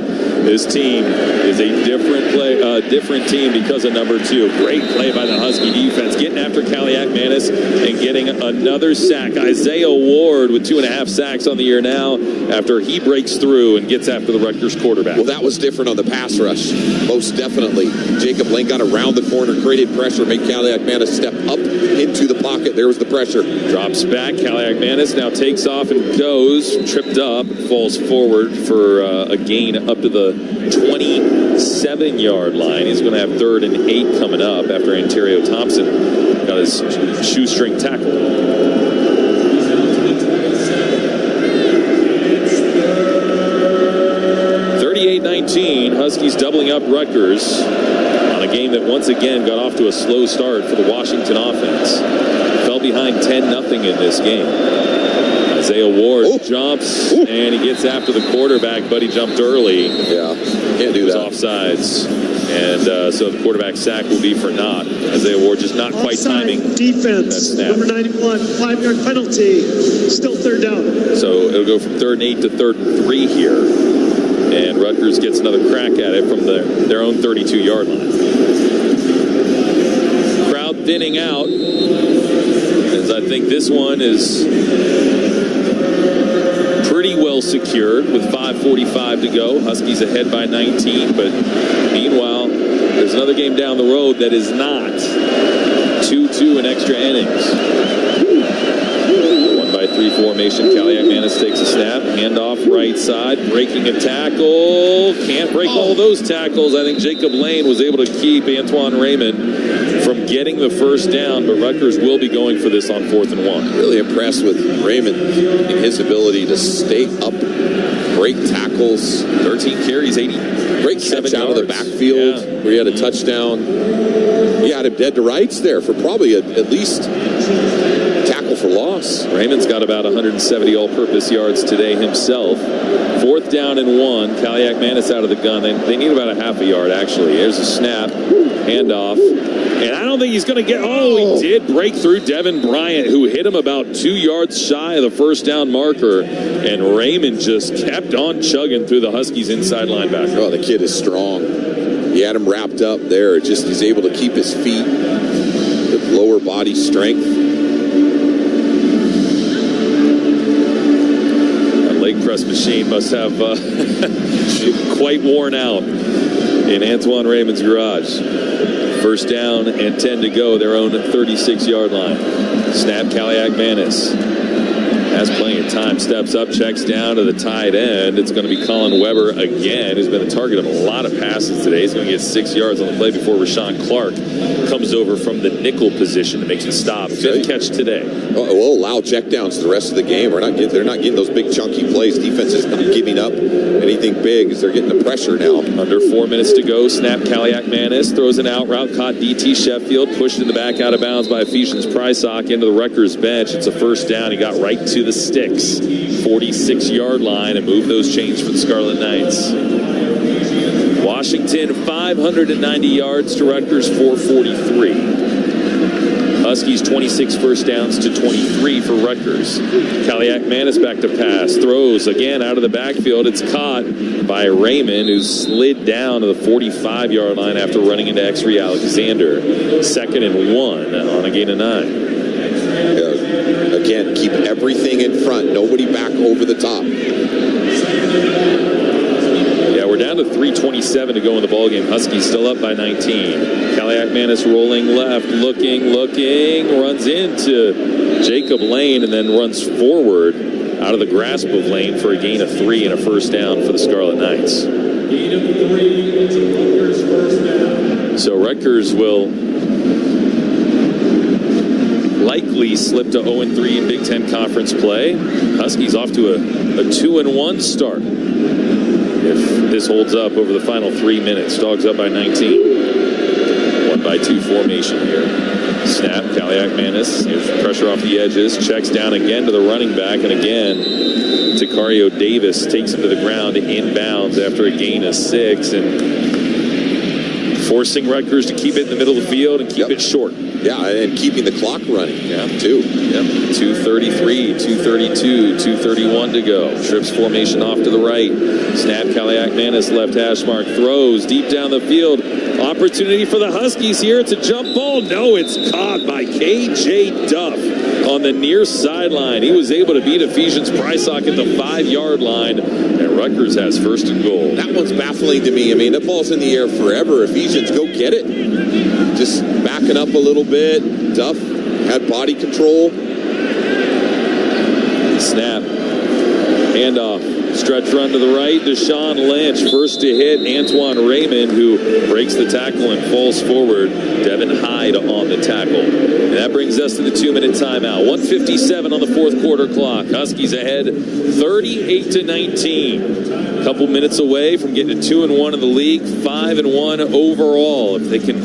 team is a different team because of number 2. Great play by the Husky defense, getting after Kaliak-Manis and getting another sack. Isaiah Ward with 2.5 sacks on the year now after he breaks through and gets after the Rutgers quarterback. Well, that was different on the pass rush, most definitely. Jacob Lane got around the corner, created pressure, made Kaliak-Manis step up into the pocket. There was the pressure. Drops back. Kaliak-Manis now takes off and goes, tripped up, falls forward for a gain up to the 27-yard line. He's going to have 3rd and 8 coming up after Ontario Thompson got his shoestring tackle. 38-19, Huskies doubling up Rutgers on a game that once again got off to a slow start for the Washington offense. Fell behind 10-0 in this game. Isaiah Ward jumps, and he gets after the quarterback, but he jumped early. Yeah, can't do that. Offsides. And so the quarterback sack will be for naught. Isaiah Ward just not quite timing. Defense, number 91, 5-yard penalty, still 3rd down. So it'll go from 3rd and 8 to 3rd and 3 here. And Rutgers gets another crack at it from their own 32-yard line. Crowd thinning out, as I think this one is pretty well secured with 5:45 to go. Huskies ahead by 19, but meanwhile, there's another game down the road that is not 2-2 in extra innings. 1-by-3 formation. Kaliak-Manis takes a snap, handoff right side, breaking a tackle. Can't break all those tackles. I think Jacob Lane was able to keep Antoine Raymond from getting the first down, but Rutgers will be going for this on 4th and 1. Really impressed with Raymond in his ability to stay up, break tackles. 13 carries, 80. Great catch out of the backfield where he had a touchdown. He had him dead to rights there for probably at least tackle for loss. Raymond's got about 170 all-purpose yards today himself. 4th down and 1. Kaliak-Manis out of the gun. They need about a half a yard, actually. There's a snap, handoff. And I don't think he's going to get... Oh, he did break through Devin Bryant, who hit him about 2 yards shy of the first down marker. And Raymond just kept on chugging through the Huskies' inside linebacker. Oh, the kid is strong. He had him wrapped up there. Just he's able to keep his feet with lower body strength. That leg press machine must have quite worn out in Antoine Raymond's garage. 1st down and 10 to go, their own 36-yard line. Snap, Kaliak-Manis. Has plenty of time, steps up, checks down to the tight end. It's going to be Colin Weber again, who's been the target of a lot of passes today. He's going to get 6 yards on the play before Rashawn Clark comes over from the nickel position to make the stop. Fifth catch today. We'll allow checkdowns the rest of the game. They're not getting those big chunky plays. Defense is not giving up anything big as they're getting the pressure now. Under 4 minutes to go. Snap. Kaliak-Manis throws an out route. Caught DT Sheffield. Pushed in the back out of bounds by Ephesians Prysock into the Rutgers bench. It's a first down. He got right to the sticks. 46-yard line and move those chains for the Scarlet Knights. Washington 590 yards to Rutgers 443. Huskies 26 first downs to 23 for Rutgers. Kaliak-Manis back to pass. Throws again out of the backfield. It's caught by Raymond, who slid down to the 45-yard line after running into X-Ray Alexander. 2nd and 1 on a gain of 9. Again, keep everything in front. Nobody back over the top. Yeah, we're down to 3:27 to go in the ballgame. Huskies still up by 19. Kaliak-Manis rolling left, looking, runs into Jacob Lane and then runs forward out of the grasp of Lane for a gain of 3 and a first down for the Scarlet Knights. Gain of 3, it's a Rutgers first down. So Rutgers will likely slip to 0-3 in Big Ten Conference play. Huskies off to a 2-1 start if this holds up over the final 3 minutes. Dogs up by 19. 1-by-2 formation here. Snap. Kaliak-Manis. Here's pressure off the edges. Checks down again to the running back, and again Takario Davis takes him to the ground inbounds after a gain of 6 and forcing Rutgers to keep it in the middle of the field and keep it short. Yeah, and keeping the clock running, too. Yep, 2:33, 2:32, 2:31 to go. Trips formation off to the right. Snap. Kaliak-Manis left hash mark. Throws deep down the field. Opportunity for the Huskies here. It's a jump ball. No, it's caught by K.J. Duff on the near sideline. He was able to beat Ephesians Prysock at the 5-yard line, and Rutgers has 1st and goal. That one's baffling to me. I mean, that ball's in the air forever. Ephesians, go get it. Just backing up a little bit. Duff had body control. Snap. Handoff. Stretch run to the right. Deshaun Lynch first to hit Antoine Raymond, who breaks the tackle and falls forward. Devin Hyde on the tackle. And that brings us to the 2-minute timeout. 1:57 on the 4th quarter clock. Huskies ahead 38-19. A couple minutes away from getting to 2-1 in the league, 5-1 overall. If they can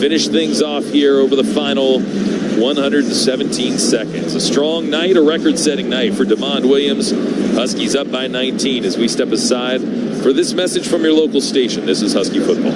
finish things off here over the final 117 seconds. A strong night, a record-setting night for DeMond Williams. Huskies up by 19 as we step aside for this message from your local station. This is Husky Football.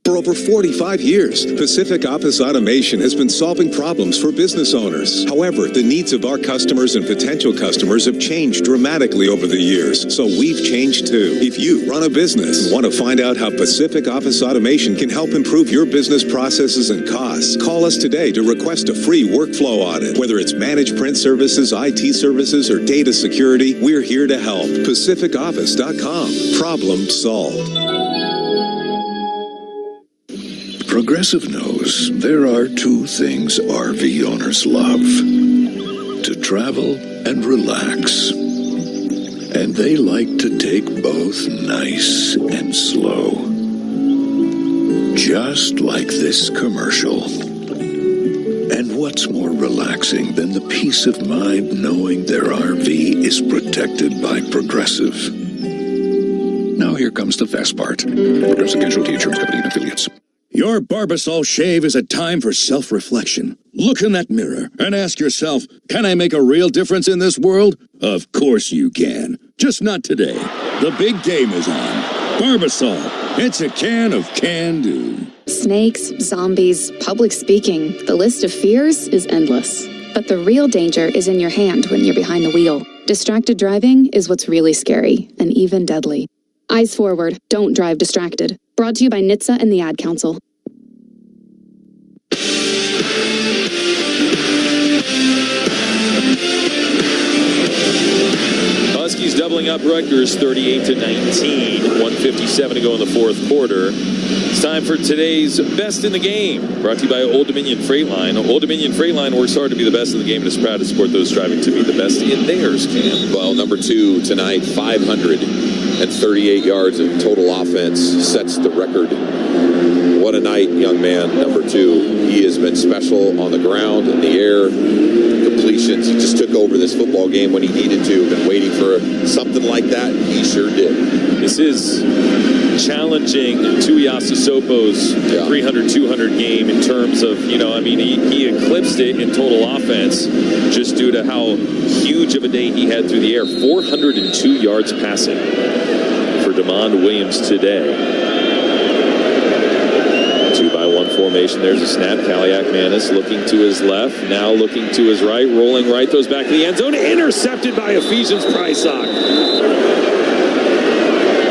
For over 45 years, Pacific Office Automation has been solving problems for business owners. However, the needs of our customers and potential customers have changed dramatically over the years, so we've changed too. If you run a business and want to find out how Pacific Office Automation can help improve your business processes and costs, call us today to request a free workflow audit. Whether it's managed print services, IT services, or data security, we're here to help. PacificOffice.com. Problem solved. Progressive knows there are 2 things RV owners love: to travel and relax. And they like to take both nice and slow. Just like this commercial. And what's more relaxing than the peace of mind knowing their RV is protected by Progressive? Now here comes the fast part. Progressive Casualty Insurance Company and Affiliates. Your Barbasol shave is a time for self-reflection. Look in that mirror and ask yourself, can I make a real difference in this world? Of course you can. Just not today. The big game is on. Barbasol. It's a can of can-do. Snakes, zombies, public speaking. The list of fears is endless. But the real danger is in your hand when you're behind the wheel. Distracted driving is what's really scary and even deadly. Eyes forward. Don't drive distracted. Brought to you by NHTSA and the Ad Council. Huskies doubling up Rutgers 38-19. 1:57 to go in the fourth quarter. It's time for today's Best in the Game, brought to you by Old Dominion Freight Line. Old Dominion Freight Line works hard to be the best in the game and is proud to support those striving to be the best in theirs, Cam. Well, number 2 tonight, 538 yards of total offense, sets the record. What a night, young man, number 2. He has been special on the ground, in the air, completions. He just took over this football game when he needed to. Been waiting for something like that. He sure did. This is challenging Tuiasa Sopo's 300-200 game in terms of, he eclipsed it in total offense just due to how huge of a day he had through the air. 402 yards passing for DeMond Williams today. 2-by-1 formation. There's a snap. Kaliak Manis looking to his left, now looking to his right, rolling right, throws back to the end zone, intercepted by Ephesians Prysock.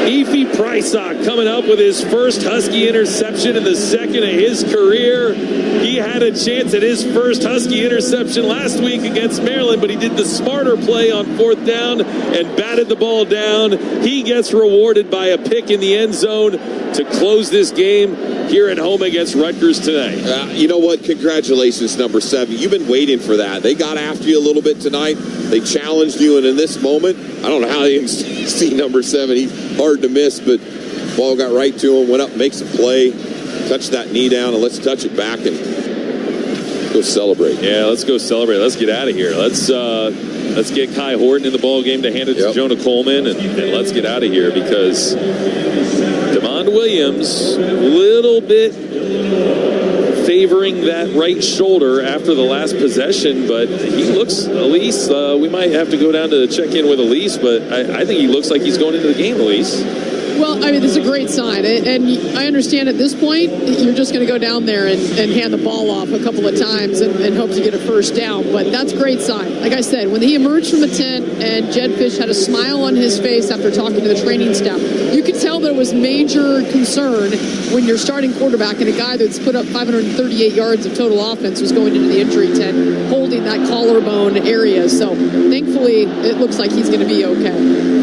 Efi Prysock coming up with his first Husky interception in the second of his career. He had a chance at his first Husky interception last week against Maryland, but he did the smarter play on 4th down and batted the ball down. He gets rewarded by a pick in the end zone to close this game here at home against Rutgers tonight. You know what? Congratulations, number 7. You've been waiting for that. They got after you a little bit tonight. They challenged you, and in this moment, I don't know how you see number 7. He's hard to miss, but ball got right to him, went up, makes a play, touched that knee down, and let's touch it back and go celebrate. Yeah, let's go celebrate. Let's get out of here. Let's get Kai Horton in the ball game to hand it to Jonah Coleman, and let's get out of here because DeMond Williams, a little bit favoring that right shoulder after the last possession, but he looks, Elise, we might have to go down to check in with Elise, but I think he looks like he's going into the game, Elise. Well, this is a great sign, and I understand at this point you're just going to go down there and hand the ball off a couple of times and hope to get a first down, but that's a great sign. Like I said, when he emerged from the tent and Jed Fish had a smile on his face after talking to the training staff, you could tell there was major concern when your starting quarterback and a guy that's put up 538 yards of total offense was going into the injury tent holding that collarbone area. So thankfully it looks like he's going to be okay.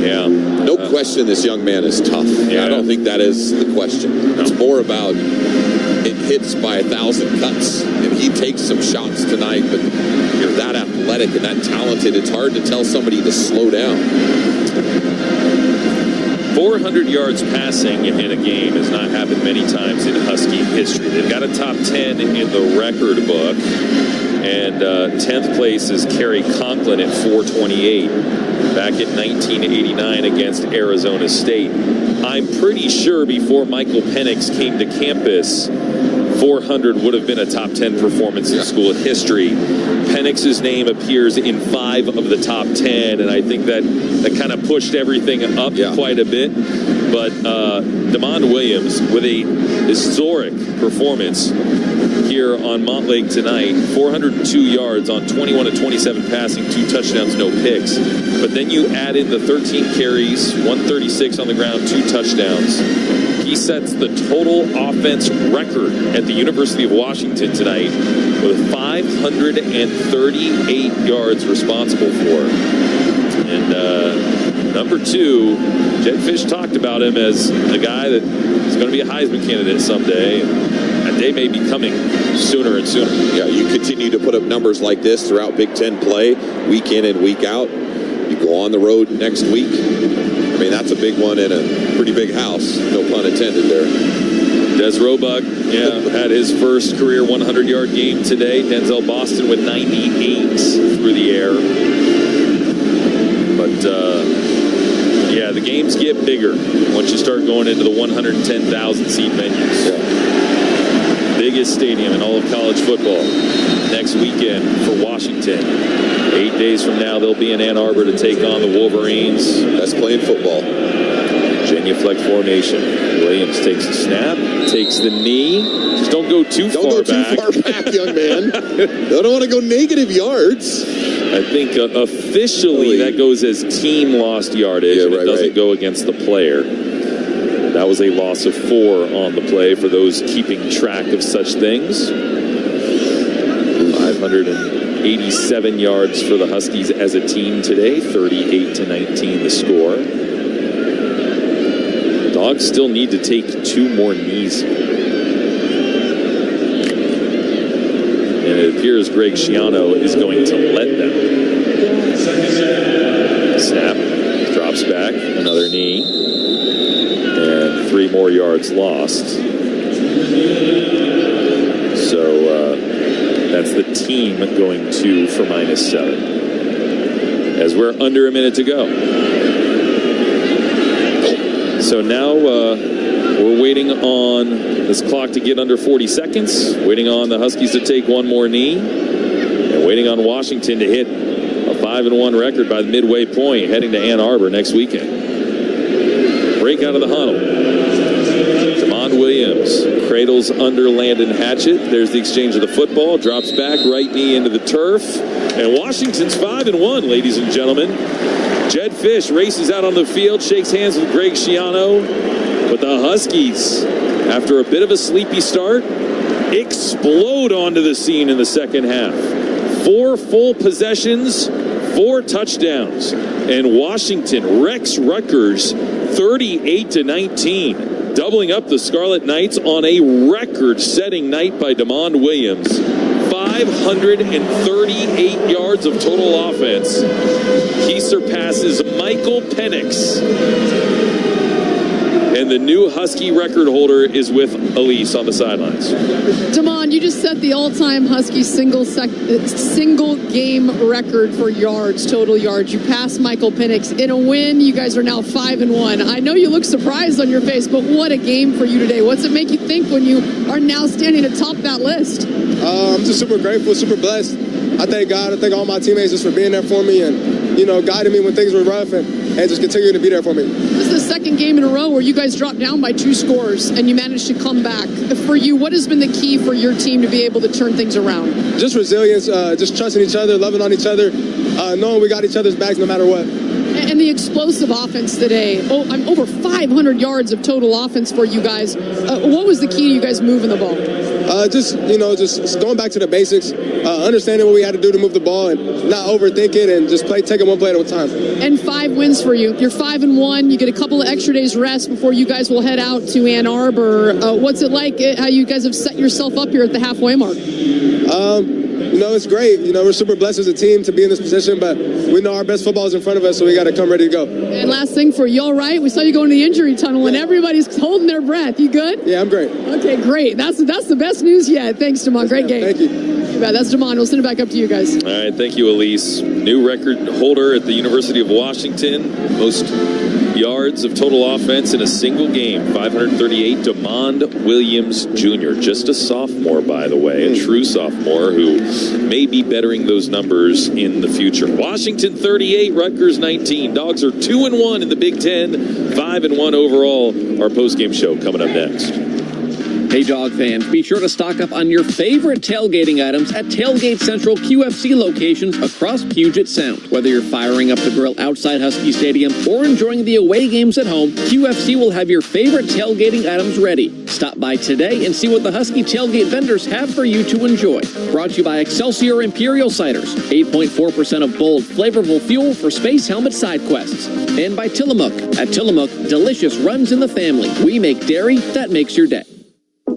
Yeah. No question this young man is tough. Yeah. I don't think that is the question. It's more about it hits by 1,000 cuts, and he takes some shots tonight, but you're that athletic and that talented, it's hard to tell somebody to slow down. 400 yards passing in a game has not happened many times in Husky history. They've got a top 10 in the record book, and 10th place is Kerry Conklin at 428 back in 1989 against Arizona State. I'm pretty sure before Michael Penix came to campus, 400 would have been a top 10 performance in school history. Penix's name appears in 5 of the top 10, and I think that kind of pushed everything up quite a bit. But DeMond Williams with a historic performance here on Montlake tonight. 402 yards on 21 of 27 passing, 2 touchdowns, no picks. But then you add in the 13 carries, 136 on the ground, 2 touchdowns. He sets the total offense record at the University of Washington tonight with 538 yards responsible for. And number 2, Jed Fish talked about him as a guy that is going to be a Heisman candidate someday. That day may be coming sooner and sooner. Yeah, you continue to put up numbers like this throughout Big Ten play, week in and week out. You go on the road next week. I mean, that's a big one in a pretty big house. No pun intended there. Des Roebuck, had his first career 100-yard game today. Denzel Boston with 98 through the air. But, the games get bigger once you start going into the 110,000-seat venues. Yeah. Biggest stadium in all of college football next weekend for Washington. 8 days from now, they'll be in Ann Arbor to take on the Wolverines. That's playing football. Genuflect formation. Williams takes the snap, takes the knee. Just don't go too far back. Don't go too far back, young man. I don't want to go negative yards. I think officially that goes as team lost yardage, and it doesn't go against the player. That was a loss of 4 on the play for those keeping track of such things. 500 and 87 yards for the Huskies as a team today, 38-19 the score. Dogs still need to take 2 more knees. And it appears Greg Schiano is going to let them. Snap, drops back, another knee, and 3 more yards lost. So that's the team going 2 for -7. As we're under a minute to go. So now we're waiting on this clock to get under 40 seconds, waiting on the Huskies to take 1 more knee, and waiting on Washington to hit a 5-1 record by the midway point, heading to Ann Arbor next weekend. Break out of the huddle. Damond Williams cradles under Landon Hatchett. There's the exchange of the football, drops back, right knee into the turf, and Washington's 5-1, ladies and gentlemen. Jed Fish races out on the field, shakes hands with Greg Schiano, but the Huskies, after a bit of a sleepy start, explode onto the scene in the second half. 4 full possessions, 4 touchdowns, and Washington wrecks Rutgers 38-19, doubling up the Scarlet Knights on a record-setting night by Damond Williams. 538 yards of total offense. He surpasses Michael Penix. And the new Husky record holder is with Elise on the sidelines. Damond, you just set the all-time Husky single game record for yards, total yards. You passed Michael Penix. In a win, you guys are now 5-1. I know you look surprised on your face, but what a game for you today. What's it make you think when you are now standing atop that list? I'm just super grateful, super blessed. I thank God, I thank all my teammates just for being there for me and, guiding me when things were rough and just continuing to be there for me. This is the second game in a row where you guys dropped down by 2 scores and you managed to come back. For you, what has been the key for your team to be able to turn things around? Just resilience, just trusting each other, loving on each other, knowing we got each other's backs no matter what. And the explosive offense today. I'm over 500 yards of total offense for you guys. What was the key to you guys moving the ball? Just going back to the basics, understanding what we had to do to move the ball and not overthink it and just take it 1 play at a time. And 5 wins for you. You're 5-1. You get a couple of extra days rest before you guys will head out to Ann Arbor. What's it like? How you guys have set yourself up here at the halfway mark? It's great. We're super blessed as a team to be in this position, but we know our best football is in front of us, so we got to come ready to go. And last thing for you, all right? We saw you go into the injury tunnel, and everybody's holding their breath. You good? Yeah, I'm great. Okay, great. That's the best news yet. Thanks, Damond. Great game. Thank you. That's Damond. We'll send it back up to you guys. All right, thank you, Elise. New record holder at the University of Washington. Most yards of total offense in a single game. 538, Damond Williams Jr. Just a sophomore, by the way. A true sophomore who may be bettering those numbers in the future. Washington 38, Rutgers 19. Dogs are 2-1 in the Big Ten. 5-1 overall. Our postgame show coming up next. Hey, dog fans, be sure to stock up on your favorite tailgating items at Tailgate Central QFC locations across Puget Sound. Whether you're firing up the grill outside Husky Stadium or enjoying the away games at home, QFC will have your favorite tailgating items ready. Stop by today and see what the Husky tailgate vendors have for you to enjoy. Brought to you by Excelsior Imperial Ciders, 8.4% of bold, flavorful fuel for space helmet side quests. And by Tillamook. At Tillamook, delicious runs in the family. We make dairy that makes your day.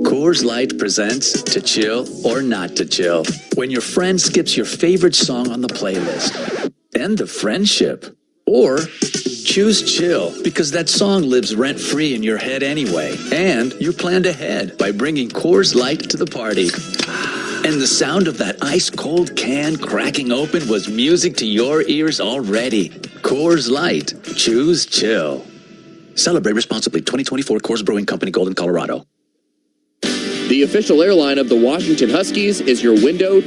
Coors Light presents To Chill or Not to Chill. When your friend skips your favorite song on the playlist. End the friendship. Or choose chill because that song lives rent-free in your head anyway. And you planned ahead by bringing Coors Light to the party. And the sound of that ice-cold can cracking open was music to your ears already. Coors Light. Choose chill. Celebrate responsibly. 2024 Coors Brewing Company, Golden, Colorado. The official airline of the Washington Huskies is your window